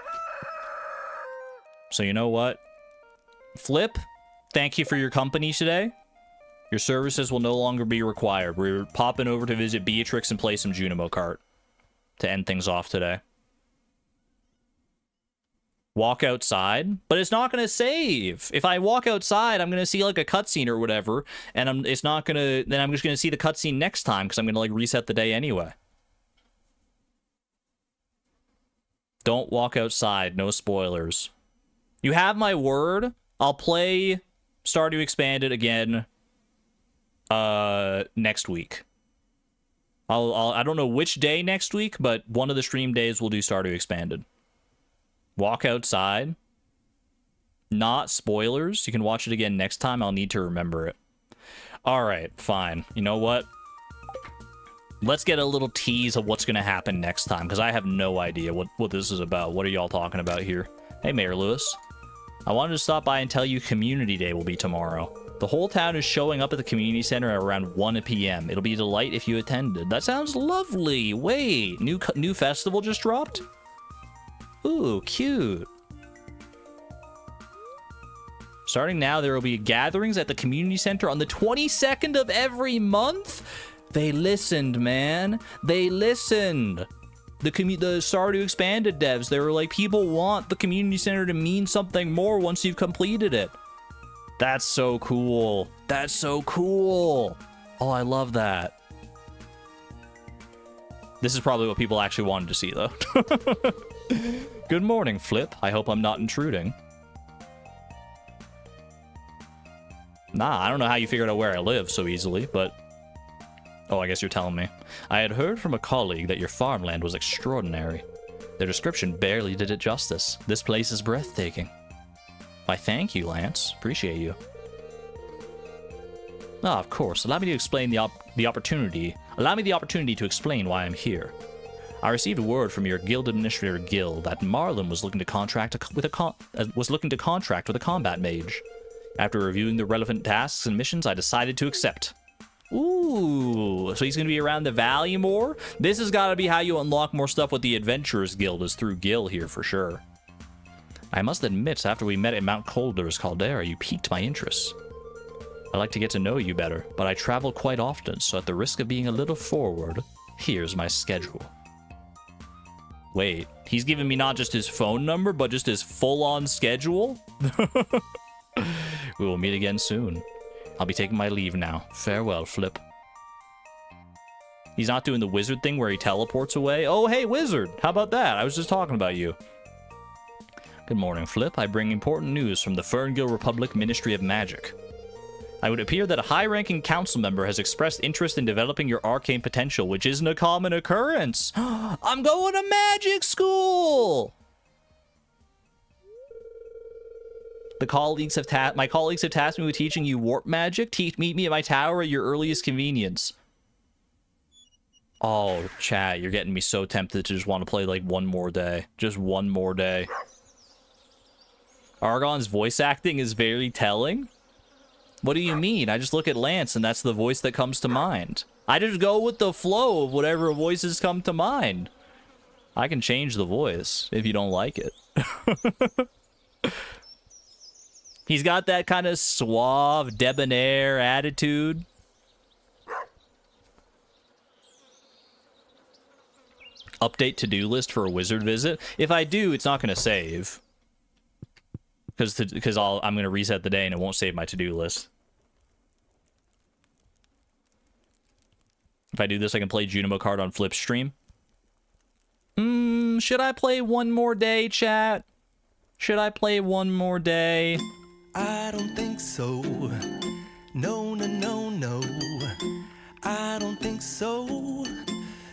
So you know what? Flip, thank you for your company today. Your services will no longer be required. We're popping over to visit Beatrix and play some Junimo Kart to end things off today. Walk outside, but it's not gonna save. If I walk outside, I'm gonna see like a cutscene or whatever, and it's not gonna. Then I'm just gonna see the cutscene next time because I'm gonna like reset the day anyway. Don't walk outside. No spoilers. You have my word. I'll play Stardew Expanded again next week. I don't know which day next week, but one of the stream days we'll do Stardew Expanded. Walk outside. Not spoilers. You can watch it again next time. I'll need to remember it. All right, fine. You know what? Let's get a little tease of what's going to happen next time, because I have no idea what this is about. What are y'all talking about here? Hey, Mayor Lewis. I wanted to stop by and tell you Community Day will be tomorrow. The whole town is showing up at the community center at around 1 p.m. It'll be a delight if you attended. That sounds lovely. Wait, new festival just dropped? Ooh, cute. Starting now, there will be gatherings at the community center on the 22nd of every month. They listened, man. They listened. The Stardew Expanded devs, they were like, people want the community center to mean something more once you've completed it. That's so cool. That's so cool. Oh, I love that. This is probably what people actually wanted to see, though. Good morning, Flip. I hope I'm not intruding. Nah, I don't know how you figured out where I live so easily, but... Oh, I guess you're telling me. I had heard from a colleague that your farmland was extraordinary. Their description barely did it justice. This place is breathtaking. Why, thank you, Lance. Appreciate you. Ah, of course. Allow me to explain the opportunity. Allow me the opportunity to explain why I'm here. I received word from your guild administrator Gil that Marlin was looking to contract with a combat mage. After reviewing the relevant tasks and missions, I decided to accept. Ooh, so he's going to be around the valley more? This has got to be how you unlock more stuff with the Adventurers Guild, is through Gil here for sure. I must admit, after we met at Mount Coldur's Caldera, you piqued my interest. I'd like to get to know you better, but I travel quite often, so at the risk of being a little forward, here's my schedule. Wait, he's giving me not just his phone number, but just his full-on schedule? We will meet again soon. I'll be taking my leave now. Farewell, Flip. He's not doing the wizard thing where he teleports away. Oh, hey, wizard. How about that? I was just talking about you. Good morning, Flip. I bring important news from the Ferngil Republic Ministry of Magic. I would appear that a high-ranking council member has expressed interest in developing your arcane potential, which isn't a common occurrence. I'm going to magic school! My colleagues have tasked me with teaching you warp magic. Meet me at my tower at your earliest convenience. Oh, chat, you're getting me so tempted to just want to play like one more day. Just one more day. Argon's voice acting is very telling. What do you mean? I just look at Lance and that's the voice that comes to mind. I just go with the flow of whatever voices come to mind. I can change the voice if you don't like it. He's got that kind of suave, debonair attitude. Update to-do list for a wizard visit. If I do, it's not going to save. Because I'm going to reset the day and it won't save my to-do list. If I do this, I can play Junimo Kart on Flip's stream. Should I play one more day, chat? Should I play one more day? I don't think so. No, no, no, no. I don't think so.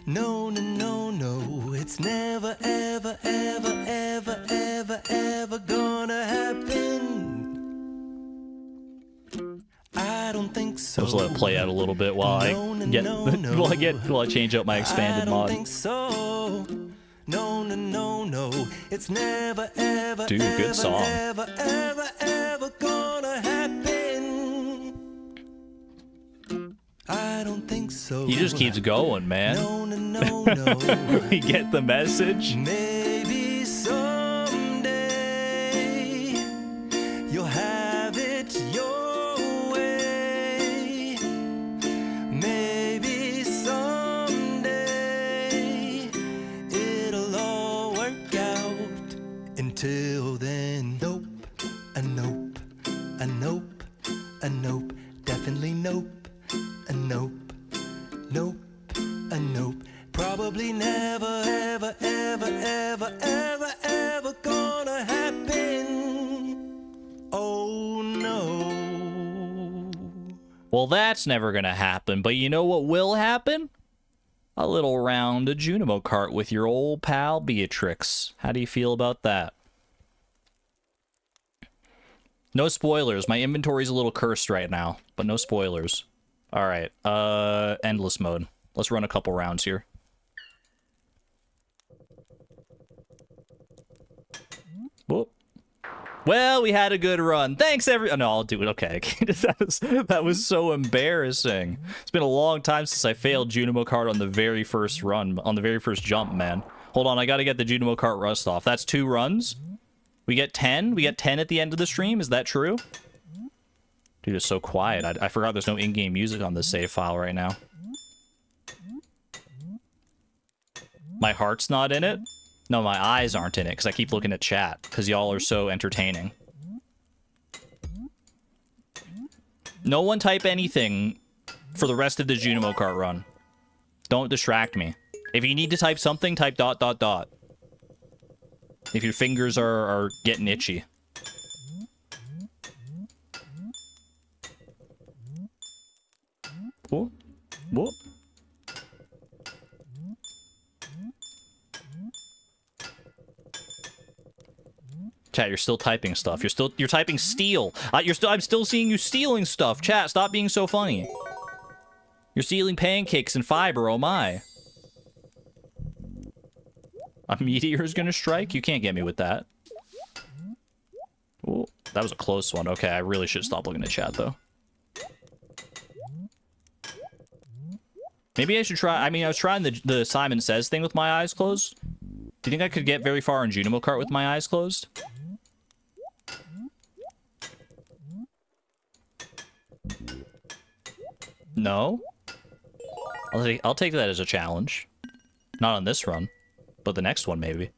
No, no, no, no. It's never, ever, ever, ever, ever, ever gonna happen. I don't think so. I'll just let it play out a little bit while while I change out my expanded mod. I don't think so. No, no, no, no. It's never, ever, dude, good song. Ever, ever, ever gonna happen. I don't think so. He just keeps going, man. No, no, no, no. We get the message. Maybe someday you'll have it your way. Maybe someday it'll all work out. Until then. Nope, a nope. Probably never, ever, ever, ever, ever, ever gonna happen. Oh no. Well, that's never gonna happen, but you know what will happen? A little round of Junimo Kart with your old pal Beatrix. How do you feel about that? No spoilers. My inventory's a little cursed right now, but no spoilers. Alright, endless mode. Let's run a couple rounds here. Whoop. Well, we had a good run. Thanks, oh, no, I'll do it. Okay. that was so embarrassing. It's been a long time since I failed Junimo Kart on the very first run, on the very first jump, man. Hold on, I gotta get the Junimo Kart rust off. That's 2 runs. We get 10? We get 10 at the end of the stream? Is that true? Dude, it's so quiet. I forgot there's no in-game music on this save file right now. My heart's not in it? No, my eyes aren't in it, because I keep looking at chat, because y'all are so entertaining. No one type anything for the rest of the Junimo Kart run. Don't distract me. If you need to type something, type ... If your fingers are getting itchy. Whoa. Whoa. Chat, you're still typing stuff. You're typing steal. I'm still seeing you stealing stuff. Chat, stop being so funny. You're stealing pancakes and fiber, oh my. A meteor's gonna strike? You can't get me with that. Ooh, that was a close one. Okay, I really should stop looking at chat, though. Maybe I should try... I mean, I was trying the Simon Says thing with my eyes closed. Do you think I could get very far in Junimo Kart with my eyes closed? No? I'll take that as a challenge. Not on this run, but the next one, maybe.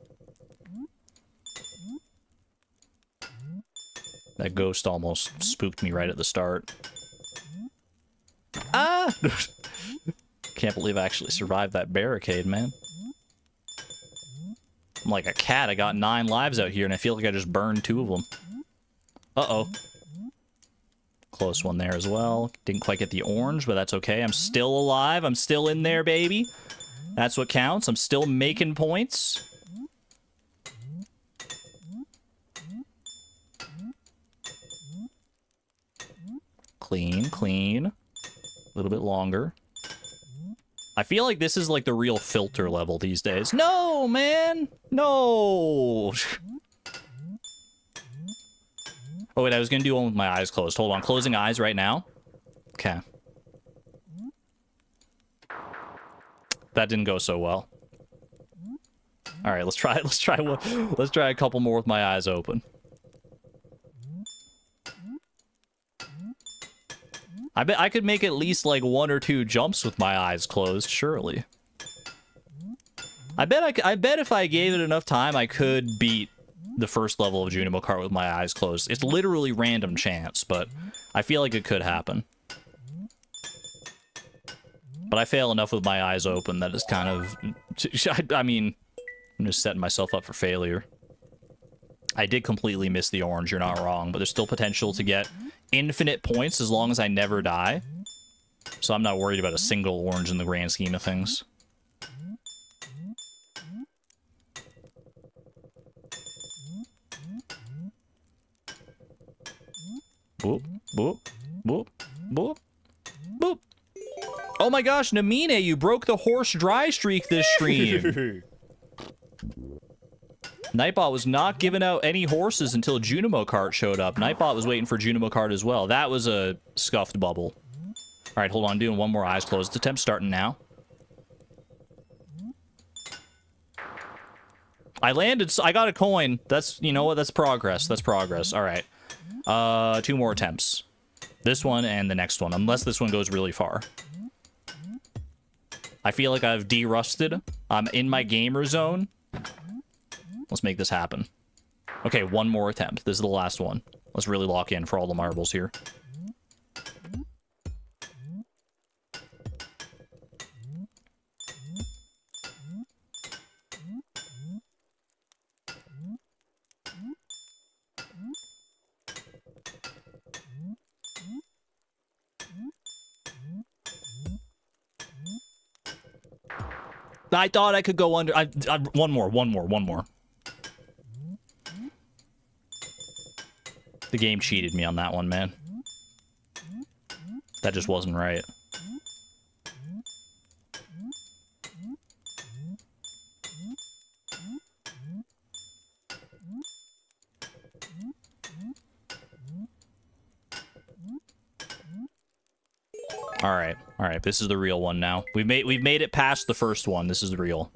That ghost almost spooked me right at the start. Ah! Can't believe I actually survived that barricade, man. I'm like a cat. I got 9 lives out here, and I feel like I just burned 2 of them. Uh-oh. Close one there as well. Didn't quite get the orange, but that's okay. I'm still alive. I'm still in there, baby. That's what counts. I'm still making points. Clean, clean. A little bit longer. I feel like this is like the real filter level these days. No, man! No! Oh, wait, I was gonna do one with my eyes closed. Hold on, closing eyes right now. Okay. That didn't go so well. All right, let's try a couple more with my eyes open. I bet I could make at least like 1 or 2 jumps with my eyes closed, surely. I bet if I gave it enough time, I could beat the first level of Junimo Kart with my eyes closed. It's literally random chance, but I feel like it could happen. But I fail enough with my eyes open that it's kind of... I mean, I'm just setting myself up for failure. I did completely miss the orange, you're not wrong, but there's still potential to get infinite points as long as I never die. So I'm not worried about a single orange in the grand scheme of things. Boop, boop, boop, boop, boop. Oh my gosh, Namine, you broke the horse dry streak this stream. Nightbot was not giving out any horses until Junimo Kart showed up. Nightbot was waiting for Junimo Kart as well. That was a scuffed bubble. All right, hold on. Doing one more eyes closed attempt starting now. I landed. I got a coin. That's, you know what? That's progress. That's progress. All right. 2 more attempts. This one and the next one, unless this one goes really far. I feel like I've de-rusted. I'm in my gamer zone. Let's make this happen. Okay, 1 more attempt. This is the last one. Let's really lock in for all the marbles here. I thought I could go under. One more. The game cheated me on that one, man. That just wasn't right. All right. This is the real one now. We've made it past the first one. This is the real.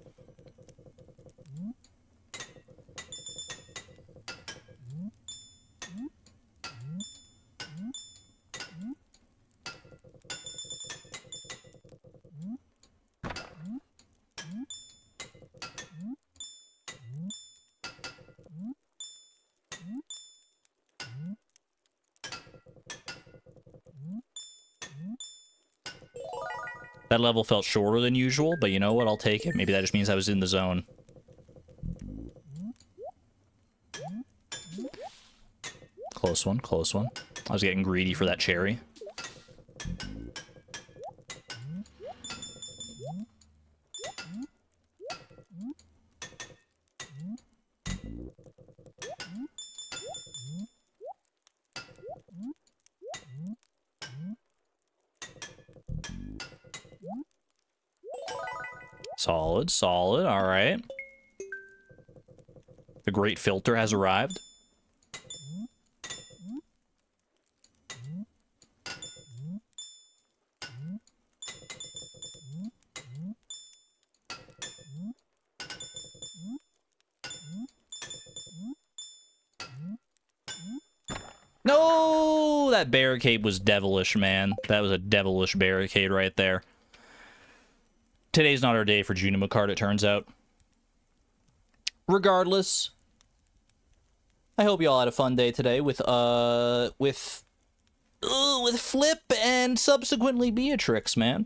That level felt shorter than usual, but you know what? I'll take it. Maybe that just means I was in the zone. Close one, close one. I was getting greedy for that cherry. Solid, solid. All right. The great filter has arrived. No, that barricade was devilish, man. That was a devilish barricade right there. Today's not our day for Junimo Kart, it turns out. Regardless, I hope you all had a fun day today with Flip and subsequently Beatrix, man.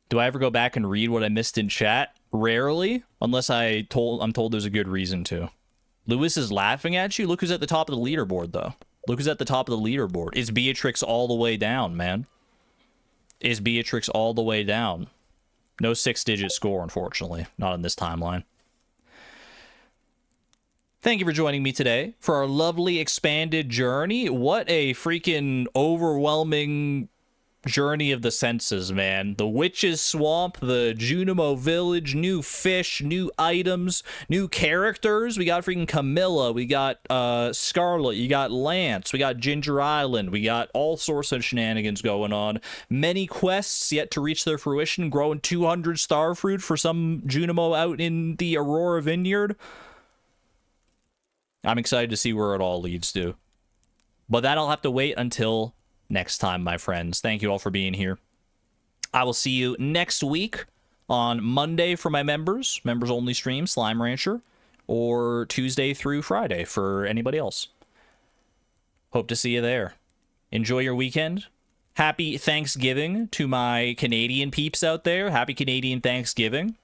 Do I ever go back and read what I missed in chat? Rarely, unless I'm told there's a good reason to. Lewis is laughing at you. Look who's at the top of the leaderboard, though. Look who's at the top of the leaderboard. It's Beatrix all the way down, man. Is Beatrix all the way down. No 6-digit score, unfortunately. Not in this timeline. Thank you for joining me today for our lovely expanded journey. What a freaking overwhelming journey of the senses, man. The Witch's Swamp, the Junimo Village, new fish, new items, new characters. We got freaking Camilla, we got Scarlet, you got Lance, we got Ginger Island, we got all sorts of shenanigans going on. Many quests yet to reach their fruition, growing 200 starfruit for some Junimo out in the Aurora Vineyard. I'm excited to see where it all leads to. But that'll have to wait until next time, my friends. Thank you all for being here. I will see you next week on Monday for my members only stream, Slime Rancher, or Tuesday through Friday for anybody else. Hope to see you there. Enjoy your weekend. Happy Thanksgiving to my Canadian peeps out there. Happy Canadian Thanksgiving.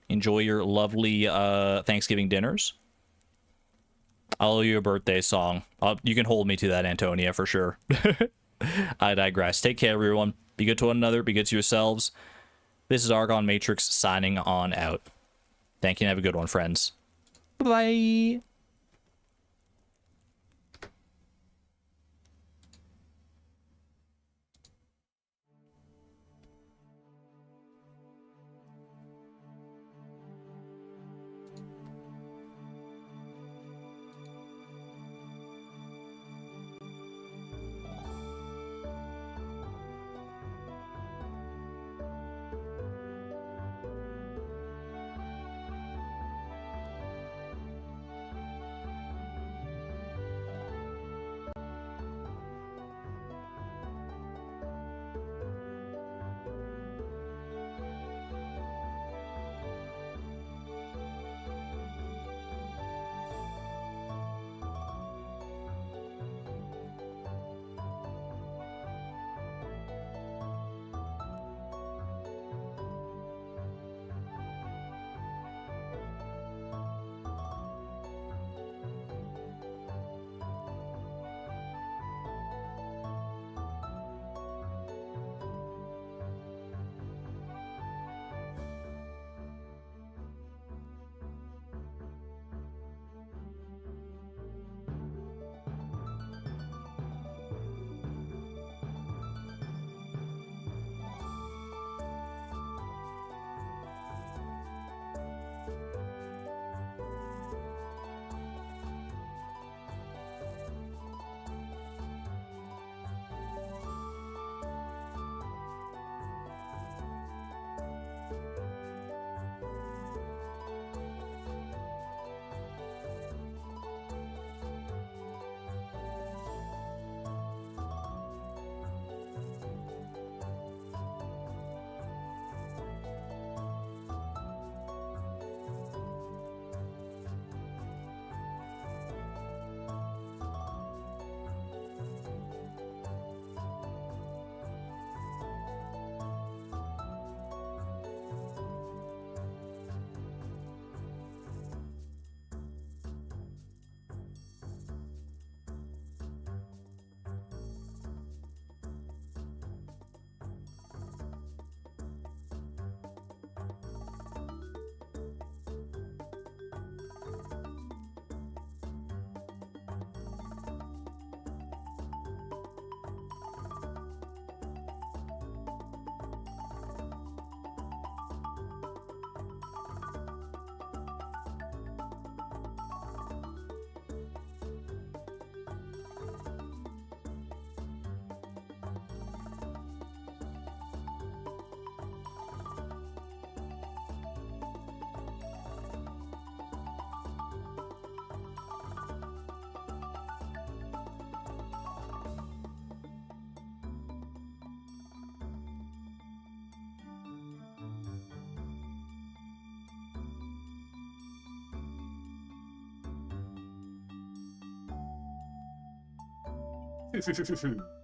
Enjoy your lovely Thanksgiving dinners. I'll owe you a birthday song. You can hold me to that, Antonia, for sure. I digress. Take care, everyone. Be good to one another. Be good to yourselves. This is Argon Matrix signing on out. Thank you and have a good one, friends. Bye-bye. Phew, phew, phew, phew, phew.